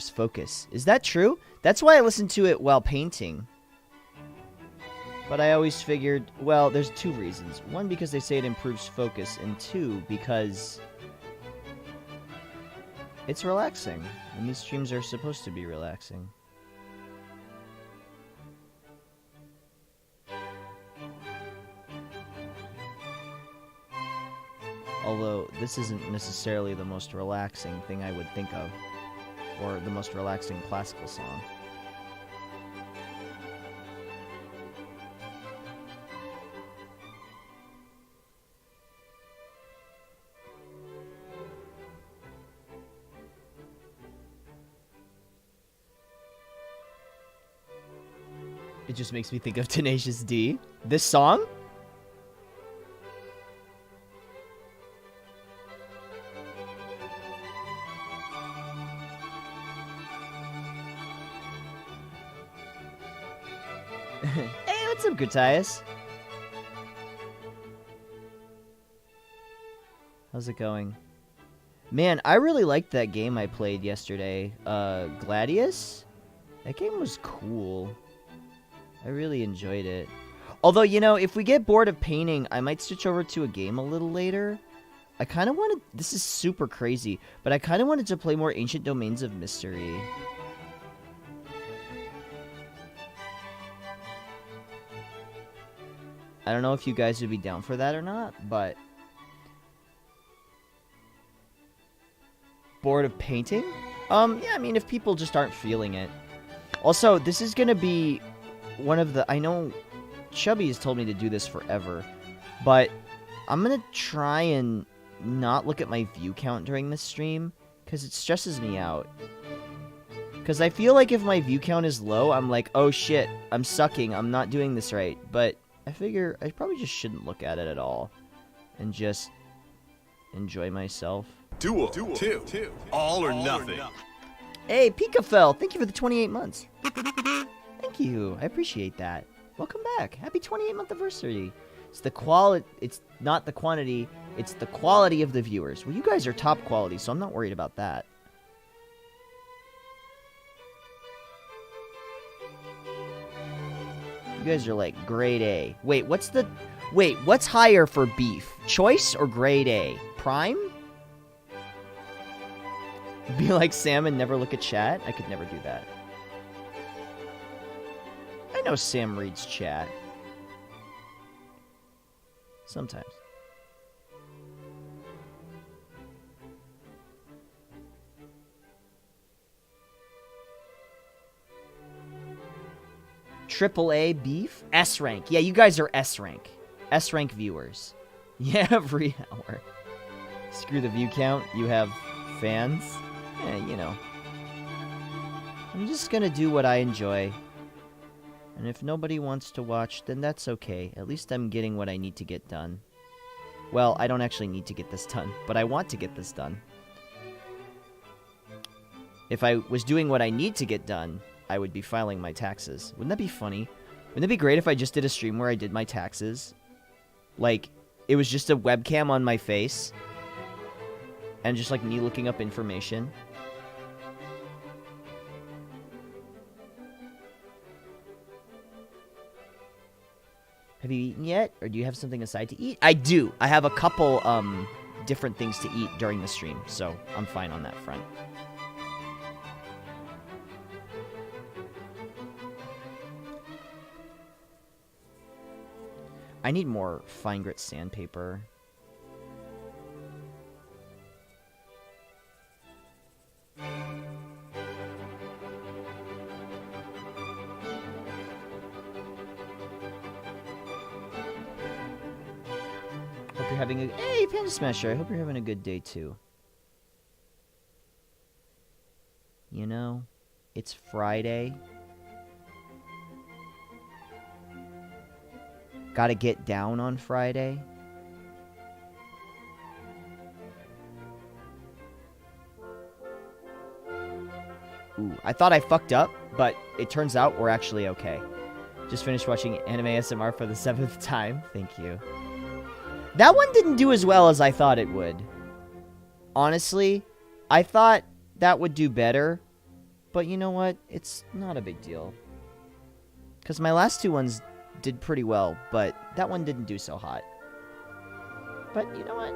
improves focus. Is that true? That's why I listen to it while painting. But I always figured, well, there's two reasons. One, because they say it improves focus, and two, because it's relaxing. And these streams are supposed to be relaxing. Although, this isn't necessarily the most relaxing thing I would think of. Or the most relaxing classical song. It just makes me think of Tenacious D. This song? Hey, what's up, Gutias? How's it going? Man, I really liked that game I played yesterday. Gladius? That game was cool. I really enjoyed it. Although, you know, if we get bored of painting, I might switch over to a game a little later. I kind of wanted... This is super crazy, but I kind of wanted to play more Ancient Domains of Mystery. I don't know if you guys would be down for that or not, but... Bored of painting? Yeah, I mean, if people just aren't feeling it. Also, this is gonna be one of the... I know Chubby has told me to do this forever, but I'm gonna try and not look at my view count during this stream, because it stresses me out. Because I feel like if my view count is low, I'm like, oh shit, I'm sucking, I'm not doing this right, but... I figure I probably just shouldn't look at it at all and just enjoy myself. Duel. Two. All or nothing. Hey, Pikafel, thank you for the 28 months. Thank you. I appreciate that. Welcome back. Happy 28-month anniversary. It's the quality. It's not the quantity. It's the quality of the viewers. Well, you guys are top quality, so I'm not worried about that. You guys are like grade A. Wait, what's higher for beef? Choice or grade A? Prime? Be like Sam and never look at chat? I could never do that. I know Sam reads chat. Sometimes. AAA beef? S rank. Yeah, you guys are S rank. S rank viewers. Yeah, every hour. Screw the view count. You have fans. Yeah, you know. I'm just gonna do what I enjoy. And if nobody wants to watch, then that's okay. At least I'm getting what I need to get done. Well, I don't actually need to get this done, but I want to get this done. If I was doing what I need to get done, I would be filing my taxes. Wouldn't that be funny? Wouldn't that be great if I just did a stream where I did my taxes? Like, it was just a webcam on my face. And just like me looking up information. Have you eaten yet? Or do you have something aside to eat? I do. I have a couple different things to eat during the stream. So I'm fine on that front. I need more fine grit sandpaper. Hope you're having a... Hey, Panda Smasher, I hope you're having a good day, too. You know, it's Friday. Gotta get down on Friday. Ooh, I thought I fucked up, but it turns out we're actually okay. Just finished watching Anime SMR for the 7th time. Thank you. That one didn't do as well as I thought it would. Honestly, I thought that would do better. But you know what? It's not a big deal. Because my last 2 ones did pretty well, but that one didn't do so hot. But you know what?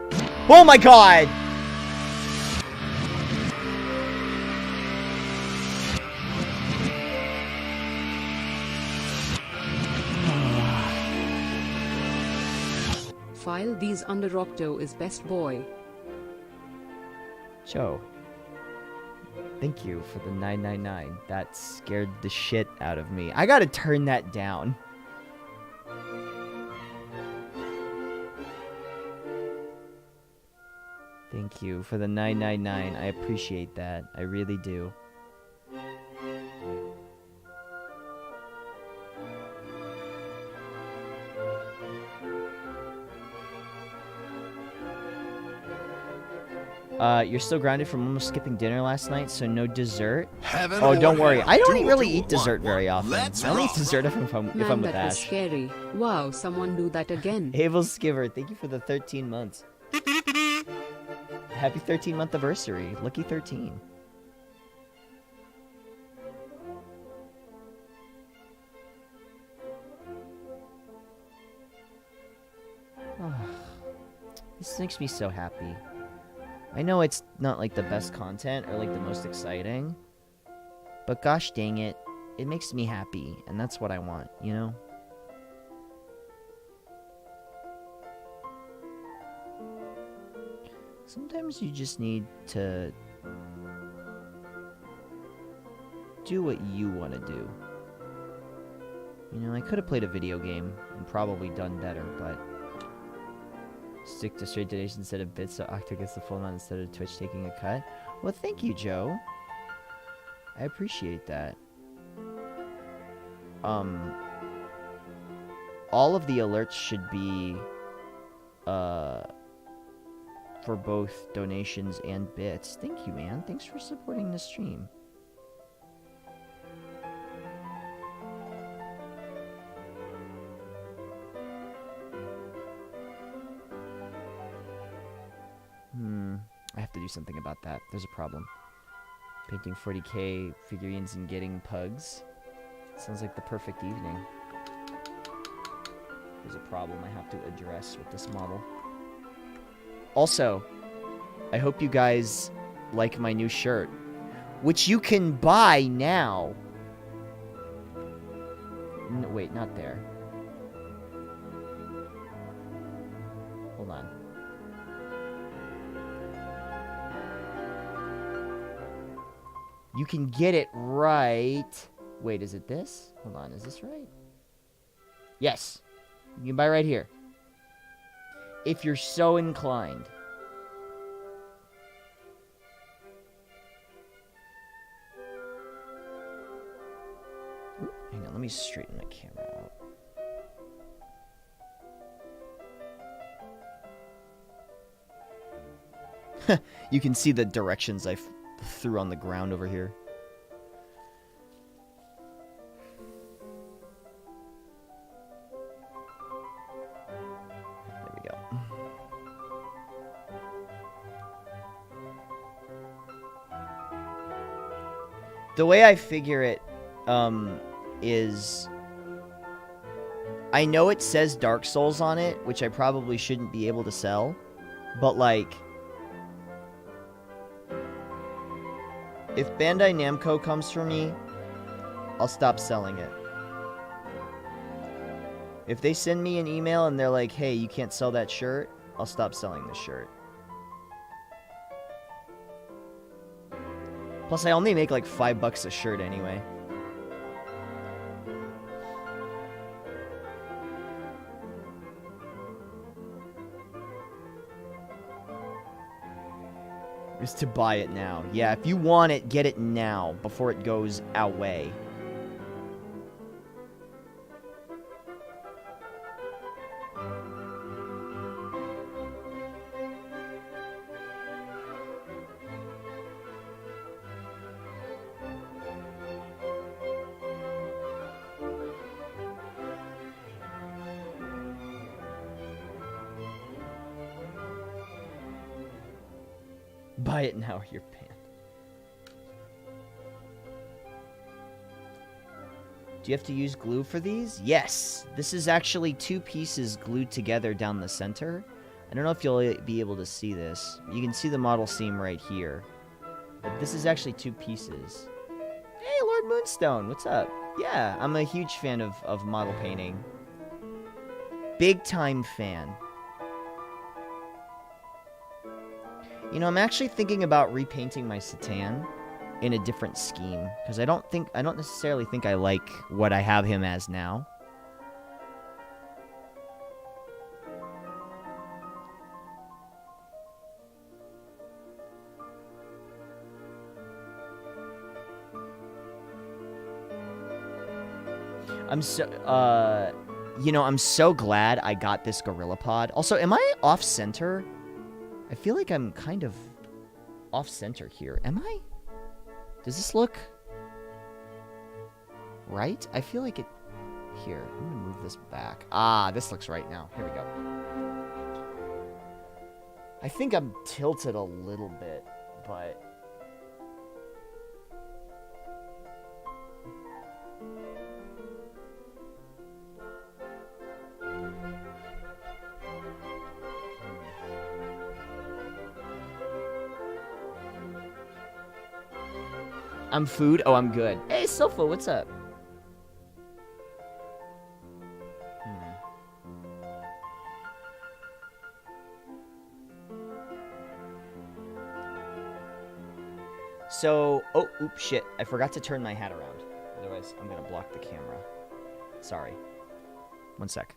Oh my god! File these under Octo is best boy. Joe. Thank you for the 999. That scared the shit out of me. I gotta turn that down. Thank you for the 999. I appreciate that. I really do. You're still grounded from almost skipping dinner last night, so no dessert? Oh, don't worry. I don't really eat dessert very often. I only eat dessert if I'm with that Ash. Was scary. Wow, someone do that again. Abel Skiver, thank you for the 13 months. Happy 13-month anniversary. Lucky 13. Oh, this makes me so happy. I know it's not like the best content or like the most exciting, but gosh dang it, it makes me happy, and that's what I want, you know? Sometimes you just need to do what you want to do. You know, I could have played a video game and probably done better, but stick to straight donations instead of bits so Octo gets the full amount instead of Twitch taking a cut. Well, thank you, Joe. I appreciate that. All of the alerts should be for both donations and bits. Thank you, man. Thanks for supporting the stream. I have to do something about that. There's a problem. Painting 40k figurines and getting pugs. Sounds like the perfect evening. There's a problem I have to address with this model. Also, I hope you guys like my new shirt, which you can buy now. No, wait, not there. Hold on. You can get it right. Wait, is it this? Hold on, is this right? Yes. You can buy right here. If you're so inclined. Ooh, hang on, let me straighten my camera out. You can see the directions I threw on the ground over here. There we go. The way I figure it is I know it says Dark Souls on it, which I probably shouldn't be able to sell, but like if Bandai Namco comes for me, I'll stop selling it. If they send me an email and they're like, hey, you can't sell that shirt, I'll stop selling the shirt. Plus, I only make like $5 a shirt anyway. Is to buy it now. Yeah, if you want it, get it now before it goes away. Buy it now, you're banned. Do you have to use glue for these? Yes. This is actually 2 pieces glued together down the center. I don't know if you'll be able to see this. You can see the model seam right here. But this is actually 2 pieces. Hey, Lord Moonstone, what's up? Yeah, I'm a huge fan of model painting. Big time fan. You know, I'm actually thinking about repainting my Satan in a different scheme, because I don't necessarily think I like what I have him as now. I'm so glad I got this gorilla pod. Also, am I off center? I feel like I'm kind of off center here. Am I? Does this look right? I feel like it... Here, I'm gonna move this back. Ah, this looks right now. Here we go. I think I'm tilted a little bit, but... I'm food? Oh, I'm good. Hey, Sofa, what's up? So, oh, oops, shit. I forgot to turn my hat around. Otherwise, I'm gonna block the camera. Sorry. One sec.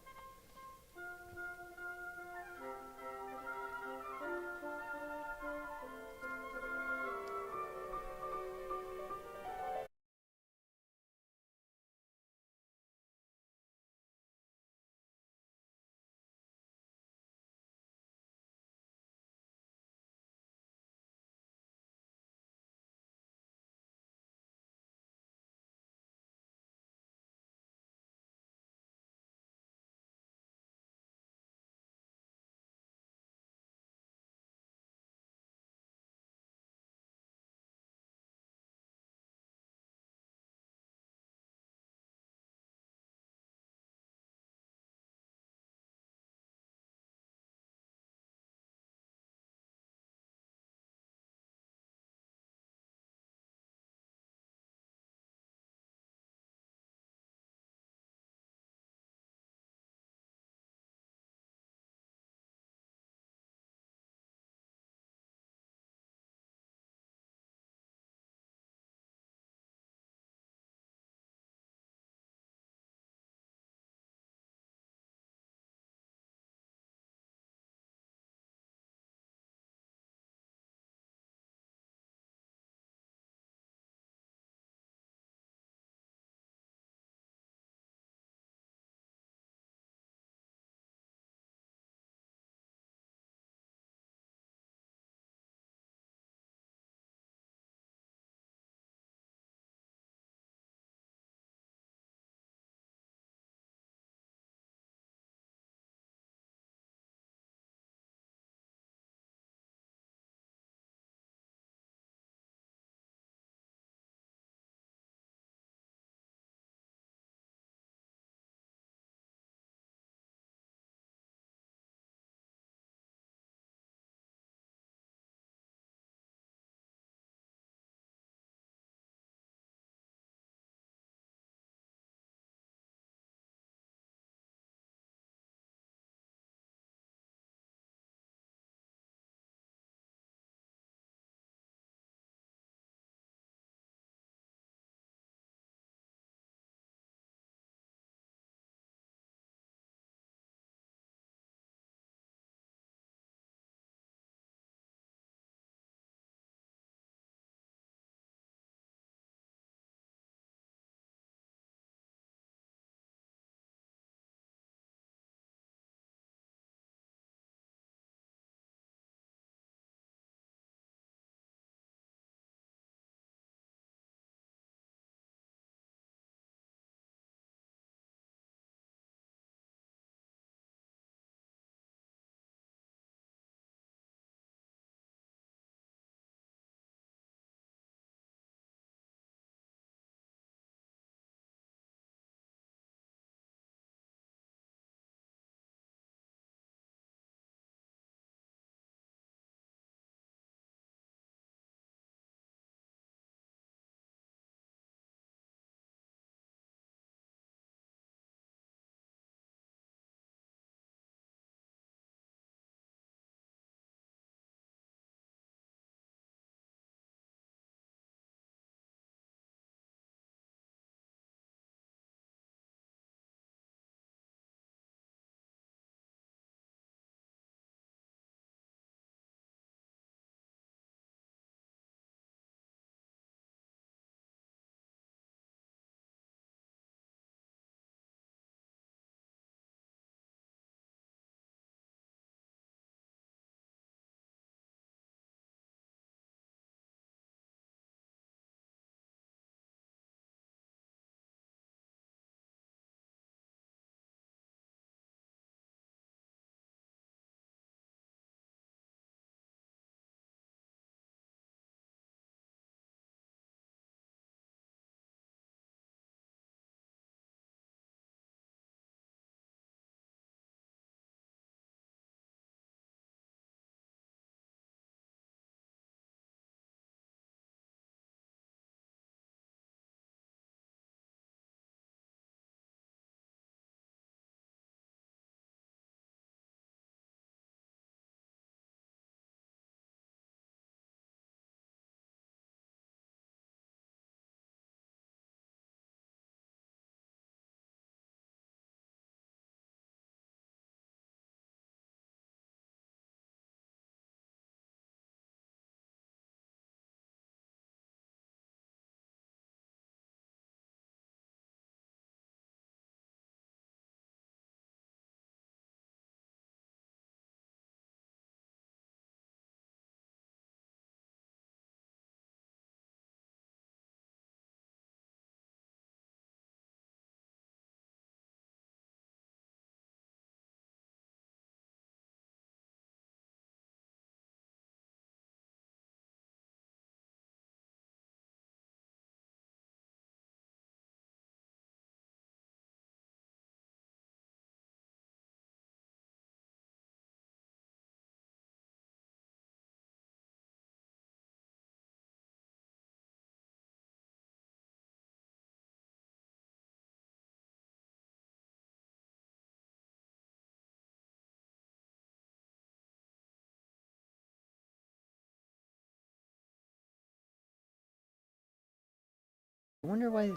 I wonder why.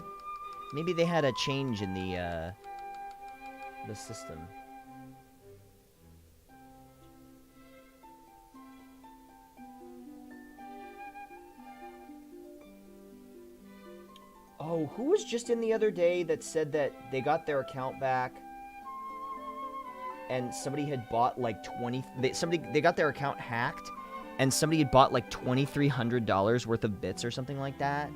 Maybe they had a change in the system. Oh, who was just in the other day that said that they got their account back and somebody had bought like they got their account hacked and somebody had bought like $2,300 worth of bits or something like that?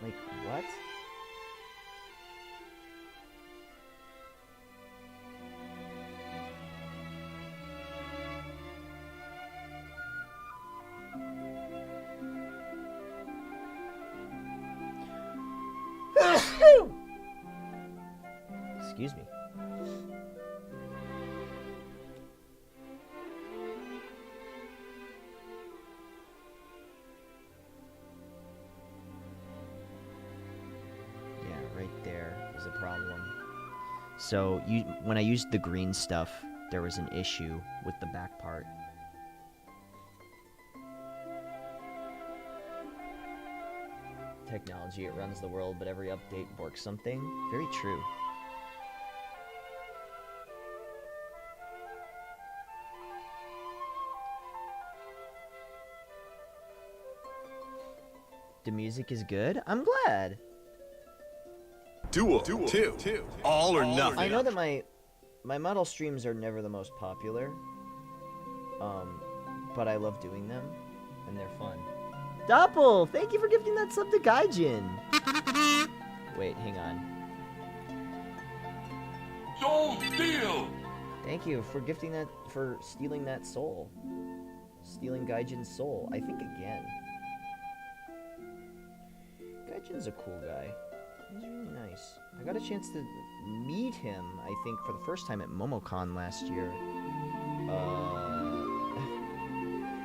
Like, what? Excuse me. Yeah, right there is a problem. So, when I used the green stuff, there was an issue with the back part. Technology, it runs the world, but every update borks something. Very true. The music is good? I'm glad. Duel 2. All or nothing. I know that my model streams are never the most popular. But I love doing them, and they're fun. Doppel, thank you for gifting that sub to Gaijin. Wait, hang on. Soul steal! Thank you for gifting that, for stealing that soul. Stealing Gaijin's soul, I think again. Gaijin's a cool guy. He's really nice. I got a chance to meet him, I think, for the first time at MomoCon last year.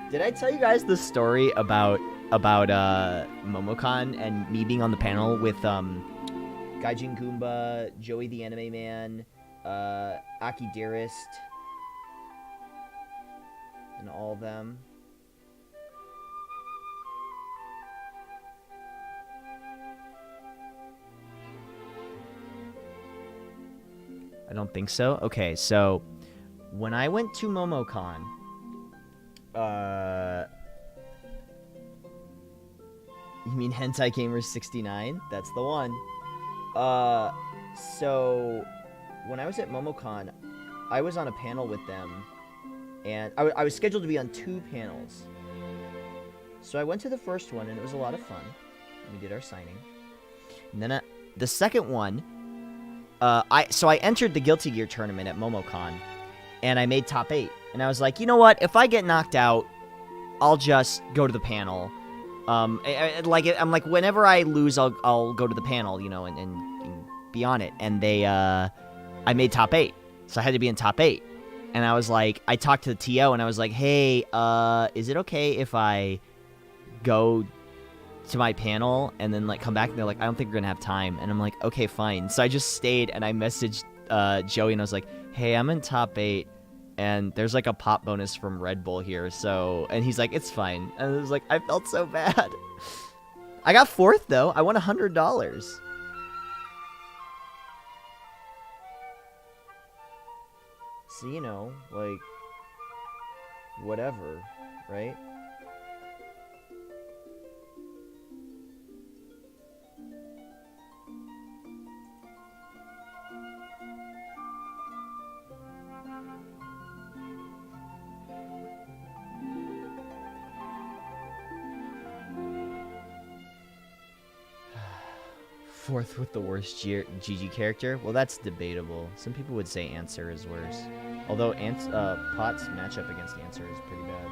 Did I tell you guys the story about MomoCon and me being on the panel with Gaijin Goomba, Joey the Anime Man, Aki Dearest, and all of them? I don't think so. Okay, so when I went to MomoCon, you mean Hentai Gamer 69? That's the one. So when I was at MomoCon, I was on a panel with them, and I was scheduled to be on 2 panels. So I went to the first one, and it was a lot of fun. We did our signing. And then the second one, so I entered the Guilty Gear tournament at MomoCon, and I made top 8. And I was like, you know what? If I get knocked out, I'll just go to the panel. I'm like, whenever I lose, I'll go to the panel, you know, and be on it. And I made top 8, so I had to be in top 8. And I was like, I talked to the TO, and I was like, hey, is it okay if I go to my panel and then like come back? And they're like, I don't think we're gonna have time. And I'm like, okay, fine. So I just stayed, and I messaged Joey, and I was like, hey, I'm in top 8. And there's like a pop bonus from Red Bull here, so... And he's like, it's fine. And I was like, I felt so bad. I got 4th, though. I won $100. So, you know, like... whatever, right? Fourth with the worst GG character? Well, that's debatable. Some people would say Answer is worse. Although Pot's matchup against Answer is pretty bad.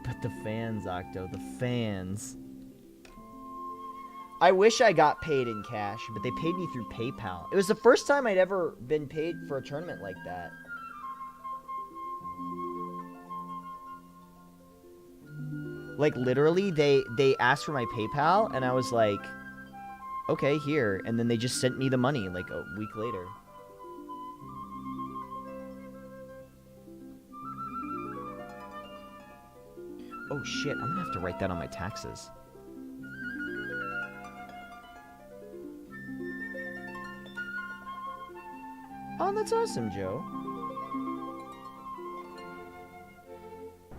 But the fans, Octo, the fans. I wish I got paid in cash, but they paid me through PayPal. It was the first time I'd ever been paid for a tournament like that. Like, literally, they asked for my PayPal, and I was like, okay, here. And then they just sent me the money, like, a week later. Oh, shit. I'm gonna have to write that on my taxes. Oh, that's awesome, Joe.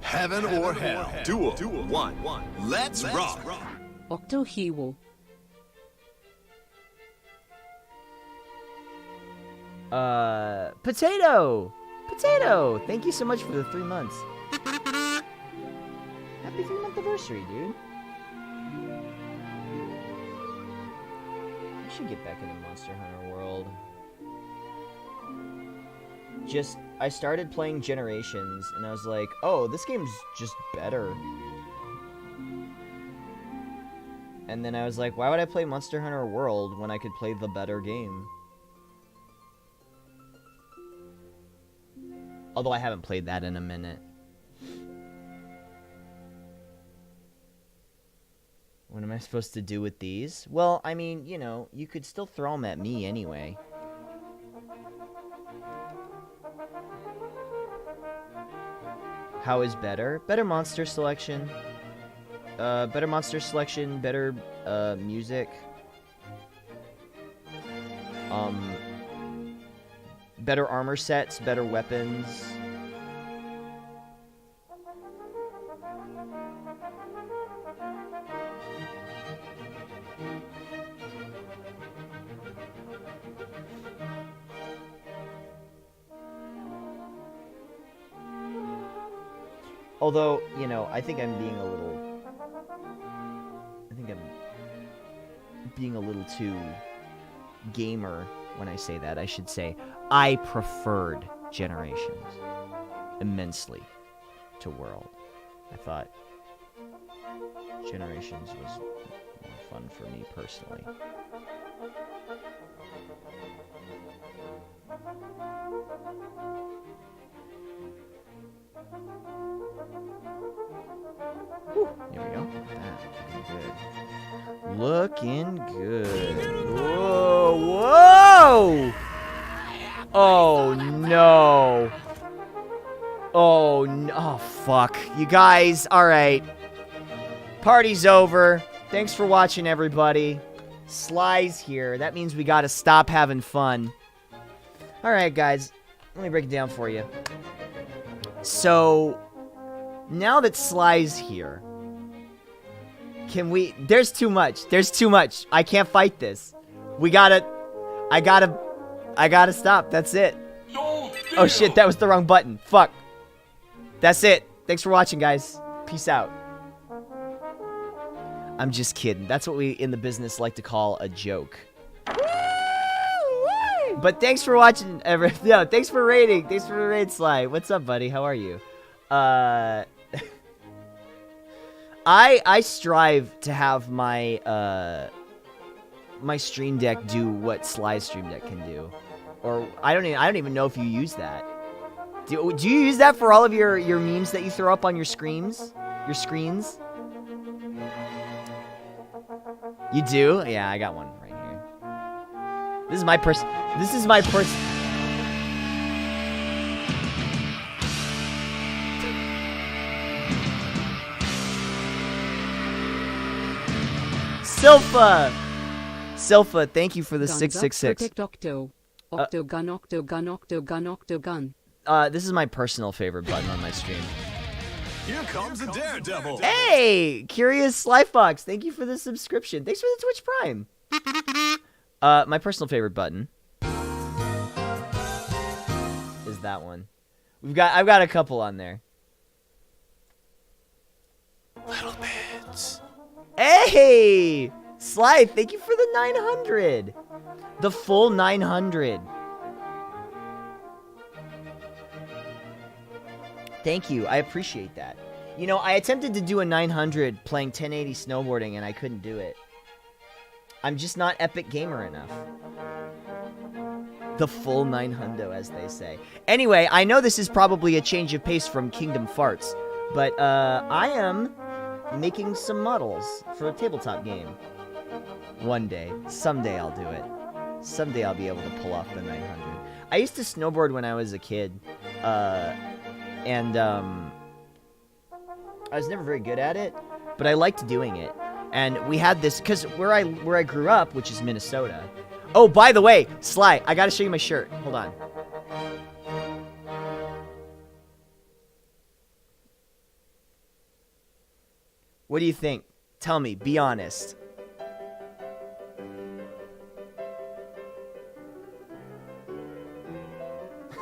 Heaven or hell. Duel 1. Let's rock. Octohero. Potato! Potato! Thank you so much for the 3 months. Happy 3-month anniversary, dude. I should get back into Monster Hunter World. I started playing Generations, and I was like, oh, this game's just better. And then I was like, why would I play Monster Hunter World when I could play the better game? Although I haven't played that in a minute. What am I supposed to do with these? Well, I mean, you know, you could still throw them at me anyway. How is better? Better monster selection. Better monster selection, better music. Better armor sets, better weapons. Although, you know, I think I'm being a little... I think I'm being a little too gamer when I say that. I should say I preferred Generations immensely to World. I thought Generations was more fun for me personally. Whew, here we go. That. Looking good. Whoa, whoa! Oh, no. Oh, no. Oh, fuck. You guys, alright. Party's over. Thanks for watching, everybody. Sly's here. That means we gotta stop having fun. Alright, guys. Let me break it down for you. So, now that Sly's here, can we... There's too much. There's too much. I can't fight this. We gotta... I gotta stop. That's it. Oh, shit. That was the wrong button. Fuck. That's it. Thanks for watching, guys. Peace out. I'm just kidding. That's what we in the business like to call a joke. But thanks for watching, no, thanks for rating. Thanks for rating, Sly. What's up, buddy? How are you? I strive to have my my Stream Deck do what Sly's Stream Deck can do. Or I don't even know if you use that. Do you use that for all of your memes that you throw up on your screens? Your screens? You do? Yeah, I got one right here. This is my Silpha, thank you for the 666. Protect Octo. Octogun, Octogun, Octogun, Octogun. This is my personal favorite button on my stream. Here comes a daredevil. Hey, Curious Slyfox, thank you for the subscription. Thanks for the Twitch Prime. My personal favorite button is that one. I've got a couple on there. Little bits. Hey, Sly, thank you for the 900. The full 900. Thank you. I appreciate that. You know, I attempted to do a 900 playing 1080 snowboarding, and I couldn't do it. I'm just not epic gamer enough. The full 900, as they say. Anyway, I know this is probably a change of pace from Kingdom Farts, but I am making some models for a tabletop game. One day. Someday I'll do it. Someday I'll be able to pull off the 900. I used to snowboard when I was a kid. And I was never very good at it, but I liked doing it. And we had this, because where I grew up, which is Minnesota. Oh, by the way, Sly, I gotta show you my shirt. Hold on. What do you think? Tell me, be honest.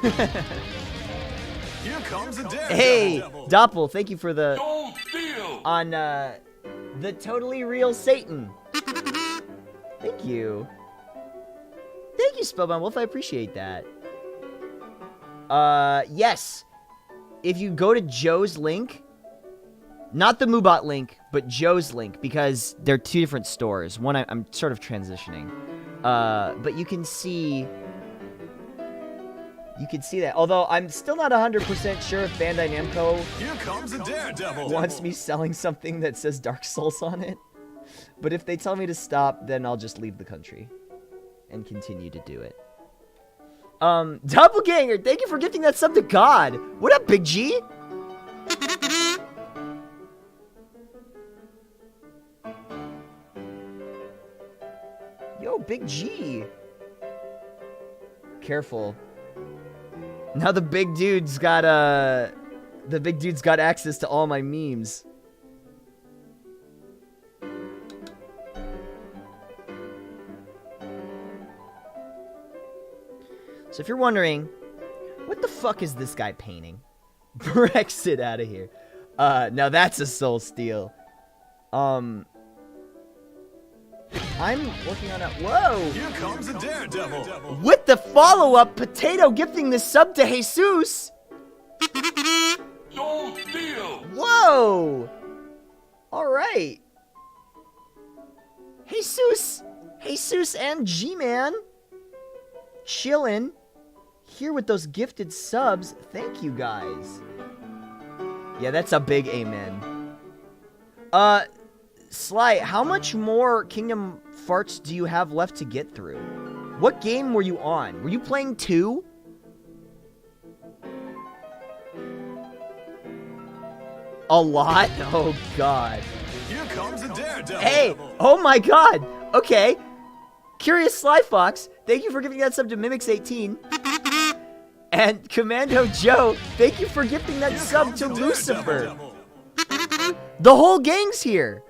Here comes a daredevil. Hey, Doppel, thank you for the Don't steal! on the totally real Satan. Thank you. Thank you, Spellbound Wolf. I appreciate that. Yes. If you go to Joe's link, not the Moobot link, but Joe's link, because they're two different stores. One I'm sort of transitioning. But you can see that. Although I'm still not 100% sure if Bandai Namco Here comes a daredevil. wants me selling something that says Dark Souls on it. But if they tell me to stop, then I'll just leave the country and continue to do it. Doppelganger, thank you for gifting that sub to God. What up, Big G? Yo, Big G. Careful. Now the big dude's got access to all my memes. So if you're wondering, what the fuck is this guy painting? Brexit out of here. Now that's a soul steal. I'm working on a... Whoa! Here comes a daredevil. With the follow-up, Potato gifting the sub to Jesus. Don't steal! Whoa! Alright. Jesus and G-Man. Chillin'. Here with those gifted subs. Thank you, guys. Yeah, that's a big amen. Sly, how much more Kingdom Farts do you have left to get through? What game were you on? Were you playing 2? A lot? Oh, God. Here comes a daredevil. Hey! Oh, my God! Okay. Curious Sly Fox, thank you for giving that sub to Mimix18. And Commando Joe, thank you for gifting that sub to Lucifer. The whole gang's here.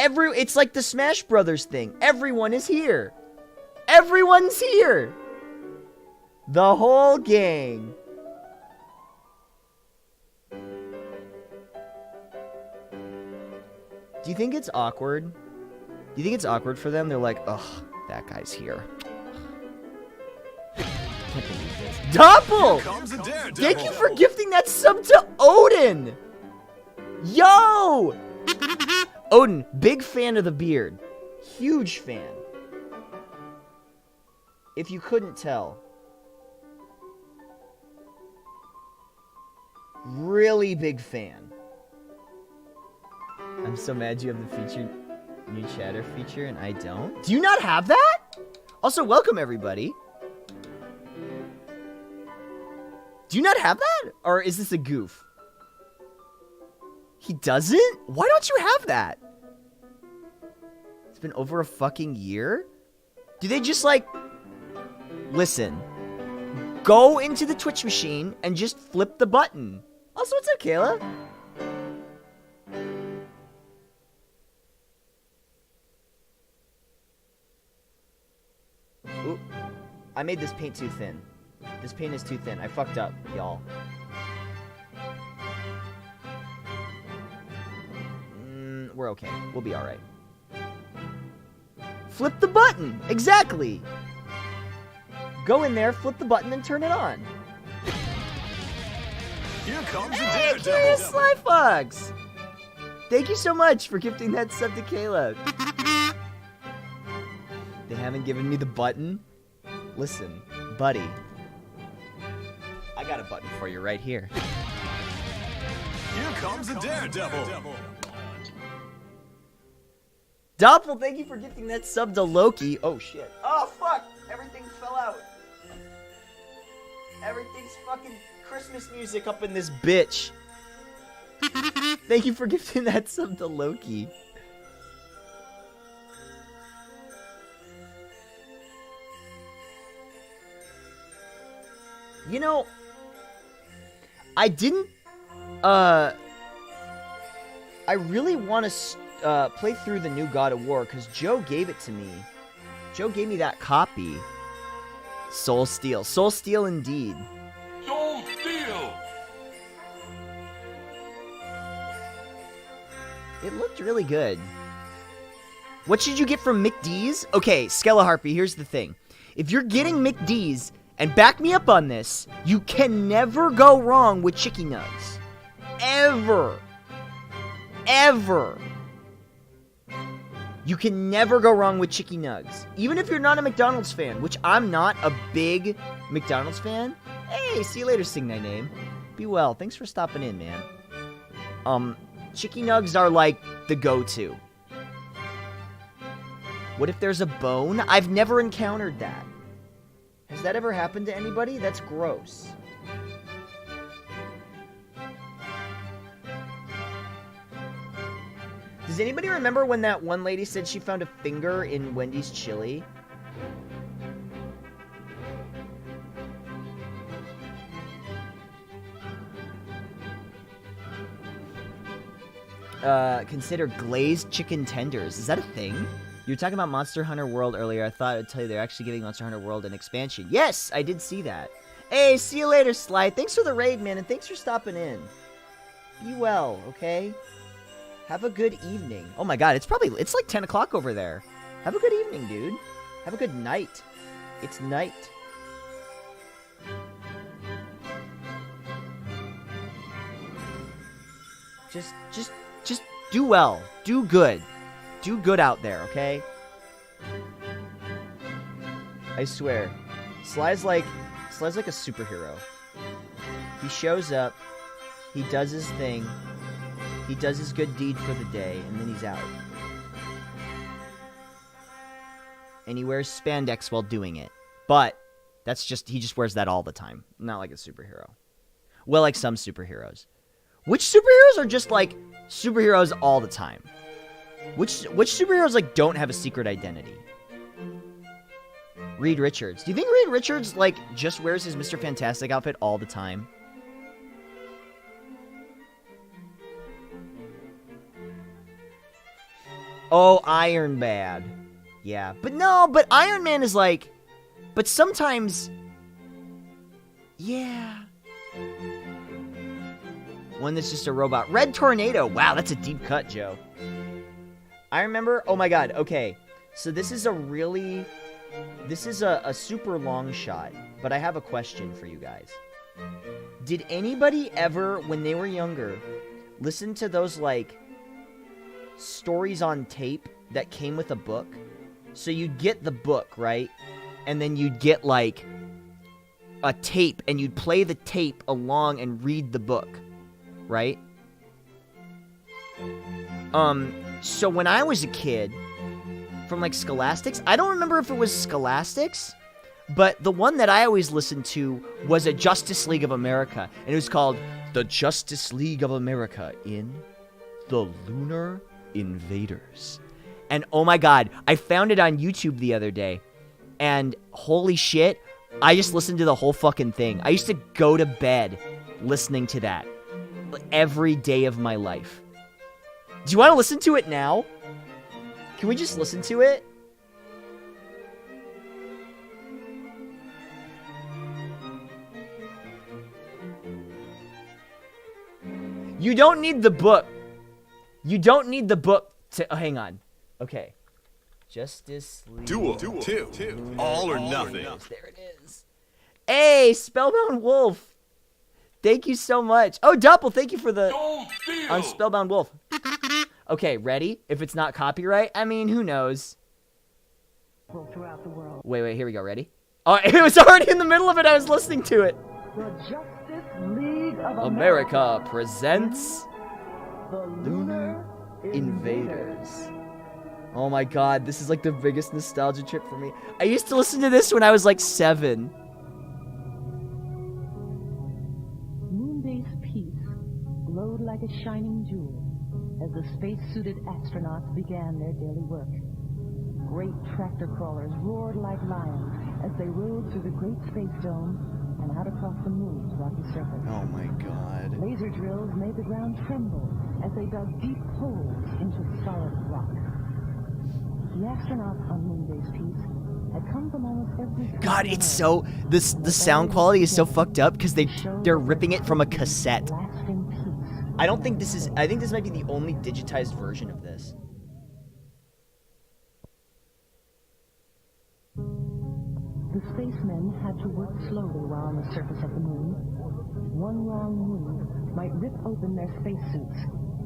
It's like the Smash Brothers thing. Everyone is here. Everyone's here. The whole gang. Do you think it's awkward? Do you think it's awkward for them? They're like, ugh, that guy's here. Can't believe this. Doppel! Thank you for gifting that sub to Odin! Yo! Odin, big fan of the beard. Huge fan. If you couldn't tell. Really big fan. I'm so mad you have the new chatter feature and I don't. Do you not have that? Also, welcome everybody. Do you not have that? Or is this a goof? He doesn't? Why don't you have that? It's been over a fucking year? Do they just like... Listen. Go into the Twitch machine and just flip the button. Also, what's up, Kayla? Ooh. I made this paint too thin. This paint is too thin. I fucked up, y'all. We're okay. We'll be alright. Flip the button! Exactly! Go in there, flip the button, and turn it on. Here comes a Hey, daredevil. Curious Sly Fox! Thank you so much for gifting that sub to Caleb. They haven't given me the button? Listen, buddy. I got a button for you right here. Here comes a daredevil. Doppel, thank you for gifting that sub to Loki. Oh, shit. Oh, fuck. Everything fell out. Everything's fucking Christmas music up in this bitch. Thank you for gifting that sub to Loki. You know, I didn't, I really want to play through the new God of War, because Joe gave it to me. Joe gave me that copy. Soul Steel. Soul Steel indeed. Soul Steel. It looked really good. What should you get from McDee's? Okay, Skeleharpy, here's the thing. If you're getting McDee's, and back me up on this, you can never go wrong with Chicky Nugs. Ever. Ever. You can never go wrong with Chicky Nugs. Even if you're not a McDonald's fan, which I'm not a big McDonald's fan. Hey, see you later, Sing Thy Name. Be well. Thanks for stopping in, man. Chicky Nugs are like the go-to. What if there's a bone? I've never encountered that. Has that ever happened to anybody? That's gross. Does anybody remember when that one lady said she found a finger in Wendy's chili? Consider glazed chicken tenders. Is that a thing? You were talking about Monster Hunter World earlier. I thought I'd tell you they're actually giving Monster Hunter World an expansion. Yes, I did see that. Hey, see you later, Sly. Thanks for the raid, man, and thanks for stopping in. Be well, okay? Have a good evening. Oh my god, it's like 10 o'clock over there. Have a good evening, dude. Have a good night. It's night. Just do well. Do good. Do good out there, okay? I swear. Sly's like a superhero. He shows up, he does his thing, he does his good deed for the day, and then he's out. And he wears spandex while doing it. But he just wears that all the time. Not like a superhero. Well, like some superheroes. Which superheroes are just like superheroes all the time? Which superheroes like don't have a secret identity? Reed Richards. Do you think Reed Richards like just wears his Mr. Fantastic outfit all the time? Oh, Iron Man. Yeah, but Iron Man is like, but sometimes, yeah. One that's just a robot. Red Tornado. Wow, that's a deep cut, Joe. I remember, oh my god, okay. So this is a super long shot, but I have a question for you guys. Did anybody ever, when they were younger, listen to those, like, stories on tape that came with a book? So you'd get the book, right? And then you'd get, like, a tape, and you'd play the tape along and read the book, right? So when I was a kid, from like Scholastics, I don't remember if it was Scholastics, but the one that I always listened to was a Justice League of America, and it was called The Justice League of America in The Lunar Invaders. And oh my god, I found it on YouTube the other day, and holy shit, I just listened to the whole fucking thing. I used to go to bed listening to that every day of my life. Do you want to listen to it now? Can we just listen to it? You don't need the book. You don't need the book to... Oh, hang on. Okay. Justice League... Duel 2. All or nothing. There it is. Hey, Spellbound Wolf. Thank you so much. Oh, Doppel, thank you for the... On Spellbound Wolf. Okay, ready? If it's not copyright, I mean, who knows? Throughout the world. Wait, here we go. Ready? Oh, it was already in the middle of it. I was listening to it. The Justice League of America presents the Lunar Invaders. Oh my god, this is like the biggest nostalgia trip for me. I used to listen to this when I was like 7. Moonbase Peace glowed like a shining jewel as the space-suited astronauts began their daily work. Great tractor crawlers roared like lions as they rode through the great space dome and out across the moon's rocky surface. Oh my god. Laser drills made the ground tremble as they dug deep holes into solid rock. The astronauts on Moonbase Peace had come from almost every God, it's so the sound quality is so fucked up because they're ripping it from a cassette. lasting peace. I think this might be the only digitized version of this. The spacemen had to work slowly while on the surface of the moon. One wrong move might rip open their spacesuits,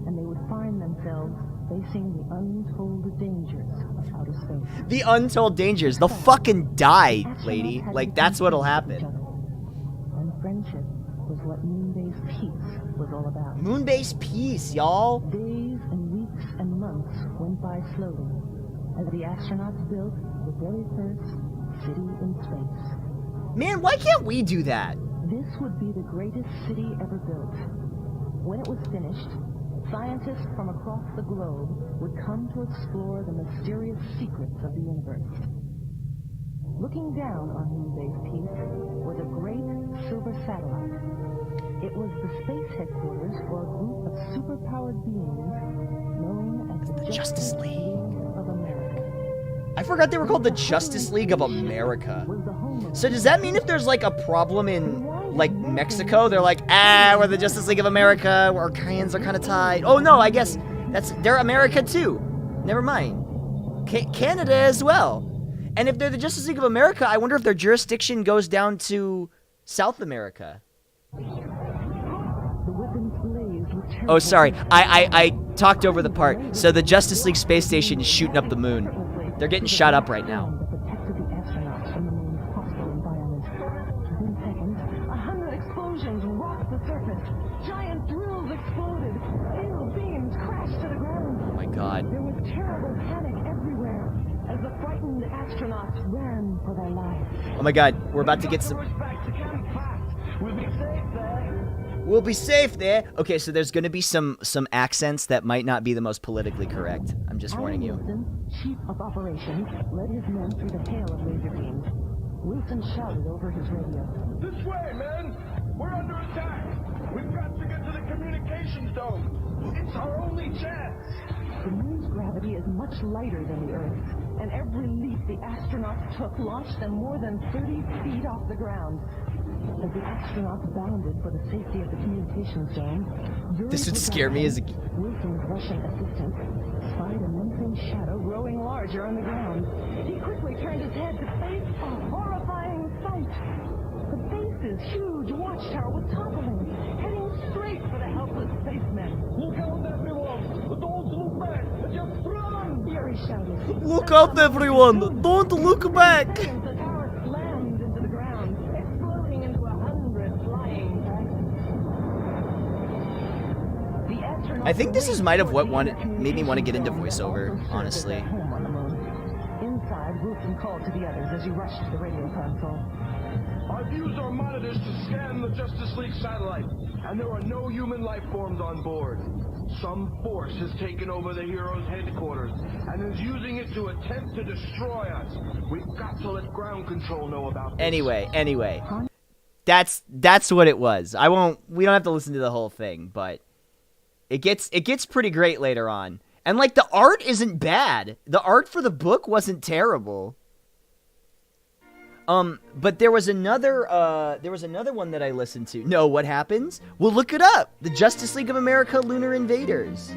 and they would find themselves facing the untold dangers of outer space. The untold dangers. They'll fucking die, Astronauts lady. had to Like, be that's what'll patient with each happen. other. And friendship was what Moonbase Peace was all about. Moonbase Peace, y'all. Days and weeks and months went by slowly as the astronauts built the very first city in space. Man, why can't we do that? This would be the greatest city ever built. When it was finished, scientists from across the globe would come to explore the mysterious secrets of the universe. Looking down on Moonbase Peace was a great silver satellite. It was the space headquarters for a group of superpowered beings known as the Justice League of America. I forgot they were called the Justice League of America. Was the home of So does that mean if there's like a problem in like Mexico, they're like, we're the Justice League of America, our hands are kind of tied. Oh no, I guess they're America too. Never mind. Canada as well. And if they're the Justice League of America, I wonder if their jurisdiction goes down to South America. the weapons blazed with terrible Oh, sorry. I talked over the part. So the Justice League space station is shooting up the moon. They're getting shot up right now. that protected the astronauts from the moon's hostile environment. Within seconds, 100 explosions rocked the surface. Giant drills exploded. Steel beams crashed to the ground. Oh my god. There was terrible panic everywhere as the frightened astronauts ran for their lives. Oh my god. We're about to get some... We'll be safe there. Okay, so there's gonna be some accents that might not be the most politically correct. I'm just warning you. Wilson, chief of operations, led his men through the hail of laser beams. Wilson shouted over his radio. This way, men! We're under attack! We've got to get to the communications dome! It's our only chance! The moon's gravity is much lighter than the Earth's, and every leap the astronauts took launched them more than 30 feet off the ground. As the astronauts bounded for the safety of the communications dome, This would scare me as a... Wilson's Russian assistant spied a menacing shadow growing larger on the ground. He quickly turned his head to face a horrifying sight. The base's huge watchtower was toppling, heading straight for the helpless spacemen. Look out, everyone! Don't look back! Just run! Fury shouted. Look out, everyone! Don't look back! Seconds, the tower slammed into the ground, exploding into 100 flying fragments. The astronauts I think this is might have what raced made me want to get into communications dome voiceover, that also served as honestly. their home on the moon. Inside, Wilson called to the others as he rushed to the radio console. I've used our monitors to scan the Justice League satellite, and there are no human life forms on board. Some force has taken over the heroes' headquarters and is using it to attempt to destroy us. We've got to let ground control know about this. Anyway. That's what it was. We don't have to listen to the whole thing, but it gets pretty great later on. And like the art isn't bad. The art for the book wasn't terrible. But there was another one that I listened to. No, what happens? Well, look it up. The Justice League of America Lunar Invaders.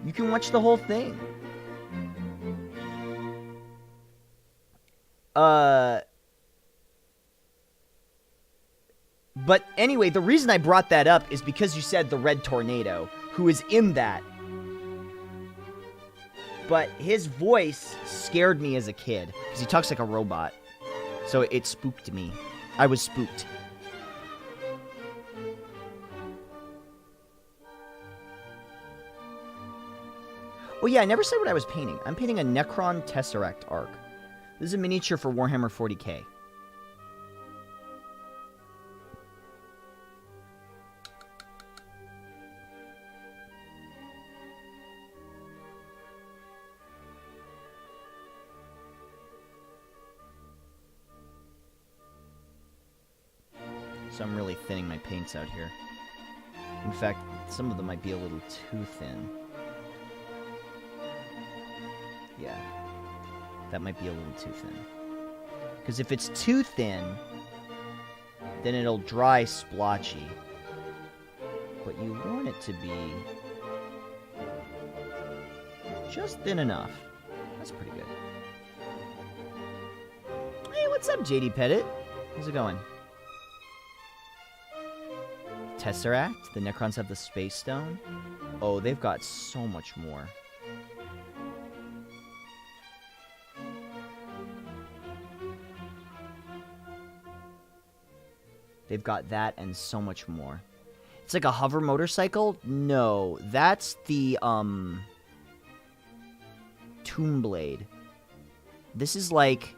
You can watch the whole thing. But anyway, the reason I brought that up is because you said the Red Tornado, who is in that. But his voice scared me as a kid, because he talks like a robot. So it spooked me. I was spooked. Oh yeah, I never said what I was painting. I'm painting a Necron Tesseract Ark. This is a miniature for Warhammer 40k. So I'm really thinning my paints out here. In fact, some of them might be a little too thin. Yeah. That might be a little too thin. Because if it's too thin, then it'll dry splotchy. But you want it to be just thin enough. That's pretty good. Hey, what's up, JD Pettit? How's it going? Tesseract? The Necrons have the Space Stone? Oh, they've got so much more. They've got that and so much more. It's like a hover motorcycle? No, that's the, Tomb Blade. This is like...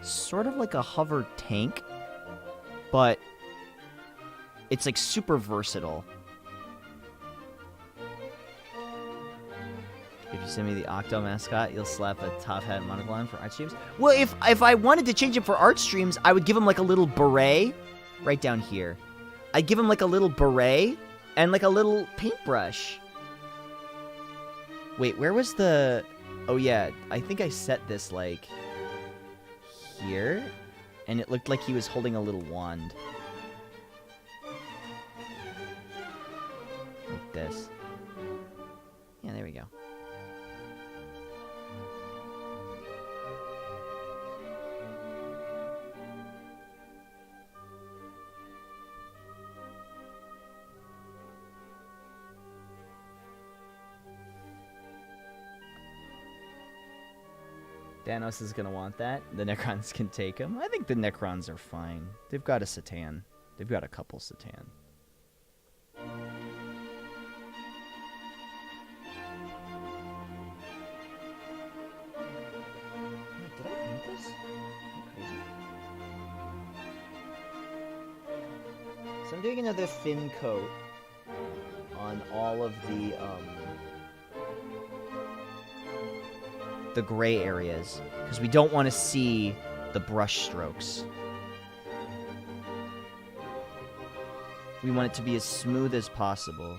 sort of like a hover tank, but it's like super versatile. If you send me the Octo mascot, you'll slap a top hat and monocle on for art streams. Well, if I wanted to change it for art streams, I would give him like a little beret right down here. I'd give him like a little beret and like a little paintbrush. Wait, where was the... Oh yeah, I think I set this like here, and it looked like he was holding a little wand. Like this. Yeah, there we go. Thanos is gonna want that. The Necrons can take him. I think the Necrons are fine. They've got a Satan. They've got a couple Satan. Wait, did I paint this? I'm crazy. So I'm doing another thin coat on all of the gray areas, because we don't want to see the brush strokes. We want it to be as smooth as possible,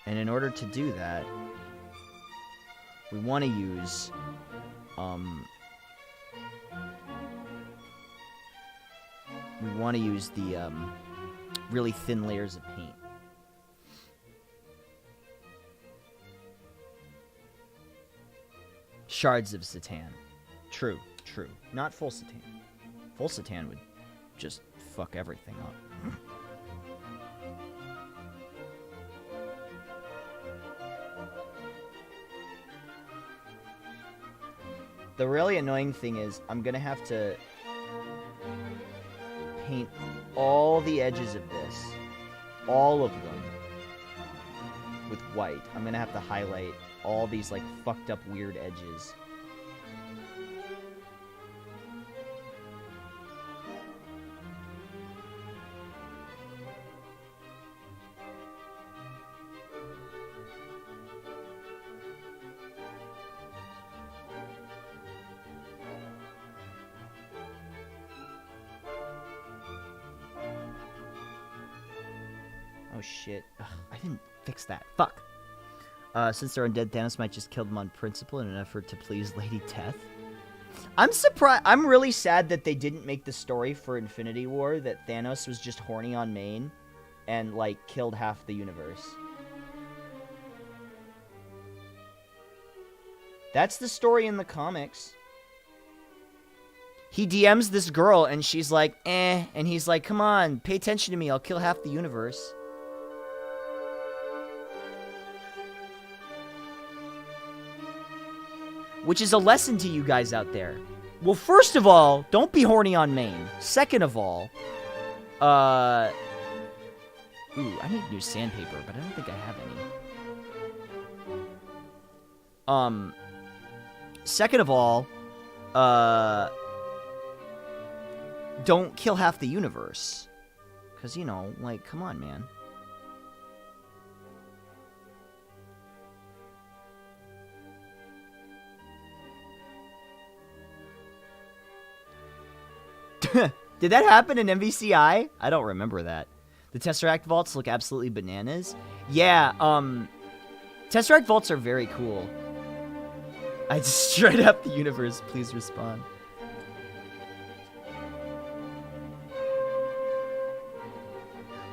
and in order to do that, we want to use the really thin layers of paint. Shards of Satan. True, true. Not full Satan. Full Satan would just fuck everything up. The really annoying thing is I'm gonna have to paint all the edges of this. All of them. With white. I'm gonna have to highlight all these like fucked up weird edges. Oh shit. Ugh, I didn't fix that. Fuck. Since they're undead, Thanos might just kill them on principle in an effort to please Lady Death. I'm surprised. I'm really sad that they didn't make the story for Infinity War that Thanos was just horny on main and, like, killed half the universe. That's the story in the comics. He DMs this girl and she's like, eh. And he's like, come on, pay attention to me. I'll kill half the universe. Which is a lesson to you guys out there. Well, first of all, don't be horny on main. Second of all, ooh, I need new sandpaper, but I don't think I have any. Second of all, don't kill half the universe. Because, you know, like, come on, man. Did that happen in MVCI? I don't remember that. The Tesseract vaults look absolutely bananas. Yeah, Tesseract vaults are very cool. I destroyed up the universe. Please respond.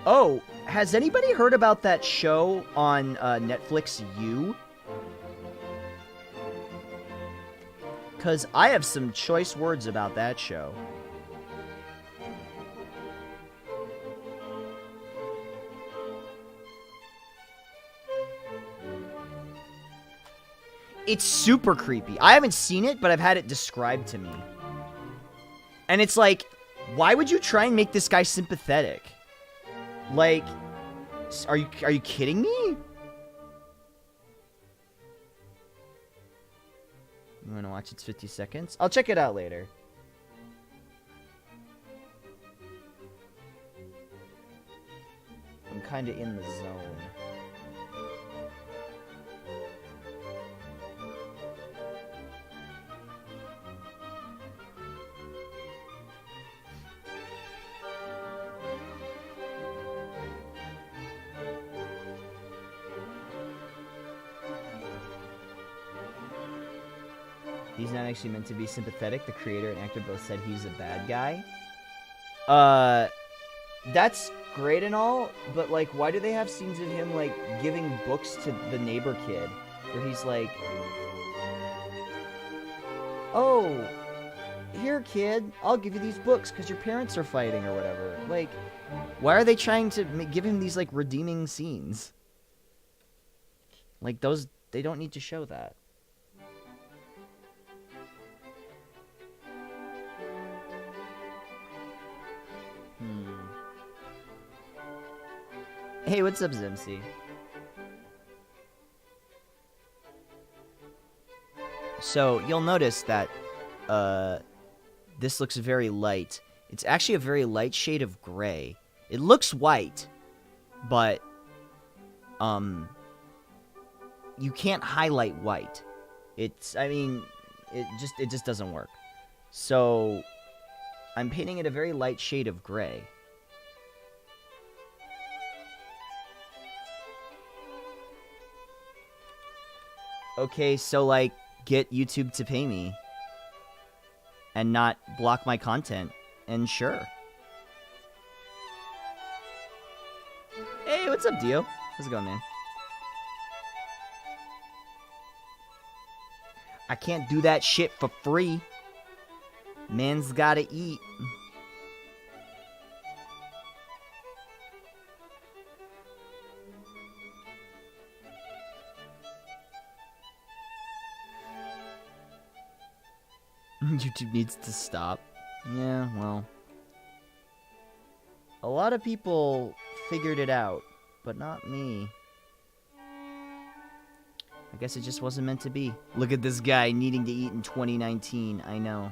Oh, has anybody heard about that show on Netflix, You? Because I have some choice words about that show. It's super creepy. I haven't seen it, but I've had it described to me. And it's like, why would you try and make this guy sympathetic? Like, are you kidding me? You want to watch its 50 seconds? I'll check it out later. I'm kind of in the zone. He's not actually meant to be sympathetic. The creator and actor both said he's a bad guy. That's great and all, but, like, why do they have scenes of him, like, giving books to the neighbor kid? Where he's like, oh, here, kid, I'll give you these books because your parents are fighting or whatever. Like, why are they trying to give him these, like, redeeming scenes? Like, those, they don't need to show that. Hey, what's up, Zimsy? So, you'll notice that, this looks very light. It's actually a very light shade of gray. It looks white, but, you can't highlight white. It's, I mean, it just doesn't work. So, I'm painting it a very light shade of gray. Okay, so, like, get YouTube to pay me. And not block my content. And sure. Hey, what's up, Dio? How's it going, man? I can't do that shit for free. Man's gotta eat. YouTube needs to stop. Yeah, well. A lot of people figured it out, but not me. I guess it just wasn't meant to be. Look at this guy needing to eat in 2019. I know.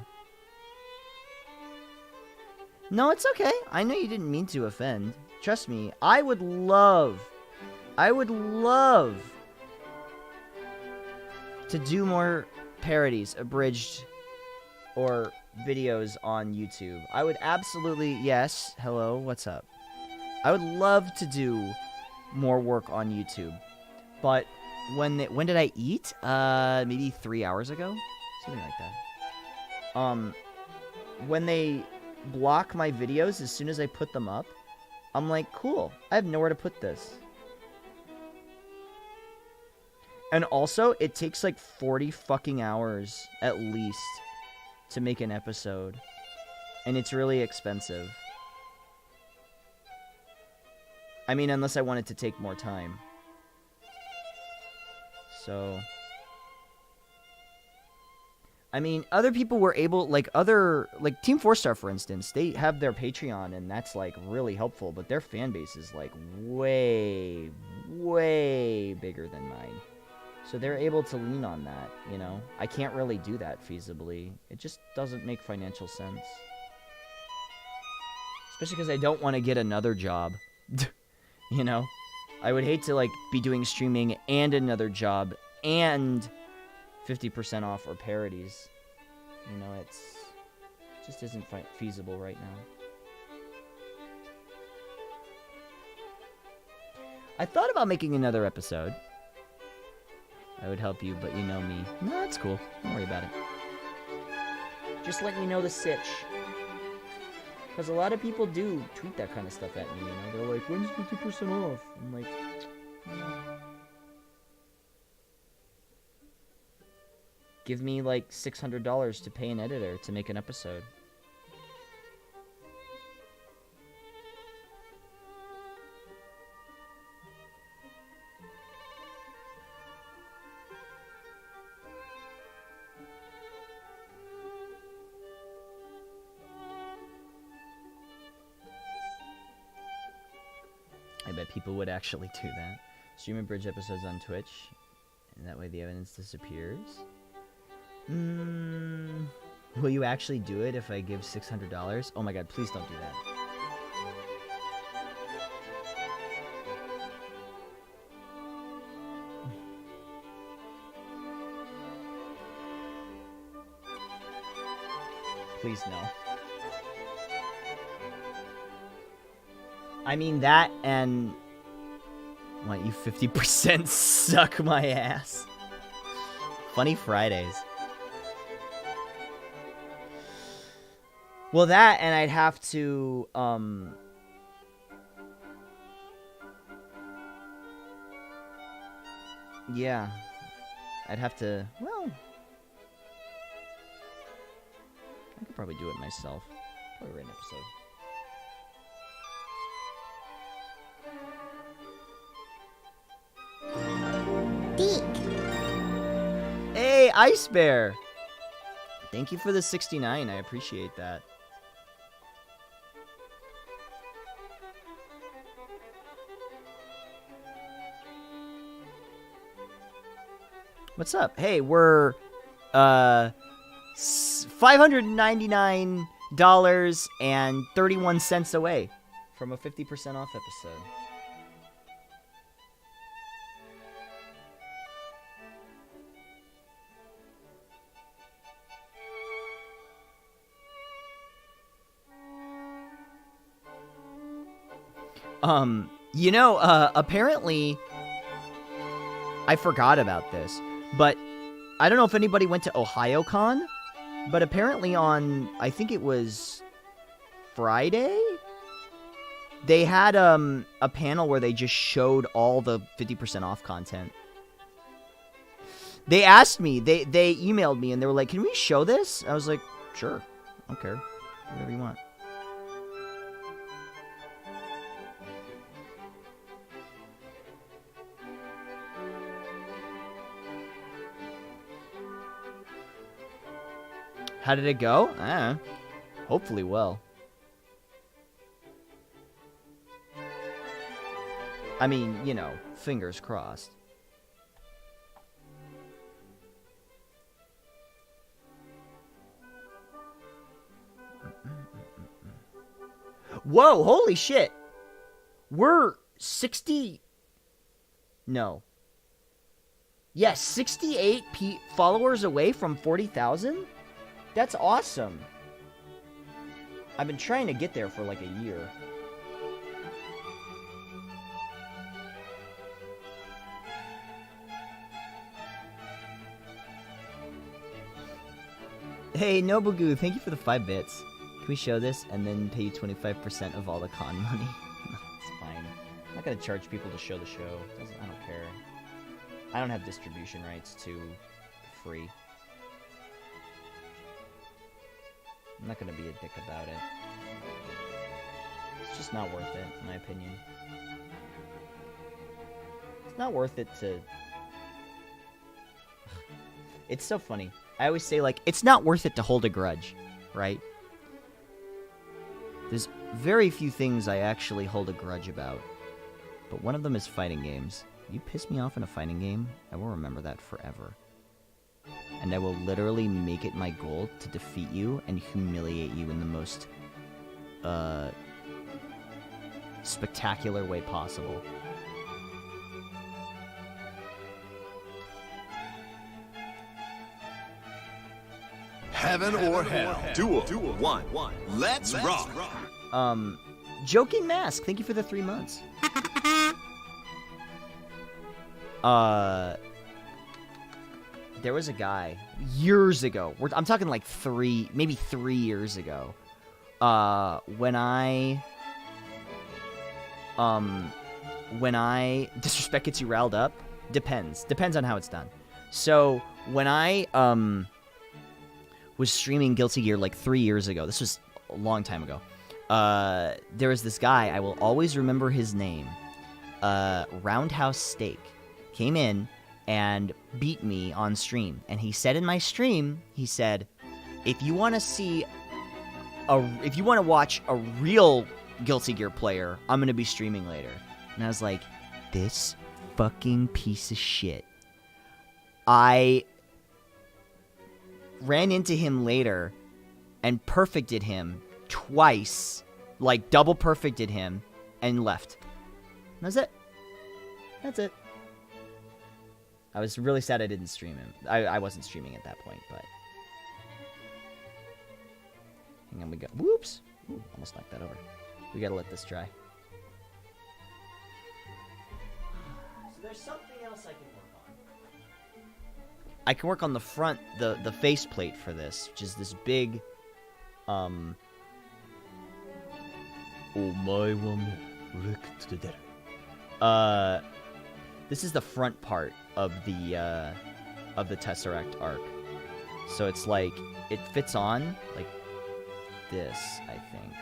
No, it's okay. I know you didn't mean to offend. Trust me, I would love to do more parodies, abridged, or videos on YouTube. I would absolutely, yes, hello, what's up? I would love to do more work on YouTube. But when did I eat? Maybe 3 hours ago? Something like that. When they block my videos as soon as I put them up, I'm like, cool, I have nowhere to put this. And also, it takes like 40 fucking hours, at least, to make an episode. And it's really expensive. I mean, unless I wanted to take more time. So... I mean, other people were able, like, Team 4-Star, for instance, they have their Patreon, and that's, like, really helpful, but their fan base is, like, way, way bigger than mine. So they're able to lean on that, you know? I can't really do that feasibly. It just doesn't make financial sense. Especially because I don't want to get another job. You know? I would hate to, like, be doing streaming and another job and 50% off or parodies. You know, it just isn't feasible right now. I thought about making another episode. I would help you, but you know me. No, that's cool. Don't worry about it. Just letting you know the sitch. Because a lot of people do tweet that kind of stuff at me, you know? They're like, when's 50% off? I'm like, give me like $600 to pay an editor to make an episode. I bet people would actually do that. Stream and bridge episodes on Twitch, and that way the evidence disappears. Will you actually do it if I give $600? Oh my god, please don't do that. Please no. I mean that and want you 50% suck my ass. Funny Fridays. Well, that and I'd have to yeah. I'd have to, well, I could probably do it myself. Probably write an episode. Hey, Ice Bear! Thank you for the 69. I appreciate that. What's up? Hey, we're $599.31 away from a 50% off episode. You know, apparently, I forgot about this, but I don't know if anybody went to OhioCon, but apparently on, I think it was Friday, they had, a panel where they just showed all the 50% off content. They asked me, they emailed me, and they were like, can we show this? I was like, sure, I don't care, whatever you want. How did it go? Hopefully well. I mean, you know, fingers crossed. Whoa, holy shit. We're 60... No. Yes, 68 followers away from 40,000? That's awesome. I've been trying to get there for like a year. Hey, Nobugoo, thank you for the 5 bits. Can we show this and then pay you 25% of all the con money? It's fine. I'm not gonna charge people to show the show. I don't care. I don't have distribution rights to free. I'm not gonna be a dick about it. It's just not worth it, in my opinion. It's not worth it to... It's so funny. I always say, like, it's not worth it to hold a grudge, right? There's very few things I actually hold a grudge about. But one of them is fighting games. You piss me off in a fighting game, I will remember that forever. And I will literally make it my goal to defeat you and humiliate you in the most spectacular way possible. Heaven or hell. Duel 1. Let's rock. Joking Mask, thank you for the 3 months. There was a guy years ago. I'm talking like maybe 3 years ago. When I disrespect gets you riled up. Depends on how it's done. So when I was streaming Guilty Gear like 3 years ago, this was a long time ago. There was this guy, I will always remember his name. Roundhouse Steak came in and beat me on stream, and he said in my stream, he said, if you want to watch a real Guilty Gear player, I'm gonna be streaming later. And I was like, this fucking piece of shit. I ran into him later and perfected him twice, like double perfected him, and left. And that's it. I was really sad I didn't stream him. I wasn't streaming at that point, but... Hang on, we go... Whoops! Ooh, almost knocked that over. We gotta let this dry. So there's something else I can work on. I can work on the front, the faceplate for this, which is this big... This is the front part of the Tesseract Ark. So it's like, it fits on like this, I think.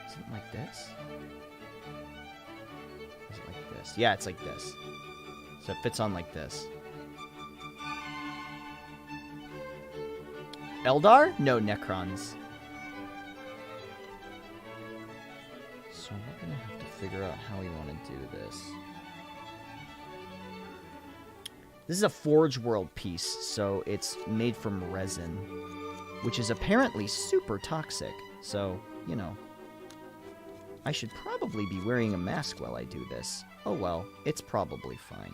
Something like this? Is it like this? Yeah, it's like this. So it fits on like this. Eldar? No, Necrons. So we're gonna have to figure out how we want to do this. This is a Forge World piece, so it's made from resin, which is apparently super toxic. So, you know, I should probably be wearing a mask while I do this. Oh well, it's probably fine.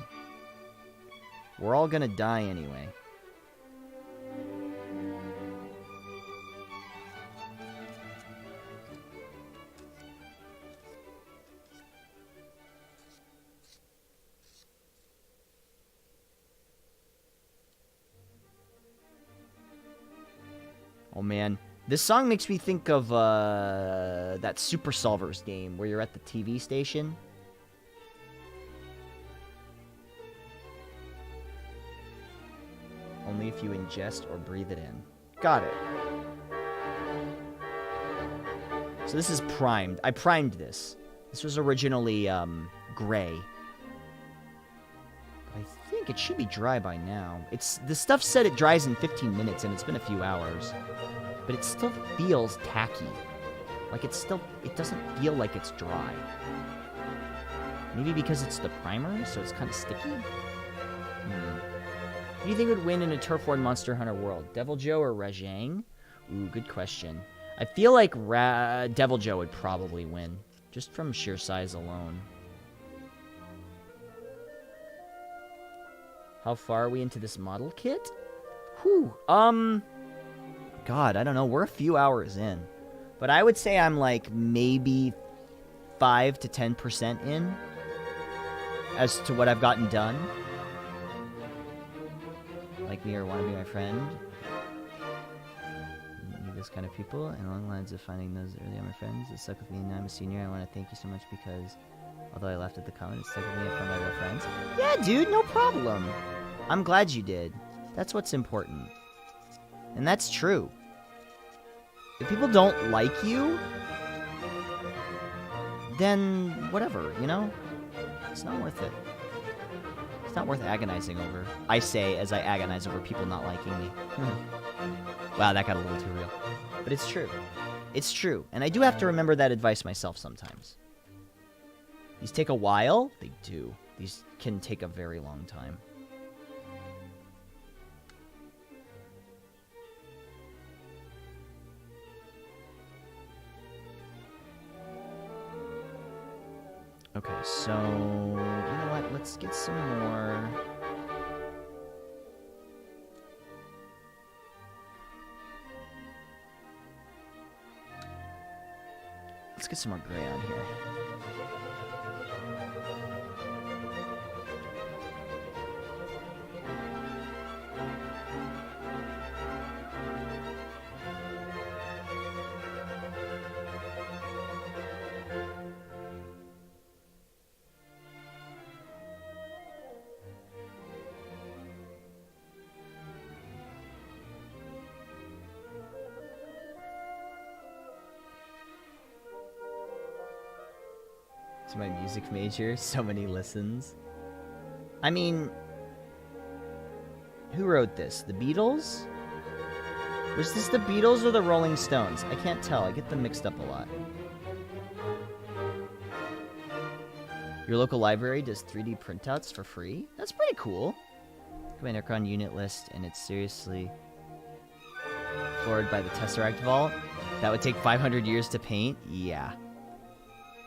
We're all gonna die anyway. Oh man, this song makes me think of that Super Solvers game where you're at the TV station. Only if you ingest or breathe it in. Got it. So this is primed. I primed this. This was originally gray. I think it should be dry by now. The stuff said it dries in 15 minutes, and it's been a few hours. But it still feels tacky. Like it doesn't feel like it's dry. Maybe because it's the primer, so it's kind of sticky? Who do you think would win in a Turf War Monster Hunter world? Devil Joe or Rajang? Ooh, good question. I feel like Devil Joe would probably win, just from sheer size alone. How far are we into this model kit? Whew, God, I don't know. We're a few hours in. But I would say I'm like maybe 5 to 10% in as to what I've gotten done. Like me or want to be my friend. Need those kind of people. And along the lines of finding those early on my friends that stuck with me, and now I'm a senior. I want to thank you so much because although I laughed at the comment, it stuck with me. I found my real friends. Yeah, dude, no problem. I'm glad you did. That's what's important. And that's true. If people don't like you, then whatever, you know? It's not worth it. It's not worth agonizing over. I say as I agonize over people not liking me. Wow, that got a little too real. But it's true. It's true. And I do have to remember that advice myself sometimes. These take a while? They do. These can take a very long time. Okay, so you know what? Let's get some more. Let's get some more gray on here. To my music major, so many listens. I mean, who wrote this? The Beatles? Was this the Beatles or the Rolling Stones? I can't tell. I get them mixed up a lot. Your local library does 3D printouts for free? That's pretty cool. My Necron unit list, and it's seriously floored by the Tesseract vault. That would take 500 years to paint? Yeah.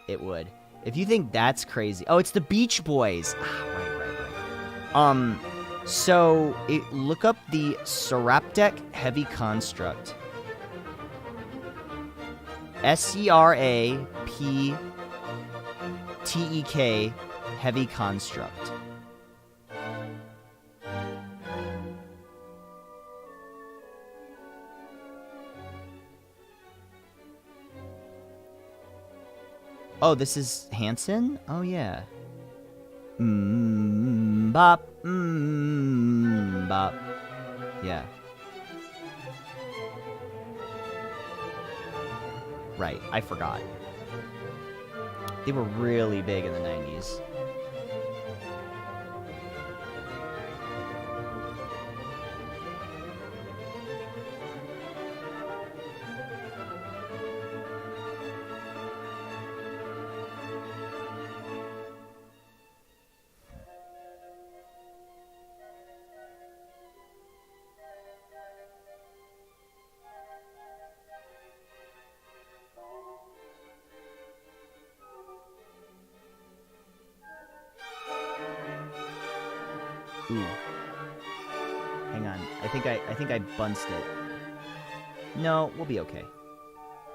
It would. If you think that's crazy... Oh, it's the Beach Boys. Right. So, look up the Tesseract Heavy Construct. S-E-R-A-P-T-E-K Heavy Construct. Oh, this is Hanson? Oh, yeah. Bop. Bop. Yeah. Right, I forgot. They were really big in the 90s. Ooh. Hang on. I think I bunced it. No, we'll be okay.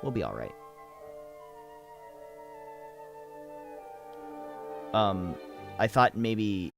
We'll be alright. I thought maybe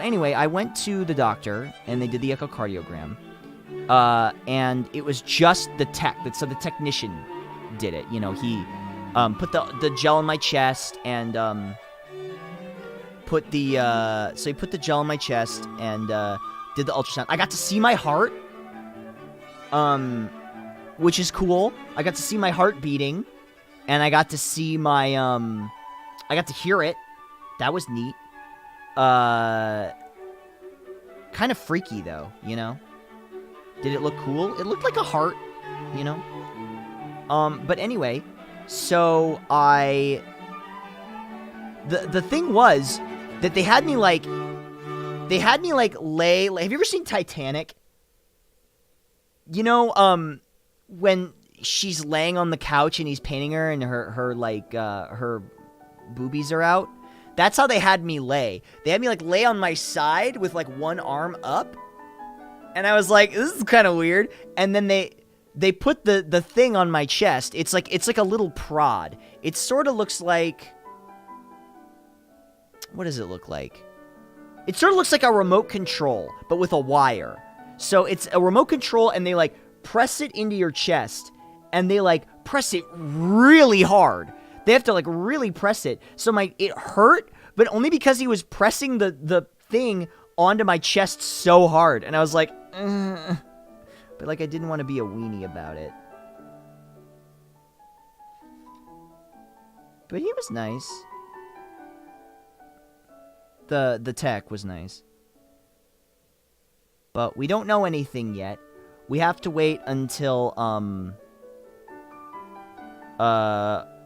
Anyway, I went to the doctor, and they did the echocardiogram. And it was just the tech. So the technician did it. You know, he put the gel in my chest and put the so he put the gel in my chest and did the ultrasound. I got to see my heart, which is cool. I got to see my heart beating, and I got to see my I got to hear it. That was neat. Kind of freaky though, you know. Did it look cool? It looked like a heart, you know? But anyway, so the thing was that they had me like lay, have you ever seen Titanic? You know, when she's laying on the couch and he's painting her and her boobies are out? That's how they had me lay. They had me like lay on my side with like one arm up. And I was like, this is kind of weird. And then they put the thing on my chest. It's like a little prod. It sort of looks like, what does it look like? It sort of looks like a remote control, but with a wire. So it's a remote control, and they like press it into your chest, and they like press it really hard. They have to like really press it. So it hurt, but only because he was pressing the thing onto my chest so hard. And I was like, ugh. But like I didn't want to be a weenie about it. But he was nice. The tech was nice. But we don't know anything yet. We have to wait until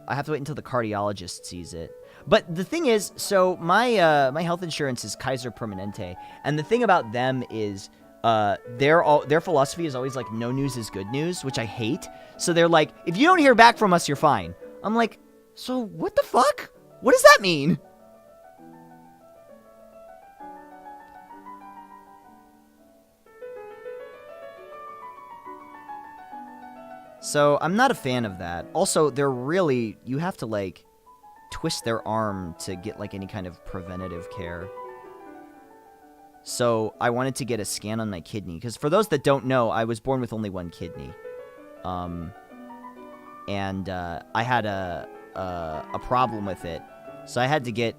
I have to wait until the cardiologist sees it. But the thing is, so my my health insurance is Kaiser Permanente, and the thing about them is their philosophy is always like no news is good news, which I hate. So they're like, if you don't hear back from us, you're fine. I'm like, so what the fuck? What does that mean? So I'm not a fan of that. Also, you have to like twist their arm to get like any kind of preventative care. So I wanted to get a scan on my kidney, because for those that don't know, I was born with only one kidney. And I had a problem with it. So I had to get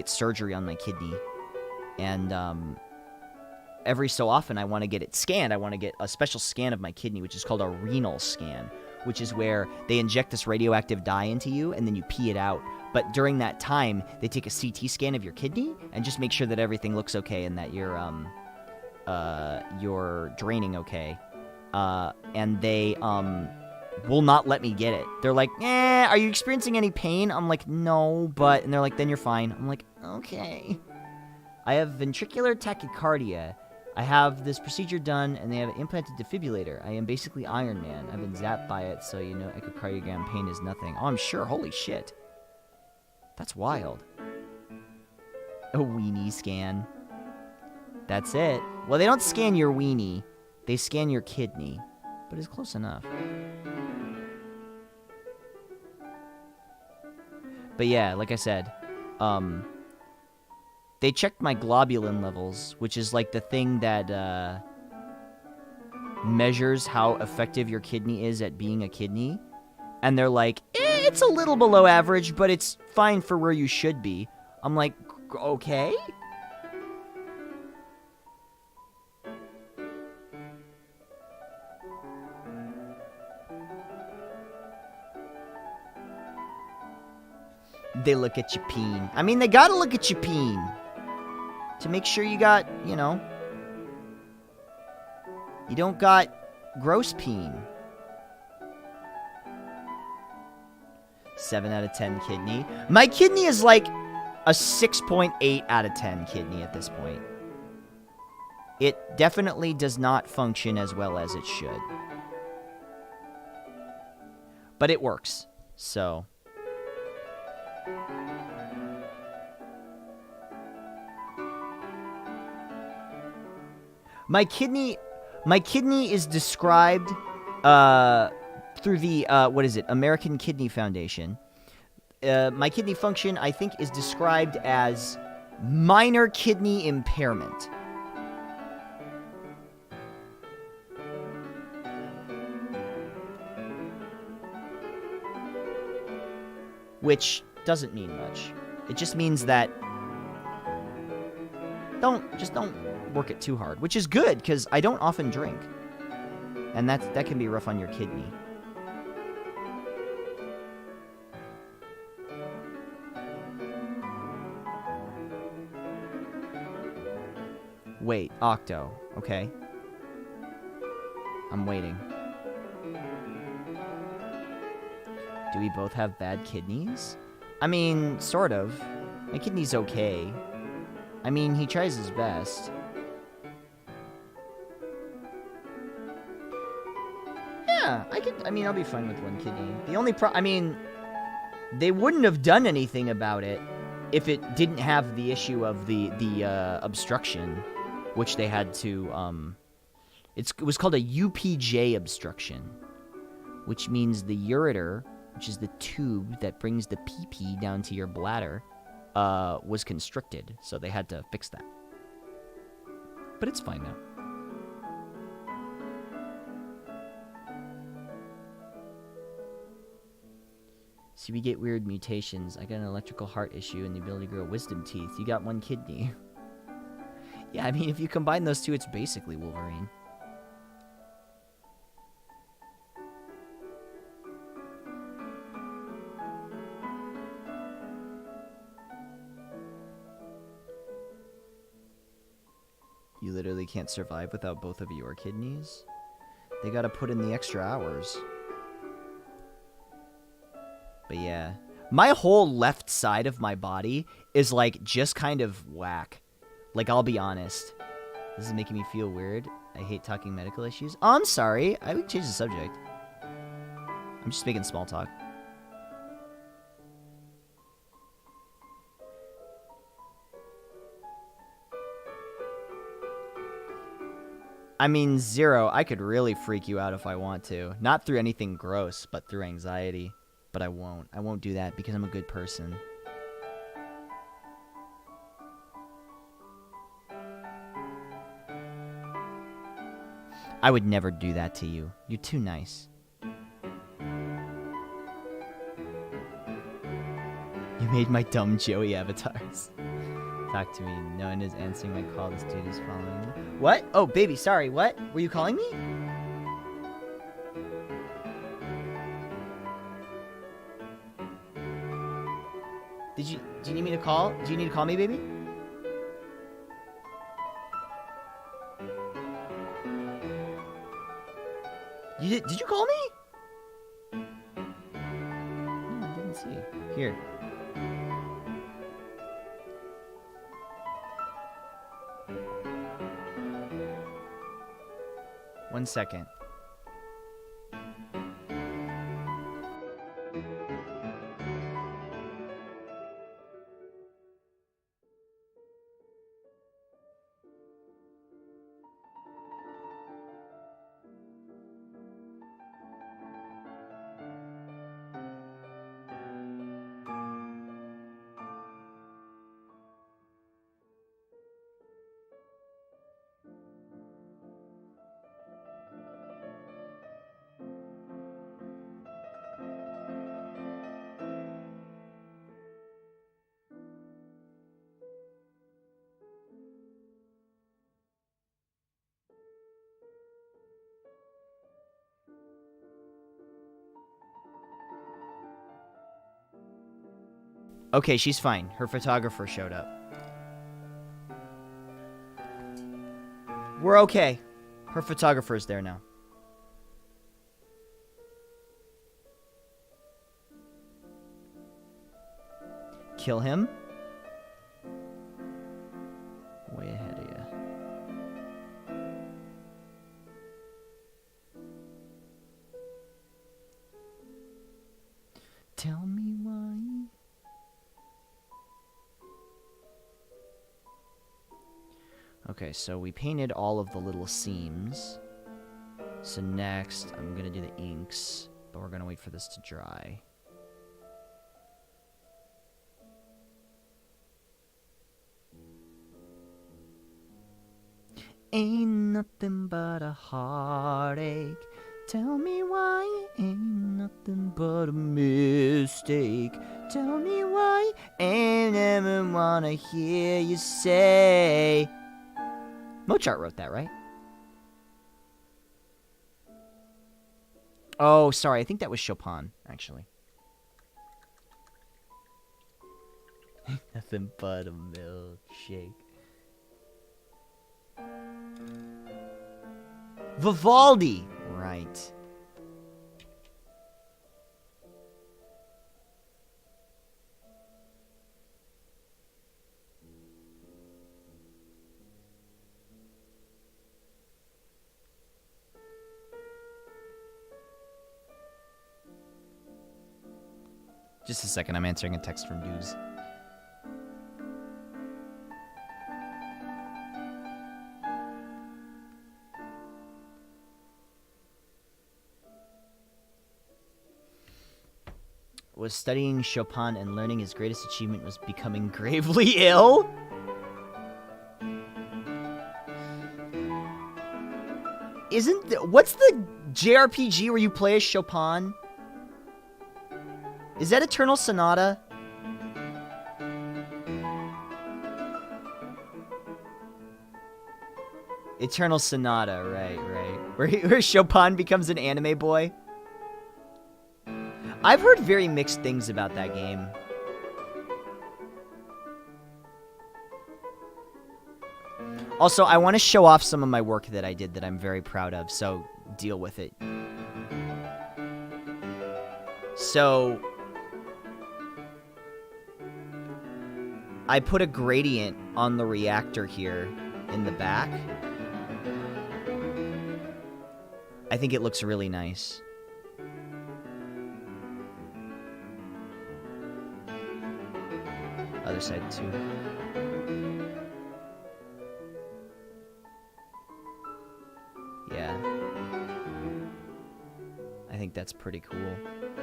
surgery on my kidney. And every so often I want to get it scanned. I want to get a special scan of my kidney, which is called a renal scan, which is where they inject this radioactive dye into you and then you pee it out. But during that time, they take a CT scan of your kidney and just make sure that everything looks okay and that you're draining okay. And they will not let me get it. They're like, are you experiencing any pain? I'm like, no, but... And they're like, then you're fine. I'm like, okay. I have ventricular tachycardia. I have this procedure done, and they have an implanted defibrillator. I am basically Iron Man. I've been zapped by it, so you know echocardiogram pain is nothing. Oh, I'm sure. Holy shit. That's wild. A weenie scan. That's it. Well, they don't scan your weenie. They scan your kidney. But it's close enough. But yeah, like I said, they checked my globulin levels, which is like the thing that measures how effective your kidney is at being a kidney. And they're like, it's a little below average, but it's fine for where you should be. I'm like, okay. They look at your peen. I mean, they gotta look at your peen to make sure you got, you know, you don't got gross peen. 7 out of 10 kidney. My kidney is like a 6.8 out of 10 kidney at this point. It definitely does not function as well as it should. But it works, so... My kidney is described through the American Kidney Foundation. My kidney function, I think, is described as Minor kidney impairment. Which doesn't mean much. It just means that don't work it too hard, which is good because I don't often drink. And that can be rough on your kidney. Wait, Octo, okay. I'm waiting. Do we both have bad kidneys? I mean, sort of. My kidney's okay. I mean, he tries his best. Yeah, I'll be fine with one kidney. The only they wouldn't have done anything about it if it didn't have the issue of the obstruction, which they had to, it was called a UPJ obstruction, which means the ureter, which is the tube that brings the pee-pee down to your bladder, was constricted, so they had to fix that. But it's fine now. See, we get weird mutations. I got an electrical heart issue and the ability to grow wisdom teeth. You got one kidney. Yeah, I mean, if you combine those two, it's basically Wolverine. You literally can't survive without both of your kidneys? They gotta put in the extra hours. But yeah. My whole left side of my body is, like, just kind of whack. Like, I'll be honest. This is making me feel weird. I hate talking medical issues. Oh, I'm sorry. I would change the subject. I'm just making small talk. I mean, Zero, I could really freak you out if I want to. Not through anything gross, but through anxiety. But I won't. I won't do that because I'm a good person. I would never do that to you. You're too nice. You made my dumb Joey avatars. Talk to me. No one is answering my call. This dude is following me. What? Oh, baby, sorry. What? Were you calling me? Do you need me to call? Do you need to call me, baby? Did you call me? No, I didn't see. Here. One second. Okay, she's fine. Her photographer showed up. We're okay. Her photographer's there now. Kill him? Way ahead of you. Tell me why. Okay, so we painted all of the little seams. So next, I'm gonna do the inks, but we're gonna wait for this to dry. ain't nothing but a heartache. Tell me why ain't nothing but a mistake. Tell me why ain't ever wanna hear you say. Mozart wrote that, right? Oh, sorry. I think that was Chopin, actually. Nothing but a milkshake. Vivaldi! Right. Just a second, I'm answering a text from Dooz. Was studying Chopin and learning his greatest achievement was becoming gravely ill? What's the JRPG where you play as Chopin? Is that Eternal Sonata? Eternal Sonata, right. Where Chopin becomes an anime boy? I've heard very mixed things about that game. Also, I want to show off some of my work that I did that I'm very proud of, so deal with it. So, I put a gradient on the reactor here in the back. I think it looks really nice. Other side too. Yeah. I think that's pretty cool.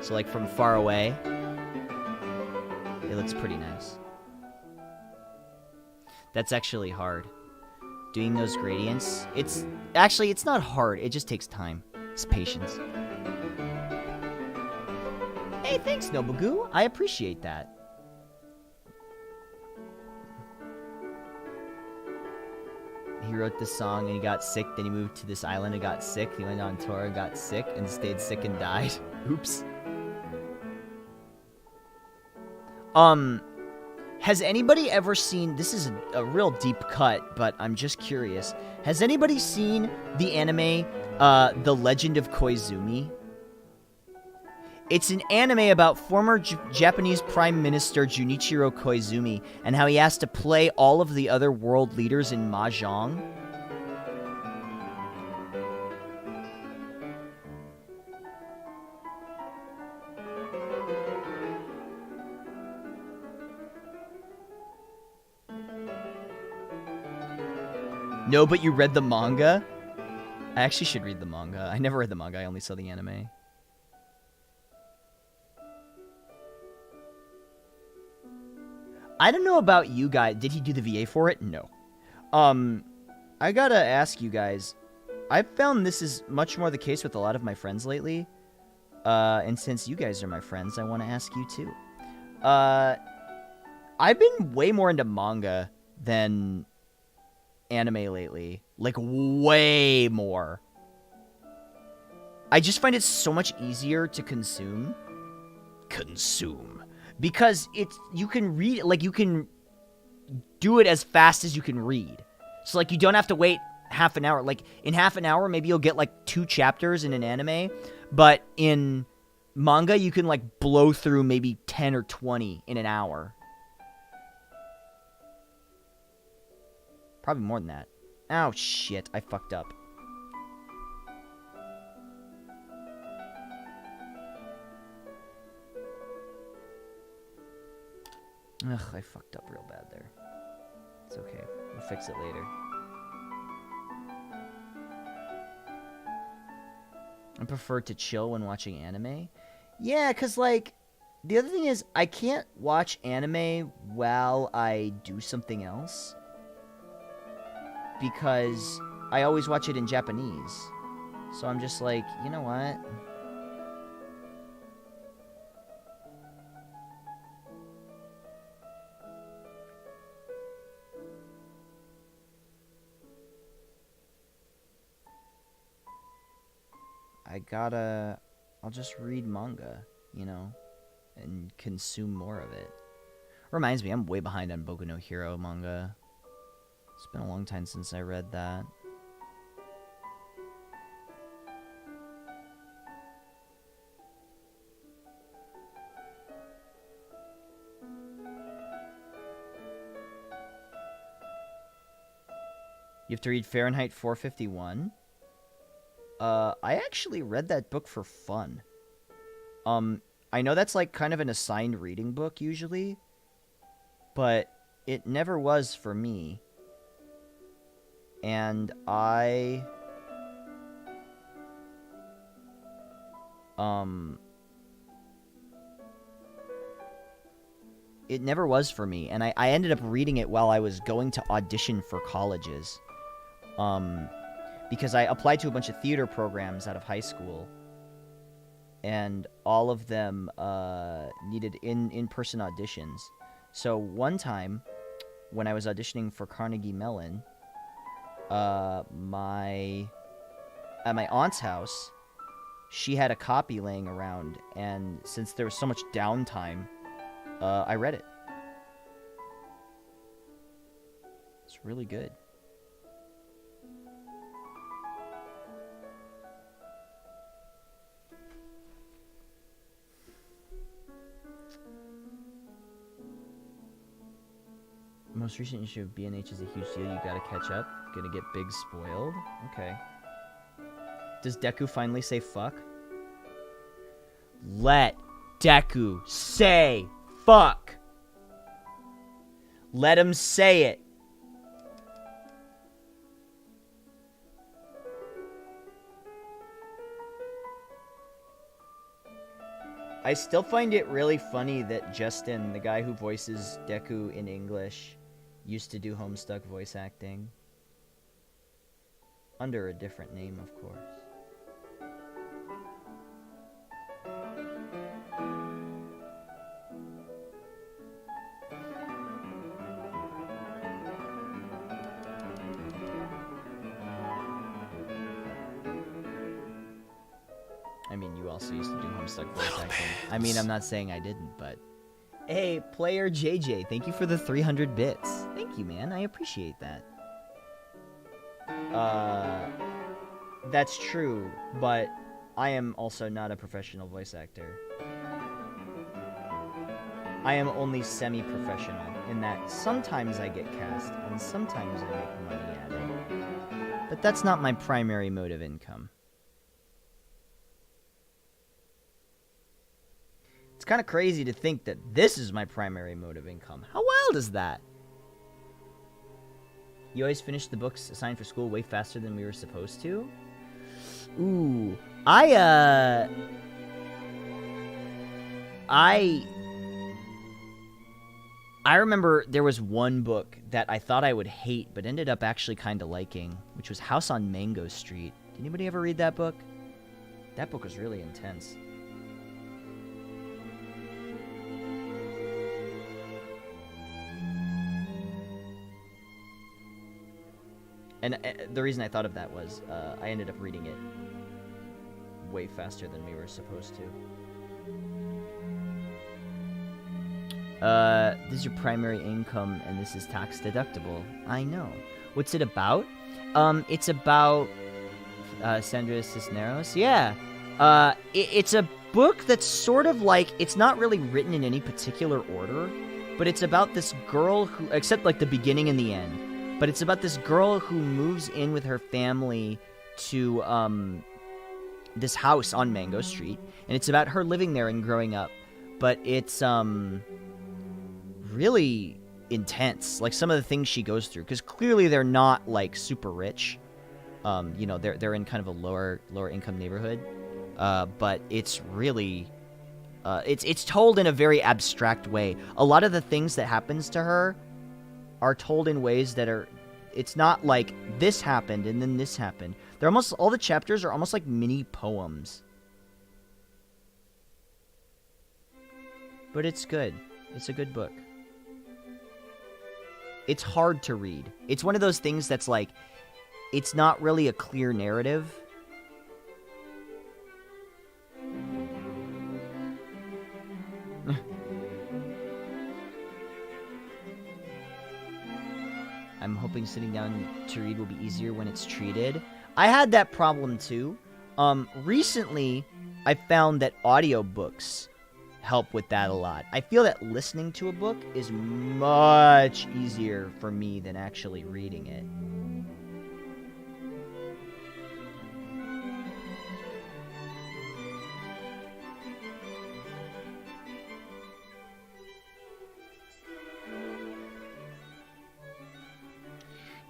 So like from far away, it looks pretty nice. That's actually hard. Doing those gradients, it's not hard, it just takes time. It's patience. Hey, thanks, Nobugoo. I appreciate that. He wrote this song and he got sick, then he moved to this island and got sick. He went on tour and got sick and stayed sick and died. Oops. Has anybody ever seen, this is a real deep cut, but I'm just curious. Has anybody seen the anime, The Legend of Koizumi? It's an anime about former Japanese Prime Minister Junichiro Koizumi and how he has to play all of the other world leaders in Mahjong. No, but you read the manga? I actually should read the manga. I never read the manga, I only saw the anime. I don't know about you guys. Did he do the VA for it? No. I gotta ask you guys. I've found this is much more the case with a lot of my friends lately. And since you guys are my friends, I want to ask you too. I've been way more into manga than anime lately. Like, way more. I just find it so much easier to consume. Because you can read, like, you can do it as fast as you can read. So, like, you don't have to wait half an hour. Like, in half an hour, maybe you'll get, like, 2 chapters in an anime. But in manga, you can, like, blow through maybe 10 or 20 in an hour. Probably more than that. Oh, shit. I fucked up. Ugh, I fucked up real bad there. It's okay. We'll fix it later. I prefer to chill when watching anime. Yeah, because, like, the other thing is, I can't watch anime while I do something else. Because I always watch it in Japanese. So I'm just like, you know what? I'll just read manga, you know, and consume more of it. Reminds me, I'm way behind on Boku no Hero manga. It's been a long time since I read that. You have to read Fahrenheit 451. I actually read that book for fun. I know that's like kind of an assigned reading book usually, but it never was for me. And it never was for me, and I ended up reading it while I was going to audition for colleges. Because I applied to a bunch of theater programs out of high school, and all of them needed in-person auditions. So one time, when I was auditioning for Carnegie Mellon, at my aunt's house, she had a copy laying around, and since there was so much downtime, I read it. It's really good. Most recent issue of B&H is a huge deal. You gotta catch up. Gonna get big spoiled. Okay. Does Deku finally say fuck? Let Deku say fuck! Let him say it! I still find it really funny that Justin, the guy who voices Deku in English, used to do Homestuck voice acting. Under a different name, of course. I mean, you also used to do Homestuck voice acting. I mean, I'm not saying I didn't, but... Hey, Player JJ, thank you for the 300 bits. Thank you, man. I appreciate that. That's true, but I am also not a professional voice actor. I am only semi-professional in that sometimes I get cast and sometimes I make money at it. But that's not my primary mode of income. It's kind of crazy to think that this is my primary mode of income. How wild is that? You always finish the books assigned for school way faster than we were supposed to? Ooh. I remember there was one book that I thought I would hate, but ended up actually kind of liking, which was House on Mango Street. Did anybody ever read that book? That book was really intense. And the reason I thought of that was I ended up reading it way faster than we were supposed to. This is your primary income, and this is tax deductible. I know. What's it about? It's about Sandra Cisneros. Yeah. It's a book that's sort of like, it's not really written in any particular order, but it's about this girl who, except like the beginning and the end. But it's about this girl who moves in with her family to this house on Mango Street, and it's about her living there and growing up. But it's really intense, like some of the things she goes through, because clearly they're not like super rich. You know, they're in kind of a lower income neighborhood. But it's really it's told in a very abstract way. A lot of the things that happens to her are told in ways that are It's not like this happened and then this happened. They're almost, all the chapters are almost like mini poems. But it's good. It's a good book. It's hard to read. It's one of those things that's like, it's not really a clear narrative. I'm hoping sitting down to read will be easier when it's treated. I had that problem too. Recently, I found that audiobooks help with that a lot. I feel that listening to a book is much easier for me than actually reading it.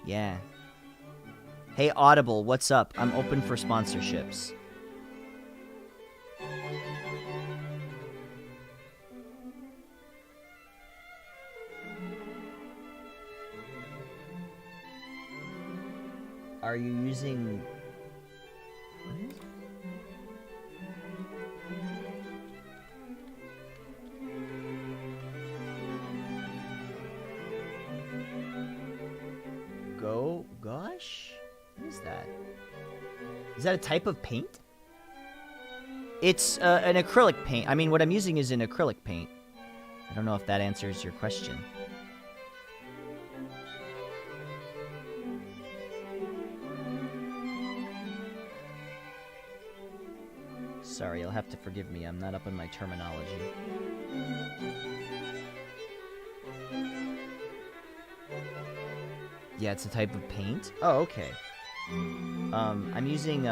Yeah. Hey Audible, what's up? I'm open for sponsorships. Are you using... Gosh? What is that? Is that a type of paint? It's an acrylic paint. I mean, what I'm using is an acrylic paint. I don't know if that answers your question. Sorry, you'll have to forgive me. I'm not up on my terminology. Yeah, it's a type of paint. Oh, okay. I'm using,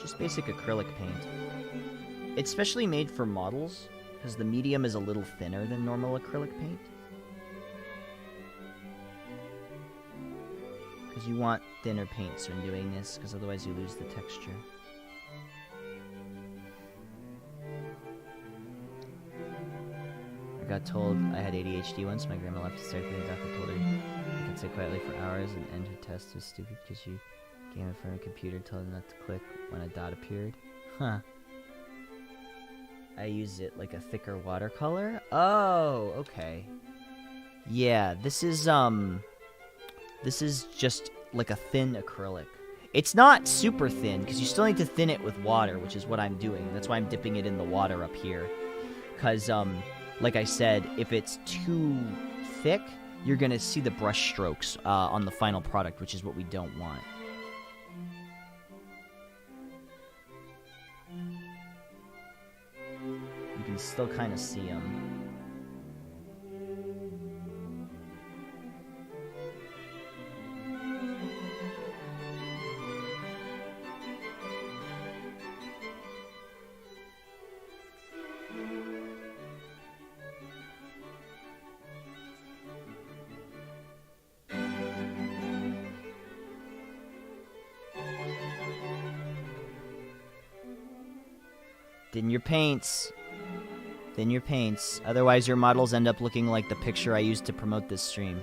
just basic acrylic paint. It's specially made for models, because the medium is a little thinner than normal acrylic paint. Because you want thinner paints when doing this, because otherwise you lose the texture. I got told I had ADHD once. My grandma left hysterically and the doctor told her I could sit quietly for hours and end her test was stupid because she came in front of a computer told her not to click when a dot appeared. Huh. I use it like a thicker watercolor? Oh, okay. Yeah, this is just like a thin acrylic. It's not super thin, because you still need to thin it with water, which is what I'm doing. That's why I'm dipping it in the water up here. Because, like I said, if it's too thick, you're going to see the brush strokes on the final product, which is what we don't want. You can still kind of see them. Thin your paints. Thin your paints. Otherwise your models end up looking like the picture I used to promote this stream.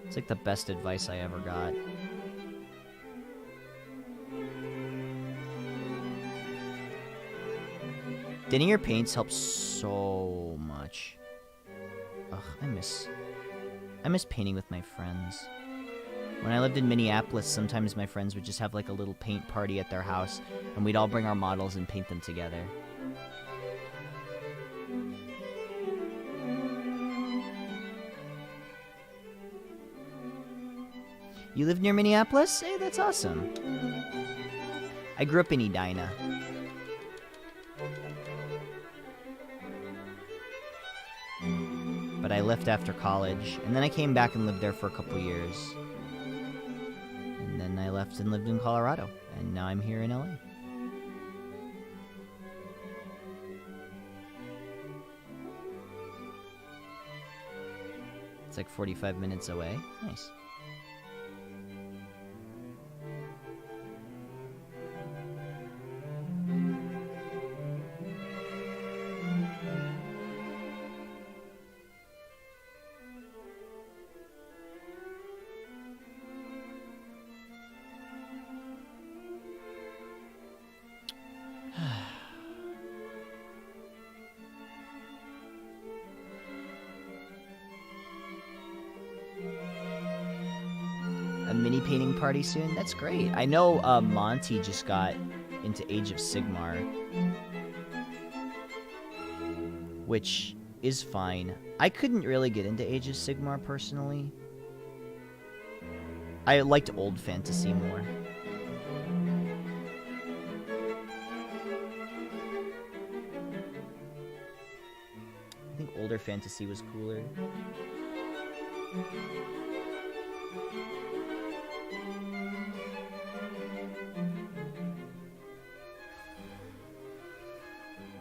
It's like the best advice I ever got. Thinning your paints helps so much. Ugh, I miss painting with my friends. When I lived in Minneapolis, sometimes my friends would just have like a little paint party at their house, and we'd all bring our models and paint them together. You live near Minneapolis? Hey, that's awesome. I grew up in Edina. But I left after college, and then I came back and lived there for a couple years. And then I left and lived in Colorado, and now I'm here in LA. It's like 45 minutes away. Nice. painting party soon. That's great. I know Monty just got into Age of Sigmar, which is fine. I couldn't really get into Age of Sigmar personally. I liked old fantasy more. I think older fantasy was cooler.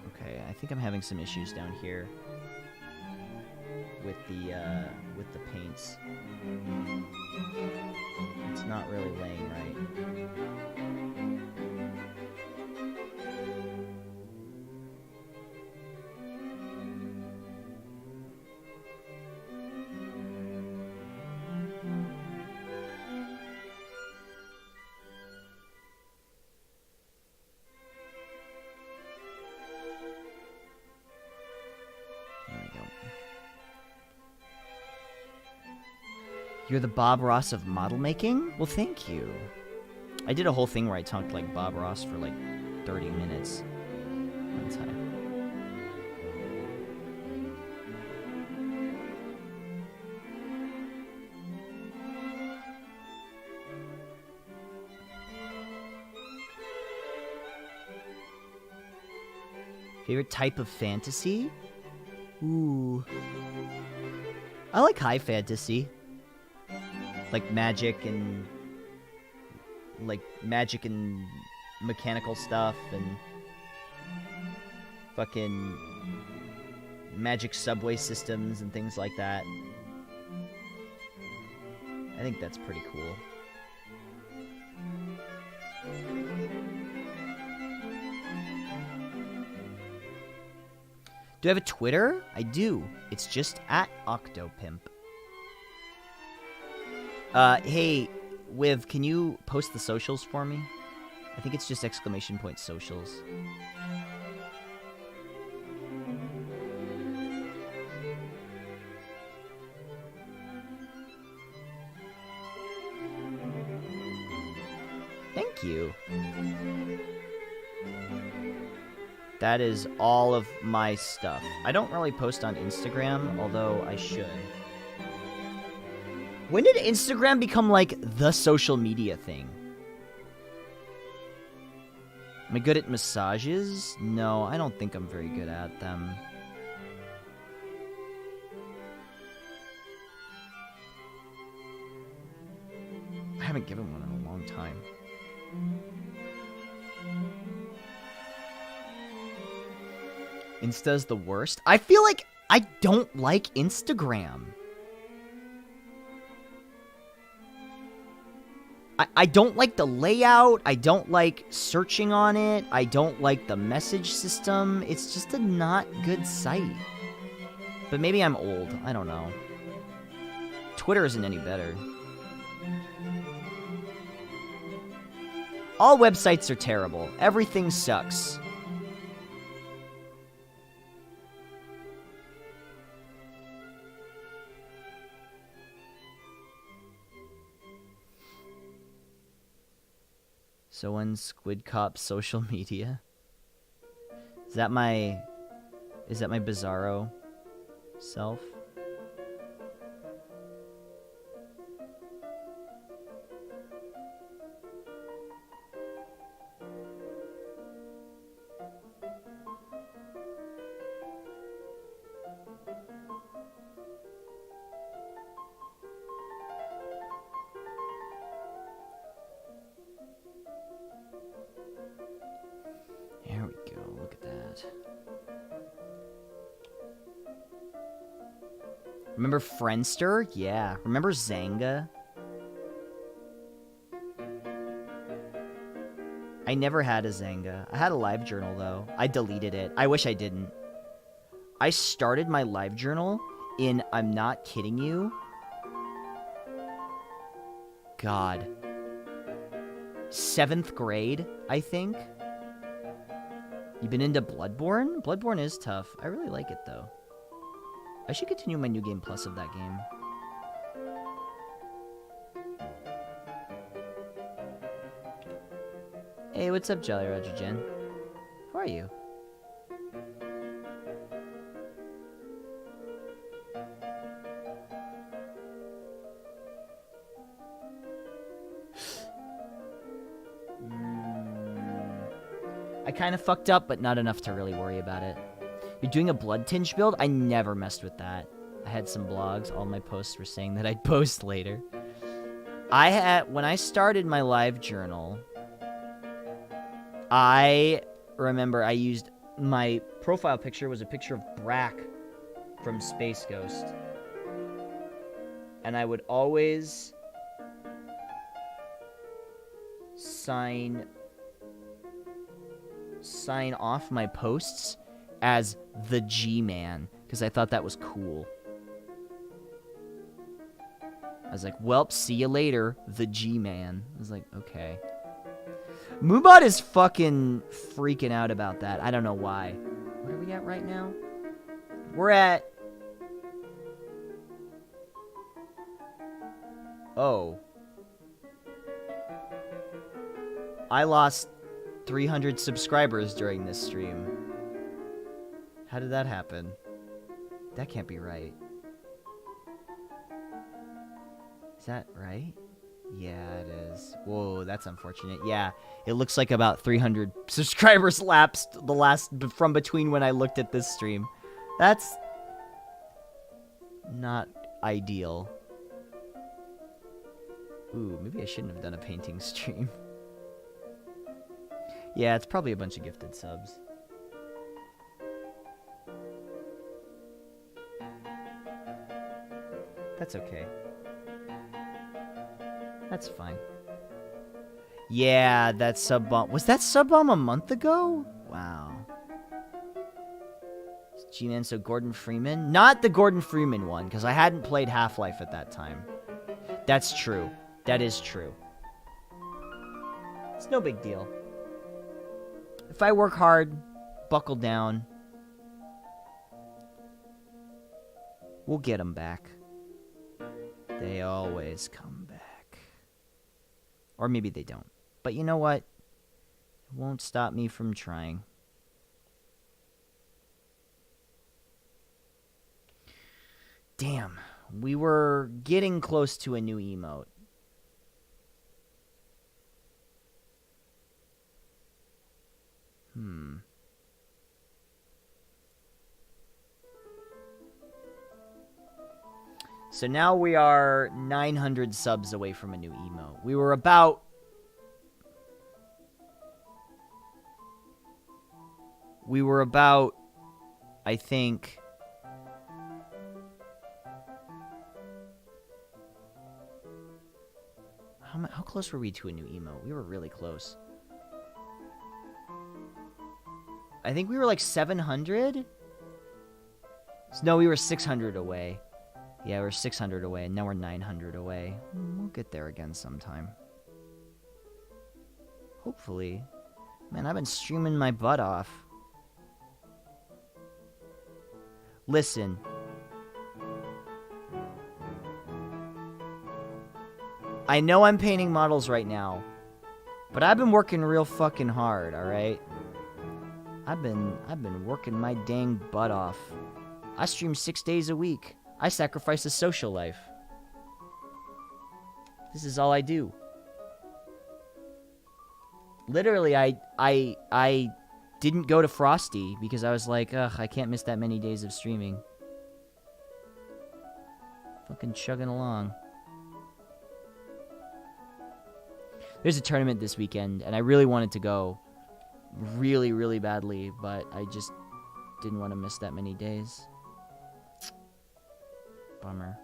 Okay, I think I'm having some issues down here with the paints. It's not really laying right. You're the Bob Ross of model making? Well, thank you. I did a whole thing where I talked like Bob Ross for like 30 minutes one time. Favorite type of fantasy? Ooh. I like high fantasy. Like magic and mechanical stuff and fucking magic subway systems and things like that. I think that's pretty cool. Do I have a Twitter? I do. It's just at Octopimp. Hey, Wiv, can you post the socials for me? I think it's just ! Socials. Thank you. That is all of my stuff. I don't really post on Instagram, although I should. When did Instagram become, like, the social media thing? Am I good at massages? No, I don't think I'm very good at them. I haven't given one in a long time. Insta's the worst? I feel like I don't like Instagram. I don't like the layout. I don't like searching on it. I don't like the message system. It's just a not good site. But maybe I'm old. I don't know. Twitter isn't any better. All websites are terrible. Everything sucks. So when's Squid Cop social media? Is that my bizarro self? Remember Friendster? Yeah. Remember Zanga? I never had a Zanga. I had a LiveJournal, though. I deleted it. I wish I didn't. I started my LiveJournal in, I'm not kidding you, God, 7th grade, I think. You been into Bloodborne? Bloodborne is tough. I really like it, though. I should continue my New Game Plus of that game. Hey, what's up, Jolly Roger Jen? How are you? I kind of fucked up, but not enough to really worry about it. You're doing a blood tinge build? I never messed with that. I had some blogs. All my posts were saying that I'd post later. When I started my live journal, I remember I used my profile picture was a picture of Brack from Space Ghost. And I would always sign off my posts as the G-Man because I thought that was cool. I was like, welp, see you later, the G-Man. I was like, okay. Moobot is fucking freaking out about that. I don't know why. What are we at right now? We're at... Oh. I lost 300 subscribers during this stream. How did that happen? That can't be right. Is that right? Yeah, it is. Whoa, that's unfortunate. Yeah, it looks like about 300 subscribers lapsed from between when I looked at this stream. That's not ideal. Ooh, maybe I shouldn't have done a painting stream. Yeah, it's probably a bunch of gifted subs. That's okay. That's fine. Yeah, that sub bomb. Was that sub bomb a month ago? Wow. G-Man, so Gordon Freeman? Not the Gordon Freeman one, because I hadn't played Half-Life at that time. That's true. That is true. It's no big deal. If I work hard, buckle down, we'll get them back. They always come back. Or maybe they don't. But you know what? It won't stop me from trying. Damn. We were getting close to a new emote. So now we are 900 subs away from a new emote. We were about... I think... How close were we to a new emote? We were really close. I think we were like 700? No, we were 600 away. Yeah, we're 600 away, and now we're 900 away. We'll get there again sometime. Hopefully. Man, I've been streaming my butt off. Listen. I know I'm painting models right now, but I've been working real fucking hard, alright? I've been working my dang butt off. I stream 6 days a week. I sacrifice a social life. This is all I do. Literally, I didn't go to Frosty because I was like, ugh, I can't miss that many days of streaming. Fucking chugging along. There's a tournament this weekend, and I really wanted to go. Really, really badly, but I just didn't want to miss that many days. Bummer.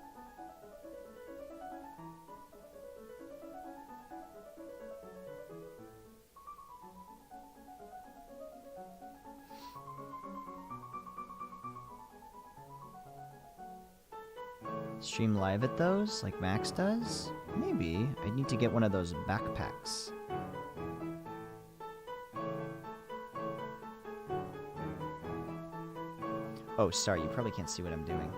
Stream live at those, like Max does? Maybe. I need to get one of those backpacks. Oh, sorry, you probably can't see what I'm doing.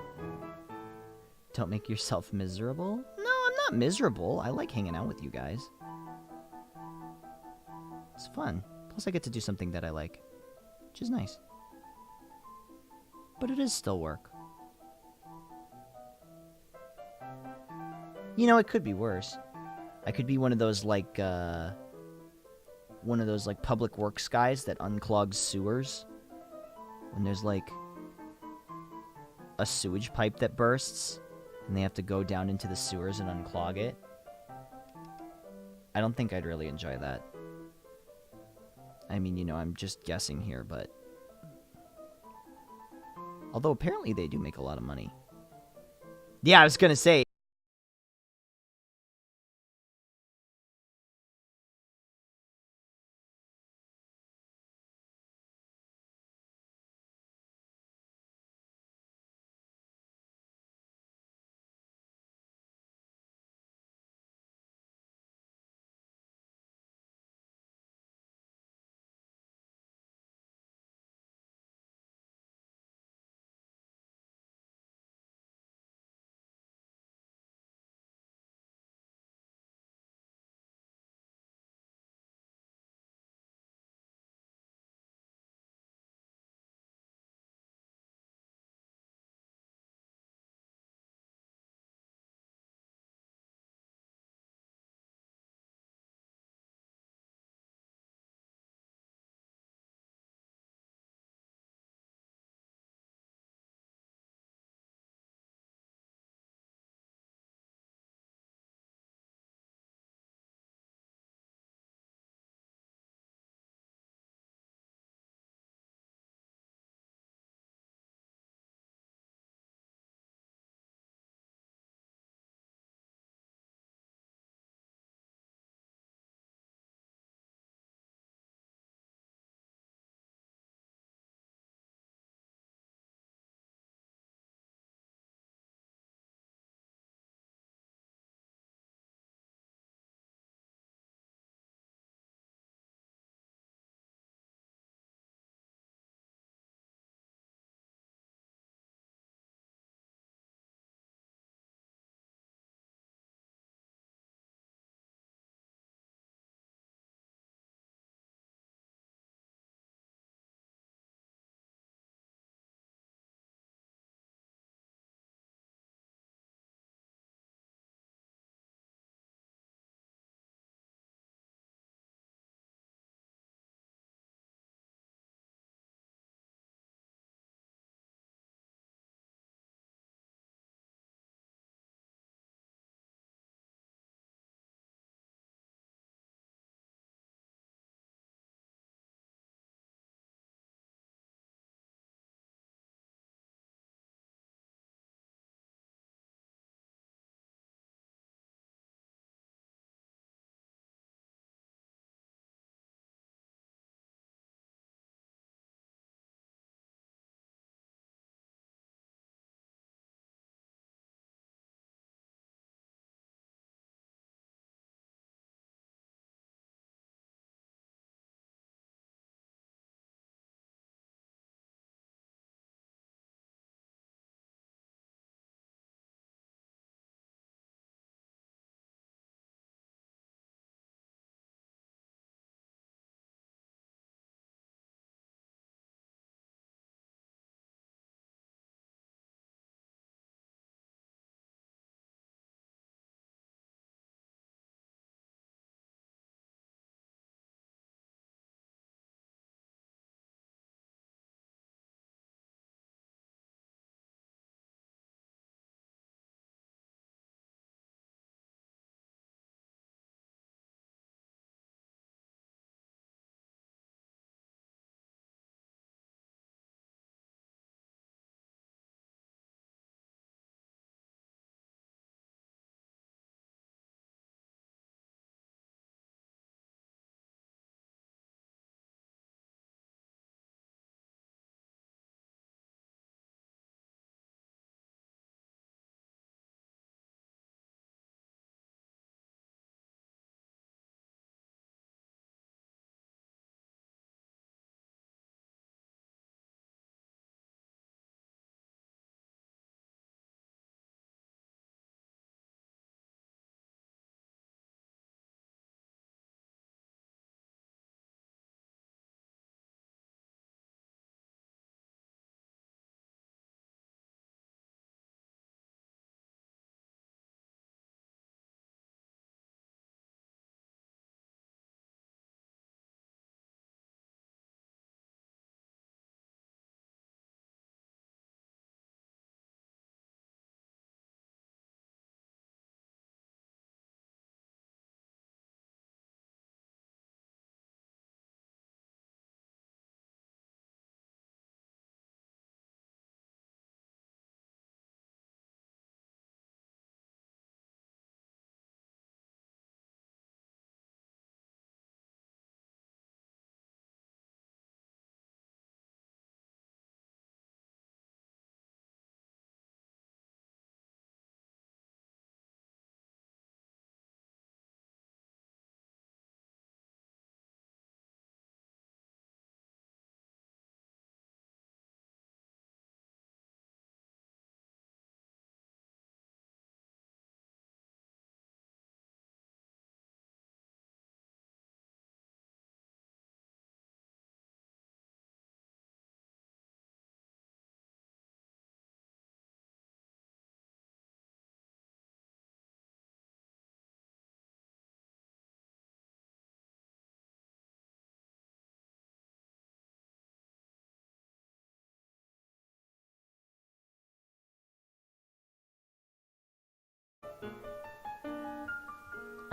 Don't make yourself miserable? No, I'm not miserable. I like hanging out with you guys. It's fun. Plus I get to do something that I like, which is nice. But it is still work. You know, it could be worse. I could be one of those, like, public works guys that unclogs sewers. When there's, like, a sewage pipe that bursts, and they have to go down into the sewers and unclog it. I don't think I'd really enjoy that. I mean, you know, I'm just guessing here, but... Although, apparently they do make a lot of money. Yeah, I was gonna say...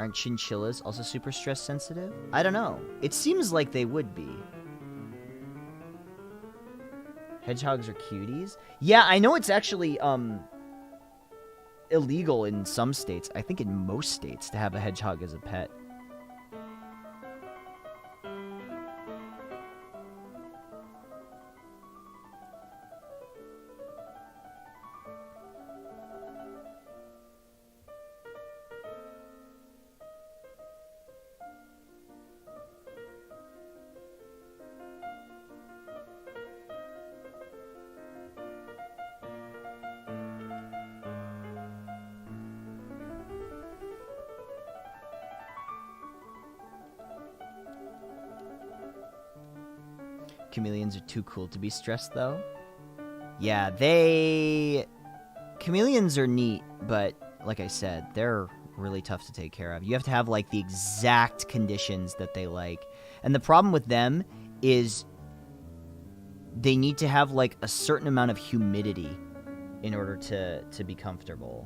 Aren't chinchillas also super stress sensitive? I don't know. It seems like they would be. Hedgehogs are cuties? Yeah, I know it's actually illegal in some states. I think in most states to have a hedgehog as a pet. Chameleons are too cool to be stressed, though. Yeah, chameleons are neat, but like I said, they're really tough to take care of. You have to have, like, the exact conditions that they like. And the problem with them is they need to have, like, a certain amount of humidity in order to be comfortable.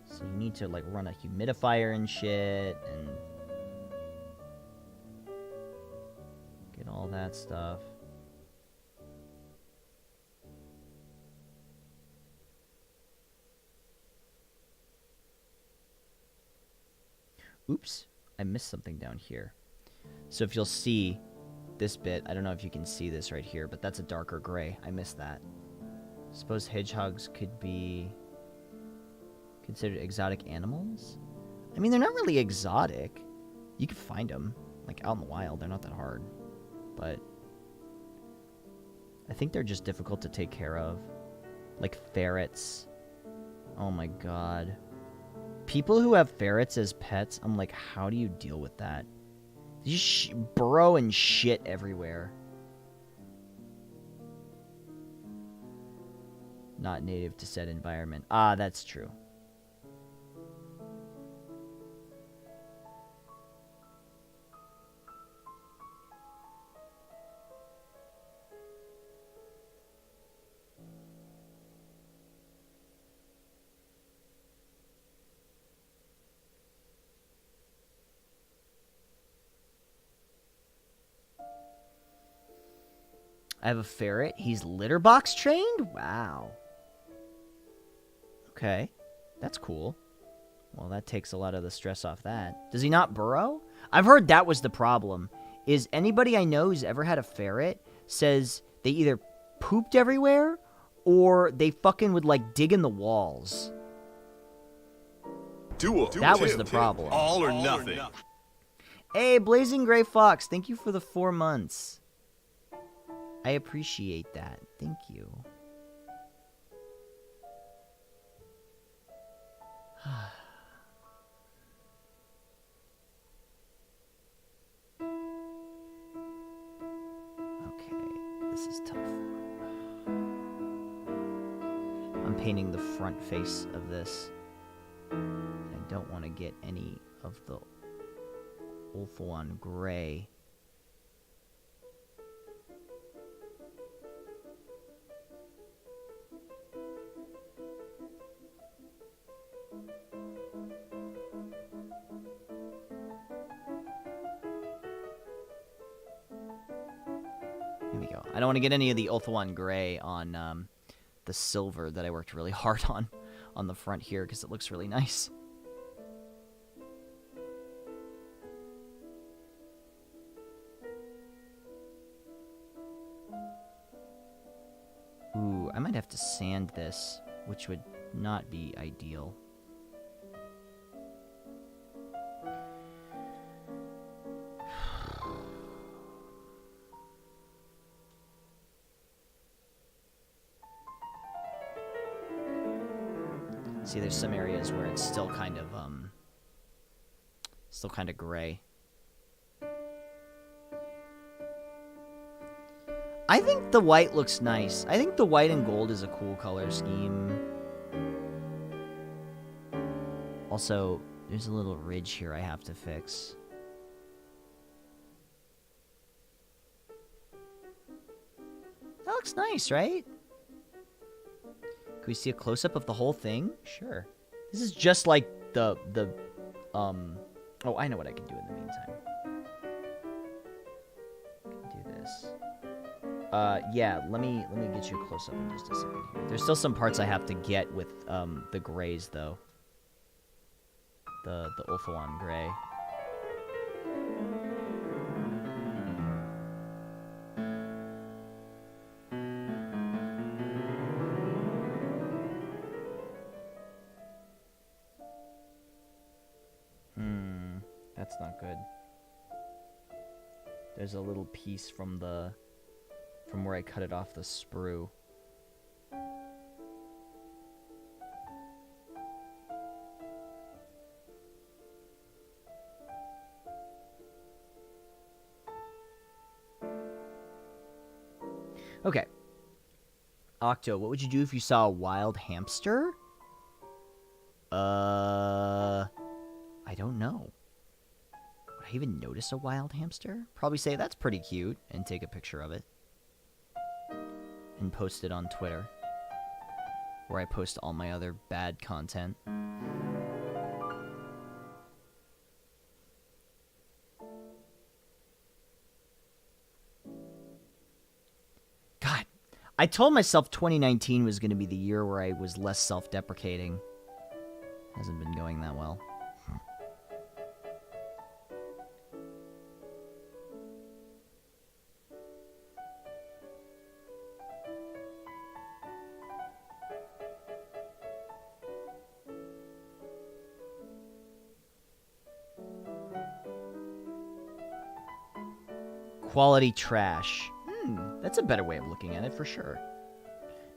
So you need to, like, run a humidifier and shit, and get all that stuff. Oops, I missed something down here. So if you'll see this bit, I don't know if you can see this right here, but that's a darker gray. I missed that. Suppose hedgehogs could be considered exotic animals? I mean, they're not really exotic. You can find them, like, out in the wild. They're not that hard. But I think they're just difficult to take care of. Like ferrets. Oh my god. People who have ferrets as pets, I'm like, how do you deal with that? They just burrow and shit everywhere. Not native to said environment. Ah, that's true. I have a ferret. He's litter box trained? Wow. Okay. That's cool. Well, that takes a lot of the stress off that. Does he not burrow? I've heard that was the problem. Is anybody I know who's ever had a ferret says they either pooped everywhere or they fucking would, like, dig in the walls. That was the problem. All or nothing. Hey, Blazing Gray Fox, thank you for the 4 months. I appreciate that. Thank you. Okay, this is tough. I'm painting the front face of this. I don't want to get any of the Ulthuan gray. Here we go. I don't want to get any of the Ulthuan gray on the silver that I worked really hard on the front here because it looks really nice. Ooh, I might have to sand this, which would not be ideal. See, there's some areas where it's still kind of gray. I think the white looks nice. I think the white and gold is a cool color scheme. Also, there's a little ridge here I have to fix. That looks nice, right? Can we see a close-up of the whole thing? Sure. This is just like the Oh, I know what I can do in the meantime. Do this. Yeah, let me get you a close up in just a second here. There's still some parts I have to get with the grays though. The Ulthuan gray. That's not good. There's a little piece from where I cut it off the sprue. Okay. Octo, what would you do if you saw a wild hamster? I don't know. Would I even notice a wild hamster? Probably say, that's pretty cute, and take a picture of it. And post it on Twitter, where I post all my other bad content. God, I told myself 2019 was going to be the year where I was less self-deprecating. Hasn't been going that well. Quality trash. That's a better way of looking at it, for sure.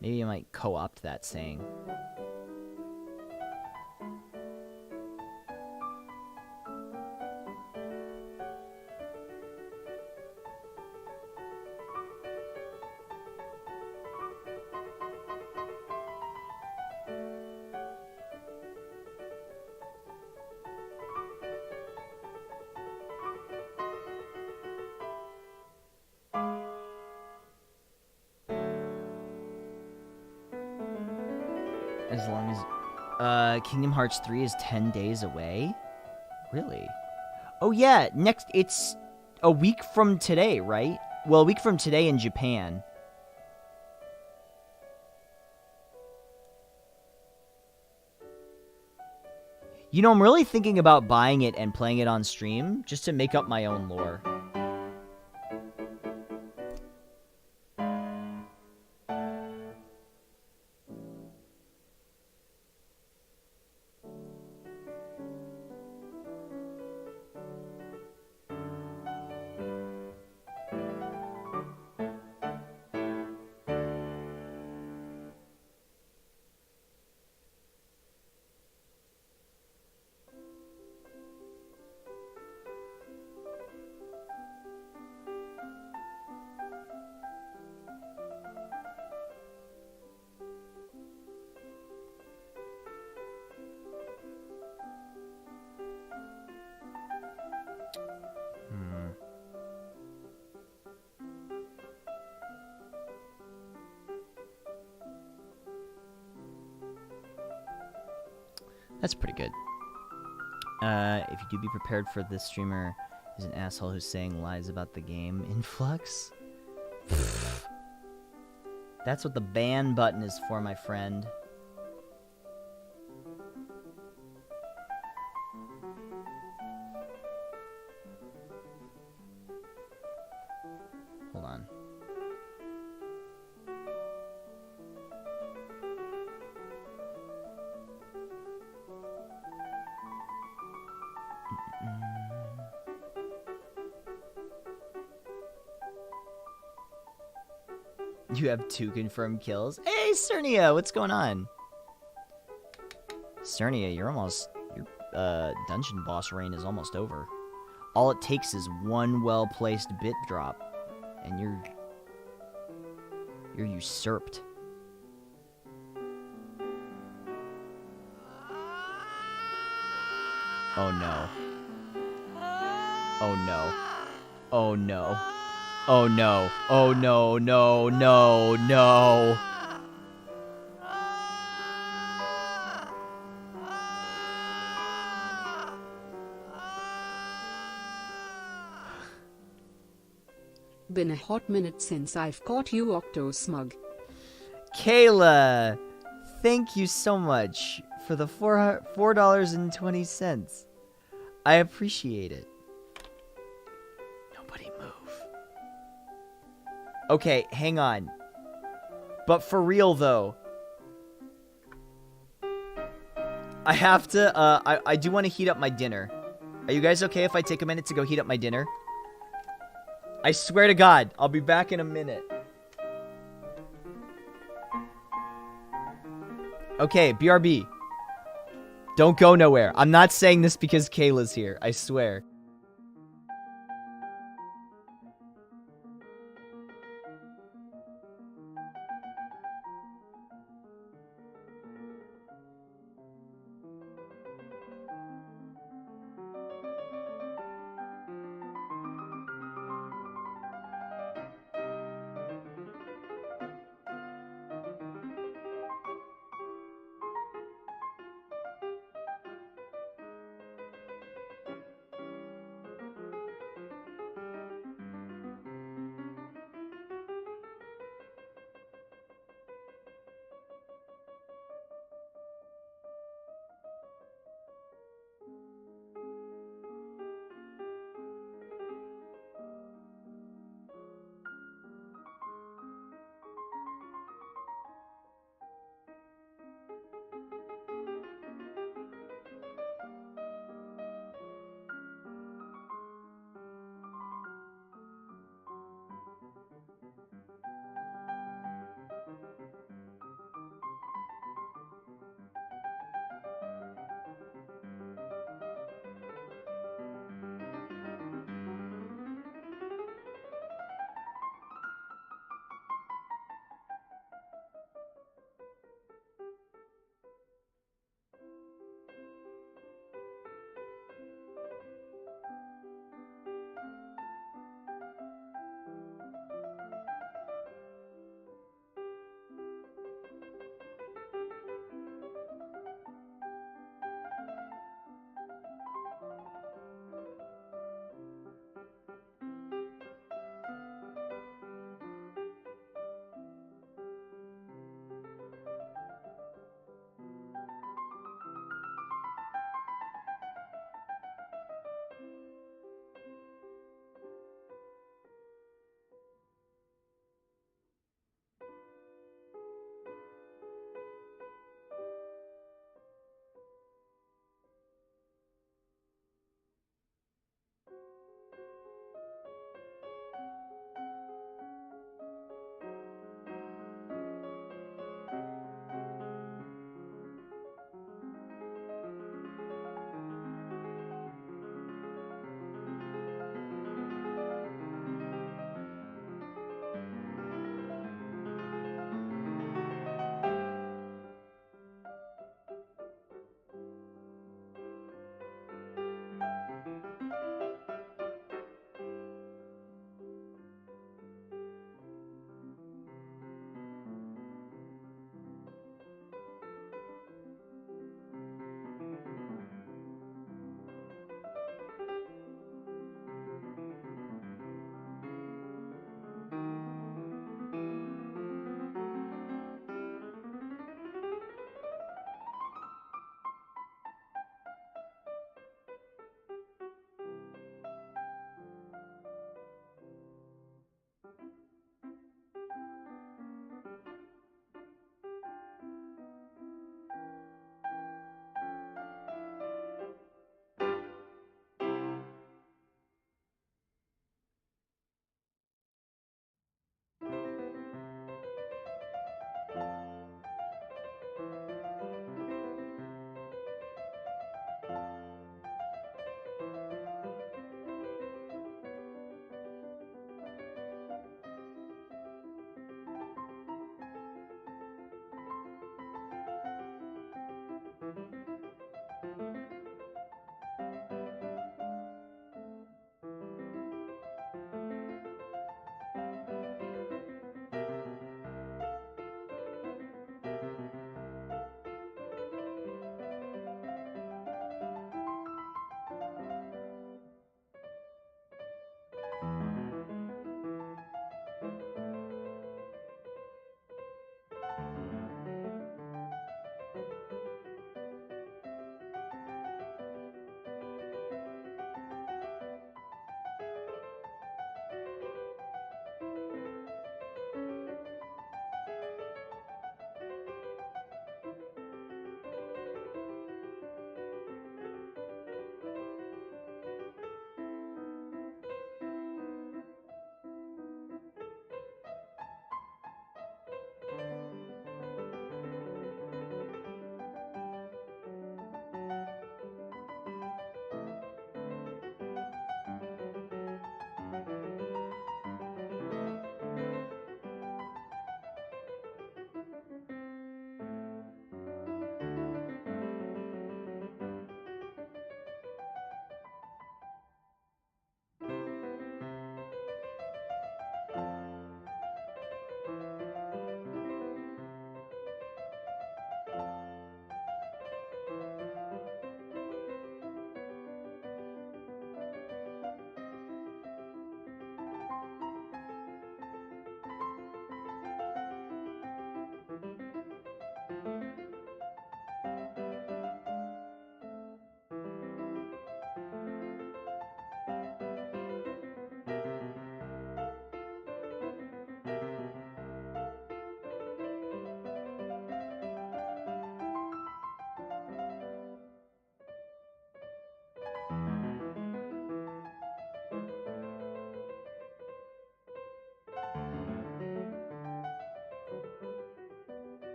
Maybe I might co-opt that saying. As long as Kingdom Hearts 3 is 10 days away? Really? Oh yeah, it's a week from today, right? Well, a week from today in Japan. You know, I'm really thinking about buying it and playing it on stream just to make up my own lore. That's pretty good. If you do, be prepared for this streamer is an asshole who's saying lies about the game. Influx? That's what the ban button is for, my friend. Hold on. You have 2 confirmed kills. Hey, Cernia, what's going on? Cernia, your dungeon boss reign is almost over. All it takes is one well-placed bit drop, and you're usurped. Oh no. Oh no. Oh no. Oh no. Oh no, no, no, no. Been a hot minute since I've caught you, Octo Smug. Kayla, thank you so much for the $4.20. I appreciate it. Nobody move. Okay, hang on. But for real though, I have to, I do want to heat up my dinner. Are you guys okay if I take a minute to go heat up my dinner? I swear to God, I'll be back in a minute. Okay, BRB. Don't go nowhere. I'm not saying this because Kayla's here. I swear.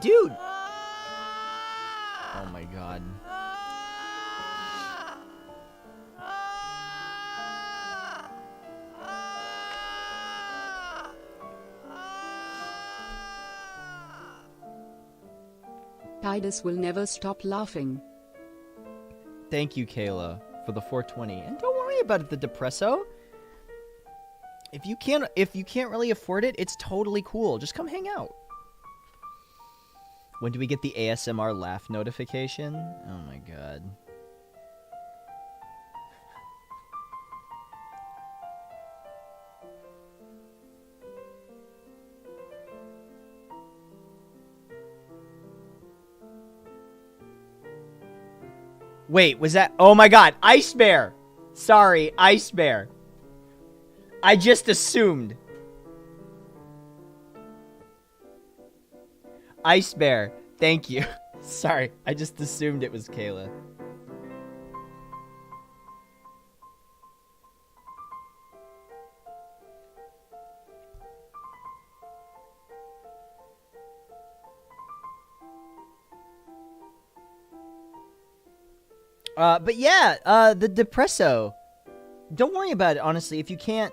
Dude! Oh my god. Titus will never stop laughing. Thank you, Kayla, for the 420. And don't worry about it, the Depresso. If you can't really afford it, it's totally cool. Just come hang out. When do we get the ASMR laugh notification? Oh my god. Wait, was that... Oh my god, Ice Bear! Sorry, Ice Bear. I just assumed. Ice Bear, thank you. Sorry, I just assumed it was Kayla. But yeah, the Depresso. Don't worry about it, honestly. If you can't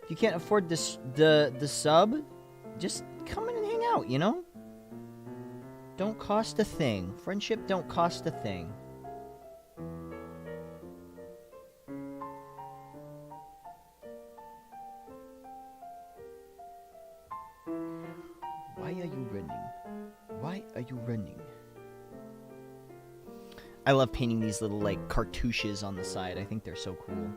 afford this, the sub, just come in and hang out, you know? Don't cost a thing. Friendship don't cost a thing. Why are you running? Why are you running? I love painting these little, like, cartouches on the side. I think they're so cool.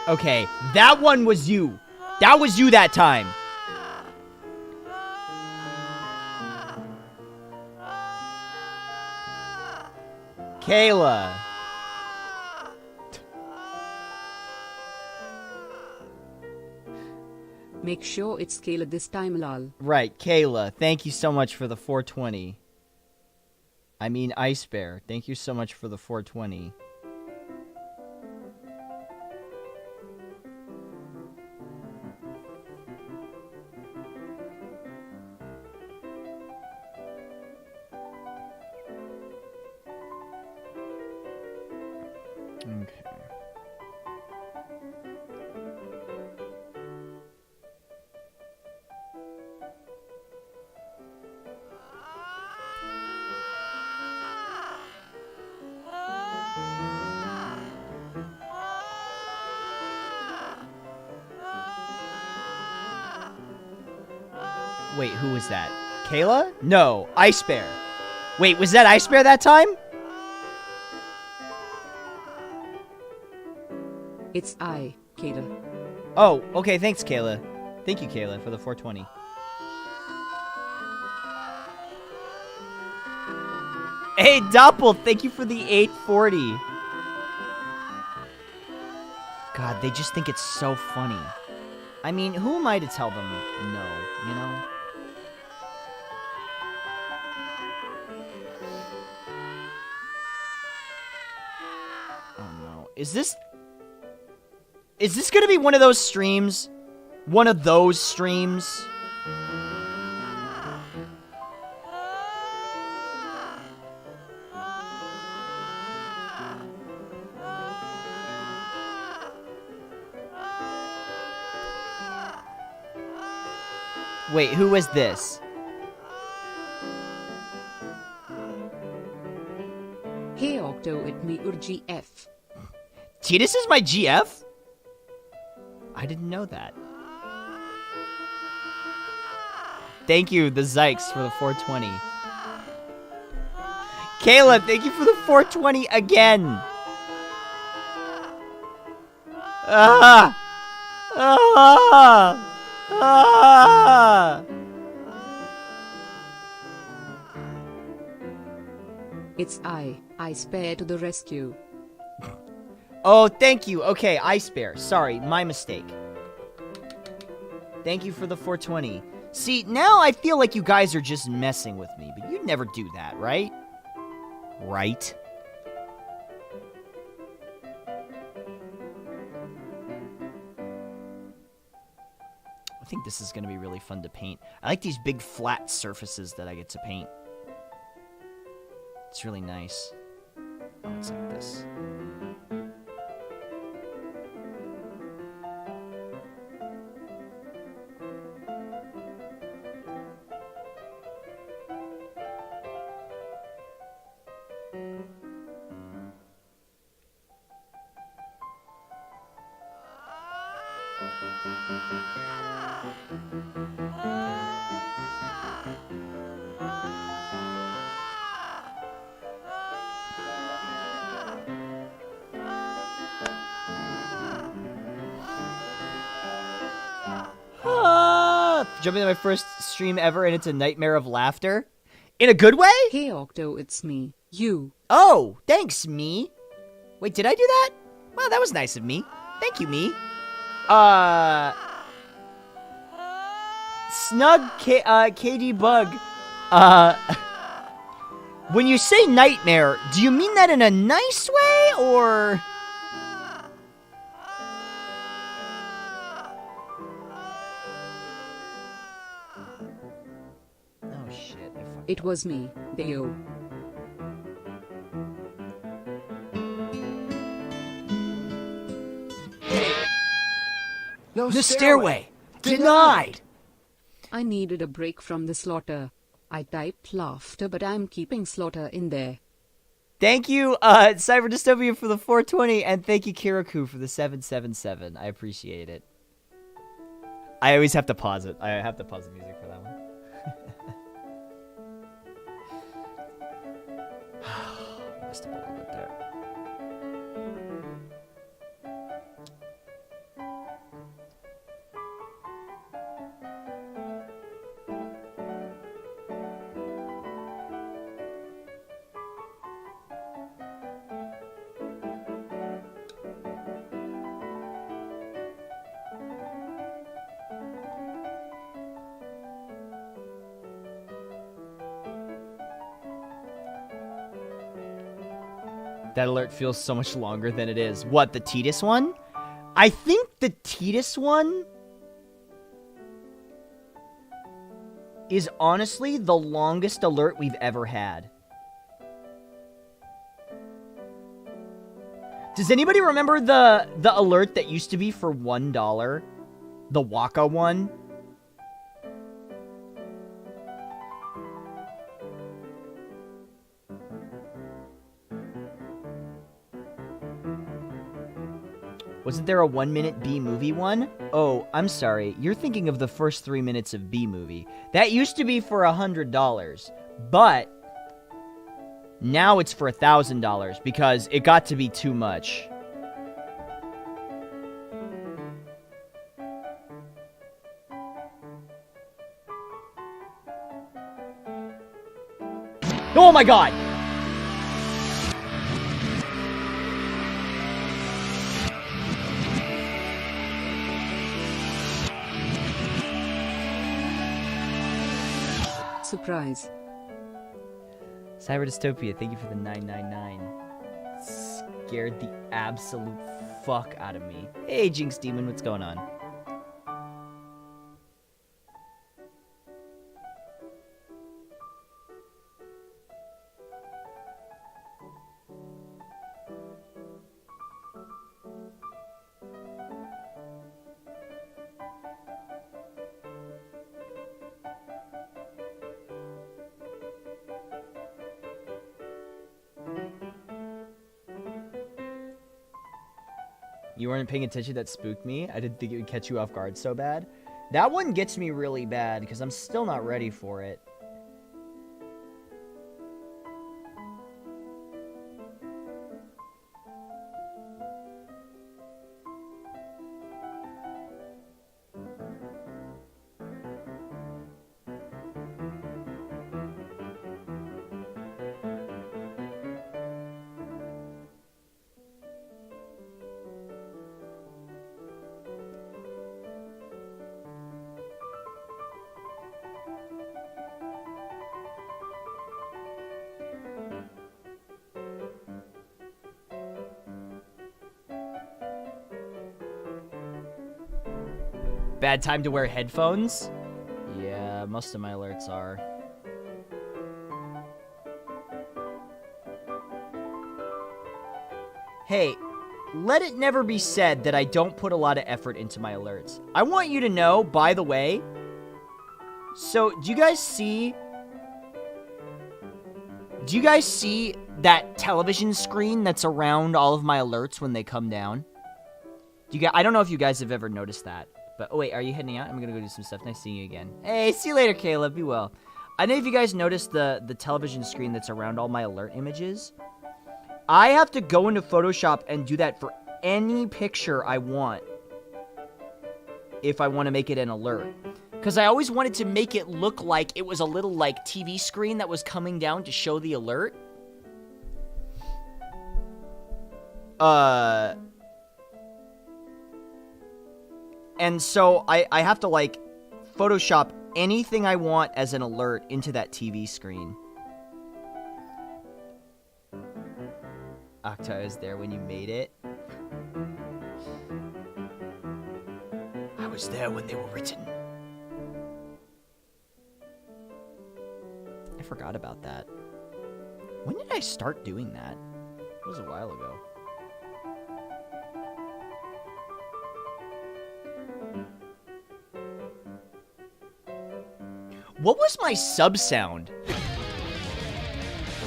Okay, that one was you. That was you that time. Kayla. Make sure it's Kayla this time, lol. Right, Kayla. Thank you so much for the 420. I mean, Ice Bear. Thank you so much for the 420. Okay. Wait, who was that? Kayla? No, Ice Bear. Wait, was that Ice Bear that time? It's I, Kayla. Oh, okay, thanks, Kayla. Thank you, Kayla, for the 420. Hey, Doppel, thank you for the 840. God, they just think it's so funny. I mean, who am I to tell them no, you know? Oh, no. Is this gonna be one of those streams? One of those streams? Wait, who was this? Hey Octo, it me your GF. Titus is my GF? I didn't know that. Thank you, the Zykes, for the 420. Kayla, thank you for the 420 again. Ah! Ah! Ah! It's I spare to the rescue. Oh, thank you. Okay, Ice Bear. Sorry, my mistake. Thank you for the 420. See, now I feel like you guys are just messing with me, but you'd never do that, right? Right? I think this is going to be really fun to paint. I like these big flat surfaces that I get to paint. It's really nice. Oh, it's like this. Jumping to my first stream ever, and it's a nightmare of laughter. In a good way? Hey Octo, it's me. You. Oh, thanks, me. Wait, did I do that? Wow, that was nice of me. Thank you, me. Snug KD Bug. When you say nightmare, do you mean that in a nice way, or... Oh, shit. It was me, Deo. No The stairway! Denied! I needed a break from the slaughter. I typed laughter, but I'm keeping slaughter in there. Thank you, Cyber Dystopia for the 420, and thank you, Kiraku, for the 777. I appreciate it. I always have to pause it. I have to pause the music for that one. Messed up a little bit there. That alert feels so much longer than it is. What, the Titus one? I think the Titus one is honestly the longest alert we've ever had. Does anybody remember the alert that used to be for $1? The Waka one? Wasn't there a 1-minute B-movie one? Oh, I'm sorry. You're thinking of the first 3 minutes of B-movie. That used to be for $100, but now it's for $1,000 because it got to be too much. Oh my god! Surprise. Cyber Dystopia, thank you for the 999. Scared the absolute fuck out of me. Hey, Jinx Demon, what's going on? You weren't paying attention, that spooked me. I didn't think it would catch you off guard so bad. That one gets me really bad because I'm still not ready for it. Bad time to wear headphones? Yeah, most of my alerts are. Hey, let it never be said that I don't put a lot of effort into my alerts. I want you to know, by the way, so do you guys see that television screen that's around all of my alerts when they come down? I don't know if you guys have ever noticed that. But, oh wait, are you heading out? I'm gonna go do some stuff. Nice seeing you again. Hey, see you later, Caleb. Be well. I know if you guys noticed the television screen that's around all my alert images. I have to go into Photoshop and do that for any picture I want. If I want to make it an alert. Because I always wanted to make it look like it was a little, like, TV screen that was coming down to show the alert. And so I have to, like, Photoshop anything I want as an alert into that TV screen. Octa, I was there when you made it. I was there when they were written. I forgot about that. When did I start doing that? It was a while ago. What was my sub sound?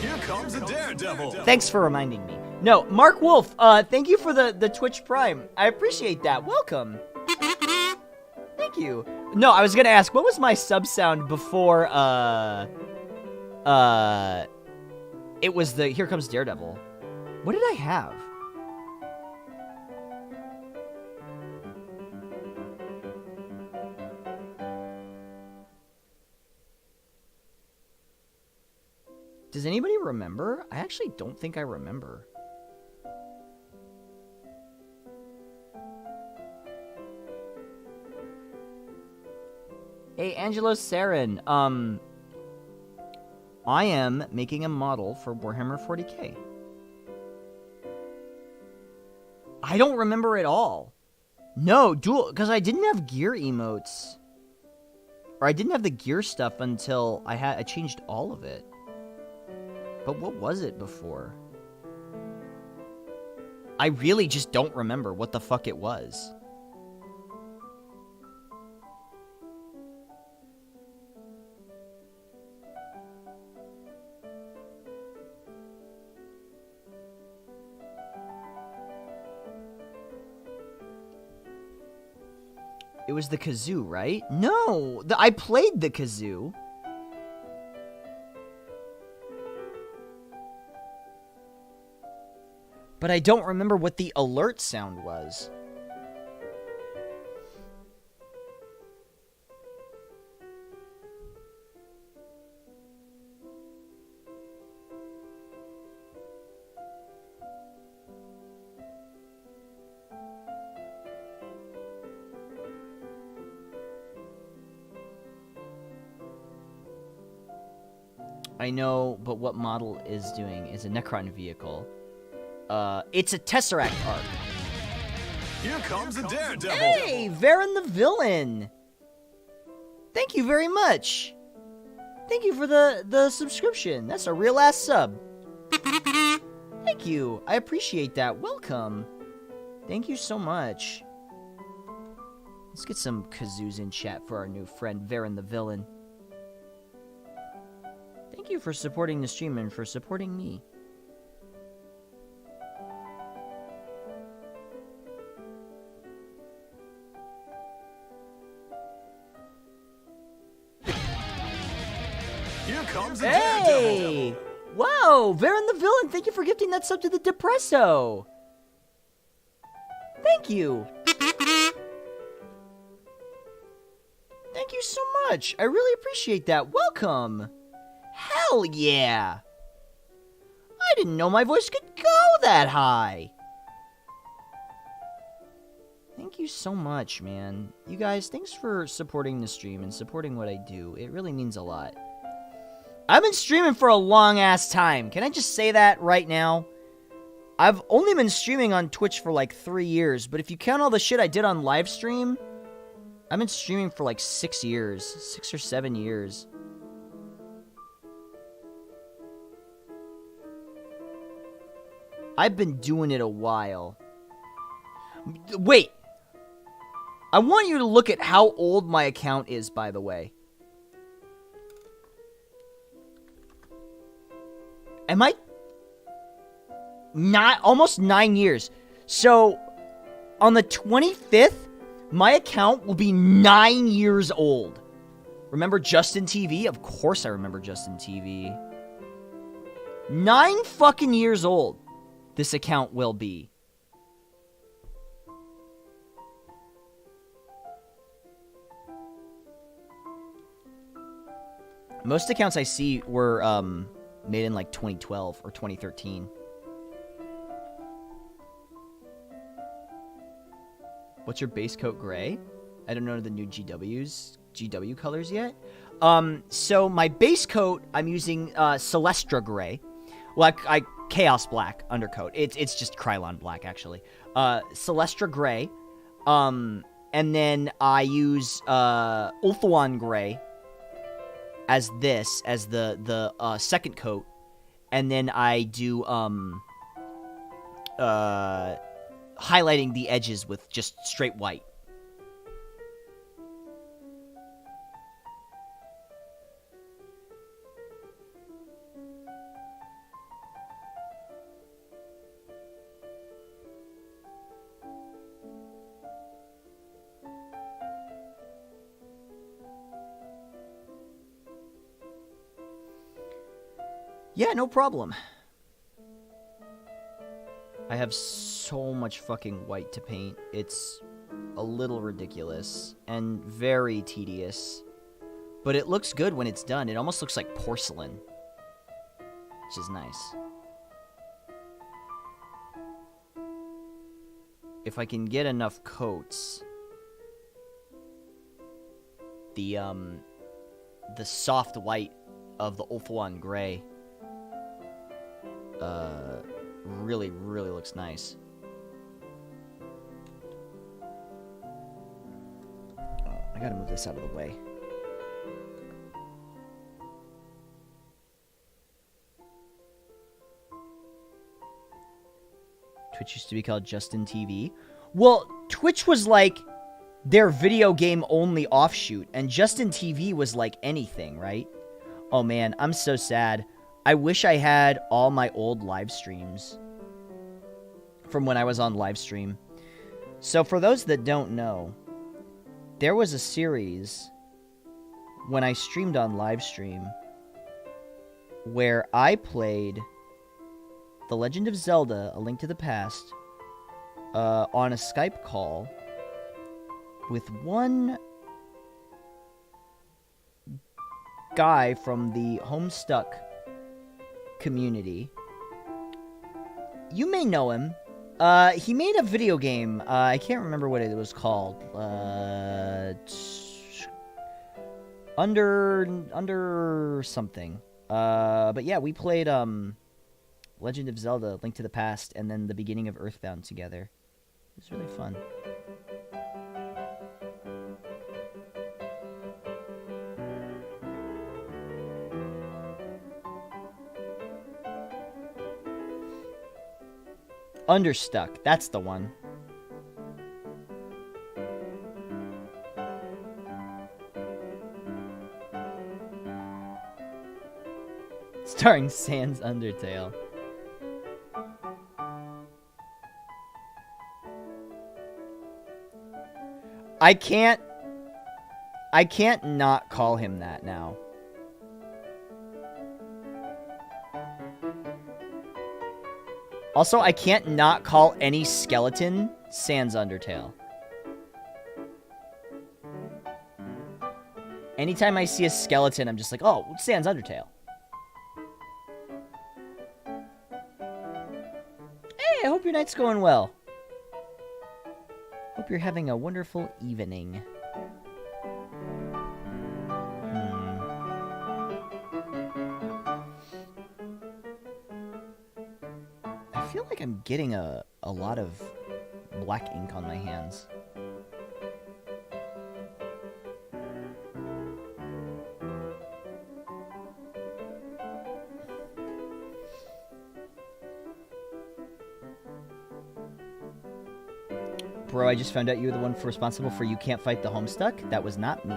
Here comes a daredevil. Thanks for reminding me. No, Mark Wolf, thank you for the Twitch Prime. I appreciate that. Welcome. Thank you. No, I was gonna ask, what was my sub sound before, it was the Here Comes Daredevil. What did I have? Does anybody remember? I actually don't think I remember. Hey, Angelo Sarin. I am making a model for Warhammer 40k. I don't remember at all. No, because I didn't have gear emotes. Or I didn't have the gear stuff until I changed all of it. But what was it before? I really just don't remember what the fuck it was. It was the kazoo, right? No! I played the kazoo. But I don't remember what the alert sound was. I know, but what model is doing is a Necron vehicle. It's a Tesseract Ark. Here comes a daredevil. Hey, Varen the Villain. Thank you very much. Thank you for the subscription. That's a real ass sub. Thank you. I appreciate that. Welcome. Thank you so much. Let's get some kazoos in chat for our new friend, Varen the Villain. Thank you for supporting the stream and for supporting me. Here comes a Hey! daredevil. Wow, Varen the Villain, thank you for gifting that sub to the Depresso. Thank you. Thank you so much. I really appreciate that. Welcome. Hell yeah. I didn't know my voice could go that high. Thank you so much, man. You guys, thanks for supporting the stream and supporting what I do. It really means a lot. I've been streaming for a long-ass time. Can I just say that right now? I've only been streaming on Twitch for like 3 years, but if you count all the shit I did on live stream, I've been streaming for like 6 years. 6 or 7 years. I've been doing it a while. Wait! I want you to look at how old my account is, by the way. Am I... almost 9 years. So, on the 25th, my account will be 9 years old. Remember Justin TV? Of course I remember Justin TV. 9 fucking years old, this account will be. Most accounts I see were made in like 2012 or 2013. What's your base coat gray? I don't know the new GW colors yet. So my base coat, I'm using Celestra gray. Well, I Chaos black undercoat. It's just Krylon black, actually. Celestra gray. And then I use Ulthuan gray as the second coat. And then I do highlighting the edges with just straight white. Yeah, no problem. I have so much fucking white to paint. It's a little ridiculous and very tedious. But it looks good when it's done. It almost looks like porcelain, which is nice. If I can get enough coats, the soft white of the Ulthuan gray really, really looks nice. Oh, I gotta move this out of the way. Twitch used to be called Justin TV. Well, Twitch was like their video game only offshoot, and Justin TV was like anything, right? Oh man, I'm so sad. I wish I had all my old live streams from when I was on live stream. So for those that don't know, there was a series when I streamed on live stream where I played The Legend of Zelda: A Link to the Past on a Skype call with one guy from the Homestuck community. You may know him. He made a video game. I can't remember what it was called. Under something. But yeah, we played Legend of Zelda: Link to the Past and then the beginning of Earthbound together. It was really fun. Understuck, that's the one. Starring Sans Undertale. I can't not call him that now. Also, I can't not call any skeleton Sans Undertale. Anytime I see a skeleton, I'm just like, oh, Sans Undertale. Hey, I hope your night's going well. Hope you're having a wonderful evening. I feel like I'm getting a lot of black ink on my hands. Bro, I just found out you were the one responsible for You Can't Fight the Homestuck. That was not me.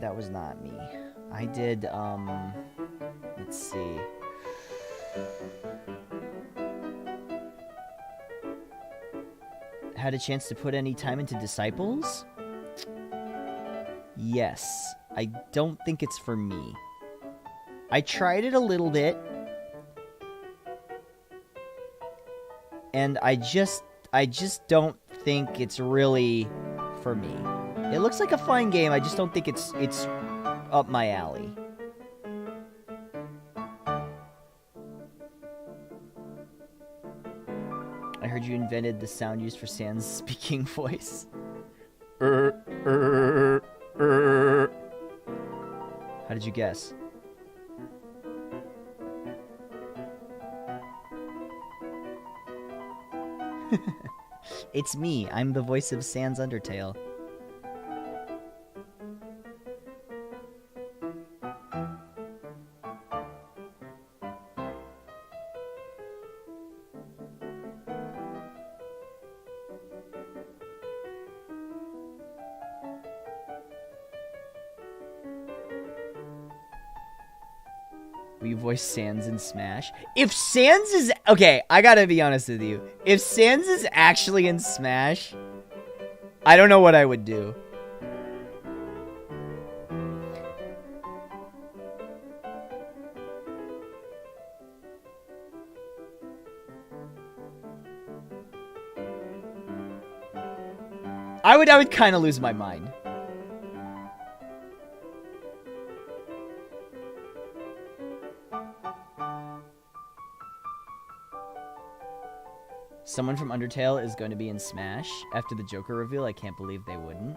That was not me. I did, let's see. Had a chance to put any time into Disciples? Yes. I don't think it's for me. I tried it a little bit. And I just don't think it's really for me. It looks like a fun game, I just don't think it's up my alley. I heard you invented the sound used for Sans speaking voice. How did you guess? It's me. I'm the voice of Sans Undertale. Will you voice Sans in Smash? If Sans is... Okay, I gotta be honest with you. If Sans is actually in Smash, I don't know what I would do. I would kind of lose my mind. Someone from Undertale is going to be in Smash after the Joker reveal. I can't believe they wouldn't.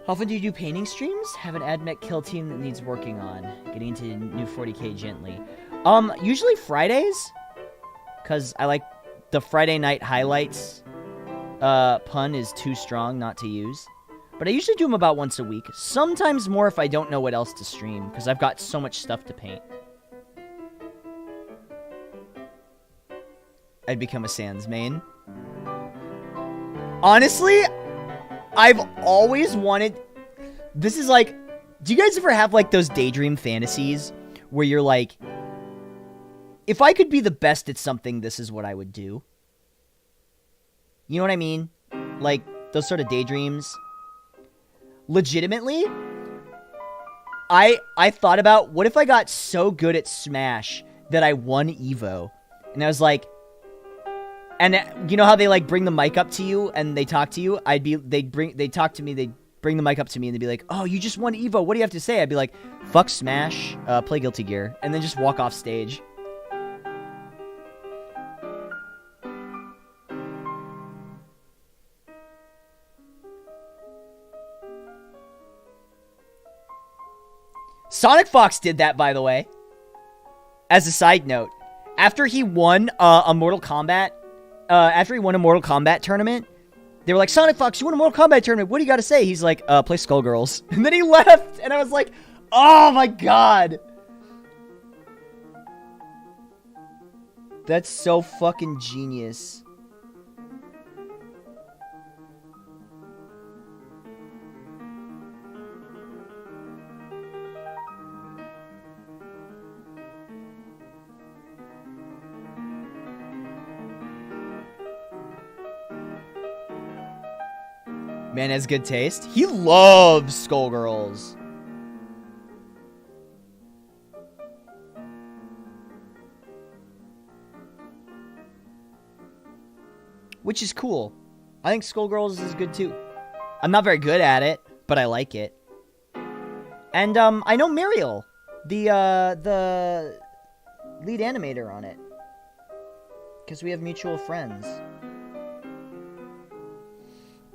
How often do you do painting streams? Have an admech kill team that needs working on. Getting into new 40k gently. Usually Fridays. Because I like the Friday night highlights. Pun is too strong not to use. But I usually do them about once a week. Sometimes more if I don't know what else to stream. Because I've got so much stuff to paint. I'd become a Sans main. Honestly, I've always wanted... This is like... Do you guys ever have like those daydream fantasies where you're like, if I could be the best at something, this is what I would do? You know what I mean? Like, those sort of daydreams. Legitimately, I thought about, what if I got so good at Smash that I won Evo? And I was like... And you know how they like bring the mic up to you and they talk to you? They'd talk to me, they'd bring the mic up to me and they'd be like, "Oh, you just won Evo. What do you have to say?" I'd be like, "Fuck Smash, play Guilty Gear," and then just walk off stage. Sonic Fox did that, by the way. As a side note, after he won a Mortal Kombat tournament, they were like, "Sonic Fox, you won a Mortal Kombat tournament. What do you got to say?" He's like, "Play Skullgirls." And then he left, and I was like, oh my god. That's so fucking genius. Man has good taste. He loves Skullgirls. Which is cool. I think Skullgirls is good too. I'm not very good at it, but I like it. And I know Muriel, the lead animator on it, because we have mutual friends.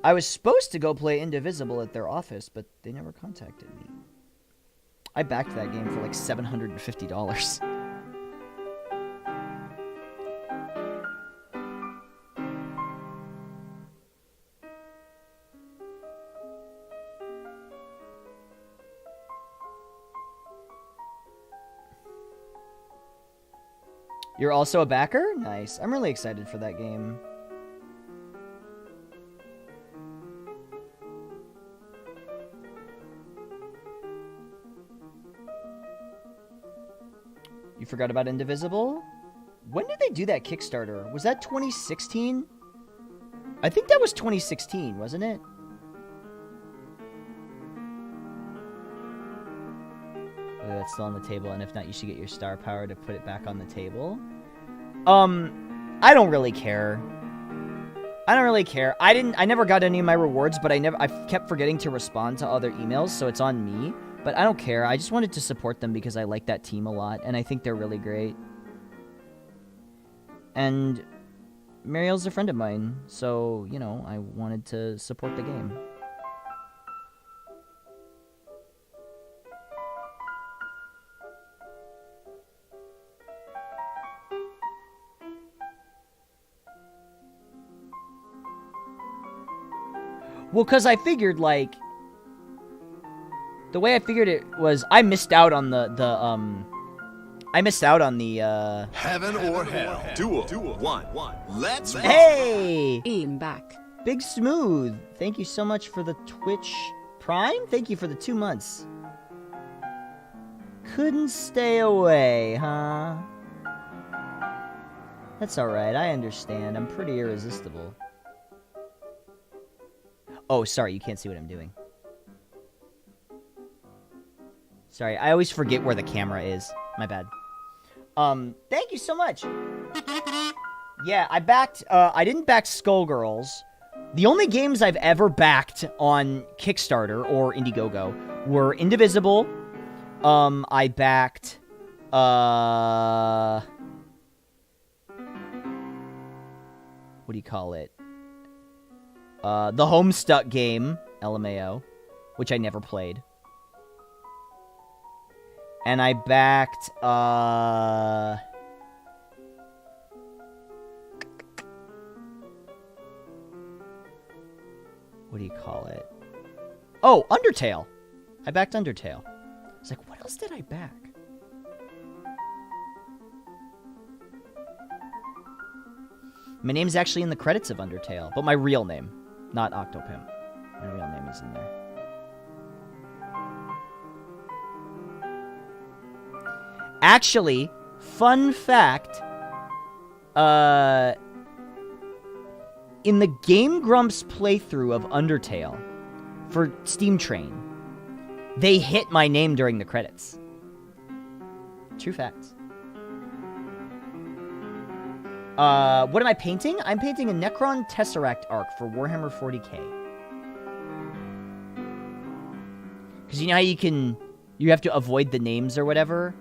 I was supposed to go play Indivisible at their office, but they never contacted me. I backed that game for like $750. You're also a backer? Nice. I'm really excited for that game. You forgot about Indivisible? When did they do that Kickstarter? Was that 2016? I think that was 2016, wasn't it? Oh, that's still on the table, and if not, you should get your star power to put it back on the table. I don't really care. I don't really care. I never got any of my rewards, but I kept forgetting to respond to other emails, so it's on me. But I don't care. I just wanted to support them because I like that team a lot, and I think they're really great. And Mariel's a friend of mine, so, you know, I wanted to support the game. Well, because I figured, like, the way I figured it was I missed out on the Heaven or hell. Duel 1. Let's rock. Hey! Aim back. Big Smooth. Thank you so much for the Twitch Prime. Thank you for the 2 months. Couldn't stay away, huh? That's alright, I understand. I'm pretty irresistible. Oh, sorry, you can't see what I'm doing. Sorry, I always forget where the camera is. My bad. Thank you so much. Yeah, I didn't back Skullgirls. The only games I've ever backed on Kickstarter or Indiegogo were Indivisible. I backed, what do you call it? The Homestuck game, LMAO, which I never played. And I backed, what do you call it? Oh, Undertale. I backed Undertale. I was like, what else did I back? My name's actually in the credits of Undertale, but my real name, not Octopimp. My real name is in there. Actually, fun fact, in the Game Grumps playthrough of Undertale for Steam Train, they hit my name during the credits. True facts. What am I painting? I'm painting a Necron Tesseract Ark for Warhammer 40k. Because you know how you have to avoid the names or whatever?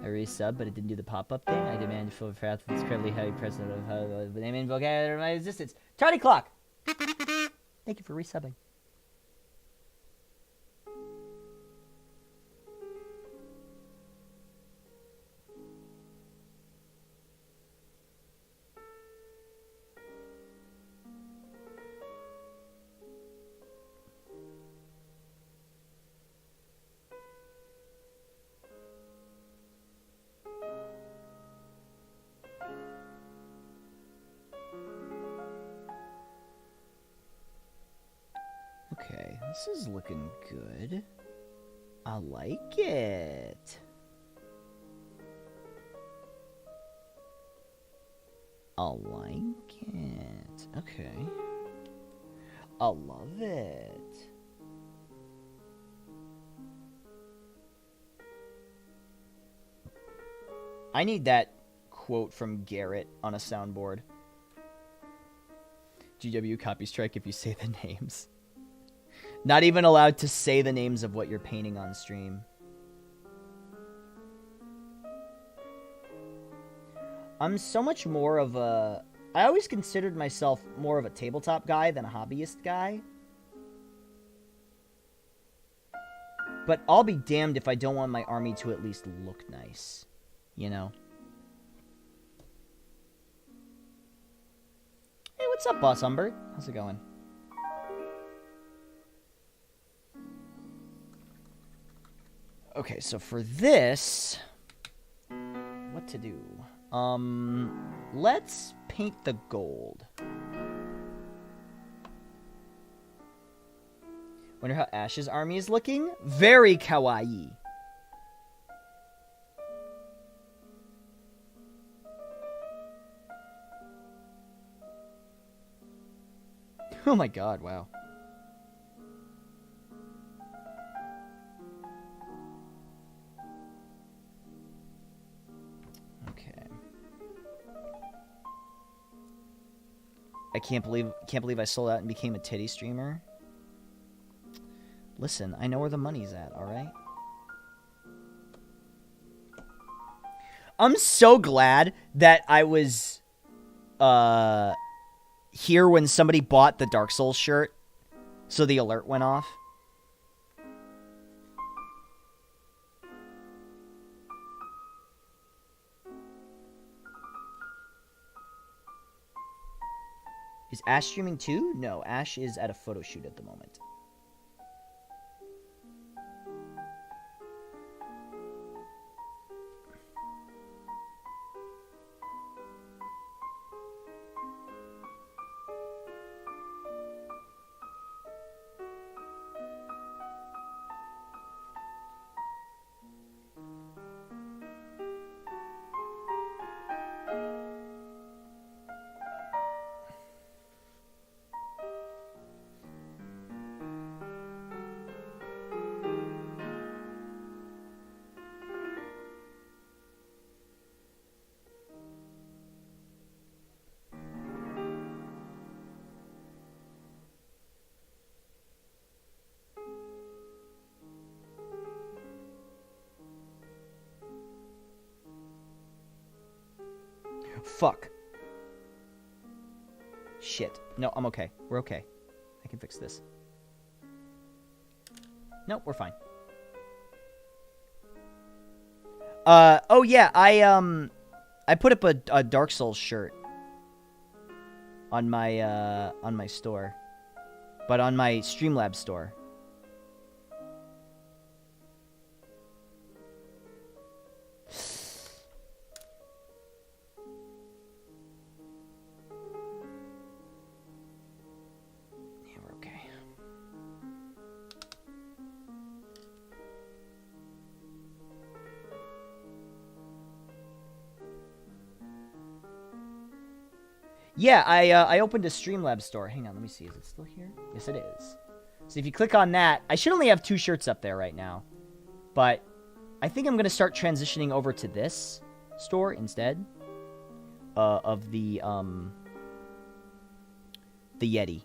I resub, but it didn't do the pop-up thing. I demand full wrath with incredibly heavy presence of the name and vocabulary of my existence. Tardy Clock! Thank you for resubbing. Okay, this is looking good. I like it. I like it. Okay. I love it. I need that quote from Garrett on a soundboard. GW copy strike if you say the names. Not even allowed to say the names of what you're painting on stream. I'm so much more of a... I always considered myself more of a tabletop guy than a hobbyist guy. But I'll be damned if I don't want my army to at least look nice. You know? Hey, what's up, Boss Humbert? How's it going? Okay, so for this, what to do? Let's paint the gold. Wonder how Ash's army is looking? Very kawaii. Oh my god, wow. Okay. I can't believe I sold out and became a titty streamer. Listen, I know where the money's at, alright? I'm so glad that I was here when somebody bought the Dark Souls shirt, so the alert went off. Is Ash streaming too? No, Ash is at a photo shoot at the moment. Fuck. Shit. No, I'm okay. We're okay. I can fix this. Nope, we're fine. Oh yeah, I put up a Dark Souls shirt on my store. But on my Streamlabs store. Yeah, I opened a Streamlabs store. Hang on, let me see. Is it still here? Yes, it is. So if you click on that, I should only have 2 shirts up there right now. But I think I'm going to start transitioning over to this store instead of the Yeti.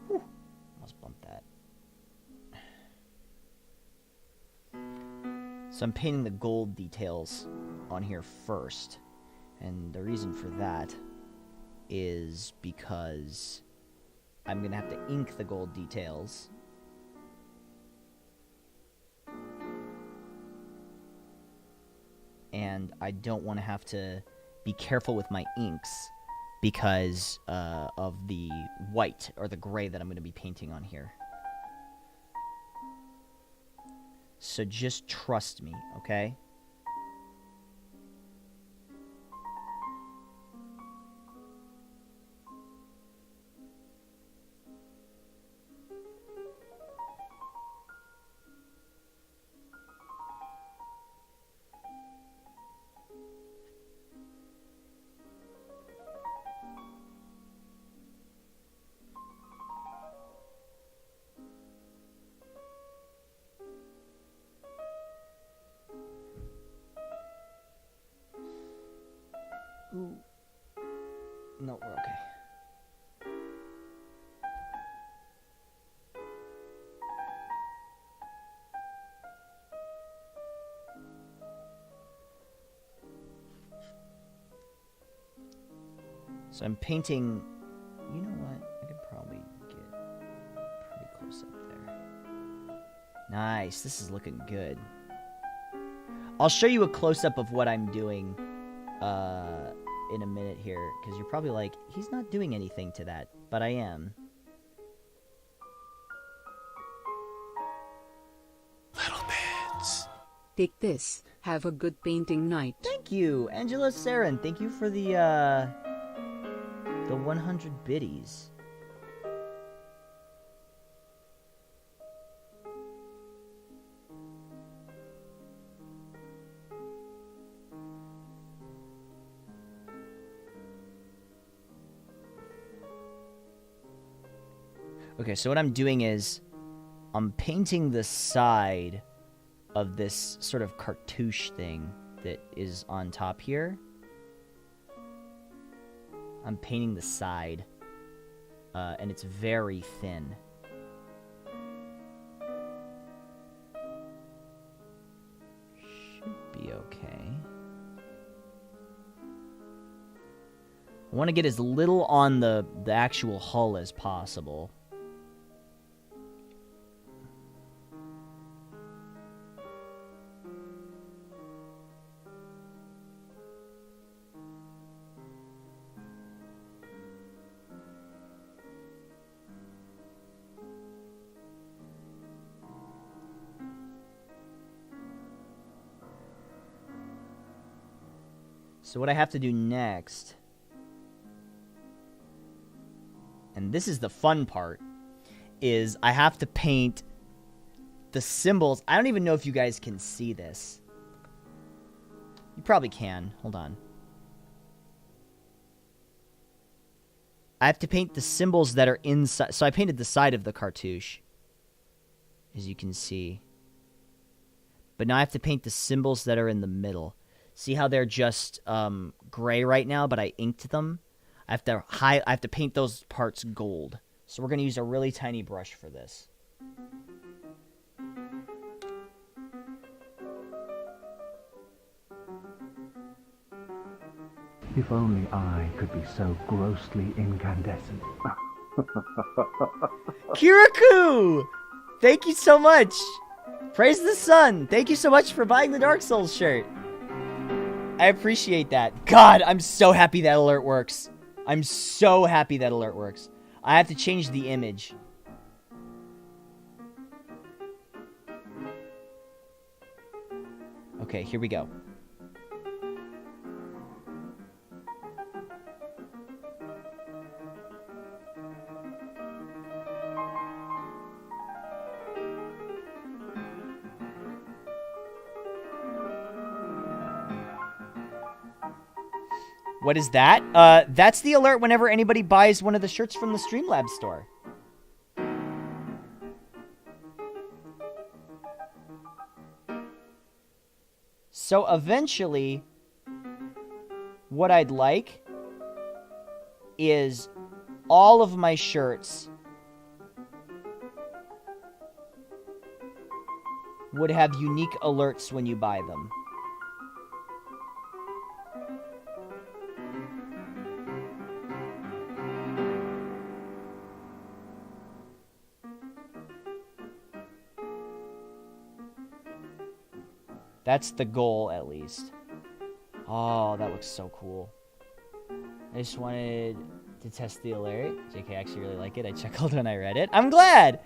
Whew, almost bumped that. So I'm painting the gold details on here first. And the reason for that is because I'm going to have to ink the gold details. And I don't want to have to be careful with my inks because of the white or the gray that I'm going to be painting on here. So just trust me, okay? Ooh. No, we're okay. So I'm painting, you know what? I could probably get pretty close up there. Nice. This is looking good. I'll show you a close-up of what I'm doing in a minute here, because you're probably like, he's not doing anything to that, but I am. Little bits. Take this. Have a good painting night. Thank you, Angela Saren. Thank you for the 100 biddies. Okay, so what I'm doing is I'm painting the side of this sort of cartouche thing that is on top here. I'm painting the side, and it's very thin. Should be okay. I want to get as little on the actual hull as possible. So what I have to do next, and this is the fun part, is I have to paint the symbols. I don't even know if you guys can see this. You probably can. Hold on. I have to paint the symbols that are inside. So I painted the side of the cartouche, as you can see. But now I have to paint the symbols that are in the middle. See how they're just gray right now, but I inked them? I have to paint those parts gold. So we're going to use a really tiny brush for this. If only I could be so grossly incandescent. Kirikou! Thank you so much! Praise the sun! Thank you so much for buying the Dark Souls shirt. I appreciate that. God, I'm so happy that alert works. I'm so happy that alert works. I have to change the image. Okay, here we go. What is that? That's the alert whenever anybody buys one of the shirts from the Streamlabs store. So eventually, what I'd like is all of my shirts would have unique alerts when you buy them. That's the goal, at least. Oh, that looks so cool. I just wanted to test the alert. JK, I actually really like it. I chuckled when I read it. I'm glad!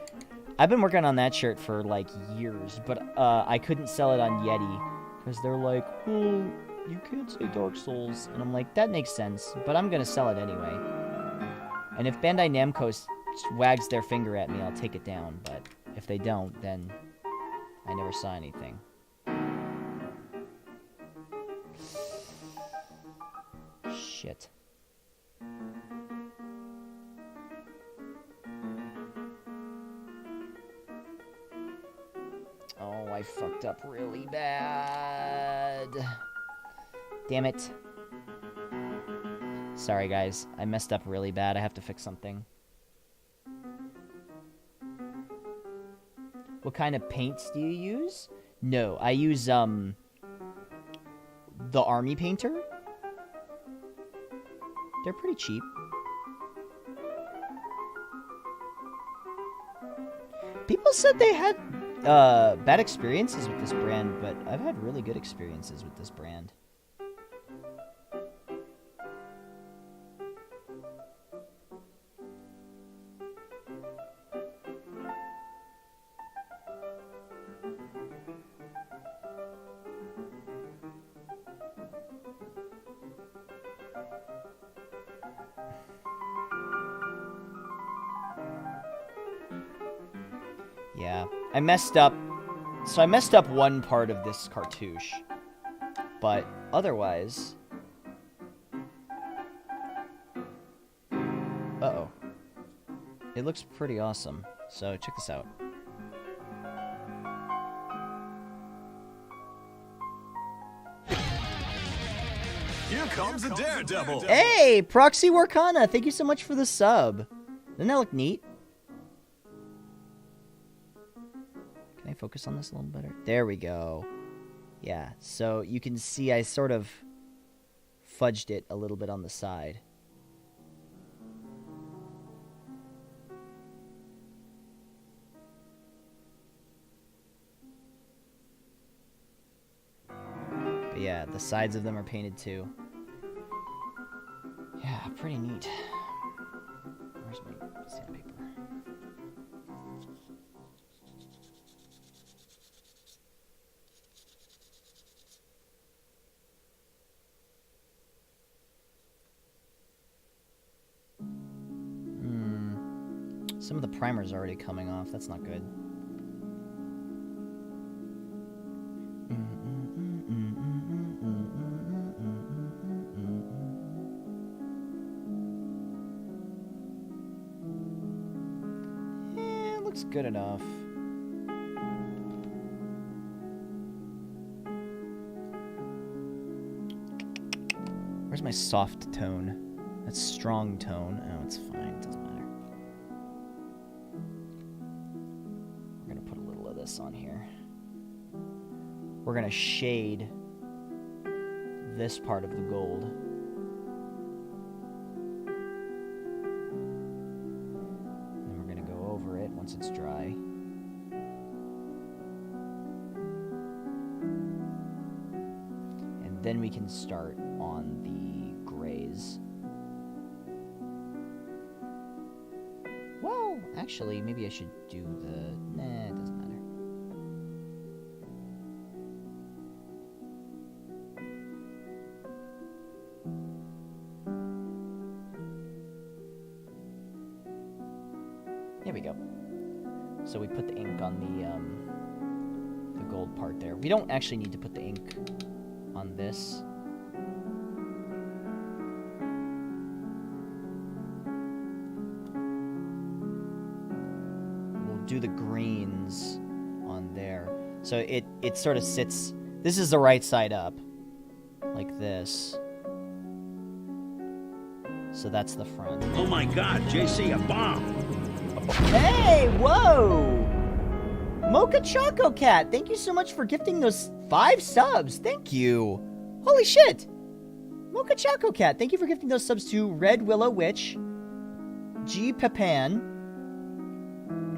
I've been working on that shirt for, like, years, but I couldn't sell it on Yeti. Because they're like, well, you can't say Dark Souls. And I'm like, that makes sense, but I'm gonna sell it anyway. And if Bandai Namco wags their finger at me, I'll take it down. But if they don't, then I never saw anything. Shit. Oh, I fucked up really bad. Damn it. Sorry, guys. I messed up really bad. I have to fix something. What kind of paints do you use? No, I use, the Army Painter. They're pretty cheap. People said they had bad experiences with this brand, but I've had really good experiences with this brand. Yeah, I messed up. So I messed up one part of this cartouche. But otherwise... Uh-oh. It looks pretty awesome. So check this out. Here comes a daredevil. Hey, Proxy Warkana, thank you so much for the sub. Doesn't that look neat? Can I focus on this a little better? There we go. Yeah, so you can see I sort of fudged it a little bit on the side. But yeah, the sides of them are painted too. Yeah, pretty neat. Where's my sandpaper? Some of the primer's already coming off. That's not good. It looks good enough. Where's my soft tone? That's strong tone. Oh, it's fine. It doesn't matter. We're gonna put a little of this on here. We're gonna shade this part of the gold. And we're gonna go over it once it's dry. And then we can start on the grays. Well, actually, maybe I should do the... Nah, it doesn't matter. There we go. So we put the ink on the gold part there. We don't actually need to put the ink on this. Do the greens on there. So it sort of sits... This is the right side up. Like this. So that's the front. Oh my god, JC, a bomb! Hey, whoa! Mocha Choco Cat, thank you so much for gifting those 5 subs. Thank you. Holy shit! Mocha Choco Cat, thank you for gifting those subs to Red Willow Witch, G. Papan,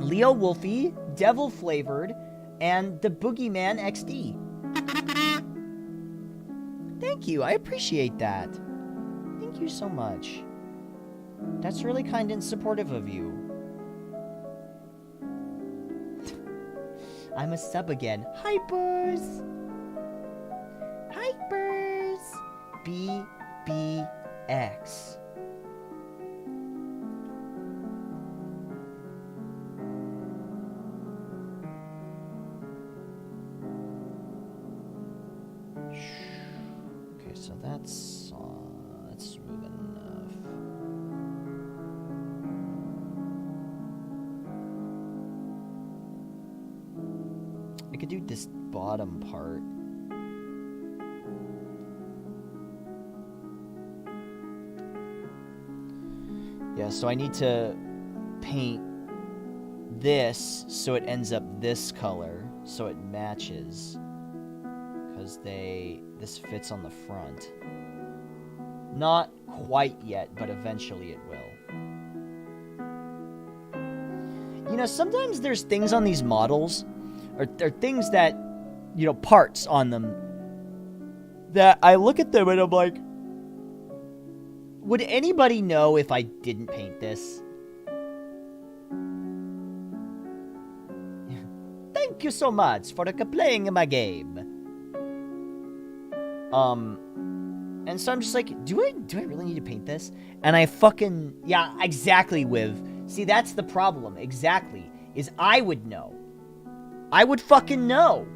Leo Wolfie, Devil Flavored, and the Boogeyman XD. Thank you, I appreciate that. Thank you so much. That's really kind and supportive of you. I'm a sub again. Hypers! Hypers! BBX. Okay, so that's smooth enough. I could do this bottom part. Yeah, so I need to paint this so it ends up this color, so it matches. Because this fits on the front. Not quite yet, but eventually it will. You know, sometimes there's things on these models or things that, you know, parts on them that I look at them and I'm like, would anybody know if I didn't paint this? Thank you so much for playing my game. And so I'm just like, do I really need to paint this? And I fucking, yeah, exactly, Wiv. See, that's the problem. Exactly. Is I would know. I would fucking know.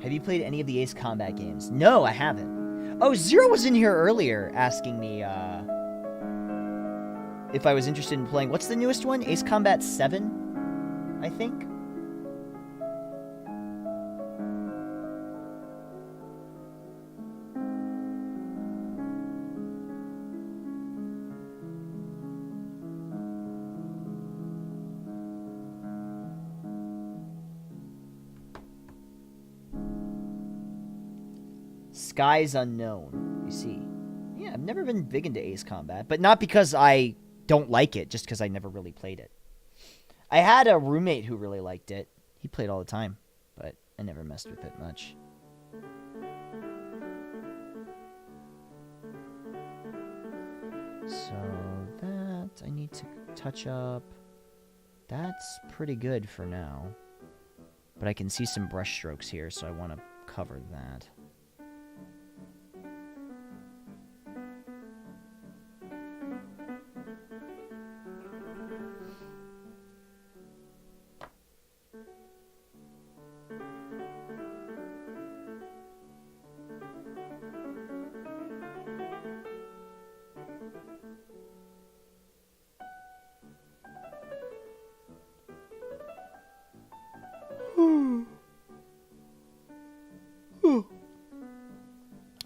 Have you played any of the Ace Combat games? No, I haven't. Oh, Zero was in here earlier asking me if I was interested in playing. What's the newest one? Ace Combat 7, I think? Skies Unknown. You see. Yeah, I've never been big into Ace Combat, but not because I don't like it, just because I never really played it. I had a roommate who really liked it. He played all the time, but I never messed with it much. So that I need to touch up. That's pretty good for now. But I can see some brush strokes here, so I want to cover that.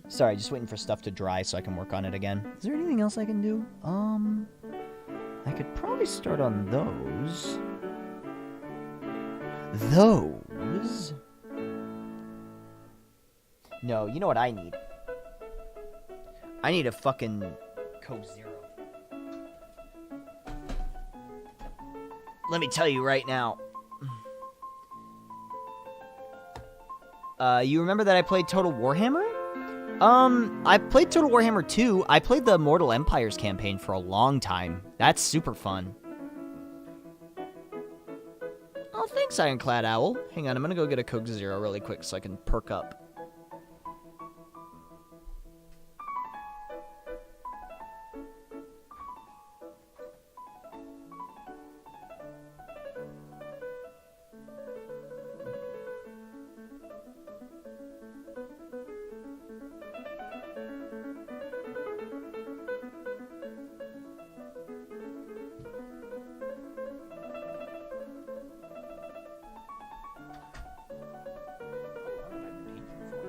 Sorry, just waiting for stuff to dry so I can work on it again. Is there anything else I can do? I could probably start on those. Those? No, you know what I need? I need a fucking Coke Zero. Let me tell you right now. You remember that I played Total Warhammer? I played Total Warhammer 2. I played the Immortal Empires campaign for a long time. That's super fun. Oh, thanks, Ironclad Owl. Hang on, I'm gonna go get a Coke Zero really quick so I can perk up.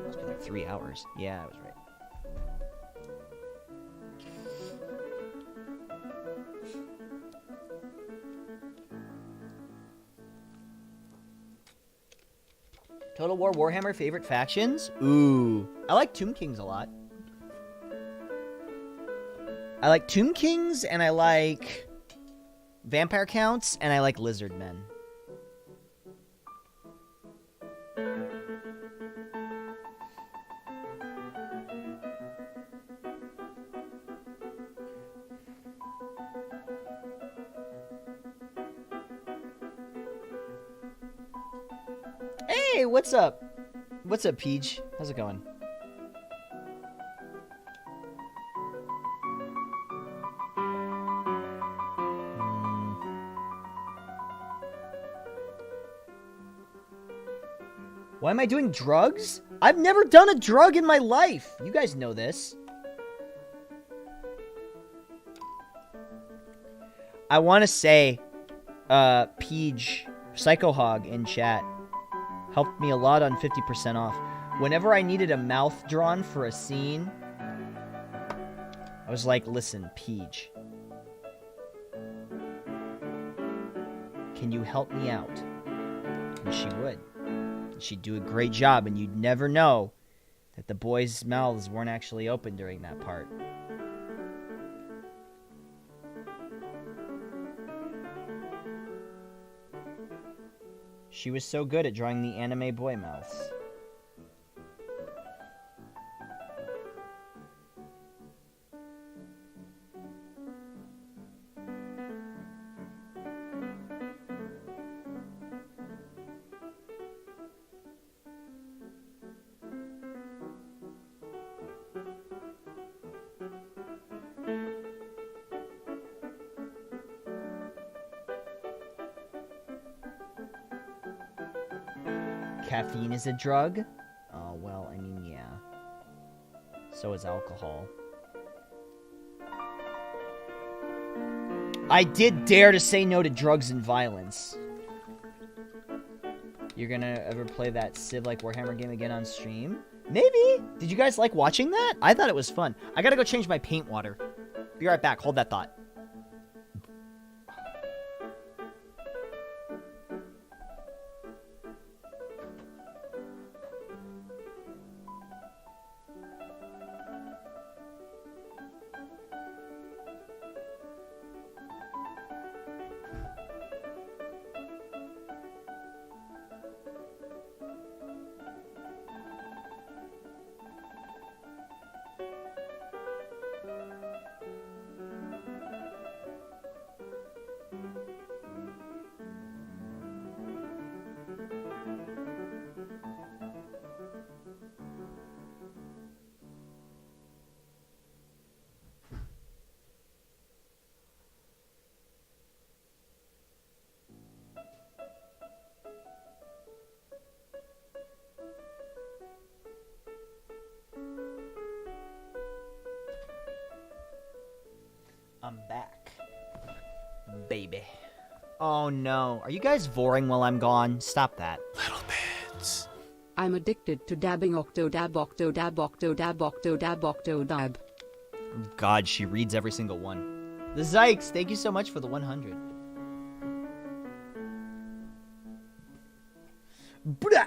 It's been like 3 hours. Yeah, I was right. Total War Warhammer favorite factions? Ooh. I like Tomb Kings a lot. I like Tomb Kings, and I like Vampire Counts, and I like Lizard Men. Hey, what's up? What's up, Peach? How's it going? Why am I doing drugs? I've never done a drug in my life. You guys know this. I want to say, Peach, Psycho Hog in chat helped me a lot on 50% off. Whenever I needed a mouth drawn for a scene, I was like, listen, Peach. Can you help me out? And she would. She'd do a great job, and you'd never know that the boys' mouths weren't actually open during that part. She was so good at drawing the anime boy mouths. Caffeine is a drug? Oh, well, I mean, yeah. So is alcohol. I did dare to say no to drugs and violence. You're gonna ever play that Civ-like Warhammer game again on stream? Maybe! Did you guys like watching that? I thought it was fun. I gotta go change my paint water. Be right back. Hold that thought. I'm back. Baby. Oh no. Are you guys voring while I'm gone? Stop that. Little bits. I'm addicted to dabbing octodab octodab octodab octodab octodab. God, she reads every single one. The Zykes, thank you so much for the 100. Blah!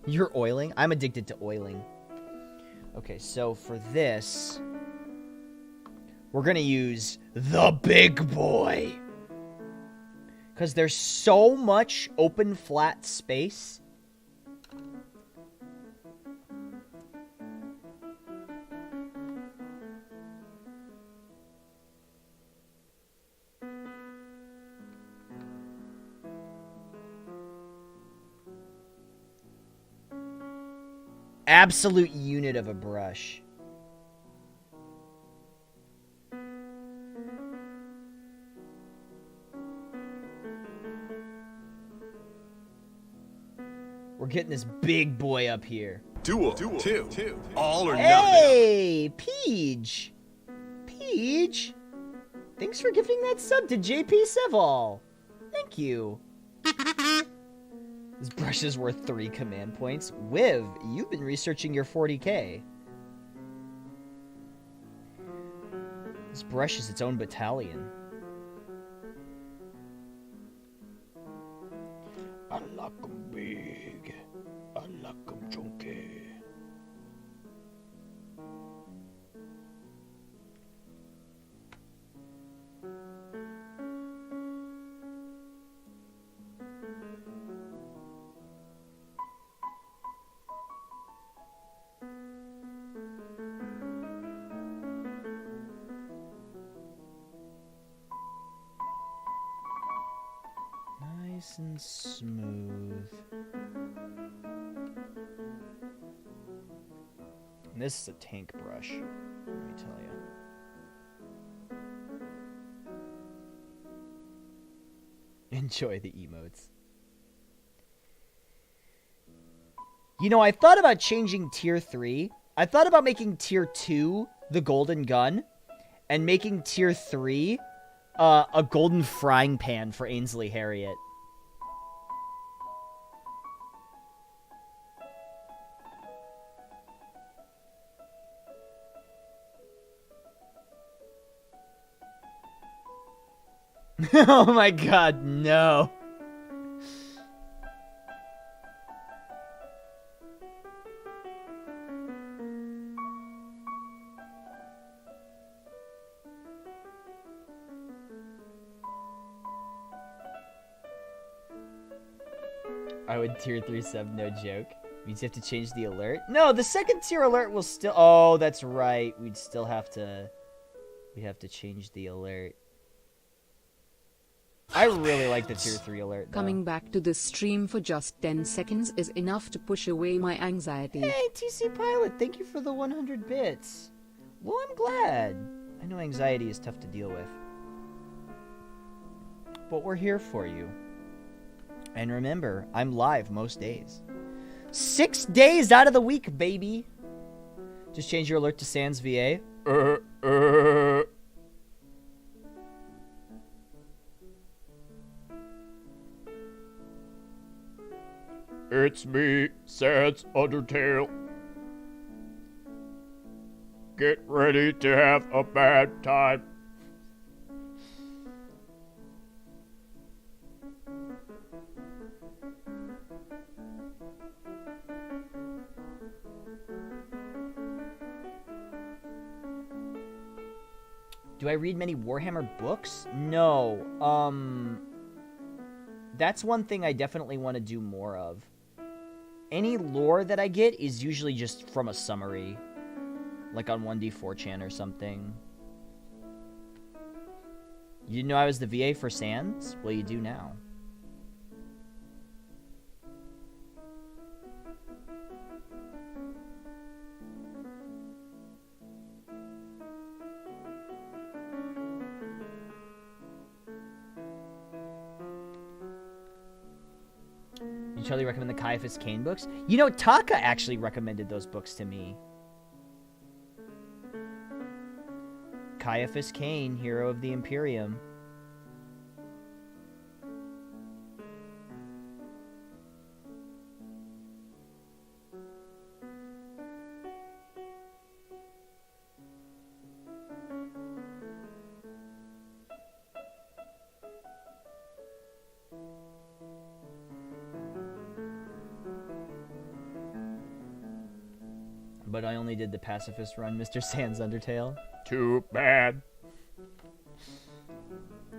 You're oiling? I'm addicted to oiling. Okay, so for this, we're gonna use the big boy. Because there's so much open, flat space. Absolute unit of a brush. We're getting this big boy up here. Duel. Two. All or nothing. Hey, Peach. Peach. Thanks for gifting that sub to JP Seval. Thank you. This brush is worth 3 command points. Wiv, you've been researching your 40k. This brush is its own battalion. I like 'em big. I like 'em chunky. Nice and smooth. And this is a tank brush, let me tell you. Enjoy the emotes. You know, I thought about changing tier 3. I thought about making tier 2 the golden gun, and making tier 3 a golden frying pan for Ainsley Harriet. Oh my god, no. I would tier 3 sub, no joke. Means you have to change the alert. No, the second tier alert will still... Oh, that's right. We'd still have to... We have to change the alert. I really like the tier 3 alert, though. Coming back to this stream for just 10 seconds is enough to push away my anxiety. Hey, TC Pilot, thank you for the 100 bits. Well, I'm glad. I know anxiety is tough to deal with. But we're here for you. And remember, I'm live most days. 6 days out of the week, baby. Just change your alert to Sans VA. It's me, Sans Undertale. Get ready to have a bad time. Do I read many Warhammer books? No. That's one thing I definitely want to do more of. Any lore that I get is usually just from a summary. Like on 1D4chan or something. You didn't know I was the VA for Sans? Well, you do now. You totally recommend the Caiaphas Cain books? You know, Taka actually recommended those books to me. Caiaphas Cain, Hero of the Imperium. But I only did the pacifist run, Mr. Sans Undertale. Too bad.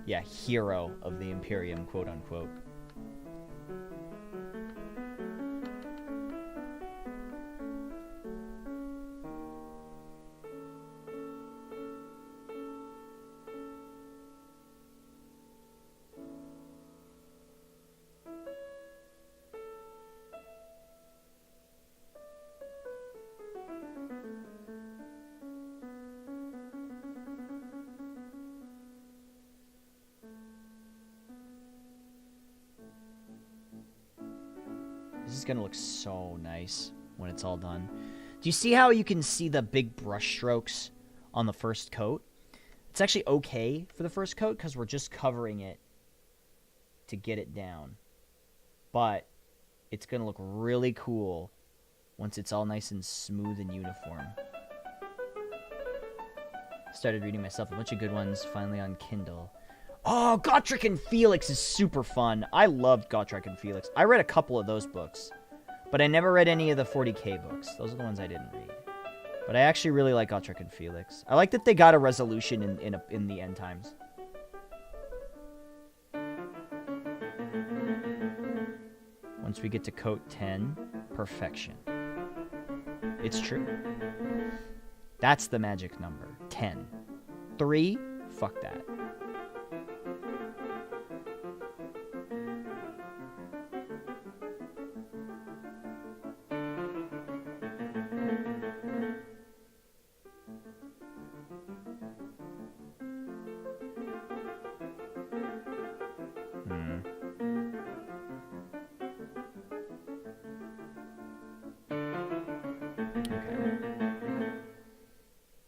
Yeah, Hero of the Imperium, quote unquote. This is gonna look so nice when it's all done. Do you see how you can see the big brush strokes on the first coat? It's actually okay for the first coat because we're just covering it to get it down. But it's gonna look really cool once it's all nice and smooth and uniform. Started reading myself a bunch of good ones finally on Kindle. Oh, Gotrek and Felix is super fun. I loved Gotrek and Felix. I read a couple of those books, but I never read any of the 40k books. Those are the ones I didn't read. But I actually really like Gotrek and Felix. I like that they got a resolution in the end times. Once we get to coat 10, perfection. It's true. That's the magic number. 10. 3, fuck that. Okay.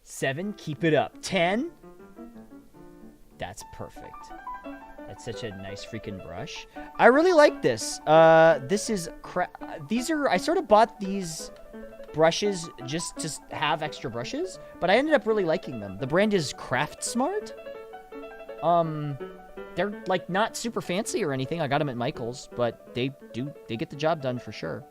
7, keep it up. 10, that's perfect. That's such a nice freaking brush. I really like this. This is these are, I sort of bought these brushes just to have extra brushes, but I ended up really liking them. The brand is Craft Smart. They're, like, not super fancy or anything. I got them at Michael's, but they get the job done for sure.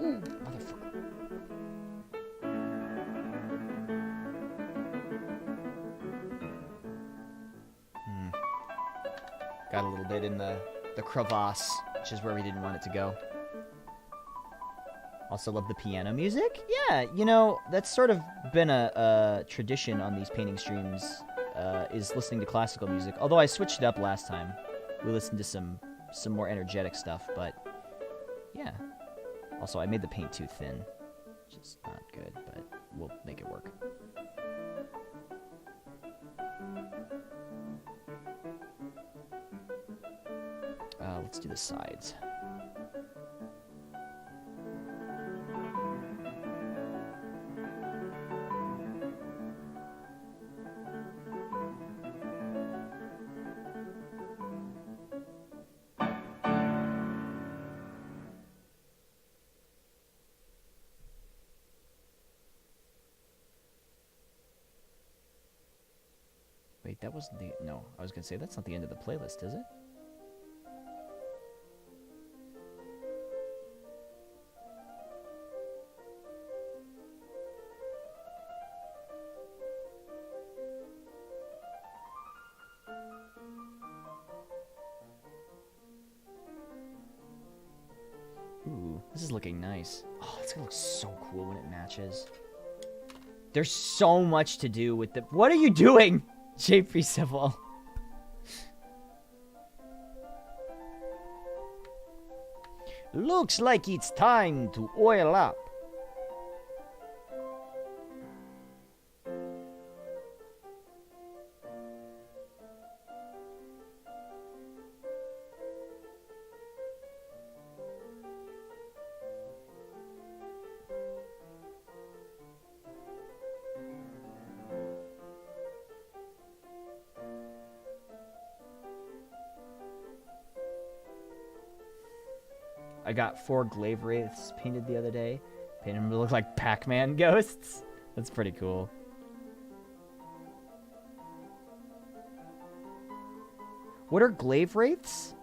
Ooh, motherfucker. Got a little bit in the crevasse, which is where we didn't want it to go. Also love the piano music. Yeah, you know, that's sort of been a tradition on these painting streams, is listening to classical music. Although I switched it up last time. We listened to some more energetic stuff, but yeah. Also, I made the paint too thin, which is not good, but we'll make it work. Let's do the sides. Wait, that wasn't the... No, I was going to say, that's not the end of the playlist, is it? Ooh, this is looking nice. Oh, it's going to look so cool when it matches. There's so much to do with the... What are you doing? JP Civil. Looks like it's time to oil up. I got 4 glaive wraiths painted the other day. Painted them to look like Pac-Man ghosts. That's pretty cool. What are glaive wraiths?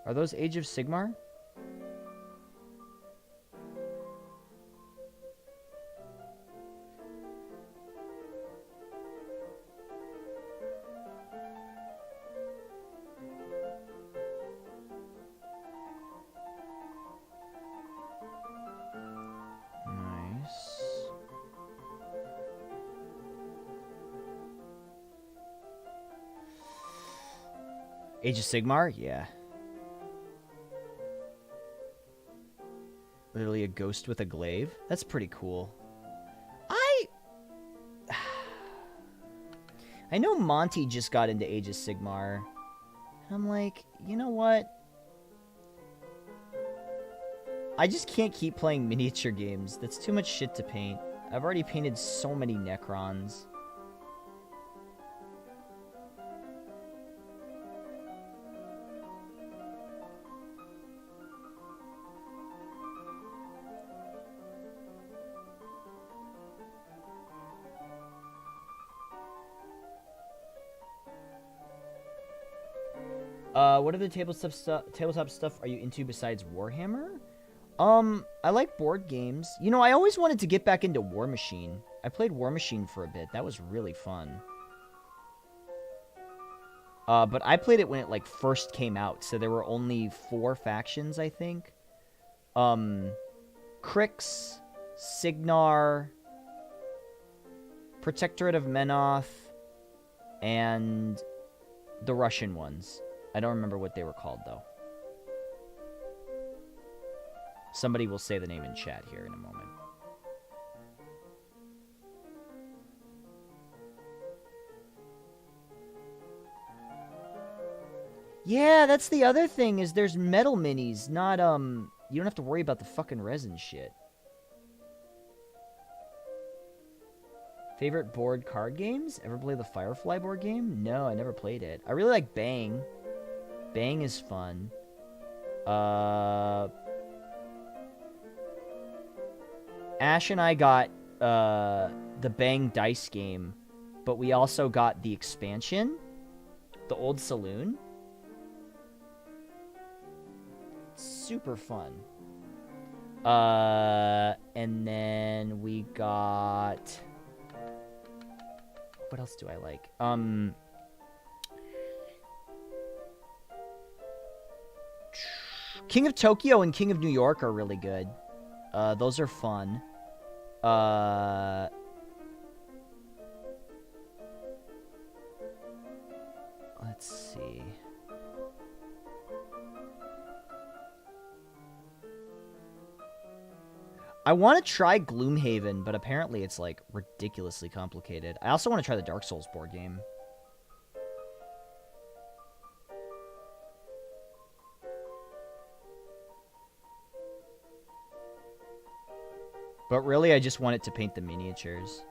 Are those Age of Sigmar? Age of Sigmar? Yeah. Literally a ghost with a glaive? That's pretty cool. I know Monty just got into Age of Sigmar. I'm like, you know what? I just can't keep playing miniature games. That's too much shit to paint. I've already painted so many Necrons. What other tabletop stuff are you into besides Warhammer? I like board games. You know, I always wanted to get back into War Machine. I played War Machine for a bit. That was really fun. But I played it when it, like, first came out, so there were only 4 factions, I think. Krix, Signar, Protectorate of Menoth, and the Russian ones. I don't remember what they were called, though. Somebody will say the name in chat here in a moment. Yeah, that's the other thing, is there's metal minis, not, you don't have to worry about the fucking resin shit. Favorite board card games? Ever play the Firefly board game? No, I never played it. I really like Bang. Bang is fun. Ash and I got the Bang dice game, but we also got the expansion, the Old Saloon. Super fun. And then we got... What else do I like? King of Tokyo and King of New York are really good. Those are fun. Let's see. I want to try Gloomhaven, but apparently it's, like, ridiculously complicated. I also want to try the Dark Souls board game. But really, I just want it to paint the miniatures.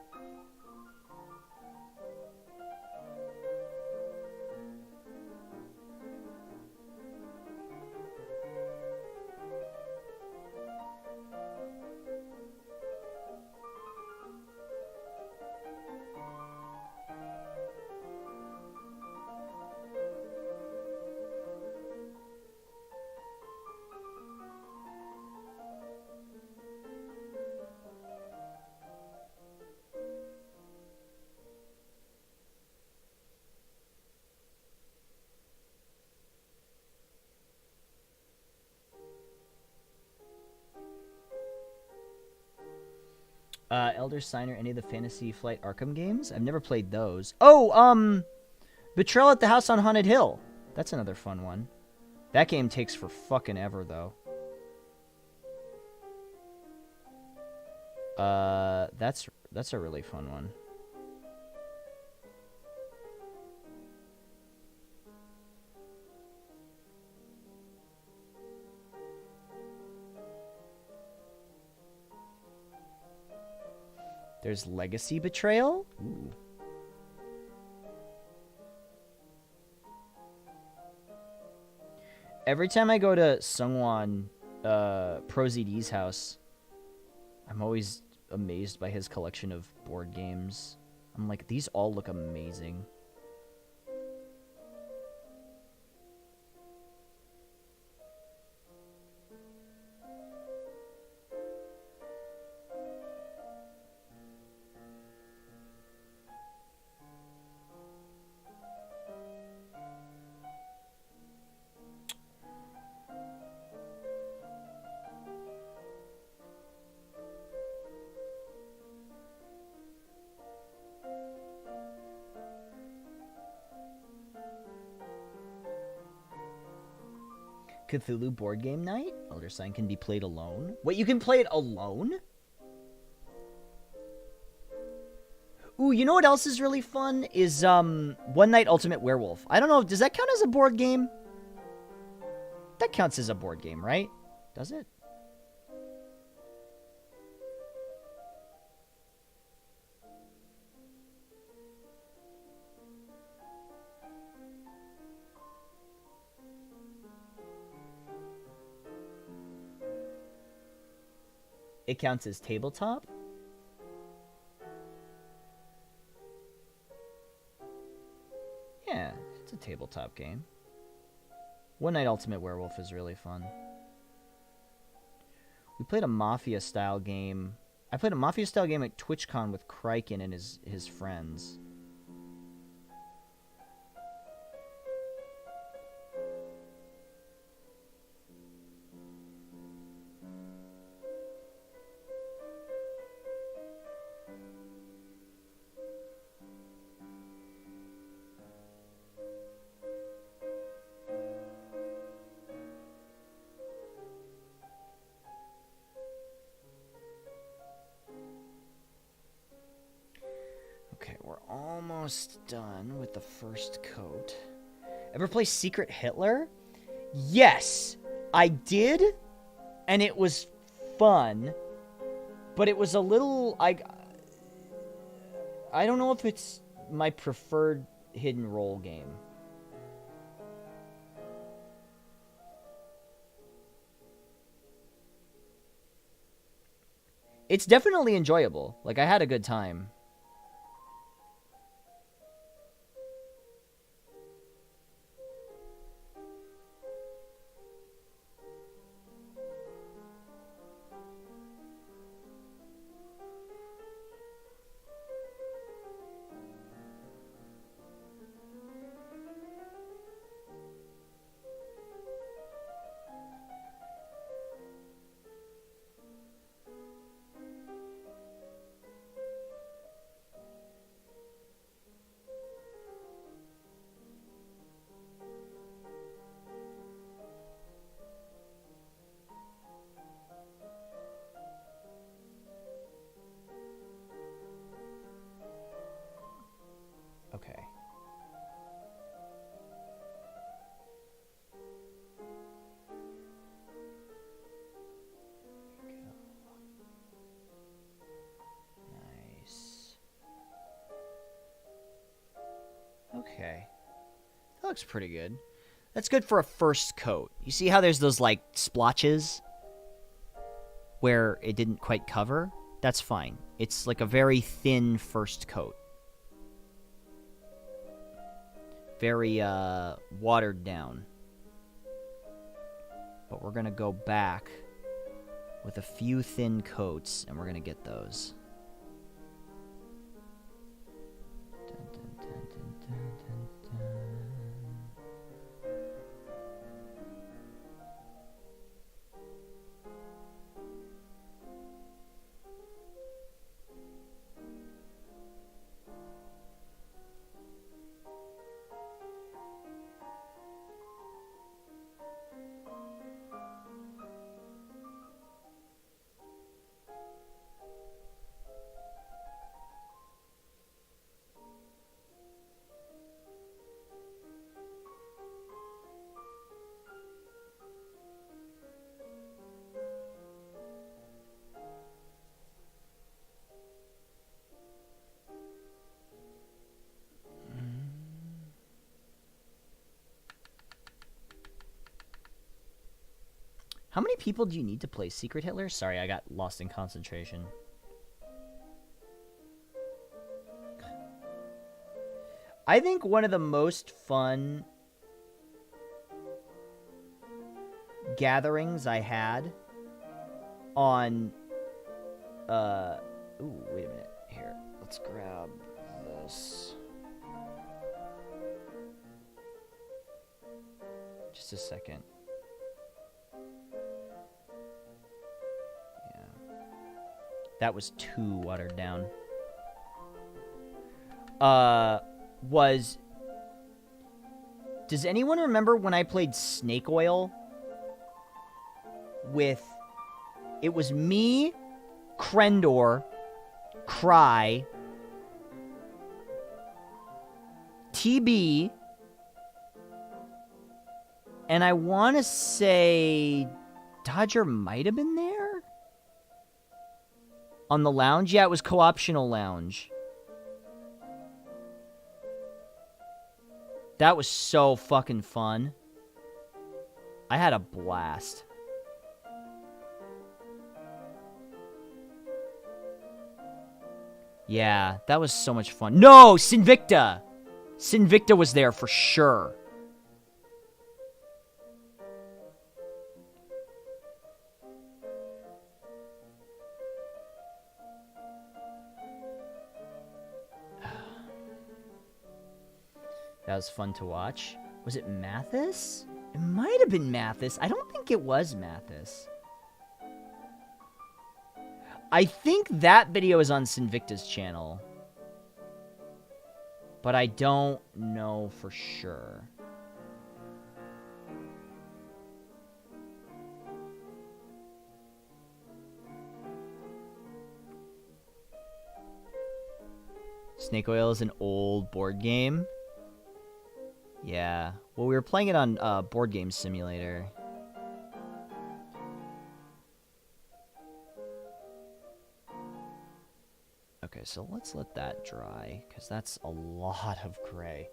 Elder Sign or any of the Fantasy Flight Arkham games? I've never played those. Oh, Betrayal at the House on Haunted Hill. That's another fun one. That game takes for fucking ever, though. That's a really fun one. There's Legacy Betrayal. Ooh. Every time I go to Sungwon ProZD's house, I'm always amazed by his collection of board games. I'm like, these all look amazing. Cthulhu board game night. Elder Sign can be played alone. Wait, you can play it alone? Ooh, you know what else is really fun? Is One Night Ultimate Werewolf. I don't know, does that count as a board game? That counts as a board game, right? Does it? It counts as tabletop? Yeah, it's a tabletop game. One Night Ultimate Werewolf is really fun. We played a Mafia-style game. I played a Mafia-style game at TwitchCon with Kryken and his friends. Okay, we're almost done with the first coat. Ever play Secret Hitler? Yes, I did, and it was fun, but it was a little... I don't know if it's my preferred hidden role game. It's definitely enjoyable. Like, I had a good time. Okay. Nice. Okay. That looks pretty good. That's good for a first coat. You see how there's those, like, splotches where it didn't quite cover? That's fine. It's like a very thin first coat. Very, watered down. But we're gonna go back with a few thin coats, and we're gonna get those. Dun, dun, dun, dun, dun, dun, dun. How many people do you need to play Secret Hitler? Sorry, I got lost in concentration. I think one of the most fun gatherings I had on... Ooh, wait a minute. Here, let's grab this. Just a second. That was too watered down. Does anyone remember when I played Snake Oil? It was me, Krendor, Cry, TB, and I want to say Dodger might have been there? On the lounge? Yeah, it was co-optional lounge. That was so fucking fun. I had a blast. Yeah, that was so much fun. No! Sinvicta! Sinvicta was there for sure. That was fun to watch. Was it Mathis? It might have been Mathis. I don't think it was Mathis. I think that video is on Sinvicta's channel. But I don't know for sure. Snake Oil is an old board game. Yeah. Well, we were playing it on Board Game Simulator. Okay, so let's let that dry, because that's a lot of gray.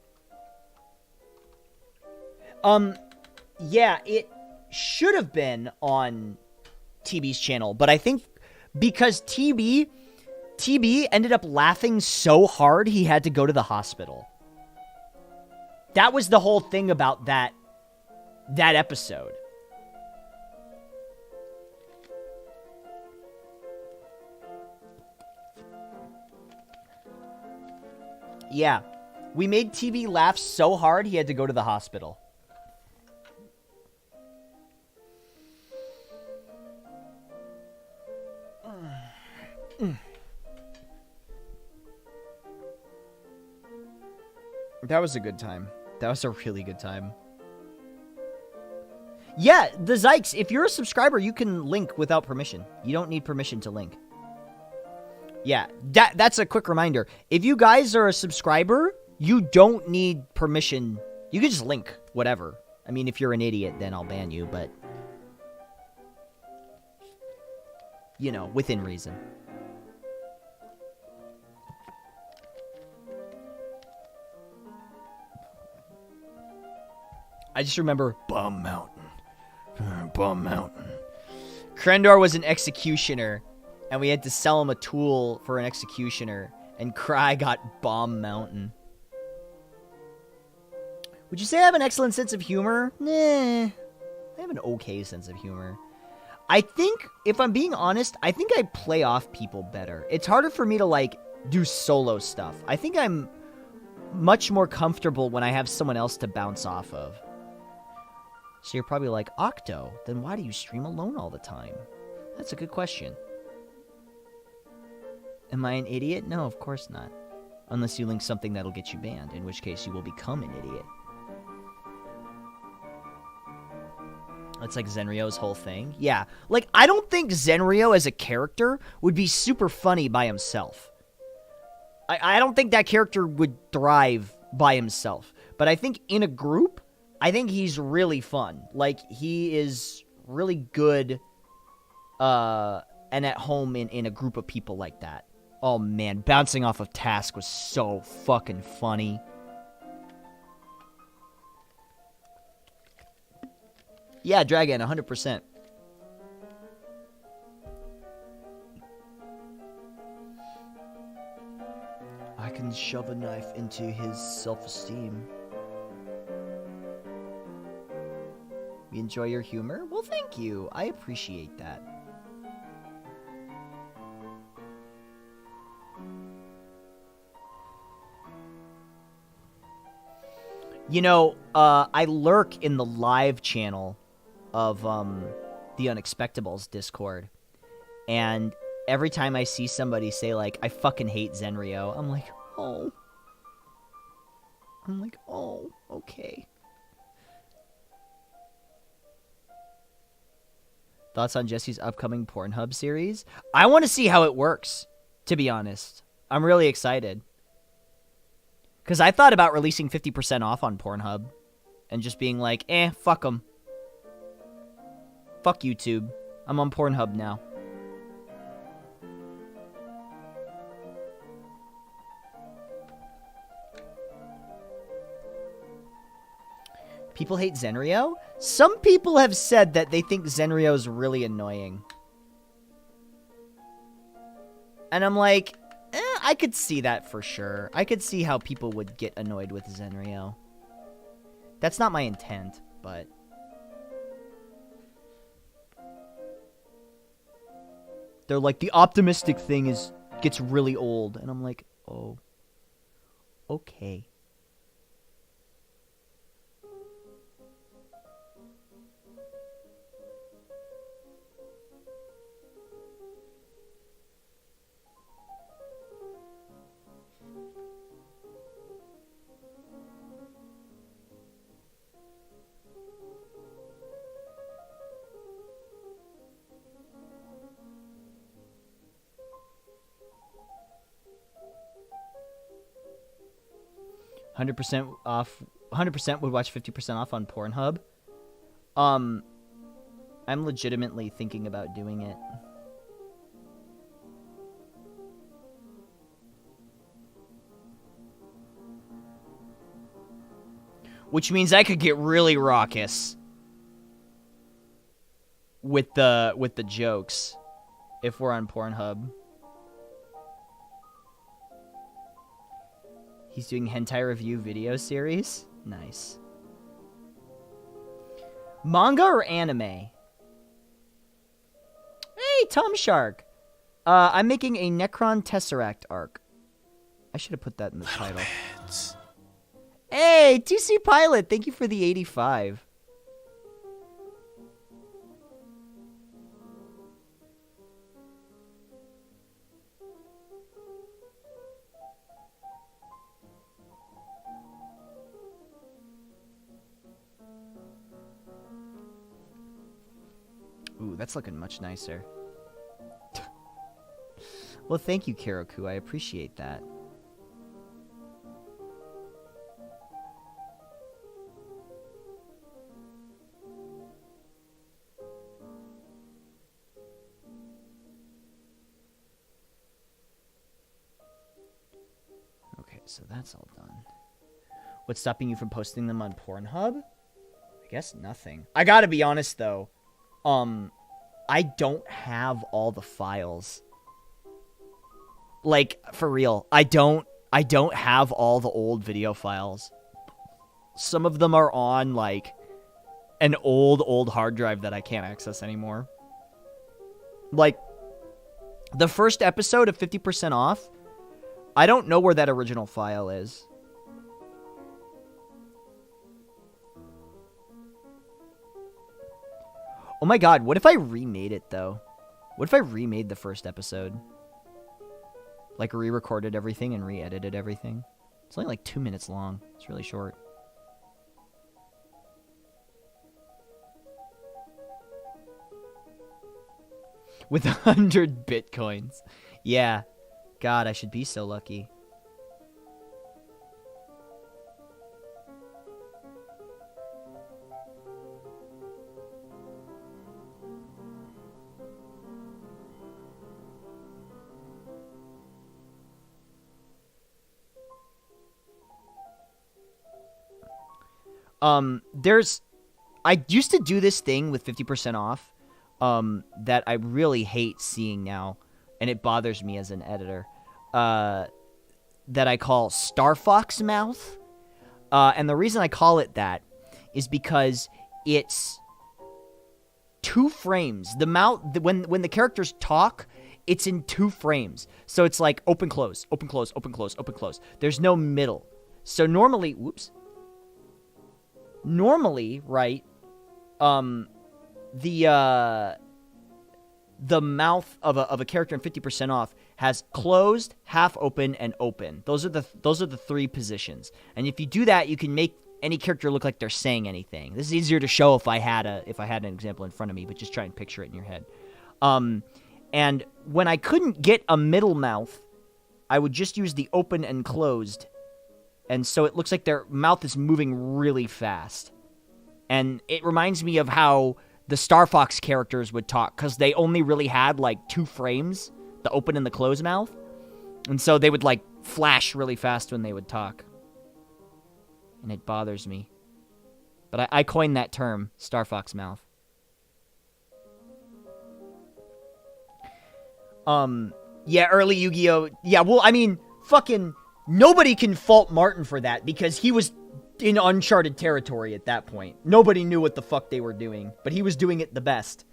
Yeah, it should have been on TB's channel, but I think because TB ended up laughing so hard he had to go to the hospital. That was the whole thing about that episode. Yeah. We made TV laugh so hard he had to go to the hospital. That was a good time. That was a really good time. Yeah, the Zykes, if you're a subscriber, you can link without permission. You don't need permission to link. Yeah, that's a quick reminder. If you guys are a subscriber, you don't need permission. You can just link whatever. I mean, if you're an idiot, then I'll ban you, but... you know, within reason. I just remember Bum Mountain. Bum Mountain. Krendor was an executioner, and we had to sell him a tool for an executioner, and Cry got Bomb Mountain. Would you say I have an excellent sense of humor? Nah. I have an okay sense of humor. I think, if I'm being honest, I think I play off people better. It's harder for me to, like, do solo stuff. I think I'm much more comfortable when I have someone else to bounce off of. So you're probably like, Octo, then why do you stream alone all the time? That's a good question. Am I an idiot? No, of course not. Unless you link something that'll get you banned, in which case you will become an idiot. That's like Zenryo's whole thing. Yeah, like, I don't think Zenryo as a character would be super funny by himself. I don't think that character would thrive by himself. But I think in a group, I think he's really fun. Like, he is really good and at home in a group of people like that. Oh, man, bouncing off of Task was so fucking funny. Yeah, Dragon, 100%. I can shove a knife into his self-esteem. You enjoy your humor? Well, thank you. I appreciate that. You know, I lurk in the live channel of the Unexpectables Discord, and every time I see somebody say, like, I fucking hate Zenryo, I'm like, oh. I'm like, oh, okay. Thoughts on Jesse's upcoming Pornhub series? I want to see how it works, to be honest. I'm really excited. Because I thought about releasing 50% off on Pornhub and just being like, fuck them. Fuck YouTube. I'm on Pornhub now. People hate Zenryo? Some people have said that they think Zenryo is really annoying. And I'm like, I could see that for sure. I could see how people would get annoyed with Zenryo. That's not my intent, but... they're like, the optimistic thing gets really old. And I'm like, oh. Okay. $100% off 100% would watch 50% off on Pornhub. I'm legitimately thinking about doing it. Which means I could get really raucous with the jokes if we're on Pornhub. He's doing hentai review video series. Nice. Manga or anime? Hey, Tom Shark. I'm making a Necron Tesseract Ark. I should have put that in the title. Hey, TC Pilot, thank you for the 85. Ooh, that's looking much nicer. Well, thank you, Karoku. I appreciate that. Okay, so that's all done. What's stopping you from posting them on Pornhub? I guess nothing. I gotta be honest, though. I don't have all the files. Like, for real. I don't have all the old video files. Some of them are on, like, an old hard drive that I can't access anymore. Like, the first episode of 50% Off, I don't know where that original file is. Oh my god, what if I remade it, though? What if I remade the first episode? Like, re-recorded everything and re-edited everything? It's only like 2 minutes long. It's really short. With 100 bitcoins. Yeah. God, I should be so lucky. I used to do this thing with 50% off, that I really hate seeing now, and it bothers me as an editor, that I call Star Fox Mouth, and the reason I call it that is because it's 2 frames. The mouth, when the characters talk, it's in 2 frames, so it's like open, close, open, close, open, close, open, close. There's no middle. So normally, right, the mouth of a character in 50% off has closed, half open, and open. Those are the 3 positions. And if you do that, you can make any character look like they're saying anything. This is easier to show if I had an example in front of me, but just try and picture it in your head. And when I couldn't get a middle mouth, I would just use the open and closed. And so it looks like their mouth is moving really fast. And it reminds me of how the Star Fox characters would talk, because they only really had, like, 2 frames, the open and the closed mouth. And so they would, like, flash really fast when they would talk. And it bothers me. But I coined that term, Star Fox mouth. Yeah, early Yu-Gi-Oh! Yeah, well, I mean, fucking... Nobody can fault Martin for that, because he was in uncharted territory at that point. Nobody knew what the fuck they were doing, but he was doing it the best.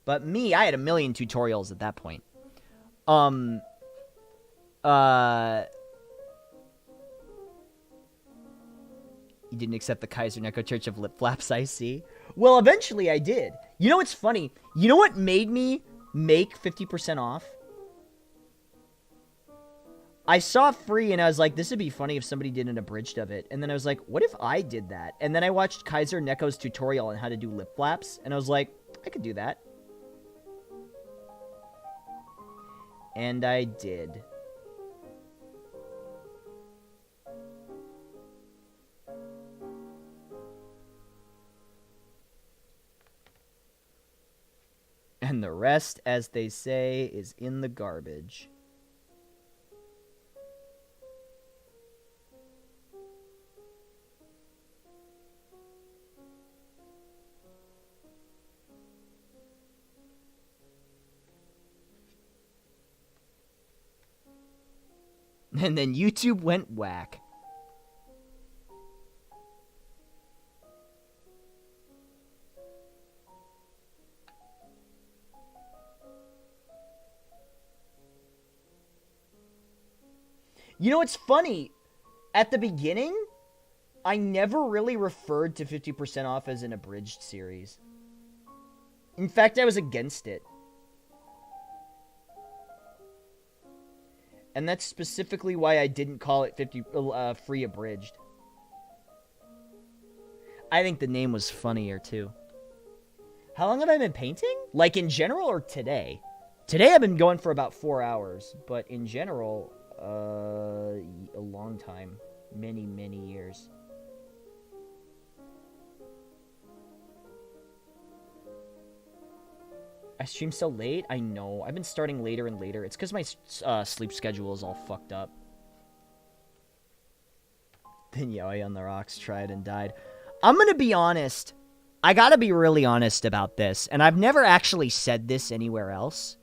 But me, I had a million tutorials at that point. You didn't accept the Kaiser Neko Church of Lip Flaps, I see. Well, eventually I did. You know what's funny? You know what made me make 50% off? I saw free and I was like, this would be funny if somebody did an abridged of it. And then I was like, what if I did that? And then I watched Kaiser Neko's tutorial on how to do lip flaps. And I was like, I could do that. And I did. And the rest, as they say, is in the garbage. And then YouTube went whack. You know what's funny? At the beginning, I never really referred to 50% off as an abridged series. In fact, I was against it. And that's specifically why I didn't call it free abridged. I think the name was funnier, too. How long have I been painting? Like, in general or today? Today I've been going for about 4 hours. But in general, a long time. Many, many years. I stream so late? I know. I've been starting later and later. It's because my sleep schedule is all fucked up. Then Yowie on the Rocks tried and died. I'm going to be honest. I got to be really honest about this. And I've never actually said this anywhere else.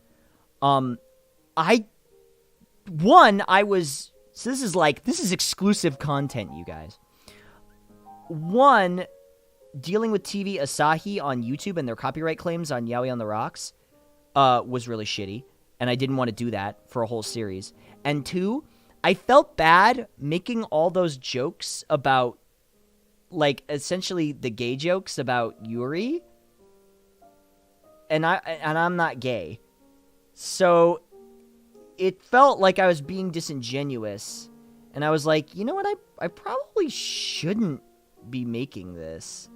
So this is exclusive content, you guys. One, dealing with TV Asahi on YouTube and their copyright claims on Yowie on the Rocks was really shitty, and I didn't want to do that for a whole series. And two, I felt bad making all those jokes about, like, essentially the gay jokes about Yuri, and I'm not gay, so it felt like I was being disingenuous, and I was like, you know what, I probably shouldn't be making this.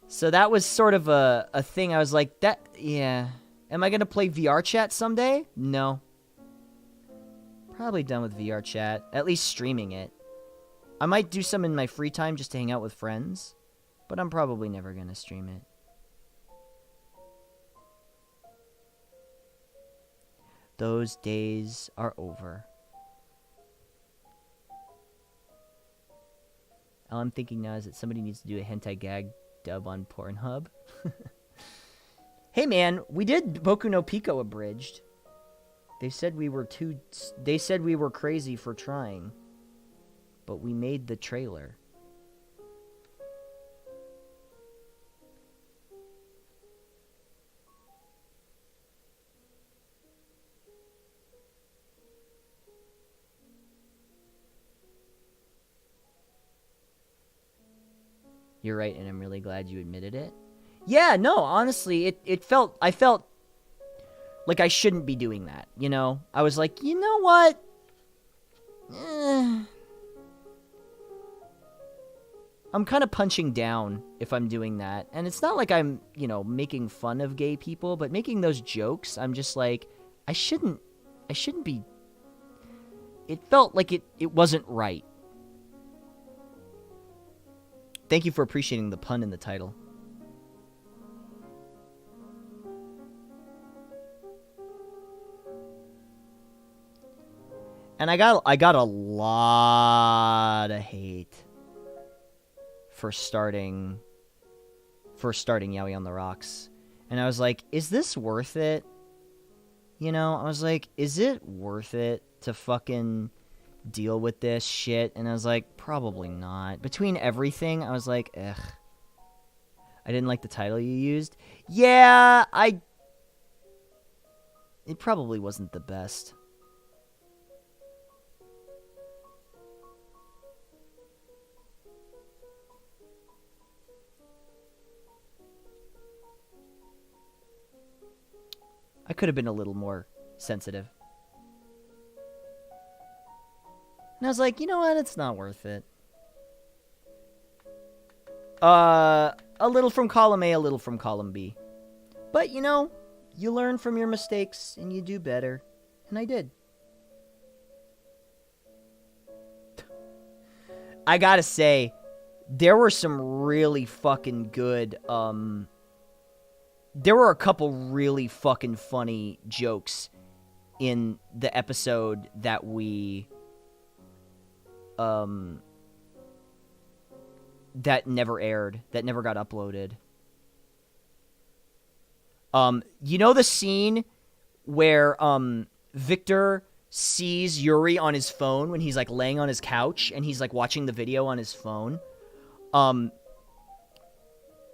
So that was sort of a thing. I was like, yeah. Am I going to play VR chat someday? No. Probably done with VR chat. At least streaming it. I might do some in my free time just to hang out with friends. But I'm probably never going to stream it. Those days are over. All I'm thinking now is that somebody needs to do a hentai gag dub on Pornhub. Hey man, we did Boku no Pico abridged. They said we were crazy for trying. But we made the trailer. You're right, and I'm really glad you admitted it. Yeah, no, honestly, I felt like I shouldn't be doing that, you know? I was like, you know what? I'm kind of punching down if I'm doing that. And it's not like I'm, you know, making fun of gay people, but making those jokes, I'm just like, I shouldn't be. It felt like it wasn't right. Thank you for appreciating the pun in the title. And I got a lot of hate for starting Yowie on the Rocks. And I was like, is this worth it? You know, I was like, is it worth it to fucking deal with this shit? And I was like, probably not. Between everything, I was like, ugh. I didn't like the title you used. Yeah, it probably wasn't the best. I could have been a little more sensitive. And I was like, you know what? It's not worth it. A little from column A, a little from column B. But, you know, you learn from your mistakes and you do better. And I did. I gotta say, there were some really fucking good, there were a couple really fucking funny jokes in the episode that we, that never aired, that never got uploaded. You know the scene where, Victor sees Yuri on his phone when he's, like, laying on his couch and he's, like, watching the video on his phone?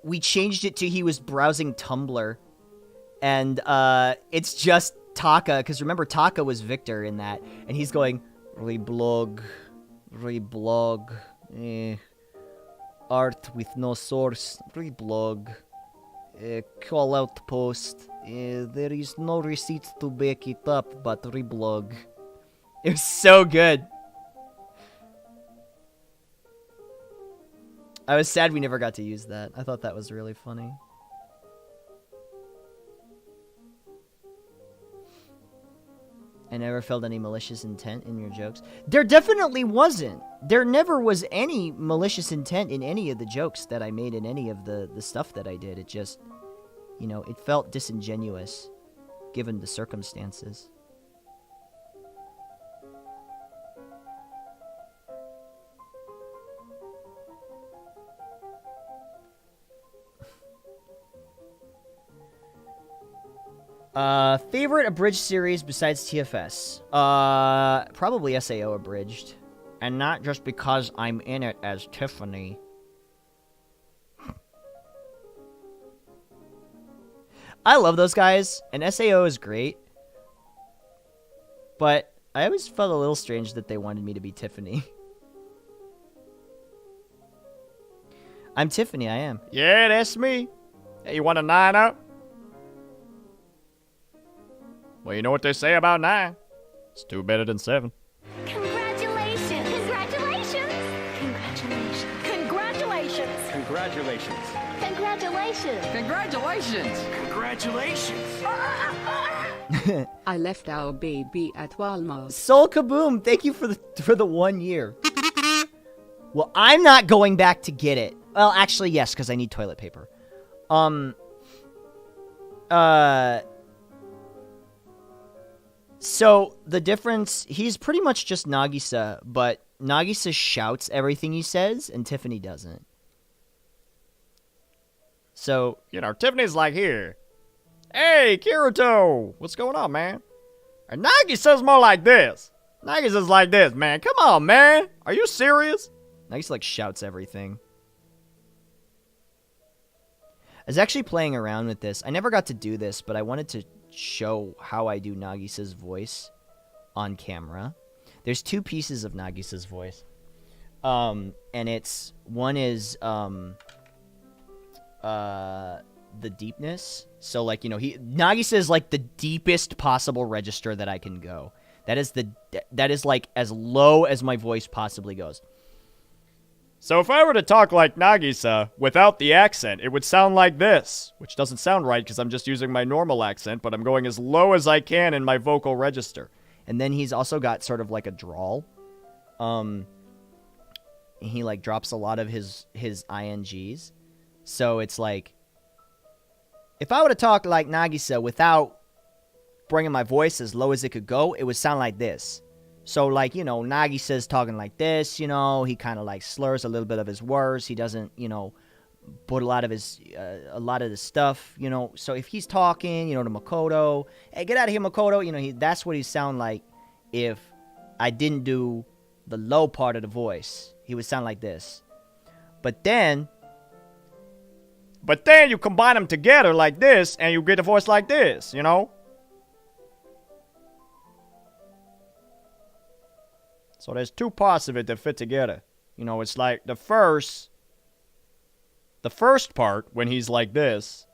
We changed it to he was browsing Tumblr. And, it's just Taka, because remember, Taka was Victor in that. And he's going, reblog, art with no source, reblog, call out post, there is no receipts to back it up, but reblog. It was so good. I was sad we never got to use that. I thought that was really funny. I never felt any malicious intent in your jokes. There definitely wasn't. There never was any malicious intent in any of the jokes that I made in any of the stuff that I did. It just, you know, it felt disingenuous given the circumstances. Favorite abridged series besides TFS? Probably SAO abridged. And not just because I'm in it as Tiffany. I love those guys, and SAO is great. But I always felt a little strange that they wanted me to be Tiffany. I'm Tiffany, I am. Yeah, that's me. Hey, you want a 9-up? Well, you know what they say about 9. It's 2 better than 7. Congratulations! Congratulations! Congratulations! Congratulations. Congratulations! Congratulations! Congratulations. I left our baby at Walmart. Soul Kaboom, thank you for the 1 year. Well, I'm not going back to get it. Well, actually, yes, because I need toilet paper. So, the difference, he's pretty much just Nagisa, but Nagisa shouts everything he says, and Tiffany doesn't. So, You know, Tiffany's like, here. Hey, Kirito! What's going on, man? And Nagisa's more like this. Nagisa's like this, man. Come on, man. Are you serious? Nagisa, like, shouts everything. I was actually playing around with this. I never got to do this, but I wanted to show how I do Nagisa's voice on camera. There's 2 pieces of Nagisa's voice. And it's, one is, the deepness. So, like, you know, Nagisa is, like, the deepest possible register that I can go. That is, like, as low as my voice possibly goes. So if I were to talk like Nagisa, without the accent, it would sound like this. Which doesn't sound right because I'm just using my normal accent, but I'm going as low as I can in my vocal register. And then he's also got sort of like a drawl. He, like, drops a lot of his INGs. So it's like, if I were to talk like Nagisa without bringing my voice as low as it could go, it would sound like this. So, like, you know, Nagisa's talking like this, you know, he kind of, like, slurs a little bit of his words. He doesn't, you know, put a lot of the stuff, you know. So if he's talking, you know, to Makoto, hey, get out of here, Makoto, you know, that's what he sound like if I didn't do the low part of the voice. He would sound like this. But then you combine them together like this, and you get a voice like this, you know? So there's 2 parts of it that fit together. You know, it's like the first part, when he's like this,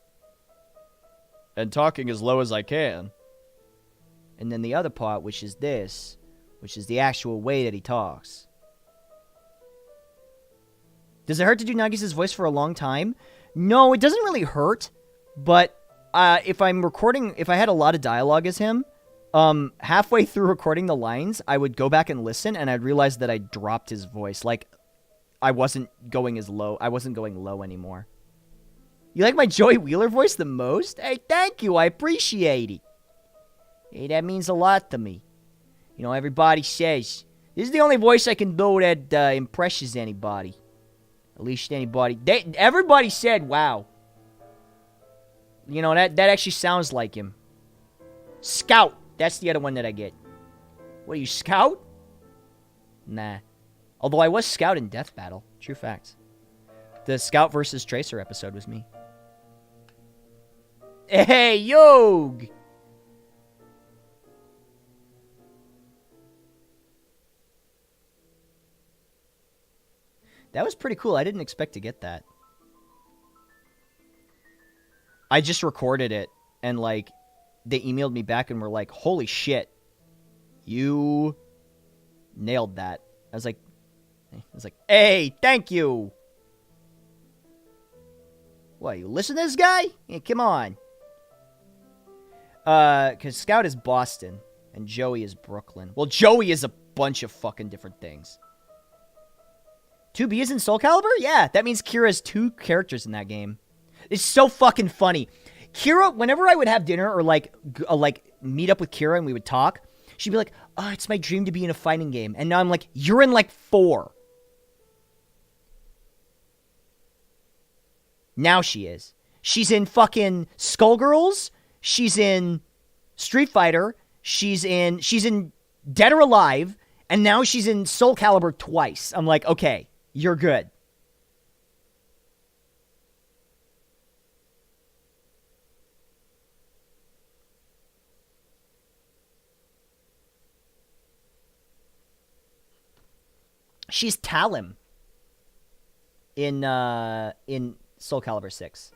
and talking as low as I can. And then the other part, which is this, which is the actual way that he talks. Does it hurt to do Nagisa's voice for a long time? No, it doesn't really hurt, but if I'm recording, if I had a lot of dialogue as him, halfway through recording the lines, I would go back and listen, and I'd realize that I dropped his voice. Like, I wasn't going as low. I wasn't going low anymore. You like my Joey Wheeler voice the most? Hey, thank you. I appreciate it. Hey, that means a lot to me. You know, everybody says, this is the only voice I can do that impresses anybody. At least anybody. Everybody said, wow. You know, that actually sounds like him. Scout. That's the other one that I get. What are you, Scout? Nah. Although I was Scout in Death Battle. True facts. The Scout versus Tracer episode was me. Hey, Yog! That was pretty cool. I didn't expect to get that. I just recorded it, and, like, they emailed me back and were like, holy shit. You nailed that. I was like, hey, thank you. What, you listen to this guy? Yeah, come on. Because Scout is Boston, and Joey is Brooklyn. Well, Joey is a bunch of fucking different things. 2B is in Soul Calibur? Yeah, that means Kira has 2 characters in that game. It's so fucking funny. Kira, whenever I would have dinner or, like, meet up with Kira and we would talk, she'd be like, oh, it's my dream to be in a fighting game. And now I'm like, you're in, like, 4. Now she is. She's in fucking Skullgirls. She's in Street Fighter. She's in Dead or Alive. And now she's in Soul Calibur twice. I'm like, okay, you're good. She's Talim in Soul Calibur 6.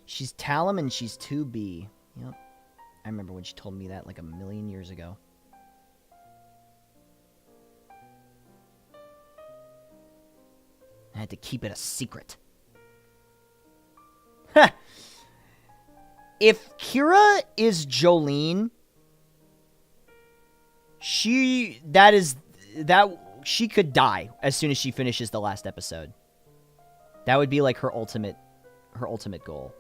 She's Talim and she's 2B. Yep. I remember when she told me that like a million years ago. I had to keep it a secret. Ha! If Kira is Jolene, she could die as soon as she finishes the last episode. That would be like her ultimate goal.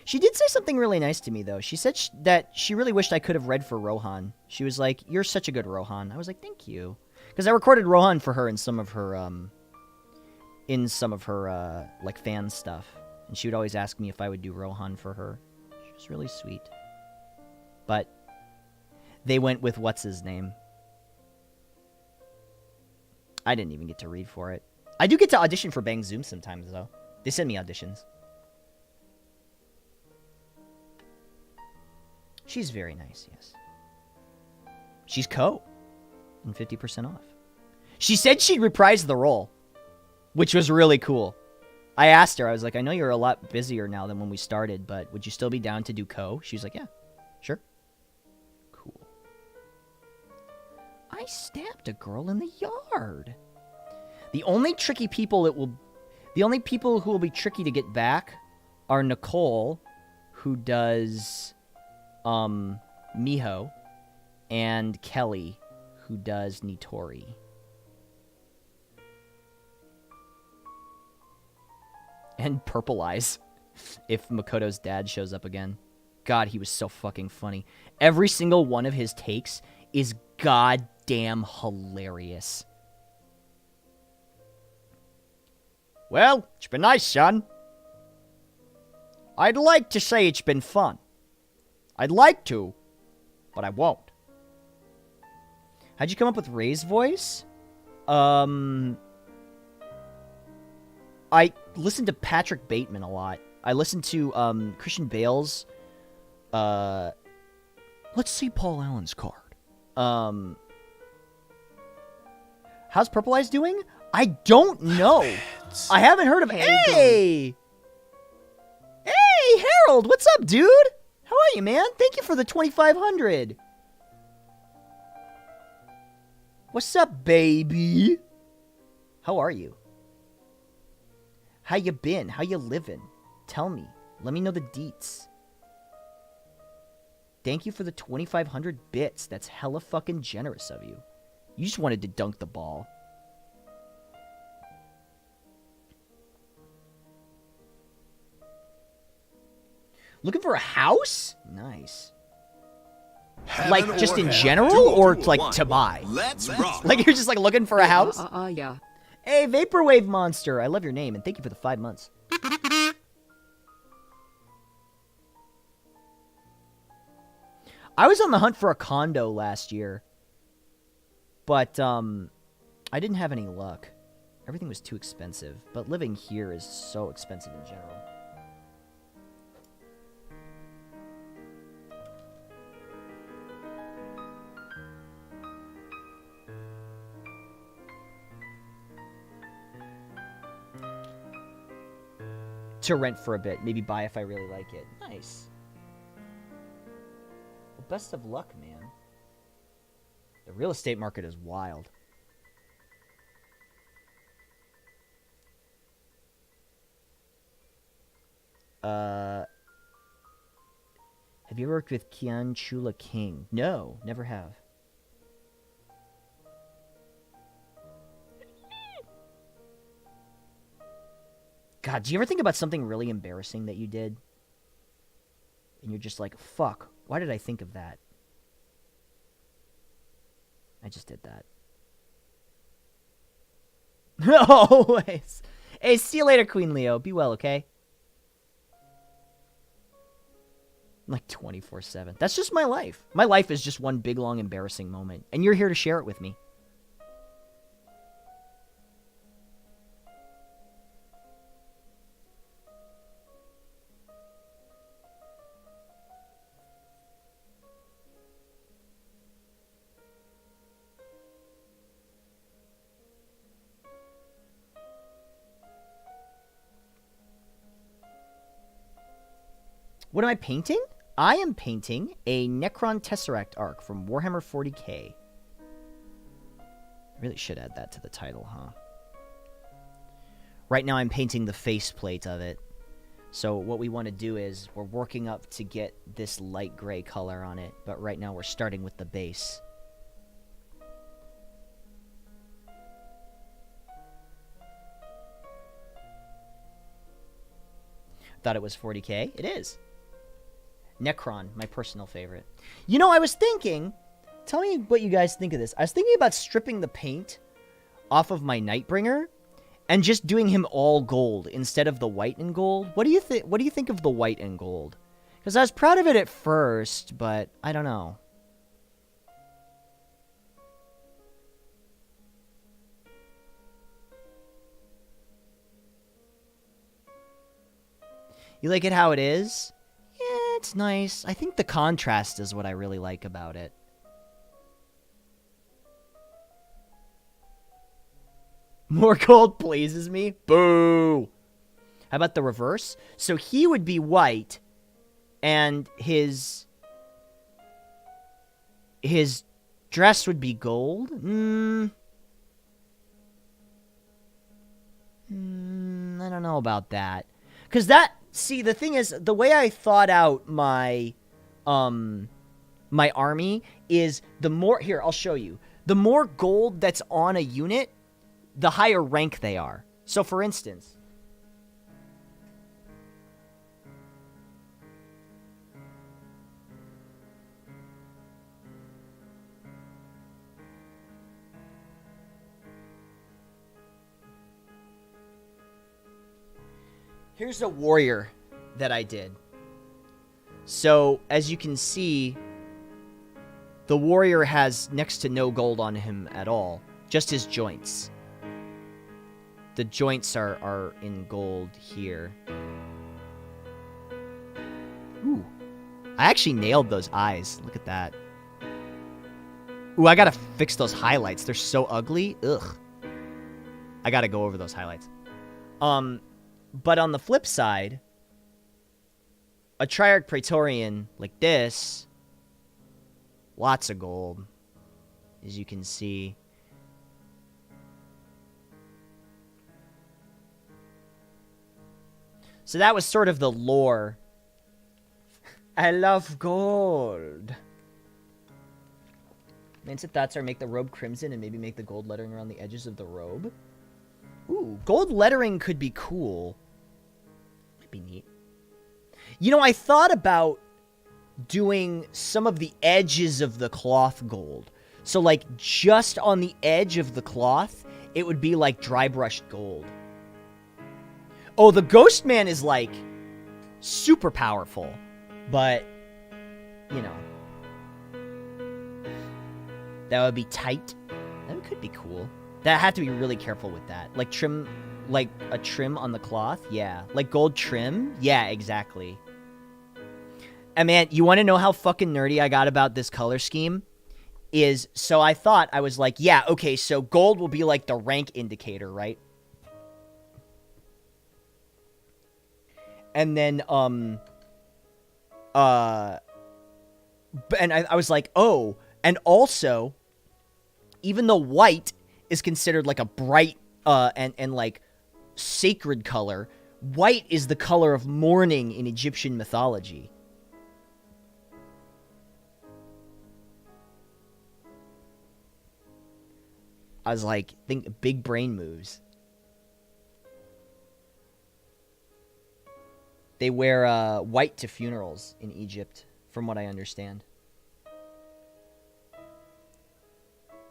She did say something really nice to me, though. She said that she really wished I could have read for Rohan. She was like, "You're such a good Rohan." I was like, "Thank you," because I recorded Rohan for her in some of her like fan stuff, and she would always ask me if I would do Rohan for her. She was really sweet. But they went with what's his name. I didn't even get to read for it. I do get to audition for Bang Zoom sometimes, though. They send me auditions. She's very nice, yes. She's Ko. And 50% off. She said she'd reprise the role, which was really cool. I asked her, I was like, I know you're a lot busier now than when we started, but would you still be down to do Ko? She was like, yeah, sure. Cool. I stabbed a girl in the yard. The only people who will be tricky to get back are Nicole, who does Miho, and Kelly, who does Nitori. And Purple Eyes, if Makoto's dad shows up again. God, he was so fucking funny. Every single one of his takes is goddamn hilarious. Well, it's been nice, son. I'd like to say it's been fun. I'd like to, but I won't. How'd you come up with Ray's voice? I listened to Patrick Bateman a lot. I listened to Christian Bale's let's see Paul Allen's card. How's Purple Eyes doing? I don't know. I haven't heard of Hey, Harold, what's up, dude? How How are you, man? Thank you for the 2,500. What's up, baby? How are you? How you been? How you living? Tell me. Let me know the deets. Thank you for the 2,500 bits. That's hella fucking generous of you. You just wanted to dunk the ball. Looking for a house? Nice. Like, just in general, or like to buy? Let's rock. Like, you're just like looking for a house? Yeah. Hey, Vaporwave Monster, I love your name, and thank you for the 5 months. I was on the hunt for a condo last year, but I didn't have any luck. Everything was too expensive, but living here is so expensive in general. To rent for a bit, maybe buy if I really like it. Nice. Well, best of luck, man. The real estate market is wild. Have you ever worked with Kian Chula King? No, never have. God, do you ever think about something really embarrassing that you did? And you're just like, fuck, why did I think of that? I just did that. Always. Hey, see you later, Queen Leo. Be well, okay? Like 24/7. That's just my life. My life is just one big, long, embarrassing moment. And you're here to share it with me. What am I painting? I am painting a Necron Tesseract Ark from Warhammer 40k. I really should add that to the title, huh? Right now I'm painting the faceplate of it. So what we want to do is we're working up to get this light gray color on it, but right now we're starting with the base. Thought it was 40k? It is. Necron, my personal favorite. You know, I was thinking, tell me what you guys think of this. I was thinking about stripping the paint off of my Nightbringer and just doing him all gold instead of the white and gold. What do you think? What do you think of the white and gold? Because I was proud of it at first, but I don't know. You like it how it is? Yeah, it's nice. I think the contrast is what I really like about it. More gold pleases me? Boo! How about the reverse? So he would be white, and his dress would be gold? I don't know about that. Because that... See, the thing is, the way I thought out my my army is the more... Here, I'll show you. The more gold that's on a unit, the higher rank they are. So, for instance... Here's a warrior that I did. So, as you can see, the warrior has next to no gold on him at all. Just his joints. The joints are in gold here. Ooh. I actually nailed those eyes. Look at that. Ooh, I gotta fix those highlights. They're so ugly. Ugh. I gotta go over those highlights. But on the flip side, a Triarch Praetorian like this, lots of gold, as you can see. So that was sort of the lore. I love gold. Man's thoughts are make the robe crimson and maybe make the gold lettering around the edges of the robe. Ooh, gold lettering could be cool. Might be neat. You know, I thought about doing some of the edges of the cloth gold. So, like, just on the edge of the cloth, it would be like dry brushed gold. Oh, the Ghost Man is, like, super powerful. But, you know. That would be tight. That could be cool. That had to be really careful with that. Like trim, like a trim on the cloth? Yeah. Like gold trim? Yeah, exactly. And man, you want to know how fucking nerdy I got about this color scheme? So I thought, I was like, yeah, okay, so gold will be like the rank indicator, right? And then, and I was like, oh, and also, even though white is considered like a bright, and like sacred color, white is the color of mourning in Egyptian mythology. I was like, think big brain moves. They wear white to funerals in Egypt, from what I understand.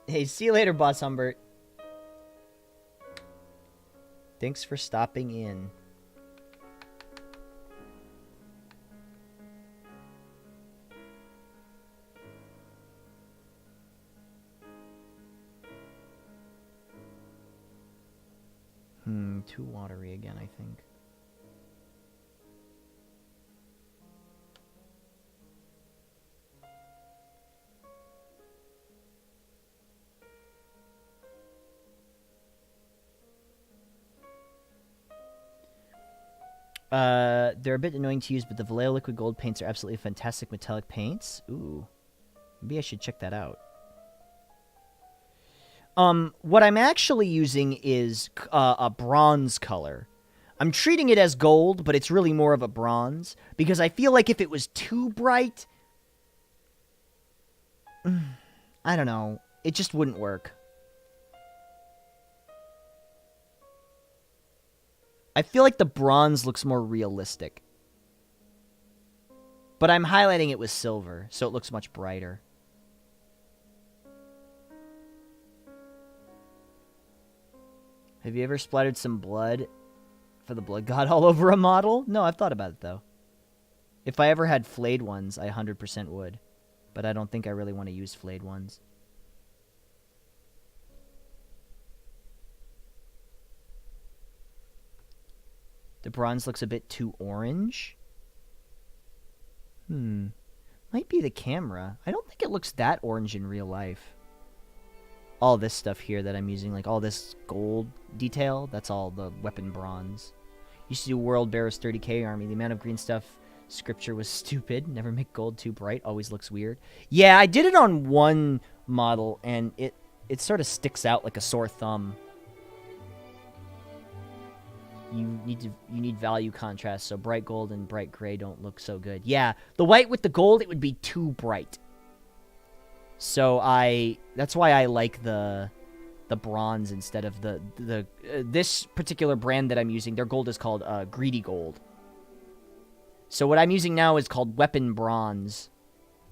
Hey, see you later, Boss Humbert. Thanks for stopping in. Too watery again, I think. They're a bit annoying to use, but the Vallejo liquid gold paints are absolutely fantastic metallic paints. Ooh. Maybe I should check that out. What I'm actually using is a bronze color. I'm treating it as gold, but it's really more of a bronze, because I feel like if it was too bright, I don't know, it just wouldn't work. I feel like the bronze looks more realistic. But I'm highlighting it with silver, so it looks much brighter. Have you ever splattered some blood for the blood god all over a model? No, I've thought about it, though. If I ever had flayed ones, I 100% would. But I don't think I really want to use flayed ones. The bronze looks a bit too orange. Might be the camera. I don't think it looks that orange in real life. All this stuff here that I'm using, like all this gold detail, that's all the weapon bronze. Used to do World Bearers 30k army. The amount of green stuff scripture was stupid. Never make gold too bright. Always looks weird. Yeah, I did it on one model, and it sort of sticks out like a sore thumb. You need value contrast, so bright gold and bright gray don't look so good. Yeah, the white with the gold, it would be too bright. So that's why I like the bronze instead of this particular brand that I'm using. Their gold is called Greedy Gold. So what I'm using now is called Weapon Bronze,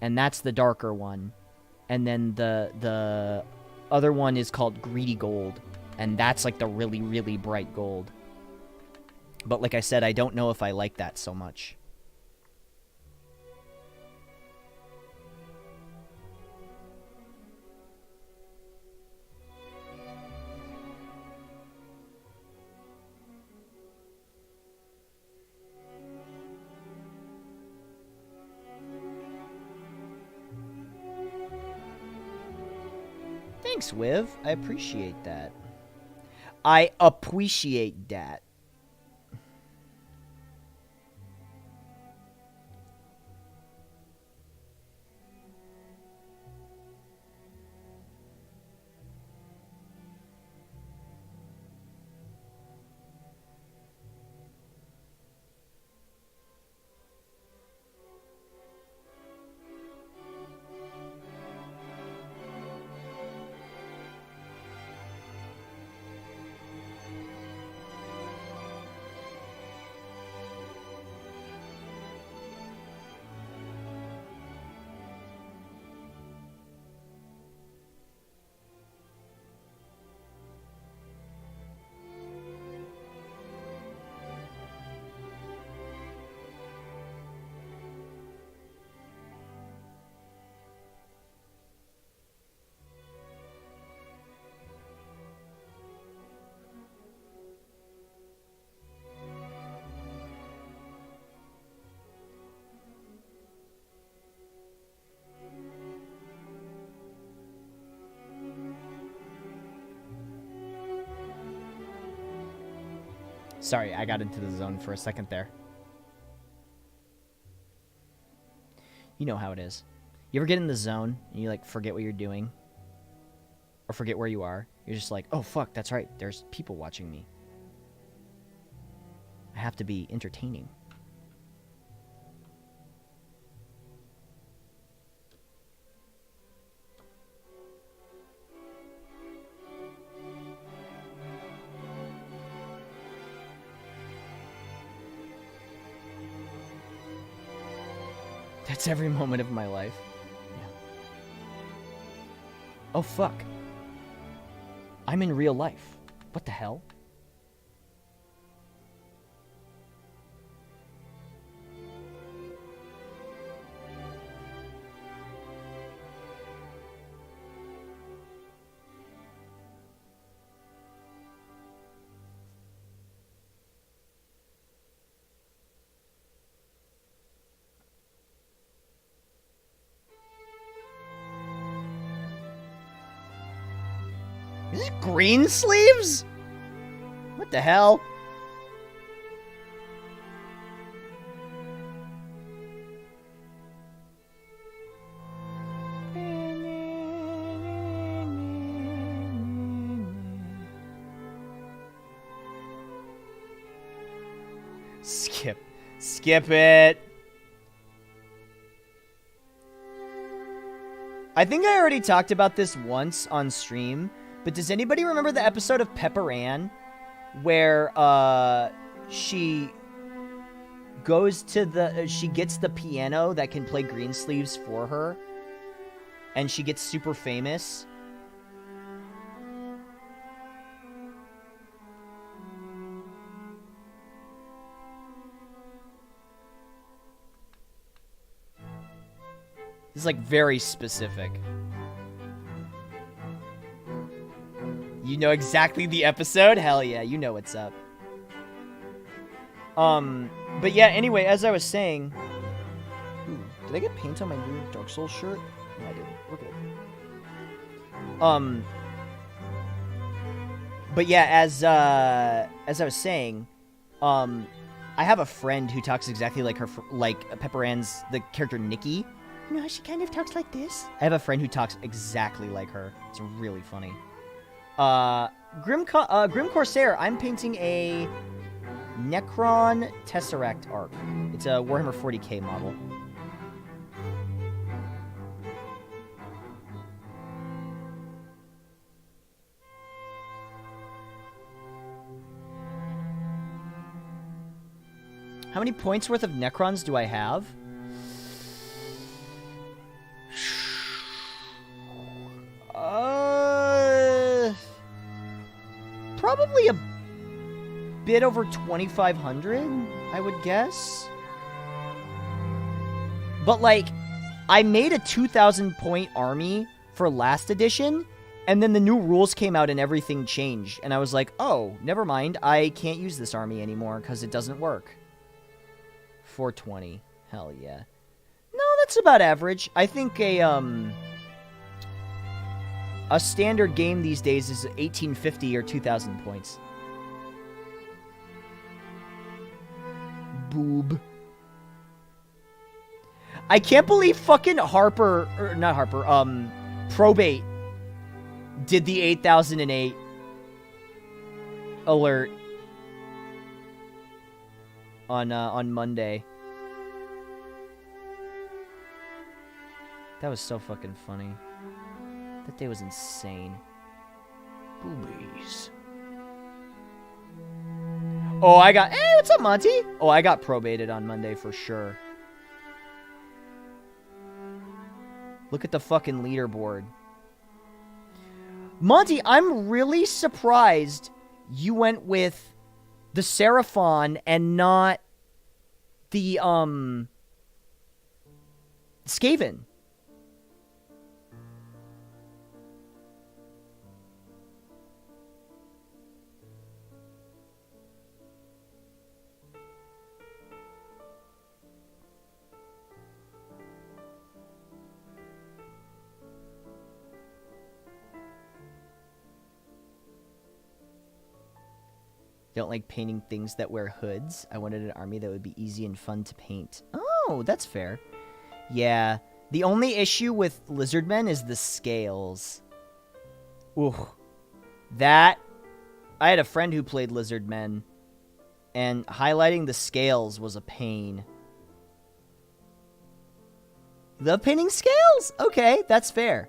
and that's the darker one. And then the other one is called Greedy Gold, and that's like the really, really bright gold. But like I said, I don't know if I like that so much. Thanks, Wiv. I appreciate that. I appreciate that. Sorry, I got into the zone for a second there. You know how it is. You ever get in the zone and you like forget what you're doing? Or forget where you are? You're just like, oh fuck, that's right. There's people watching me. I have to be entertaining. That's every moment of my life. Yeah. Oh, fuck. I'm in real life. What the hell? Is this green sleeves? What the hell? Skip it. I think I already talked about this once on stream. But does anybody remember the episode of Pepper Ann where she goes to she gets the piano that can play Greensleeves for her and she gets super famous? This is like very specific. You know exactly the episode? Hell yeah, you know what's up. But yeah, anyway, as I was saying... Ooh, did I get paint on my new Dark Souls shirt? No, I didn't. We're good. But yeah, as I was saying, I have a friend who talks exactly like like Pepper Ann's, the character Nikki. You know how she kind of talks like this? I have a friend who talks exactly like her. It's really funny. Grim Corsair, I'm painting a Necron Tesseract Ark. It's a Warhammer 40k model. How many points worth of Necrons do I have? Probably a bit over 2,500, I would guess. But, like, I made a 2,000 point army for last edition, and then the new rules came out and everything changed. And I was like, oh, never mind. I can't use this army anymore because it doesn't work. 420. Hell yeah. No, that's about average. I think a standard game these days is 1,850 or 2,000 points. Boob. I can't believe fucking Probate did the 8008 alert on Monday. That was so fucking funny. That day was insane. Boobies. Oh, I got... Hey, what's up, Monty? Oh, I got probated on Monday for sure. Look at the fucking leaderboard. Monty, I'm really surprised you went with the Seraphon and not the, Skaven. Don't like painting things that wear hoods. I wanted an army that would be easy and fun to paint. Oh, that's fair. Yeah. The only issue with Lizardmen is the scales. Ooh. That... I had a friend who played Lizardmen, and highlighting the scales was a pain. The painting scales? Okay, that's fair.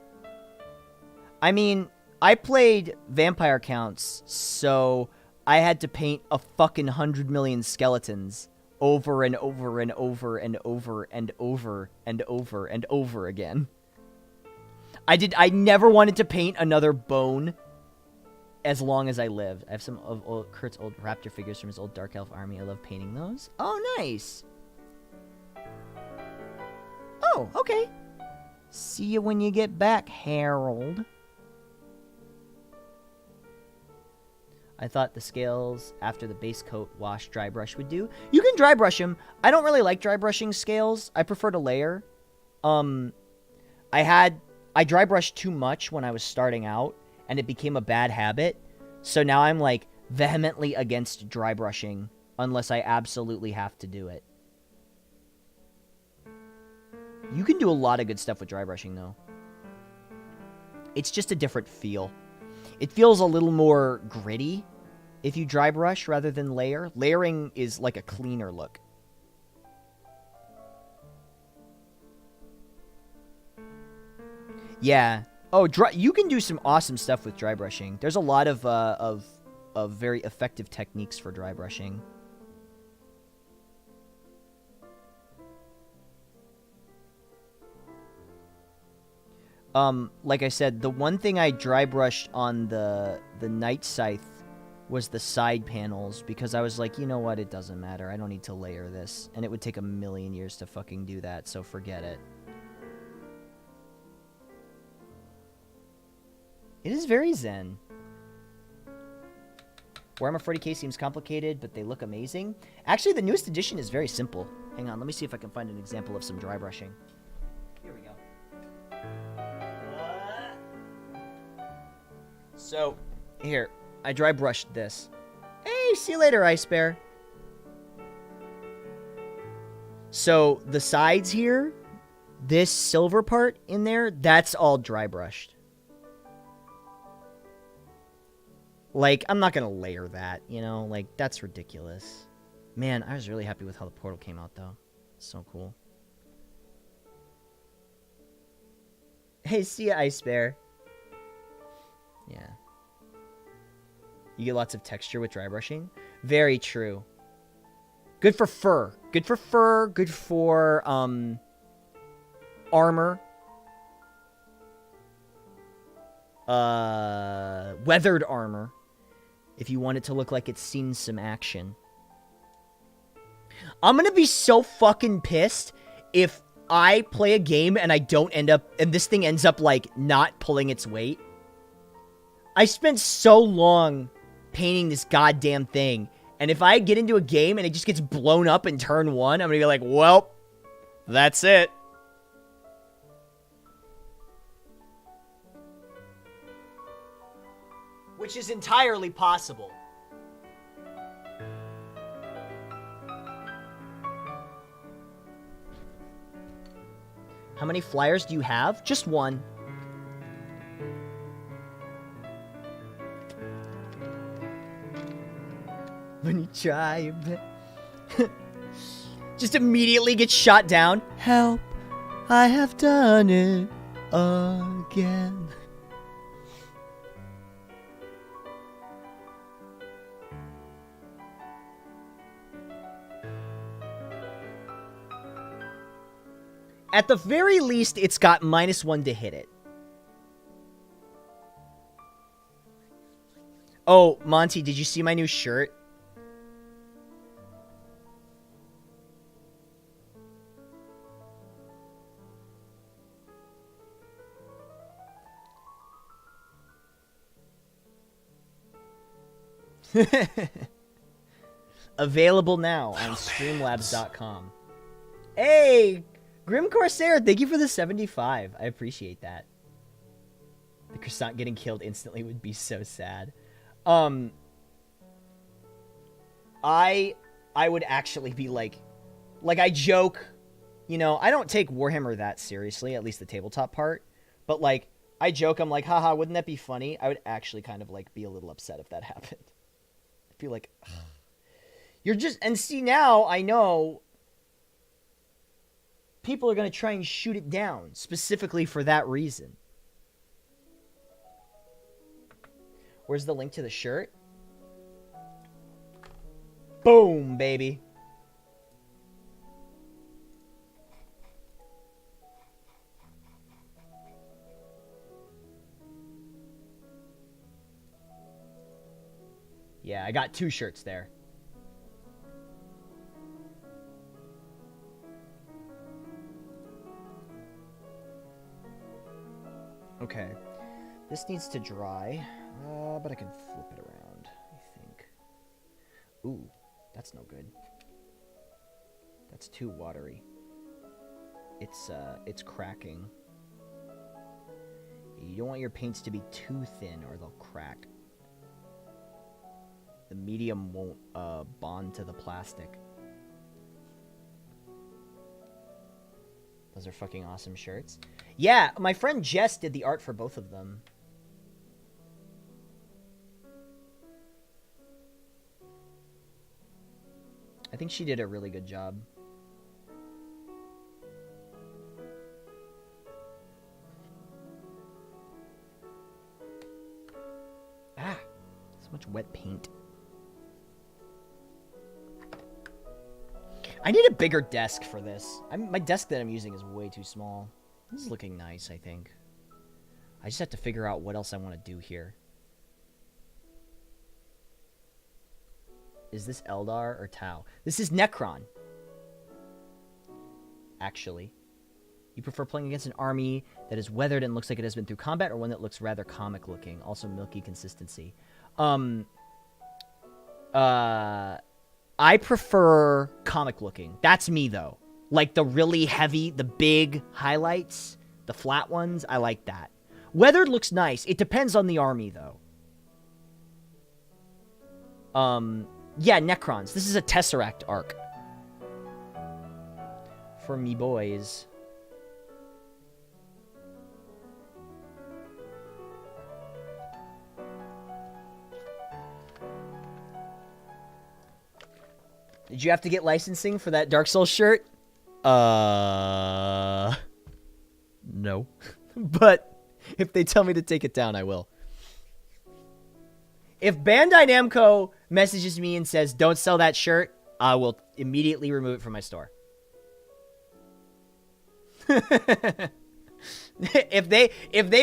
I mean, I played Vampire Counts, so I had to paint a fucking 100 million skeletons over and over and over and over and over and over and over again. I never wanted to paint another bone as long as I lived. I have some of Kurt's old raptor figures from his old Dark Elf army. I love painting those. Oh, nice. Oh, okay. See you when you get back, Harold. I thought the scales after the base coat wash dry brush would do. You can dry brush them. I don't really like dry brushing scales. I prefer to layer. I dry brushed too much when I was starting out, and it became a bad habit. So now I'm, like, vehemently against dry brushing unless I absolutely have to do it. You can do a lot of good stuff with dry brushing, though. It's just a different feel. It feels a little more gritty if you dry brush rather than layer. Layering is like a cleaner look. Yeah. Oh, you can do some awesome stuff with dry brushing. There's a lot of very effective techniques for dry brushing. Like I said, the one thing I dry brushed on the Night Scythe was the side panels, because I was like, you know what, it doesn't matter. I don't need to layer this. And it would take a million years to fucking do that, so forget it. It is very zen. Warhammer 40k seems complicated, but they look amazing. Actually, the newest edition is very simple. Hang on, let me see if I can find an example of some dry brushing. Here we go. So, here. I dry brushed this. Hey, see you later, Ice Bear. So, the sides here, this silver part in there, that's all dry brushed. Like, I'm not going to layer that, you know? Like, that's ridiculous. Man, I was really happy with how the portal came out, though. So cool. Hey, see ya, Ice Bear. Yeah. You get lots of texture with dry brushing. Very true. Good for fur. Good for fur. Good for, armor. Weathered armor. If you want it to look like it's seen some action. I'm gonna be so fucking pissed if I play a game and I don't end up... and this thing ends up, like, not pulling its weight. I spent so long painting this goddamn thing. And if I get into a game and it just gets blown up in turn 1, I'm gonna be like, well, that's it. Which is entirely possible. How many flyers do you have? Just one. When you try your best. Just immediately get shot down. Help, I have done it again. At the very least, it's got -1 to hit it. Oh, Monty, did you see my new shirt? Available now on streamlabs.com. Hey, Grim Corsair, thank you for the 75. I appreciate that. The croissant getting killed instantly would be so sad. I would actually be like I joke, you know, I don't take Warhammer that seriously, at least the tabletop part, but like, I joke, I'm like, haha, wouldn't that be funny? I would actually kind of like be a little upset if that happened. I'd be like, ugh. You're just, and see now, I know people are going to try and shoot it down, specifically for that reason. Where's the link to the shirt? Boom, baby. Yeah, I got 2 shirts there. Okay. This needs to dry, but I can flip it around, I think. Ooh, that's no good. That's too watery. It's cracking. You don't want your paints to be too thin or they'll crack. The medium won't bond to the plastic. Those are fucking awesome shirts. Yeah, my friend Jess did the art for both of them. I think she did a really good job. Ah, so much wet paint. I need a bigger desk for this. My desk that I'm using is way too small. This is looking nice, I think. I just have to figure out what else I want to do here. Is this Eldar or Tau? This is Necron. Actually. You prefer playing against an army that is weathered and looks like it has been through combat, or one that looks rather comic looking? Also milky consistency. I prefer comic looking. That's me, though. Like the really heavy, the big highlights, the flat ones, I like that. Weathered looks nice. It depends on the army, though. Yeah, Necrons. This is a Tesseract Ark. For me boys. Did you have to get licensing for that Dark Souls shirt? No. But if they tell me to take it down, I will. If Bandai Namco messages me and says, don't sell that shirt, I will immediately remove it from my store. If they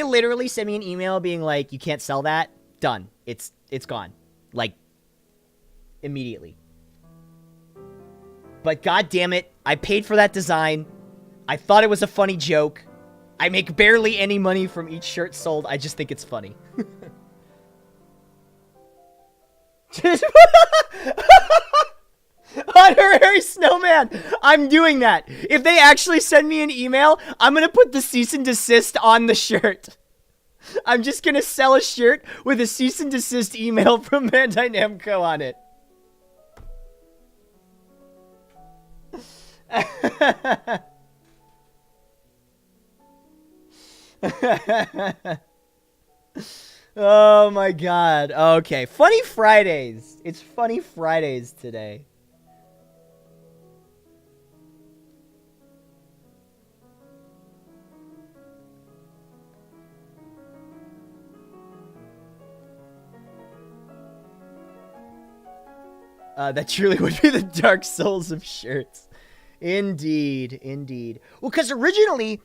literally send me an email being like, you can't sell that, done. It's gone. Like, immediately. But god damn it, I paid for that design. I thought it was a funny joke. I make barely any money from each shirt sold. I just think it's funny. Honorary snowman. I'm doing that. If they actually send me an email, I'm going to put the cease and desist on the shirt. I'm just going to sell a shirt with a cease and desist email from Bandai Namco on it. Oh my god. Okay, Funny Fridays. It's Funny Fridays today. That truly would be the Dark Souls of shirts. Indeed, indeed. Well, because originally,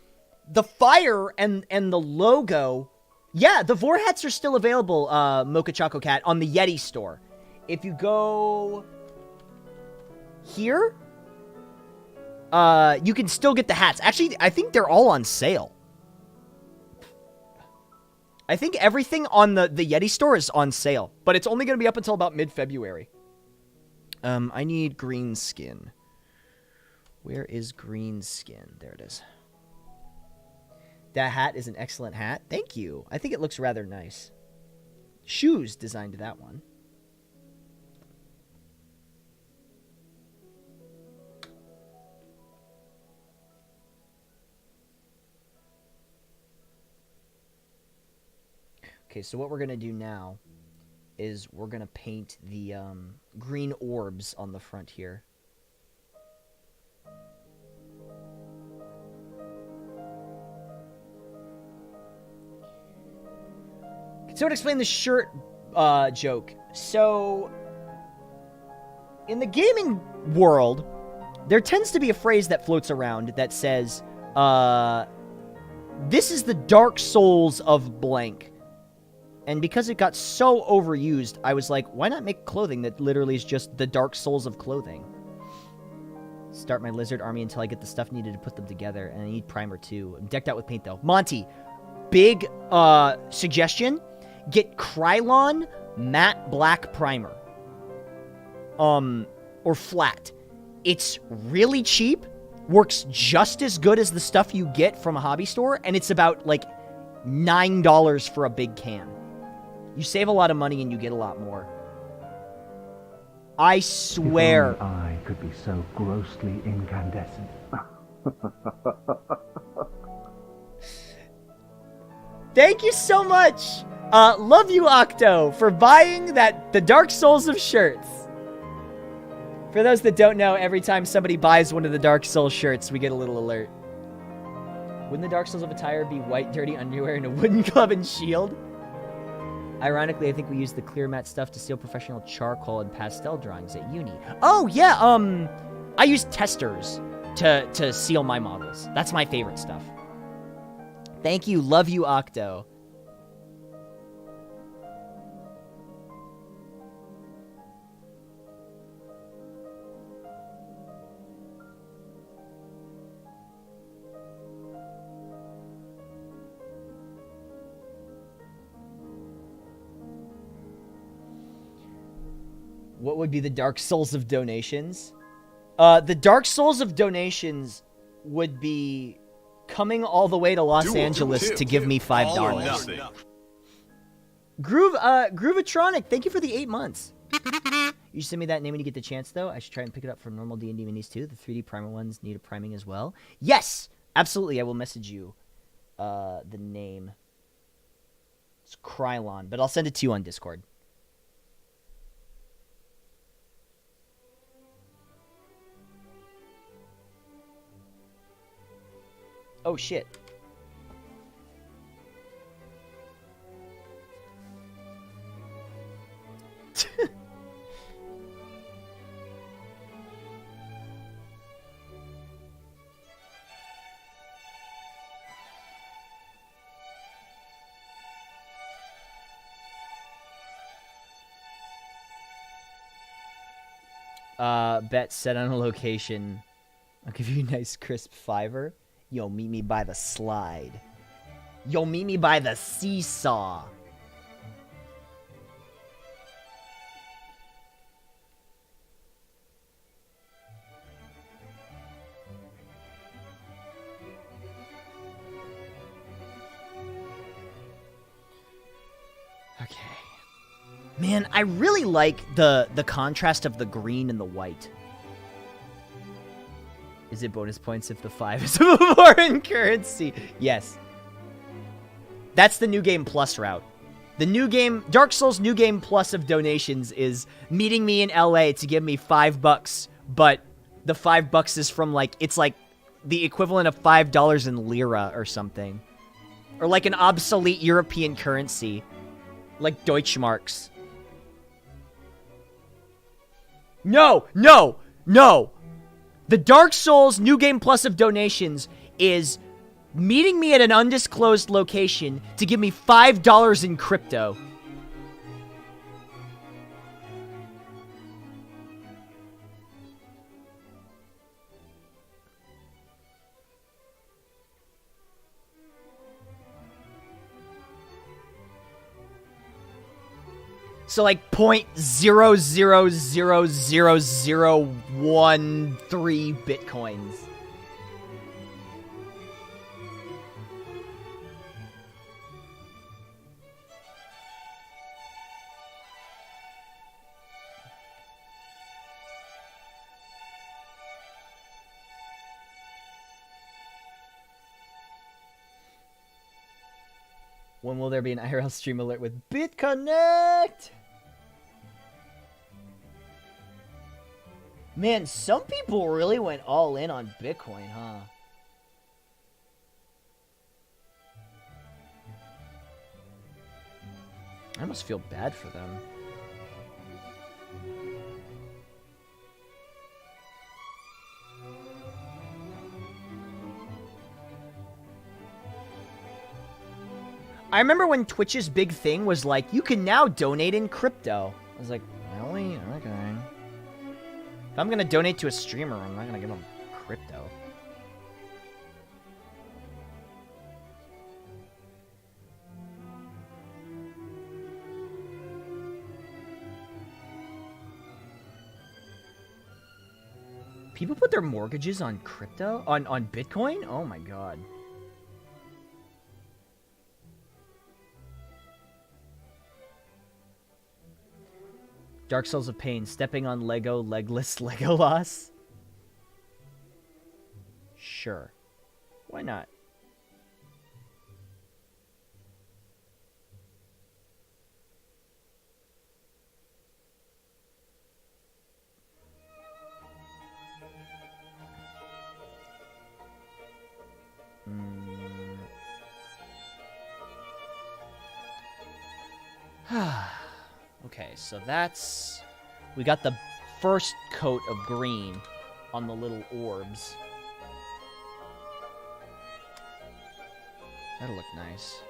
the fire and the logo, yeah, the Vor hats are still available, Mocha Choco Cat, on the Yeti store. If you go here, you can still get the hats. Actually, I think they're all on sale. I think everything on the Yeti store is on sale, but it's only going to be up until about mid-February. I need green skin. Where is green skin? There it is. That hat is an excellent hat. Thank you. I think it looks rather nice. Shoes designed that one. Okay, so what we're going to do now is we're going to paint the green orbs on the front here. Can someone explain the shirt joke? So, in the gaming world, there tends to be a phrase that floats around that says, this is the Dark Souls of blank. And because it got so overused, I was like, why not make clothing that literally is just the Dark Souls of clothing? Start my lizard army until I get the stuff needed to put them together, and I need primer too. I'm decked out with paint though. Monty, big suggestion, get Krylon matte black primer. Or flat. It's really cheap, works just as good as the stuff you get from a hobby store, and it's about, like, $9 for a big can. You save a lot of money and you get a lot more. I swear. If only I could be so grossly incandescent. Thank you so much. Love you, Octo, for buying the Dark Souls of shirts. For those that don't know, every time somebody buys one of the Dark Souls shirts, we get a little alert. Wouldn't the Dark Souls of attire be white, dirty underwear and a wooden club and shield? Ironically, I think we used the clear matte stuff to steal professional charcoal and pastel drawings at uni. Oh, yeah, I use testers to seal my models. That's my favorite stuff. Thank you. Love you, Octo. What would be the Dark Souls of donations? The Dark Souls of donations would be coming all the way to Los Angeles to give me $5. Groovatronic, thank you for the 8 months. You should send me that name when you get the chance, though. I should try and pick it up from normal D&D minis, too. The 3D primer ones need a priming as well. Yes! Absolutely, I will message you the name. It's Krylon, but I'll send it to you on Discord. Oh, shit. Bet set on a location. I'll give you a nice crisp $5. Yo, meet me by the slide. Yo, meet me by the seesaw. Okay. Man, I really like the contrast of the green and the white. Is it bonus points if the 5 is a foreign currency? Yes. That's the New Game Plus route. The New Game, Dark Souls New Game Plus of donations is meeting me in LA to give me $5, but the $5 is from, like, it's like the equivalent of $5 in lira or something. Or like an obsolete European currency. Like Deutschmarks. No! No! No! The Dark Souls New Game Plus of donations is meeting me at an undisclosed location to give me $5 in crypto. So like 0.000013 bitcoins. When will there be an IRL stream alert with BitConnect? Man, some people really went all in on Bitcoin, huh? I must feel bad for them. I remember when Twitch's big thing was like, you can now donate in crypto. I was like, really? Okay. If I'm gonna donate to a streamer, I'm not gonna give them crypto. People put their mortgages on crypto? On Bitcoin? Oh my god. Dark Souls of Pain, stepping on Lego, legless Legolas? Sure. Why not? Okay, so that's... We got the first coat of green on the little orbs. That'll look nice.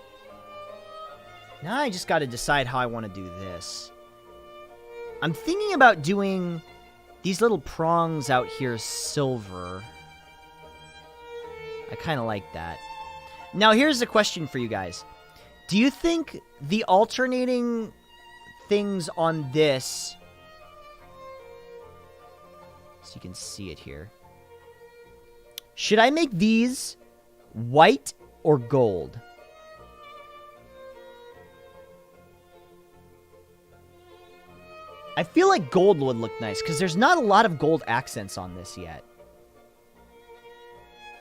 Now I just gotta decide how I want to do this. I'm thinking about doing these little prongs out here silver. I kind of like that. Now here's a question for you guys. Do you think the alternating things on this, so you can see it here, should I make these white or gold? I feel like gold would look nice because there's not a lot of gold accents on this yet.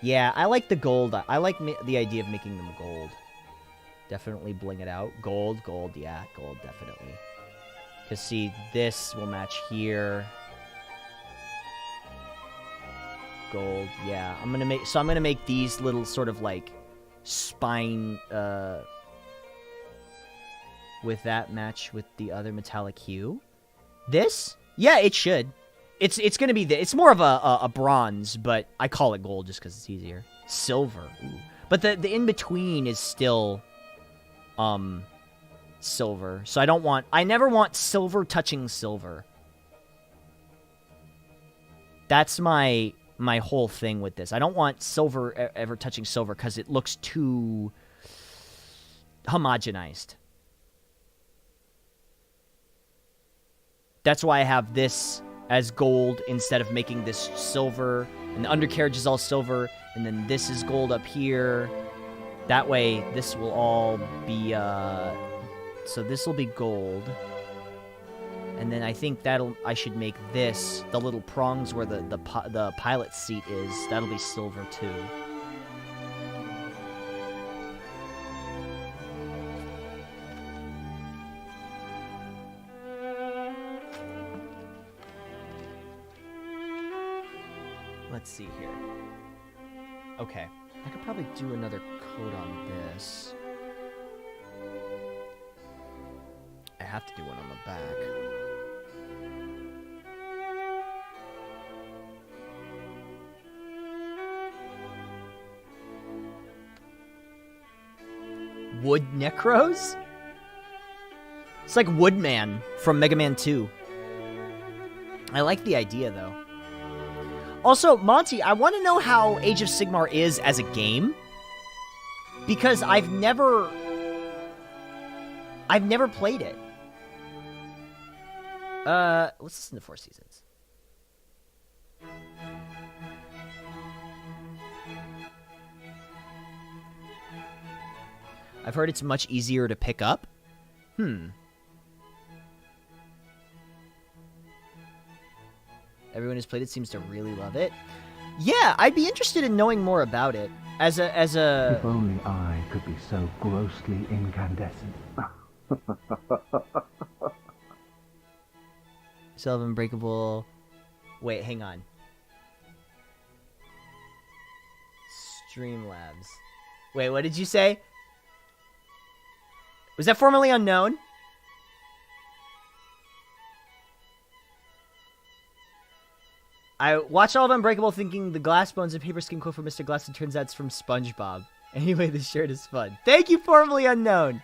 Yeah, I like the gold. I like the idea of making them gold. Definitely bling it out. Gold, yeah, gold, definitely. Because, see, this will match here. Gold, yeah. I'm gonna make these little sort of, like, spine, with that match with the other metallic hue. This? Yeah, it should. It's gonna be it's more of a bronze, but I call it gold just because it's easier. Silver, ooh. But the in-between is still... silver. So I never want silver touching silver. That's my whole thing with this. I don't want silver ever touching silver because it looks too homogenized. That's why I have this as gold instead of making this silver, and the undercarriage is all silver, and then this is gold up here. That way, this will all be, so this will be gold. And then I think I should make this, the little prongs where the pilot seat is, that'll be silver too. Let's see here. Okay. I could probably do another coat on this. I have to do one on the back. Wood Necros? It's like Woodman from Mega Man 2. I like the idea, though. Also, Monty, I want to know how Age of Sigmar is as a game. Because I've never played it. Let's listen to Four Seasons. I've heard it's much easier to pick up. Everyone who's played it seems to really love it. Yeah, I'd be interested in knowing more about it. As a If only I could be so grossly incandescent. Still have Unbreakable. Wait, hang on. Streamlabs. Wait, what did you say? Was that formerly unknown? I watched all of Unbreakable thinking the glass bones and paper skin quote from Mr. Glass, and turns out it's from SpongeBob. Anyway, this shirt is fun. Thank you, formerly unknown.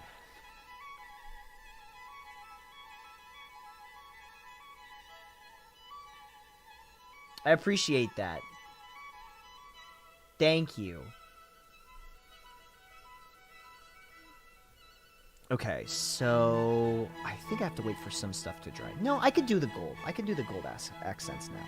I appreciate that. Thank you. Okay, so I think I have to wait for some stuff to dry. No, I could do the gold. I can do the gold accents now.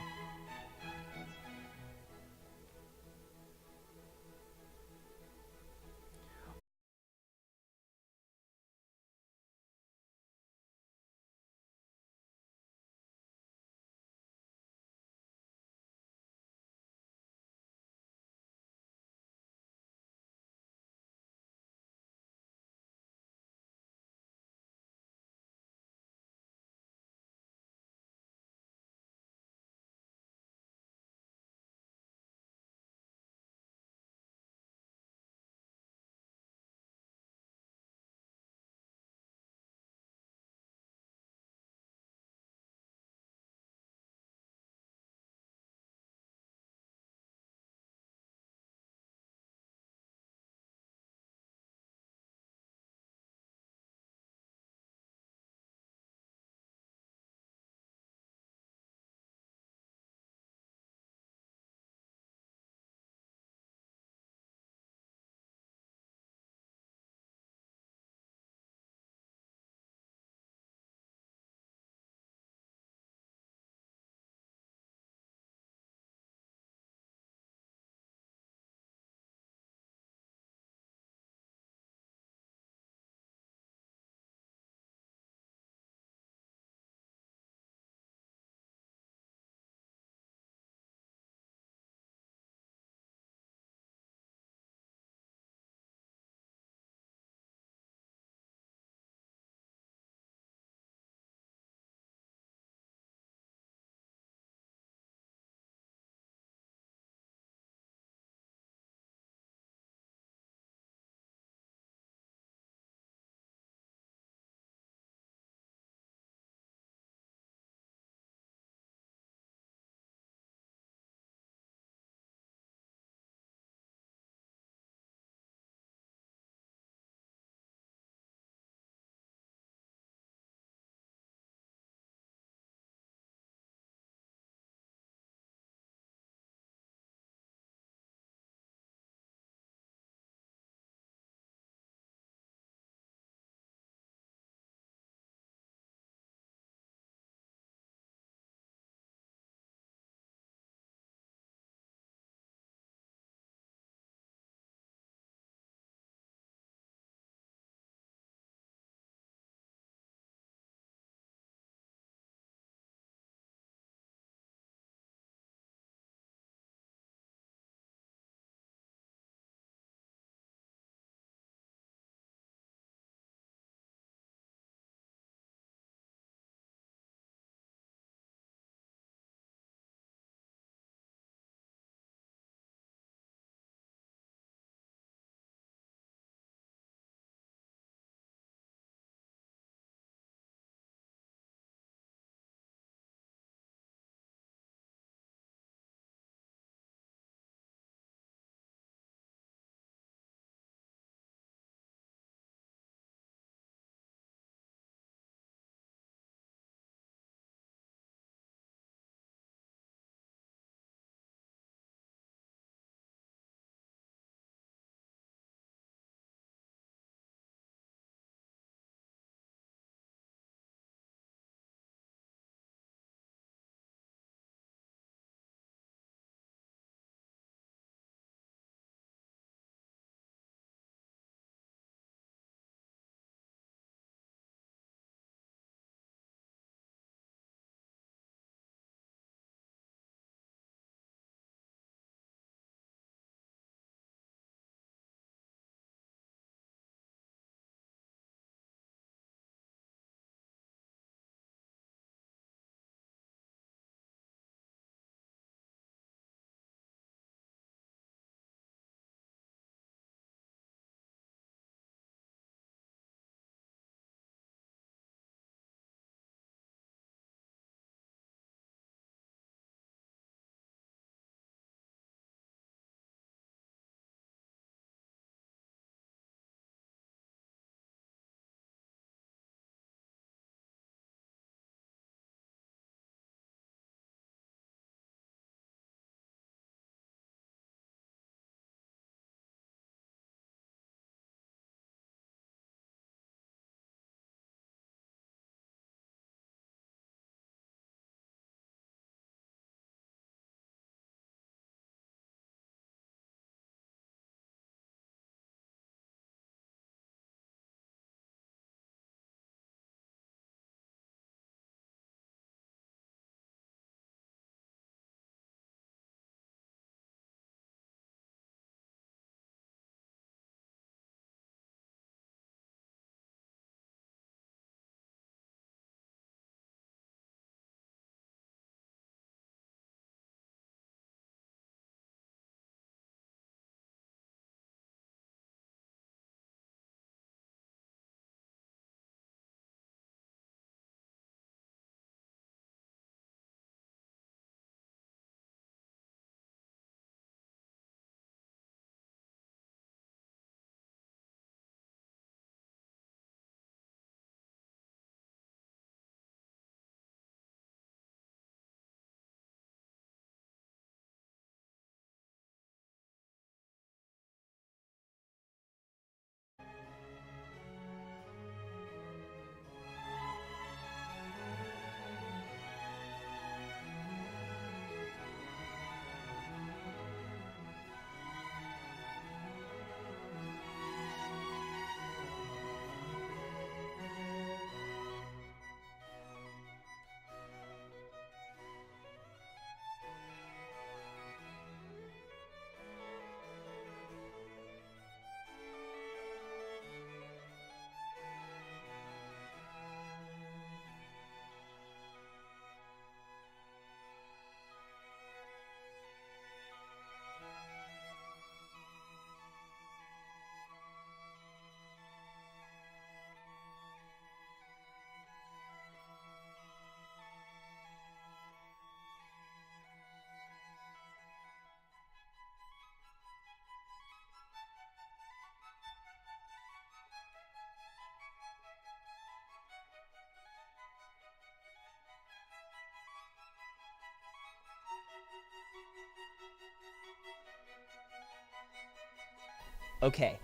Okay.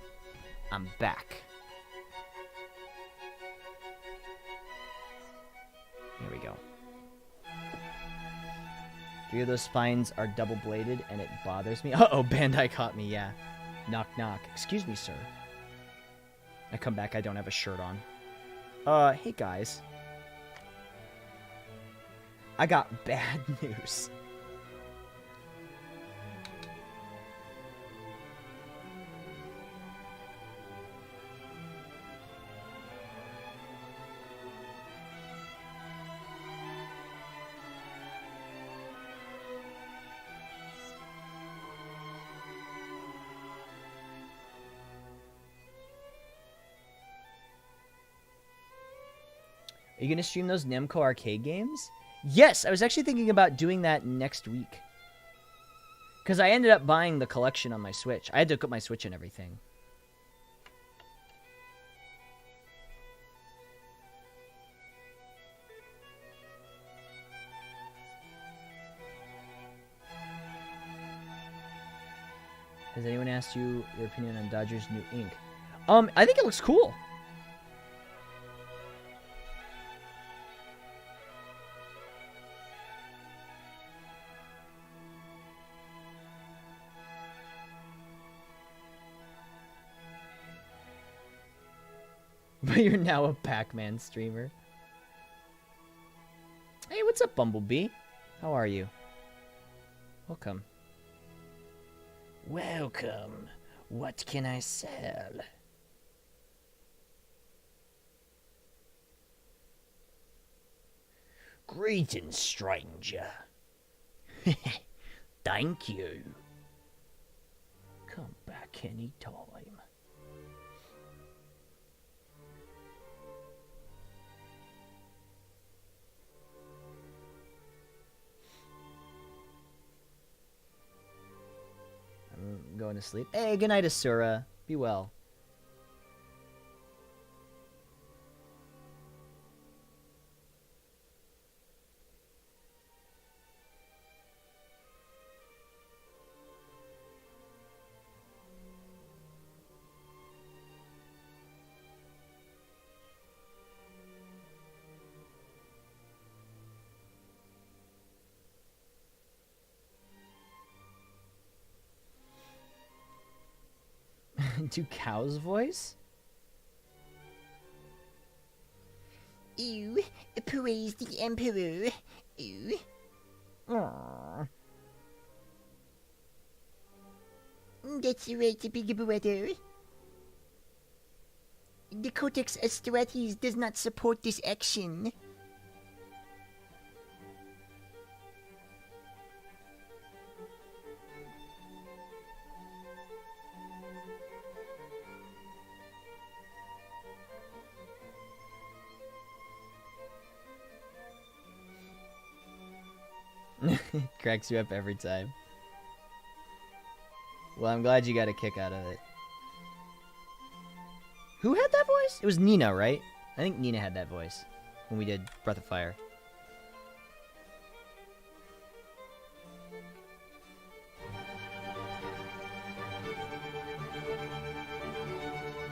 I'm back. There we go. 3 of those spines are double-bladed, and it bothers me. Uh-oh, Bandai caught me, yeah. Knock, knock. Excuse me, sir. I come back, I don't have a shirt on. Hey, guys. I got bad news. Are you going to stream those Namco arcade games? Yes, I was actually thinking about doing that next week. Because I ended up buying the collection on my Switch. I had to hook up my Switch and everything. Has anyone asked you your opinion on Dodger's new ink? I think it looks cool. But you're now a Pac-Man streamer. Hey, what's up, Bumblebee? How are you? Welcome. Welcome. What can I sell? Greetings, stranger. Thank you. Come back any time. I'm going to sleep. Hey, good night, Asura. Be well. Do cow's voice? Ew, praise the emperor. Ew. Aww. That's right, big brother. The Codex Astartes does not support this action. Cracks you up every time. Well, I'm glad you got a kick out of it. Who had that voice? It was Nina, right? I think Nina had that voice when we did Breath of Fire.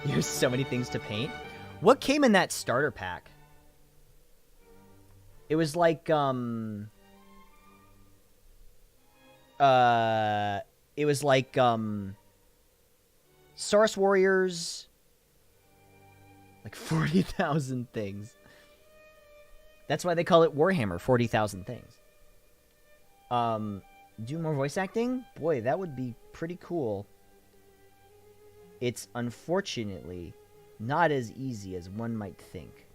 There's so many things to paint. What came in that starter pack? It was like, it was like, Saurus Warriors, like 40,000 things. That's why they call it Warhammer, 40,000 things. Do more voice acting? Boy, that would be pretty cool. It's unfortunately not as easy as one might think.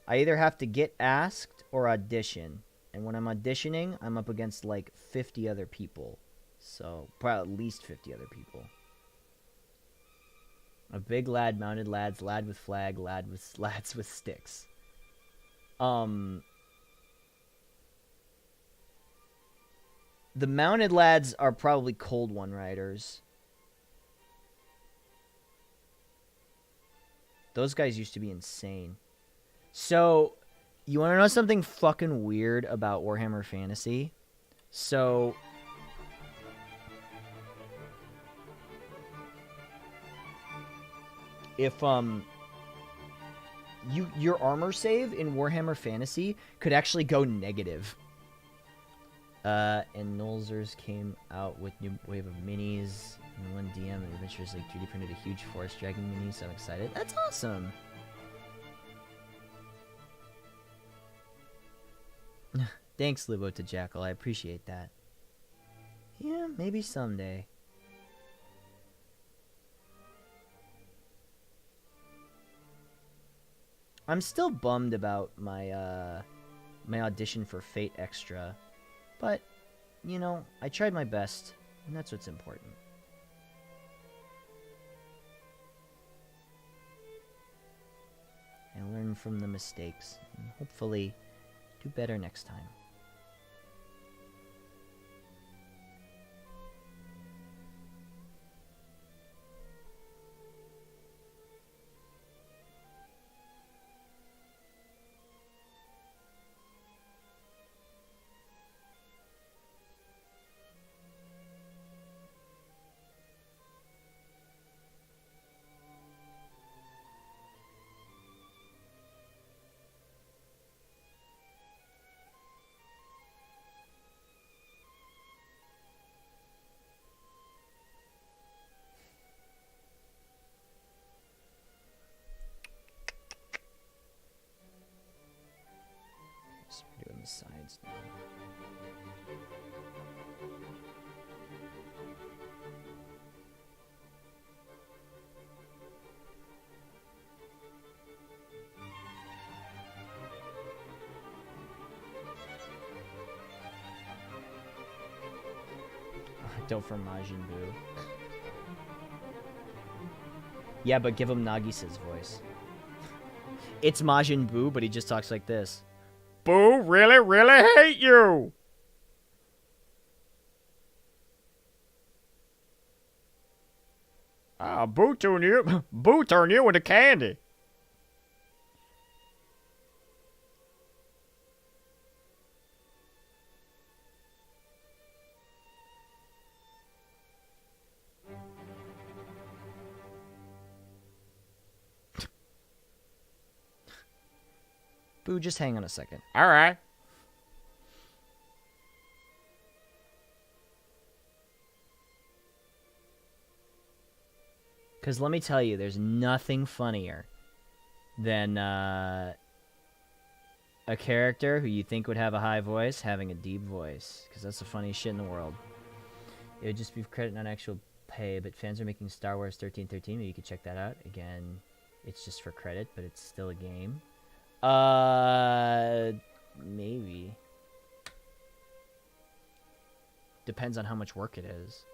I either have to get asked or audition. And when I'm auditioning, I'm up against like 50 other people. So, probably at least 50 other people. A big lad, mounted lads, lad with flag, lads with sticks. The mounted lads are probably Cold One riders. Those guys used to be insane. So, you want to know something fucking weird about Warhammer Fantasy? So, if your armor save in Warhammer Fantasy could actually go negative. And Nolzers came out with new wave of minis. And one DM and Adventures League 3D printed a huge Forest Dragon mini, so I'm excited. That's awesome. Thanks, Libo to Jackal. I appreciate that. Yeah, maybe someday. I'm still bummed about my my audition for Fate Extra, but you know, I tried my best, and that's what's important. I learn from the mistakes, and hopefully do better next time. So we're doing the sides now. Don't for Majin Buu. Yeah, but give him Nagisa's voice. It's Majin Buu, but he just talks like this. Boo, really, really hate you! Ah, Boo turn you into candy. Boo, just hang on a second. All right. Because let me tell you, there's nothing funnier than a character who you think would have a high voice having a deep voice. Because that's the funniest shit in the world. It would just be credit, not actual pay, but fans are making Star Wars 1313. Maybe you could check that out. Again, it's just for credit, but it's still a game. Maybe. Depends on how much work it is.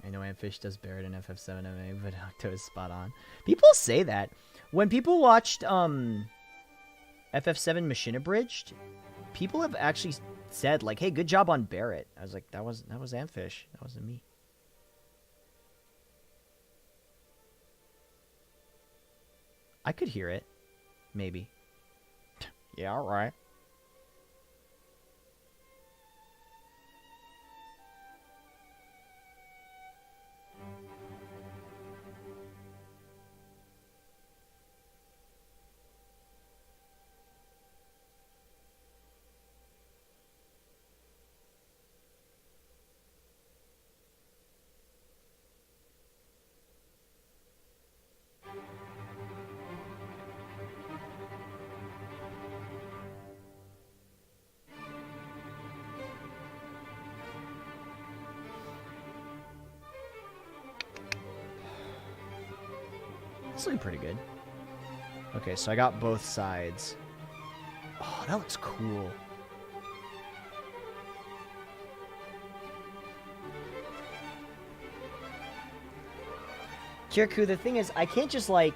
I know Amfish does Barrett in FF7 MA, but Octo is spot on. People say that. When people watched FF7 Machine Abridged, people have actually said, like, hey, good job on Barrett. I was like, that was Amfish. That wasn't me. I could hear it. Maybe. Yeah, all right. It's looking pretty good. Okay, so I got both sides. Oh, that looks cool. Kirikou, the thing is, I can't just, like,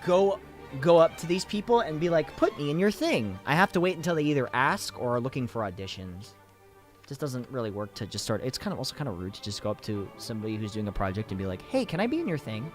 go up to these people and be like, put me in your thing. I have to wait until they either ask or are looking for auditions. Just doesn't really work to just start. It's also kind of rude to just go up to somebody who's doing a project and be like, hey, can I be in your thing?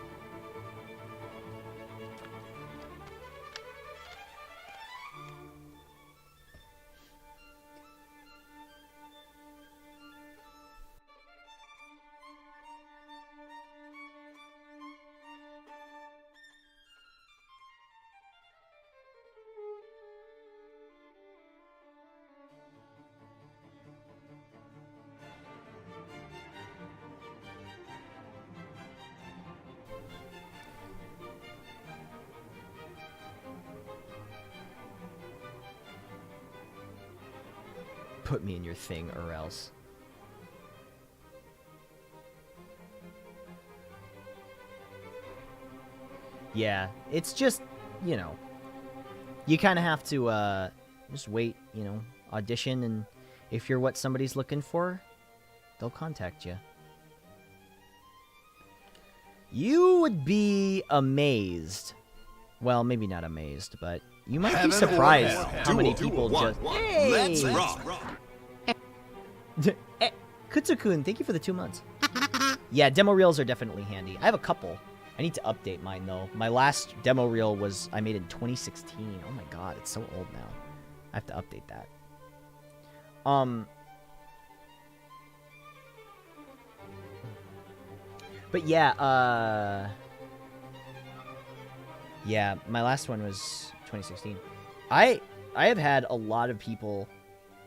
Put me in your thing or else. Yeah, it's just, you know, you kind of have to just wait, you know, audition, and if you're what somebody's looking for, they'll contact you. You would be amazed. Well, maybe not amazed, but you might be surprised how many people just... Hey! Let's rock. Kutsukun, thank you for the 2 months. Yeah, demo reels are definitely handy. I have a couple. I need to update mine, though. My last demo reel I made in 2016. Oh my god, it's so old now. I have to update that. But yeah, yeah, my last one was 2016. I have had a lot of people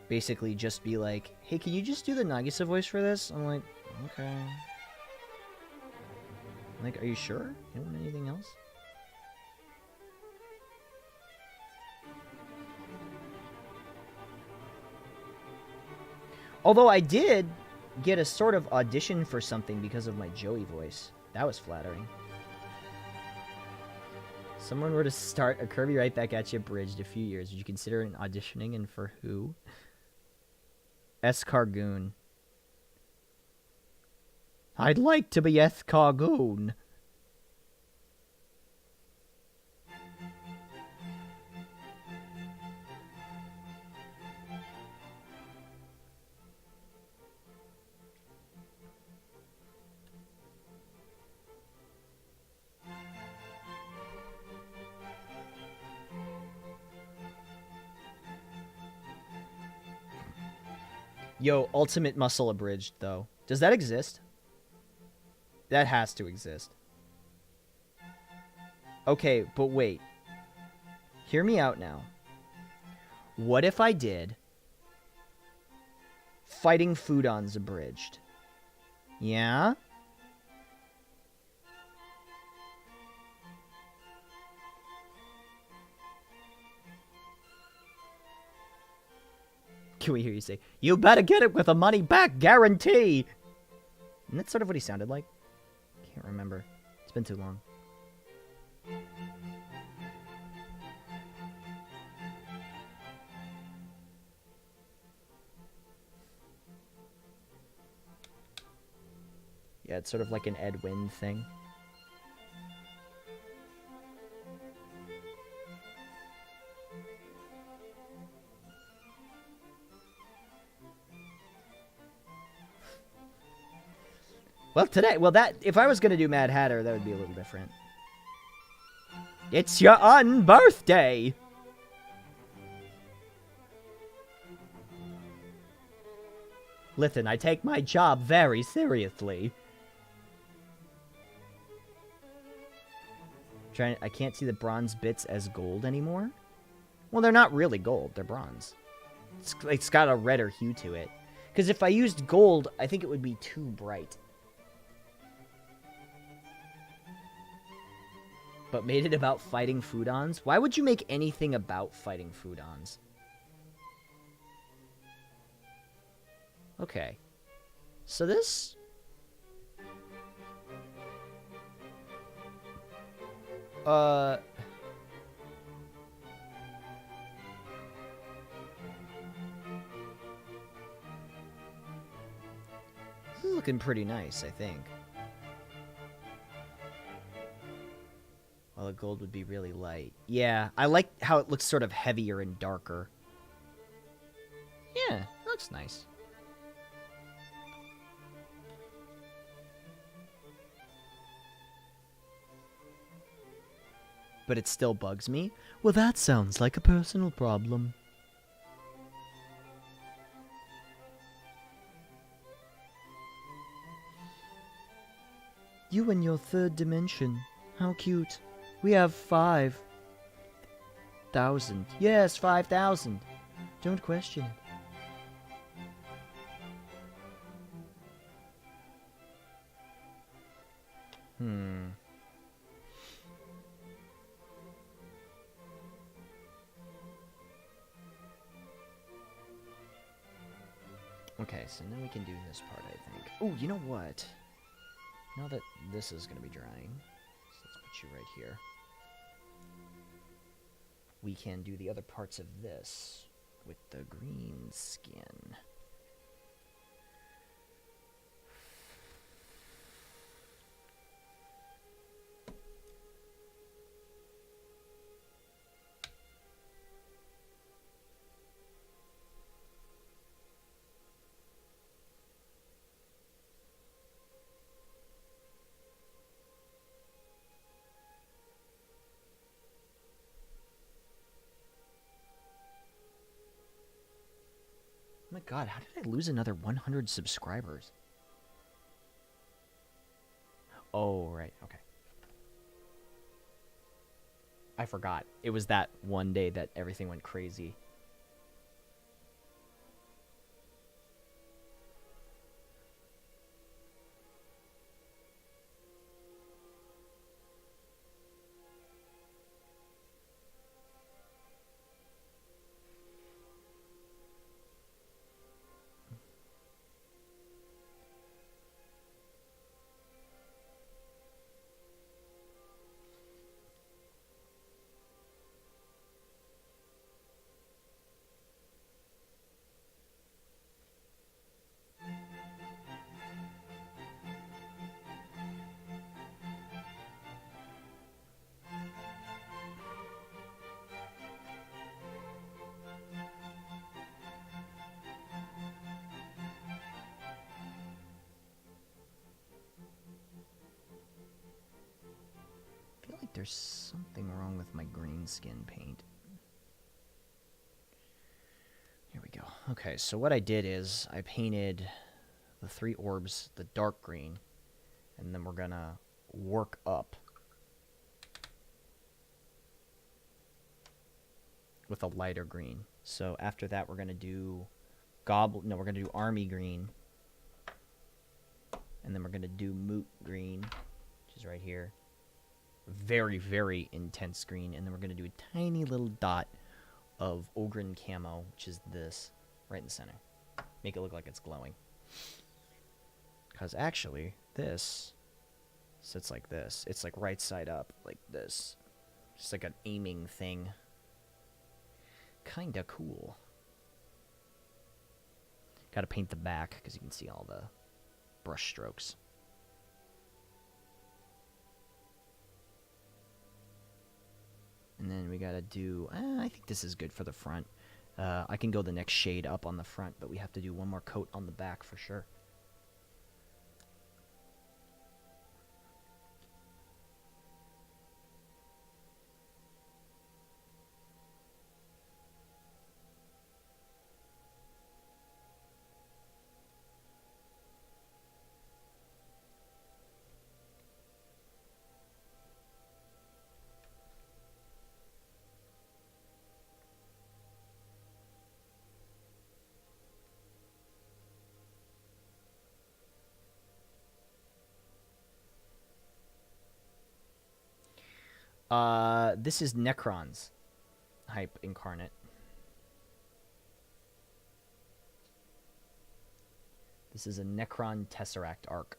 basically just be like, hey, can you just do the Nagisa voice for this? I'm like, okay. I'm like, are you sure? You don't want anything else? Although I did get a sort of audition for something because of my Joey voice. That was flattering. Someone were to start a Kirby Right Back At You bridged a few years. Would you consider an auditioning, and for who? Escargoon. I'd like to be Escargoon. Yo, Ultimate Muscle Abridged, though. Does that exist? That has to exist. Okay, but wait. Hear me out now. What if I did Fighting Foodons Abridged? Yeah? Can we hear you say, you better get it with a money-back guarantee? Isn't that sort of what he sounded like? Can't remember. It's been too long. Yeah, it's sort of like an Ed Wynn thing. Well, today, if I was going to do Mad Hatter, that would be a little different. It's your unbirthday! Listen, I take my job very seriously. I can't see the bronze bits as gold anymore. Well, they're not really gold, they're bronze. It's got a redder hue to it. Because if I used gold, I think it would be too bright. But made it about fighting Foodons? Why would you make anything about fighting Foodons? Okay. So this... This is looking pretty nice, I think. Well, the gold would be really light. Yeah, I like how it looks sort of heavier and darker. Yeah, it looks nice. but it still bugs me. Well, that sounds like a personal problem. You and your third dimension. How cute. We have 5,000. Yes, 5,000. Don't question it. Okay, so now we can do this part, I think. Oh, you know what? Now that this is going to be drying, so let's put you right here. We can do the other parts of this with the green skin. Oh my god, how did I lose another 100 subscribers? Oh, right, okay. I forgot. It was that one day that everything went crazy. I feel like there's something wrong with my green skin paint. Here we go. Okay, so what I did is I painted the 3 orbs the dark green, and then we're gonna work up with a lighter green. So after that we're gonna do we're gonna do army green, and then we're gonna do moot green, which is right here. Very, very intense green, and then we're gonna do a tiny little dot of Ogren camo, which is this, right in the center. Make it look like it's glowing. Because actually, this sits like this. It's like right side up, like this. Just like an aiming thing. Kinda cool. Gotta paint the back, because you can see all the brush strokes. And then we gotta do, I think this is good for the front. I can go the next shade up on the front, but we have to do one more coat on the back for sure. This is Necron's hype incarnate. This is a Necron Tesseract Ark.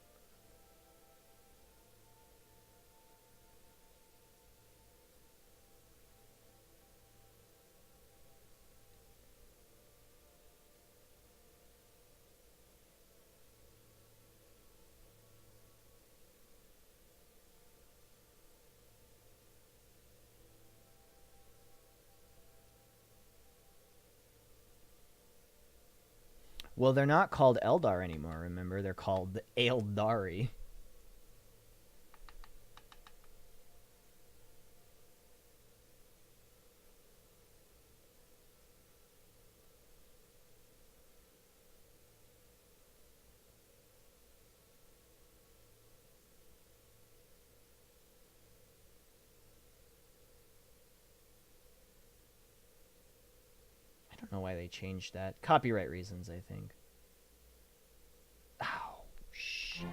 Well, they're not called Eldar anymore, remember? They're called the Eldari. don't know why they changed that. Copyright reasons, I think. Ow, shit.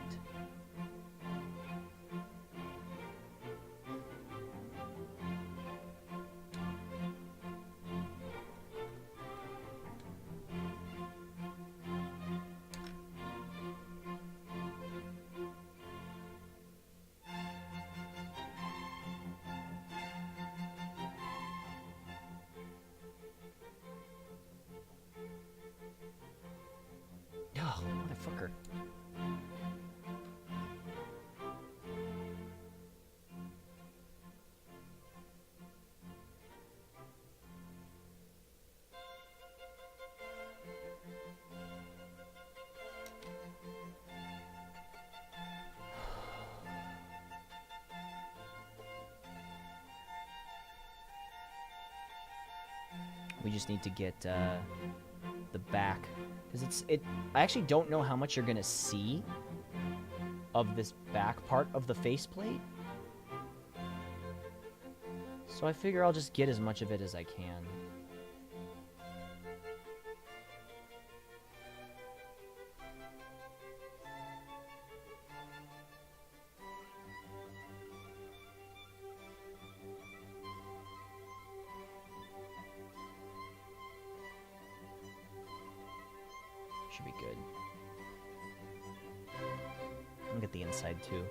Oh, motherfucker. We just need to get the back, because I actually don't know how much you're gonna see of this back part of the faceplate. So I figure I'll just get as much of it as I can. Should be good. I'll get the inside too.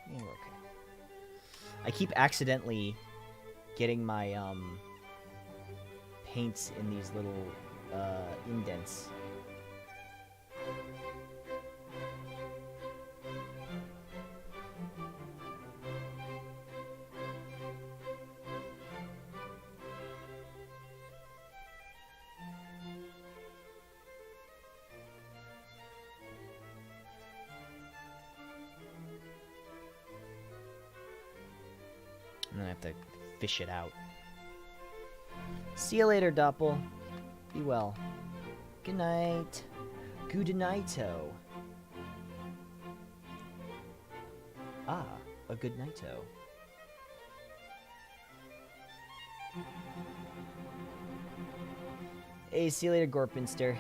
Yeah, we're okay. I keep accidentally getting my paints in these little indents. And then I have to fish it out. See you later, Doppel. Be well. Good night. Good nighto. Ah, a good nighto. Hey, see you later, Gorpinster.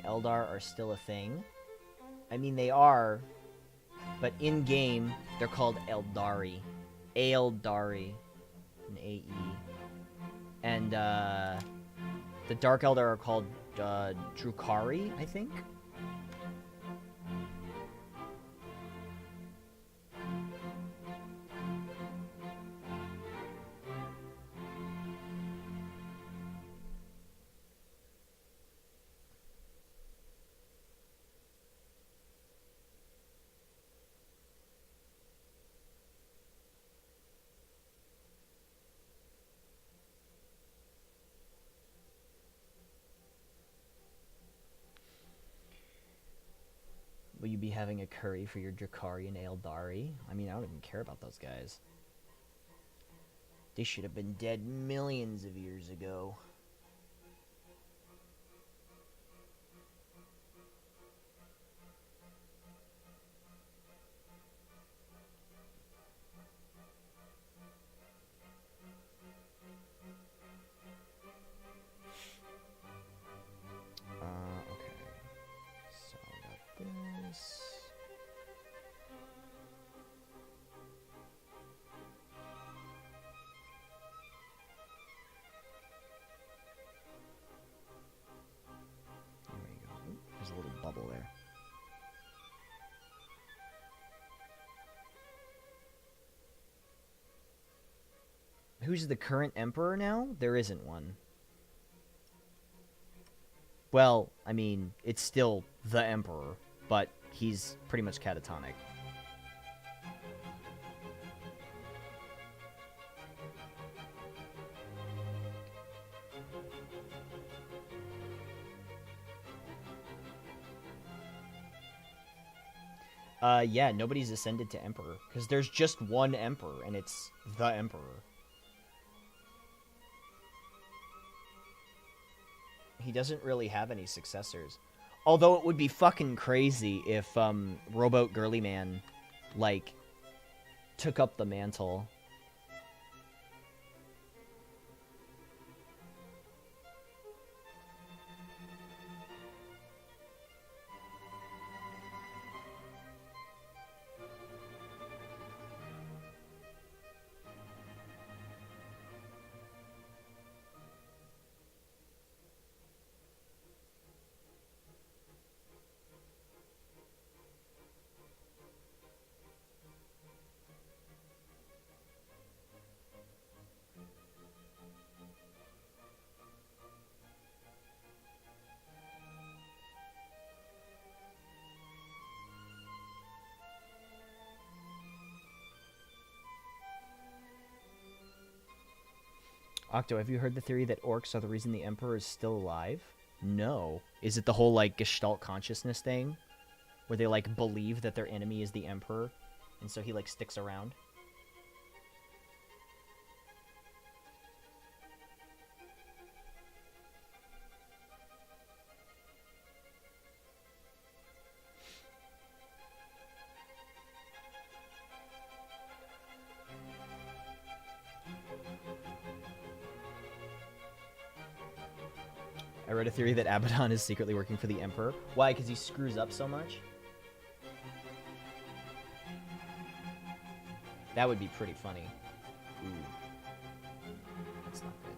Eldar are still a thing. I mean, they are, but in-game, they're called Eldari. Eldari. An A-E. And, the Dark Eldar are called, Drukari, I think? Will you be having a curry for your Drakari and Eldari? I mean, I don't even care about those guys. They should have been dead millions of years ago. Okay. So I got this. There we go. Ooh, there's a little bubble there. Who's the current emperor now? There isn't one. Well, I mean, it's still the emperor, but he's pretty much catatonic. Yeah, nobody's ascended to Emperor. Because there's just one Emperor, and it's the Emperor. He doesn't really have any successors. Although it would be fucking crazy if, Rowboat Girly Man, like, took up the mantle. Octo, have you heard the theory that orcs are the reason the Emperor is still alive? No. Is it the whole, like, Gestalt consciousness thing? Where they, like, believe that their enemy is the Emperor, and so he, like, sticks around? I read a theory that Abaddon is secretly working for the Emperor. Why? Because he screws up so much? That would be pretty funny. Ooh. That's not good.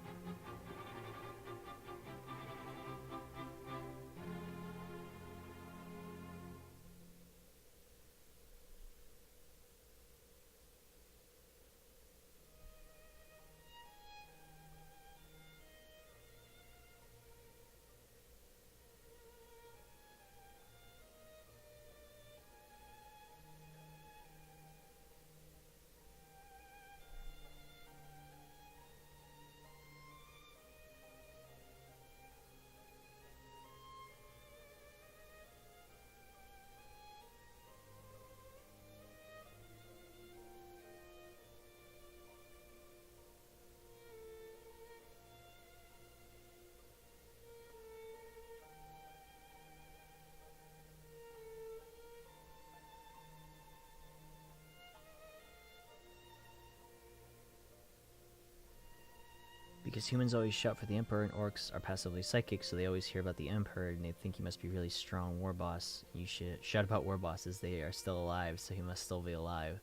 Because humans always shout for the Emperor, and orcs are passively psychic, so they always hear about the Emperor, and they think he must be a really strong war boss. You should shout about war bosses. They are still alive, so he must still be alive.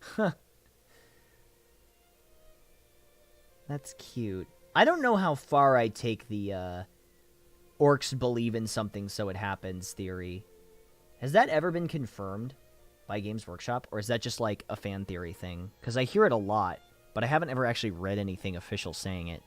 Huh. That's cute. I don't know how far I take the, orcs believe in something so it happens theory. Has that ever been confirmed by Games Workshop, or is that just, like, a fan theory thing? Because I hear it a lot, but I haven't ever actually read anything official saying it.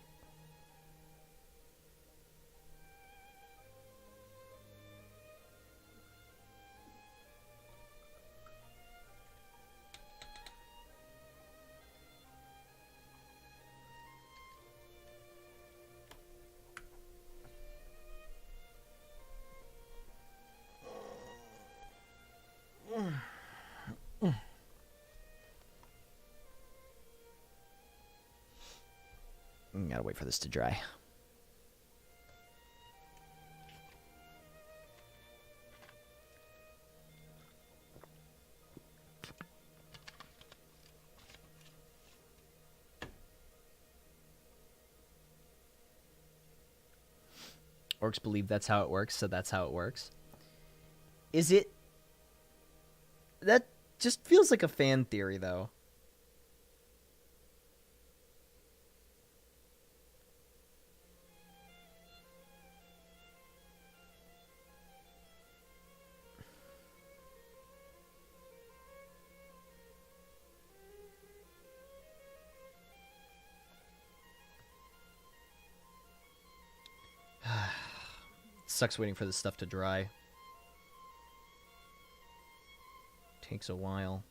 Gotta wait for this to dry. Orcs believe that's how it works, so that's how it works. Is it... That just feels like a fan theory, though. Sucks waiting for this stuff to dry. Takes a while.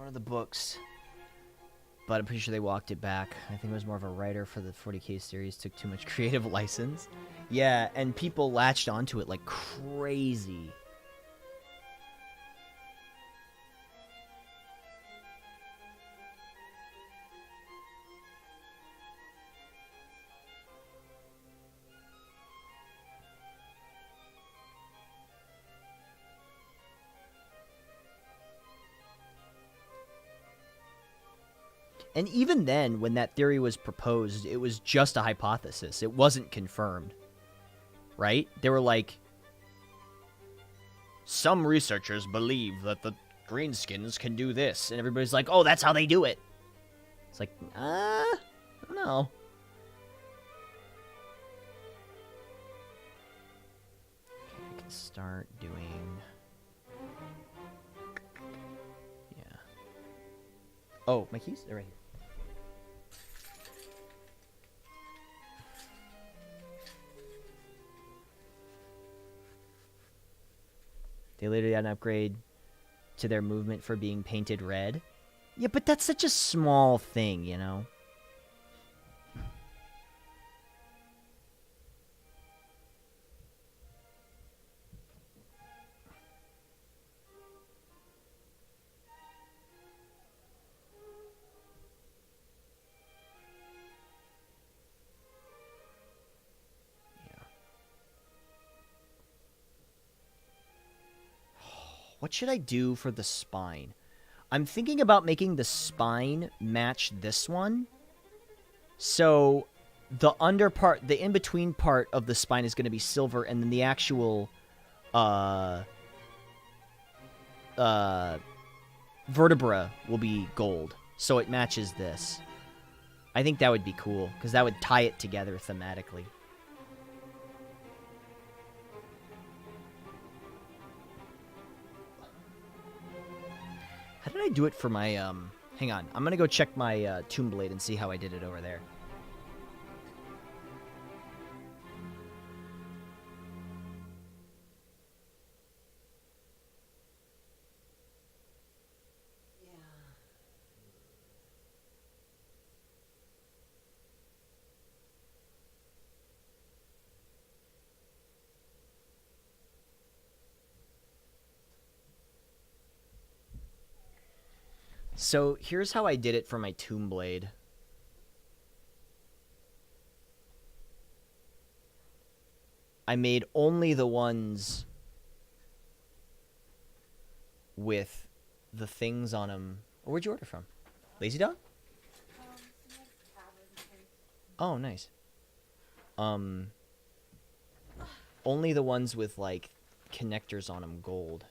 one of the books. But I'm pretty sure they walked it back. I think it was more of a writer for the 40k series. Took too much creative license. Yeah, and people latched onto it like crazy. And even then, when that theory was proposed, it was just a hypothesis. It wasn't confirmed. Right? They were like, some researchers believe that the greenskins can do this. And everybody's like, oh, that's how they do it. It's like, I don't know. Okay, I can start doing... Yeah. Oh, my keys? They're right here. They literally got an upgrade to their movement for being painted red. Yeah, but that's such a small thing, you know? What should I do for the spine? I'm thinking about making the spine match this one. So the under part, the in-between part of the spine is going to be silver, and then the actual vertebra will be gold. So it matches this. I think that would be cool, because that would tie it together thematically. How did I do it for my, hang on. I'm gonna go check my, Tomb Blade and see how I did it over there. So here's how I did it for my Tomb Blade. I made only the ones with the things on them. Oh, where'd you order from? Lazy Dog? Oh, nice. Only the ones with, like, connectors on them gold.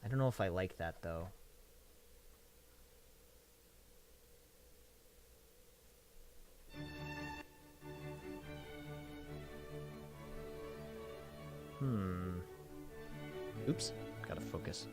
I don't know if I like that, though. Oops. Gotta focus.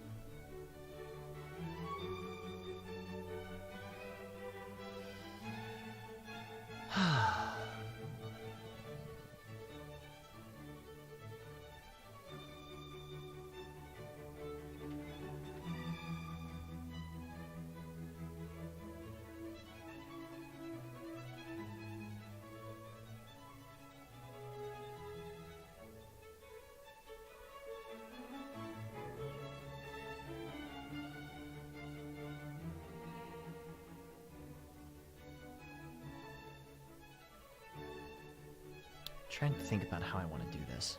Trying to think about how I want to do this.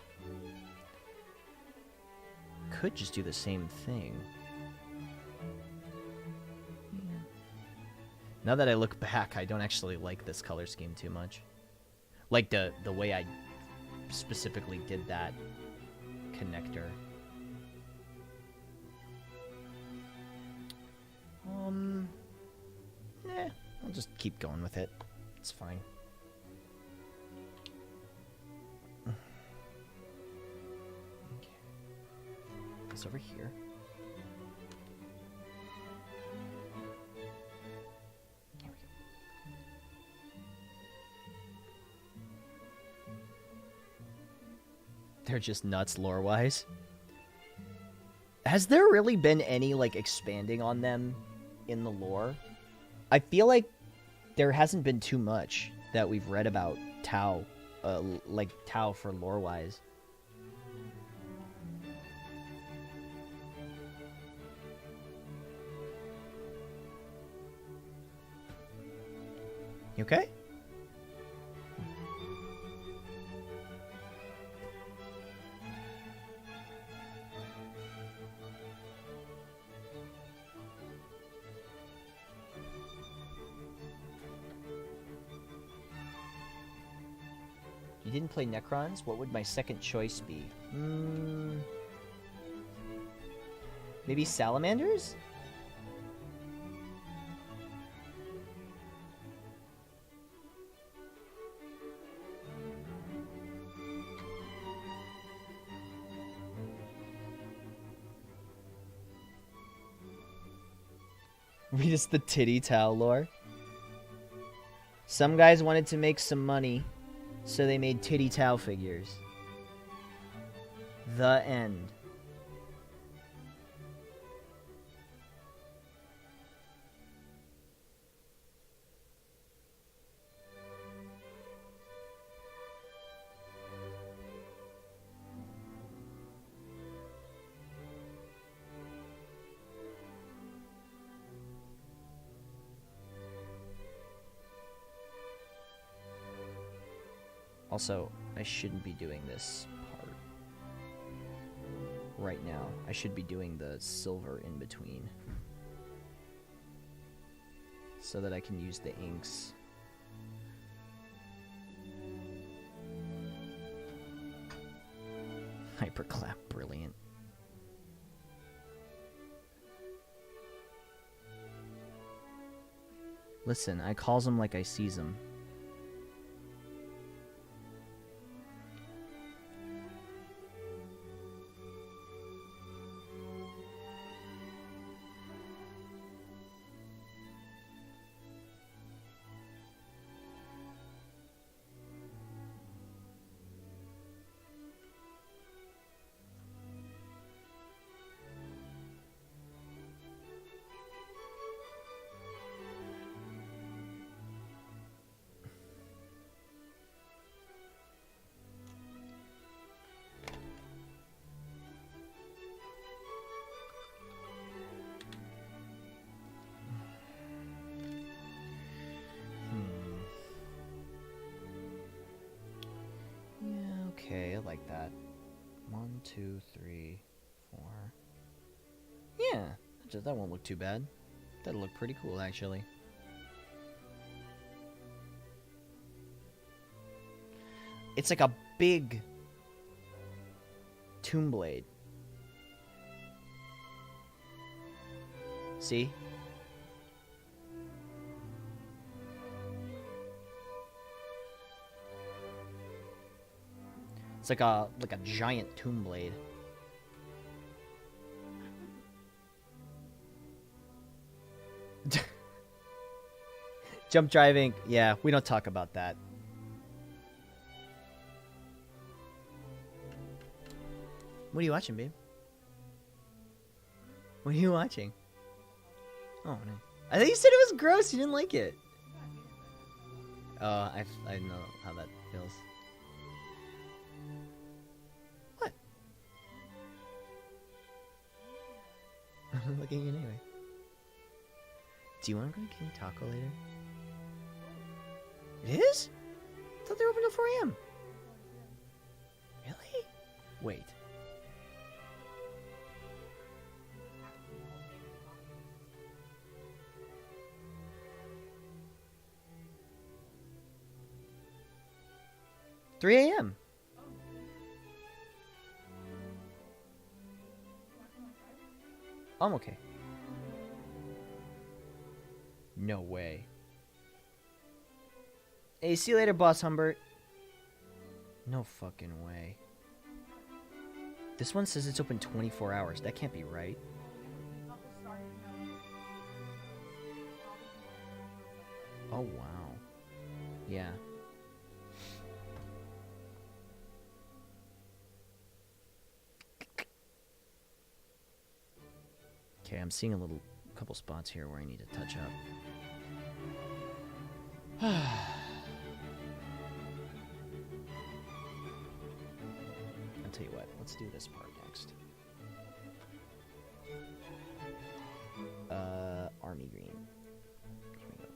Could just do the same thing. Yeah. Now that I look back, I don't actually like this color scheme too much. Like the way I specifically did that connector. I'll just keep going with it. It's fine. It's over here. Here we go. They're just nuts lore-wise. Has there really been any, like, expanding on them in the lore? I feel like there hasn't been too much that we've read about Tau, like Tau for lore-wise. You okay? You didn't play Necrons? What would my second choice be? Maybe Salamanders? Read us the titty towel lore. Some guys wanted to make some money, so they made titty towel figures. The end. Also, I shouldn't be doing this part right now. I should be doing the silver in between so that I can use the inks. Hyperclap, brilliant. Listen, I calls them like I sees them. Okay, I like that. 1, 2, 3, 4. Yeah, that won't look too bad. That'll look pretty cool, actually. It's like a big tomb blade. See? It's like a giant tomb blade. Jump driving. Yeah, we don't talk about that. What are you watching, babe? What are you watching? Oh, no. I thought you said it was gross. You didn't like it. I know how that feels. What? I'm looking at you anyway. Do you want to go to King Taco later? It is? I thought they were open till 4 a.m. Really? Wait. $3 a.m. I'm okay. No way. Hey, see you later, Boss Humbert. No fucking way. This one says it's open 24 hours. That can't be right. Oh, wow. Yeah. Okay, I'm seeing a couple spots here where I need to touch up. I'll tell you what, let's do this part next. Army green. Here we go.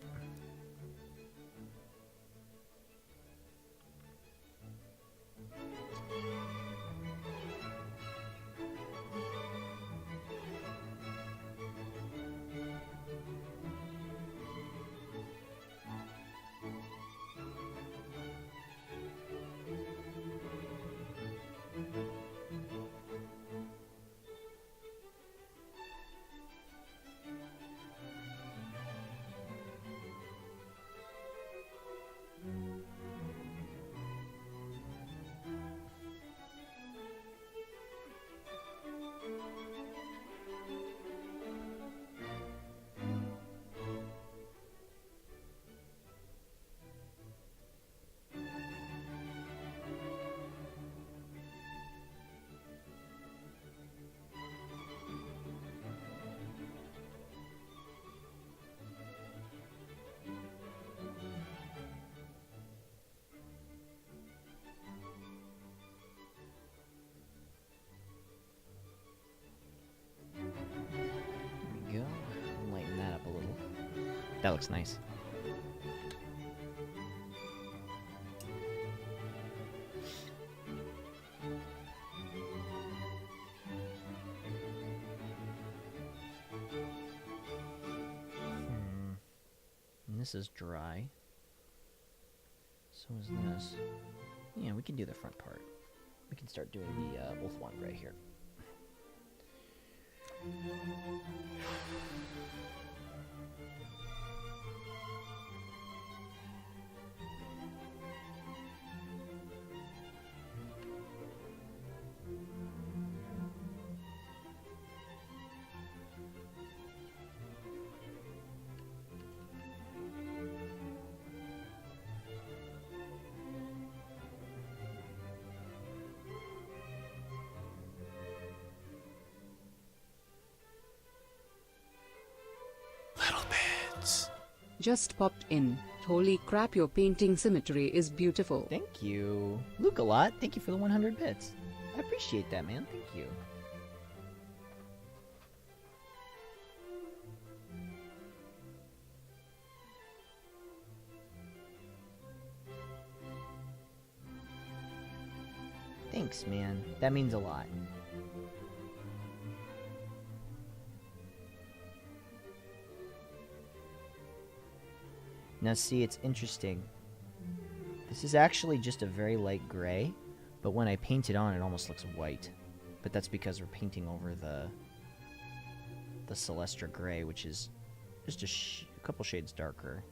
There we go. Lighten that up a little. That looks nice. And this is dry. So is this. Yeah, we can do the front part. We can start doing the Wolf Wand right here. Just popped in. Holy crap, your painting symmetry is beautiful. Thank you. Luke a lot. Thank you for the 100 bits. I appreciate that, man. Thank you. Thanks, man. That means a lot. Now see, it's interesting. This is actually just a very light gray, but when I paint it on, it almost looks white. But that's because we're painting over the Celestra gray, which is just a couple shades darker.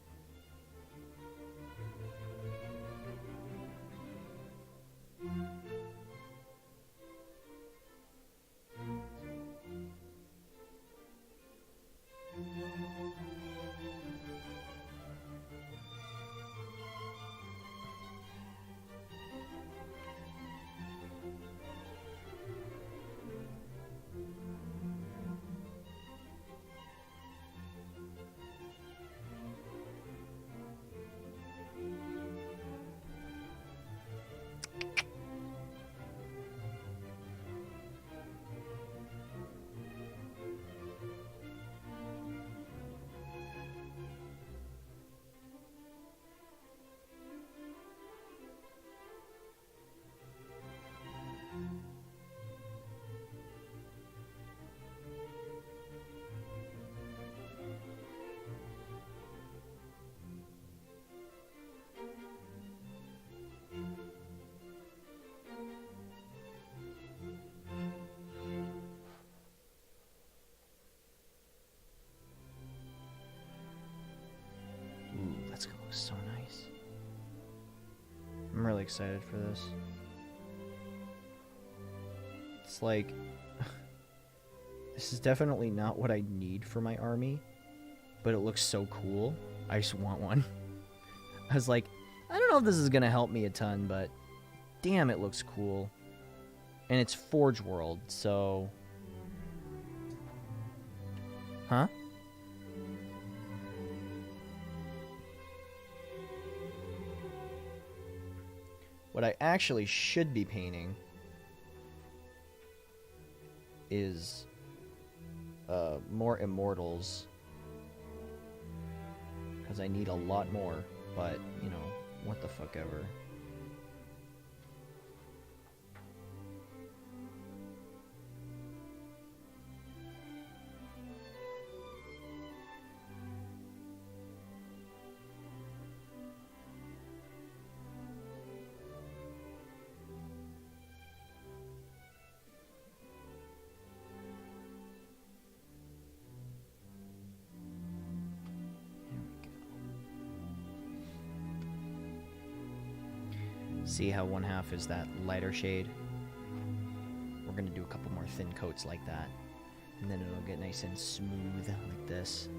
That's gonna look so nice. I'm really excited for this. It's like... this is definitely not what I need for my army, but it looks so cool. I just want one. I was like, I don't know if this is gonna help me a ton, but damn, it looks cool. And it's Forge World, so... Huh? What I actually should be painting is more immortals, because I need a lot more, but, you know, what the fuck ever. See how one half is that lighter shade? We're gonna do a couple more thin coats like that, and then it'll get nice and smooth like this.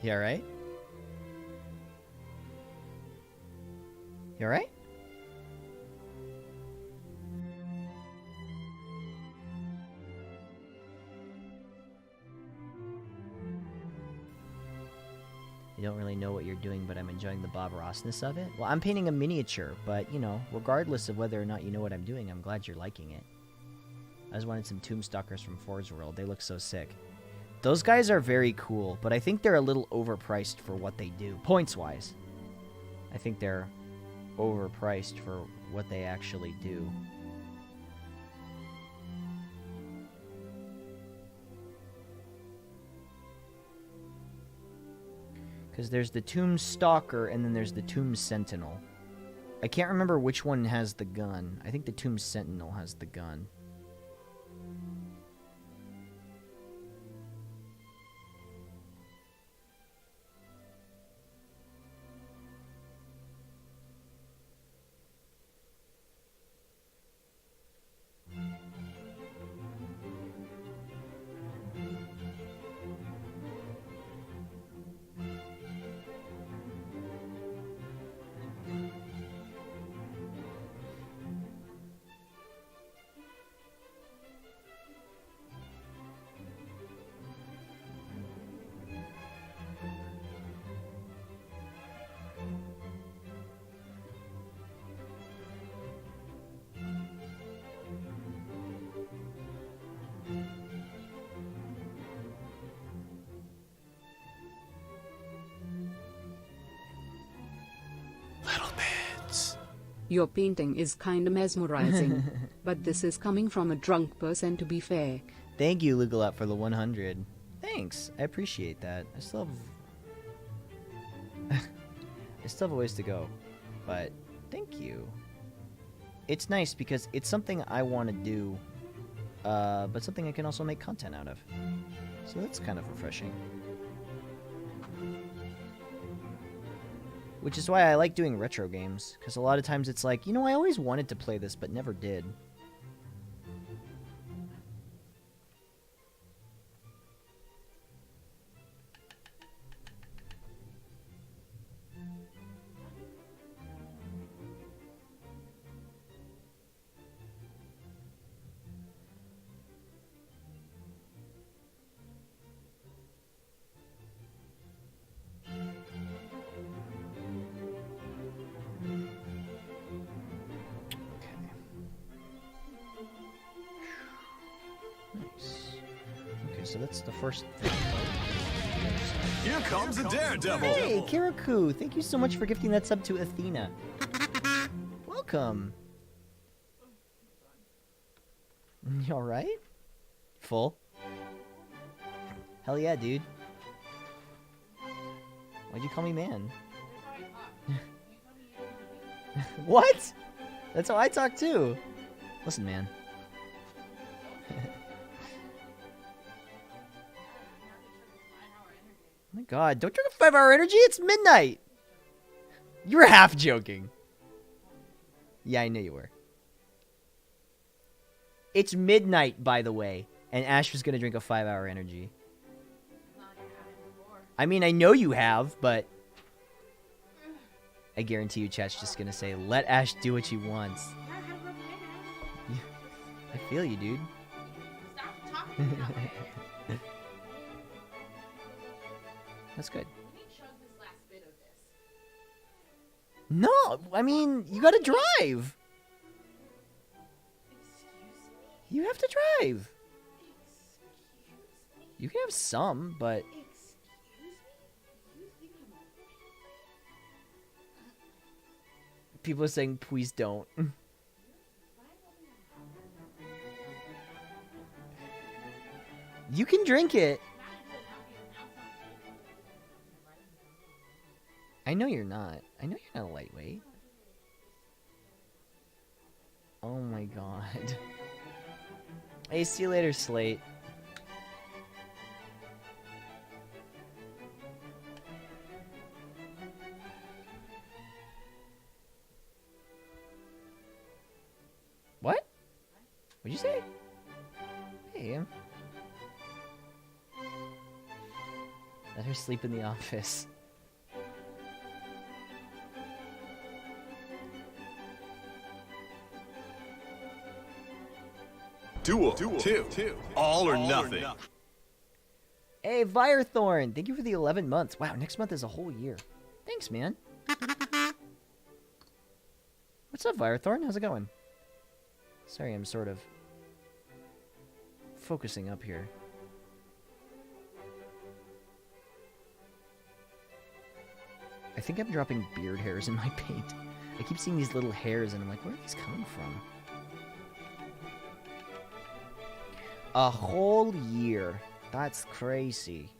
You alright? You alright? I don't really know what you're doing, but I'm enjoying the Bob Rossness of it. Well, I'm painting a miniature, but, you know, regardless of whether or not you know what I'm doing, I'm glad you're liking it. I just wanted some Tombstalkers from Forge World. They look so sick. Those guys are very cool, but I think they're a little overpriced for what they do. Points-wise. I think they're overpriced for what they actually do. Because there's the Tomb Stalker, and then there's the Tomb Sentinel. I can't remember which one has the gun. I think the Tomb Sentinel has the gun. Your painting is kinda mesmerizing, but this is coming from a drunk person, to be fair. Thank you, Lugalot, for the 100. Thanks, I appreciate that. I still have a ways to go, but thank you. It's nice because it's something I want to do, but something I can also make content out of. So that's kind of refreshing. Which is why I like doing retro games, because a lot of times it's like, you know, I always wanted to play this, but never did. So that's the first thing. Here comes a daredevil. Hey, Kiraku, thank you so much for gifting that sub to Athena. Welcome. You alright? Full? Hell yeah, dude. Why'd you call me man? What? That's how I talk too. Listen, man. Oh my god, don't drink a 5-hour energy, it's midnight! You were half joking. Yeah, I knew you were. It's midnight, by the way, and Ash was gonna drink a 5-hour energy. I mean, I know you have, but I guarantee you chat's just gonna say, let Ash do what she wants. I feel you, dude. Stop talking that way. That's good. Let me chug this last bit of this. No, I mean, you gotta drive. Excuse me? You have to drive. Excuse me? You can have some, but Excuse me? You think I'm a people are saying, please don't. You can drink it. I know you're not. I know you're not a lightweight. Oh my god. Hey, see you later, Slate. What? What'd you say? Hey, let her sleep in the office. Duel 2. All or nothing. Hey, Firethorn! Thank you for the 11 months. Wow, next month is a whole year. Thanks, man. What's up, Firethorn? How's it going? Sorry, I'm sort of focusing up here. I think I'm dropping beard hairs in my paint. I keep seeing these little hairs and I'm like, where are these coming from? A whole year. That's crazy.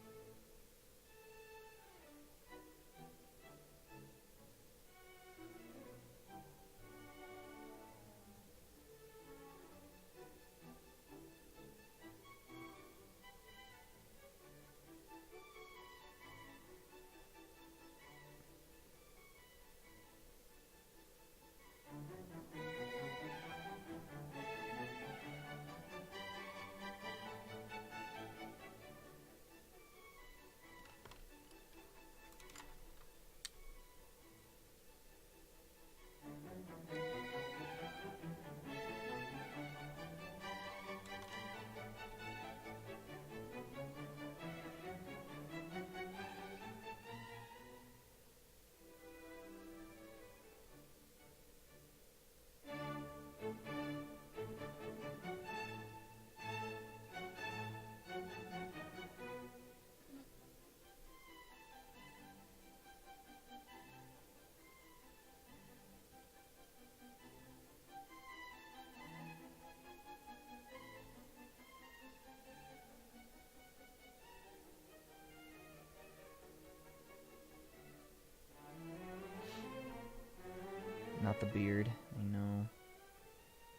Not the beard, I know.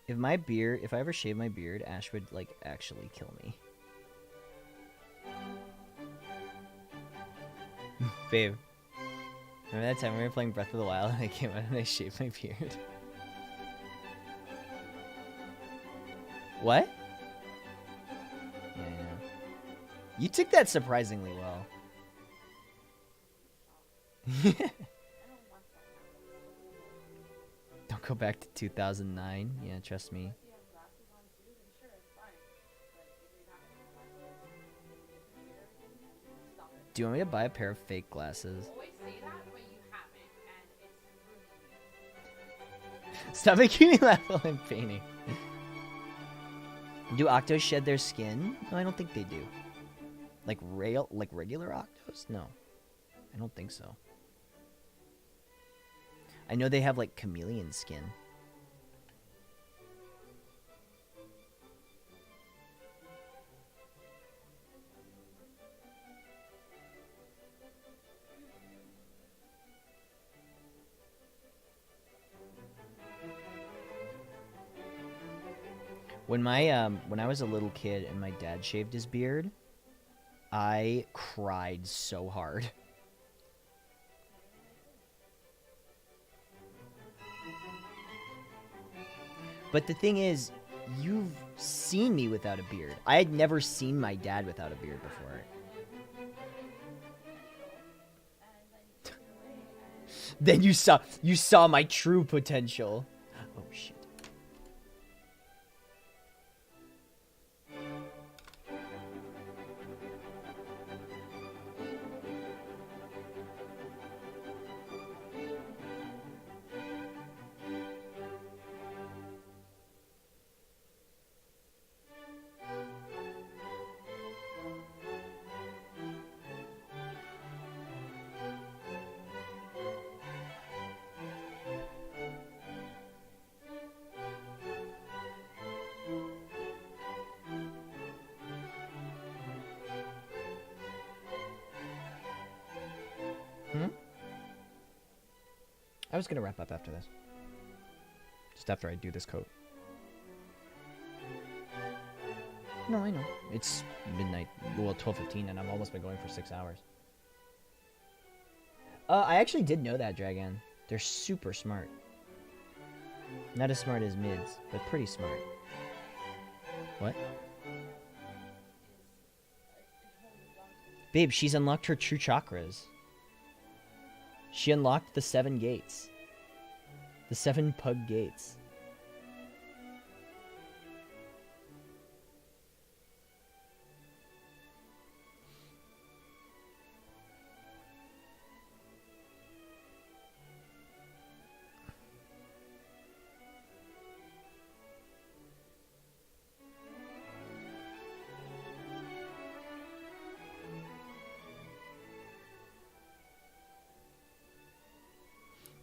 If I ever shave my beard, Ash would, like, actually kill me. Babe. Remember that time we were playing Breath of the Wild and I came out and I shaved my beard? What? Yeah, I know. You took that surprisingly well. Don't go back to 2009. Yeah, trust me. Do you want me to buy a pair of fake glasses? Stop making me laugh while I'm painting. Do octos shed their skin? No, I don't think they do. Like regular octos? No. I don't think so. I know they have, like, chameleon skin. When I was a little kid and my dad shaved his beard, I cried so hard. But the thing is, you've seen me without a beard. I had never seen my dad without a beard before. Then you saw my true potential. Oh shit. I was gonna wrap up after this. Just after I do this coat. No, I know. It's midnight. Well, 12:15, and I've almost been going for 6 hours. I actually did know that, Dragon. They're super smart. Not as smart as mids, but pretty smart. What? Babe, she's unlocked her true chakras. She unlocked the 7 gates. The 7 pug gates.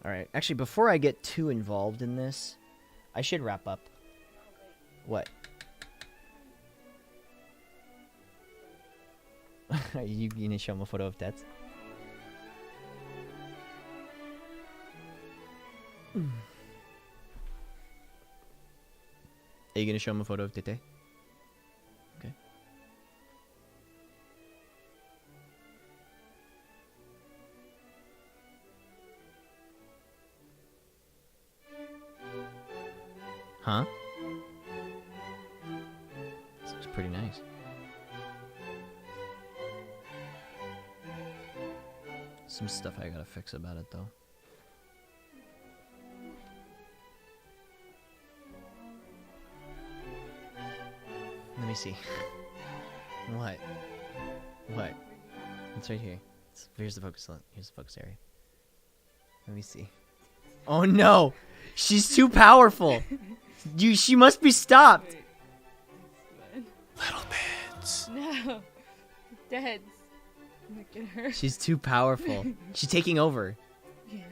Alright, actually, before I get too involved in this, I should wrap up. What? Are you gonna show him a photo of Tets? Are you gonna show him a photo of Tete? Okay. Huh? This looks pretty nice. Some stuff I gotta fix about it, though. Let me see. What? What? It's right here. Here's the focus. Here's the focus area. Let me see. Oh no! She's too powerful! She must be stopped! Little bits. No. Dead. Look at her. She's too powerful. She's taking over. Yes.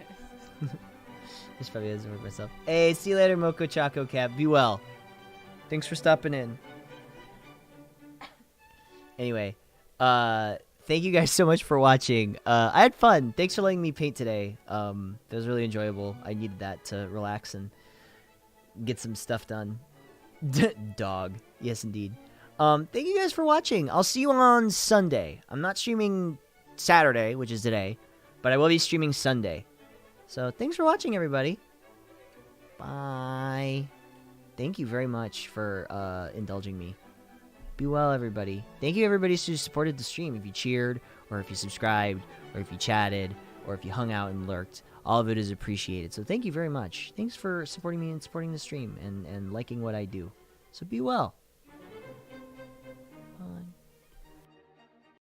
This probably doesn't work myself. Hey, see you later, Moko Choco Cap. Be well. Thanks for stopping in. Anyway, thank you guys so much for watching. I had fun. Thanks for letting me paint today. That was really enjoyable. I needed that to relax and get some stuff done. Dog. Yes, indeed. Thank you guys for watching. I'll see you on Sunday. I'm not streaming Saturday, which is today, but I will be streaming Sunday. So thanks for watching, everybody. Bye. Thank you very much for indulging me. Be well, everybody. Thank you, everybody who supported the stream. If you cheered, or if you subscribed, or if you chatted, or if you hung out and lurked. All of it is appreciated. So thank you very much. Thanks for supporting me and supporting the stream and liking what I do. So be well.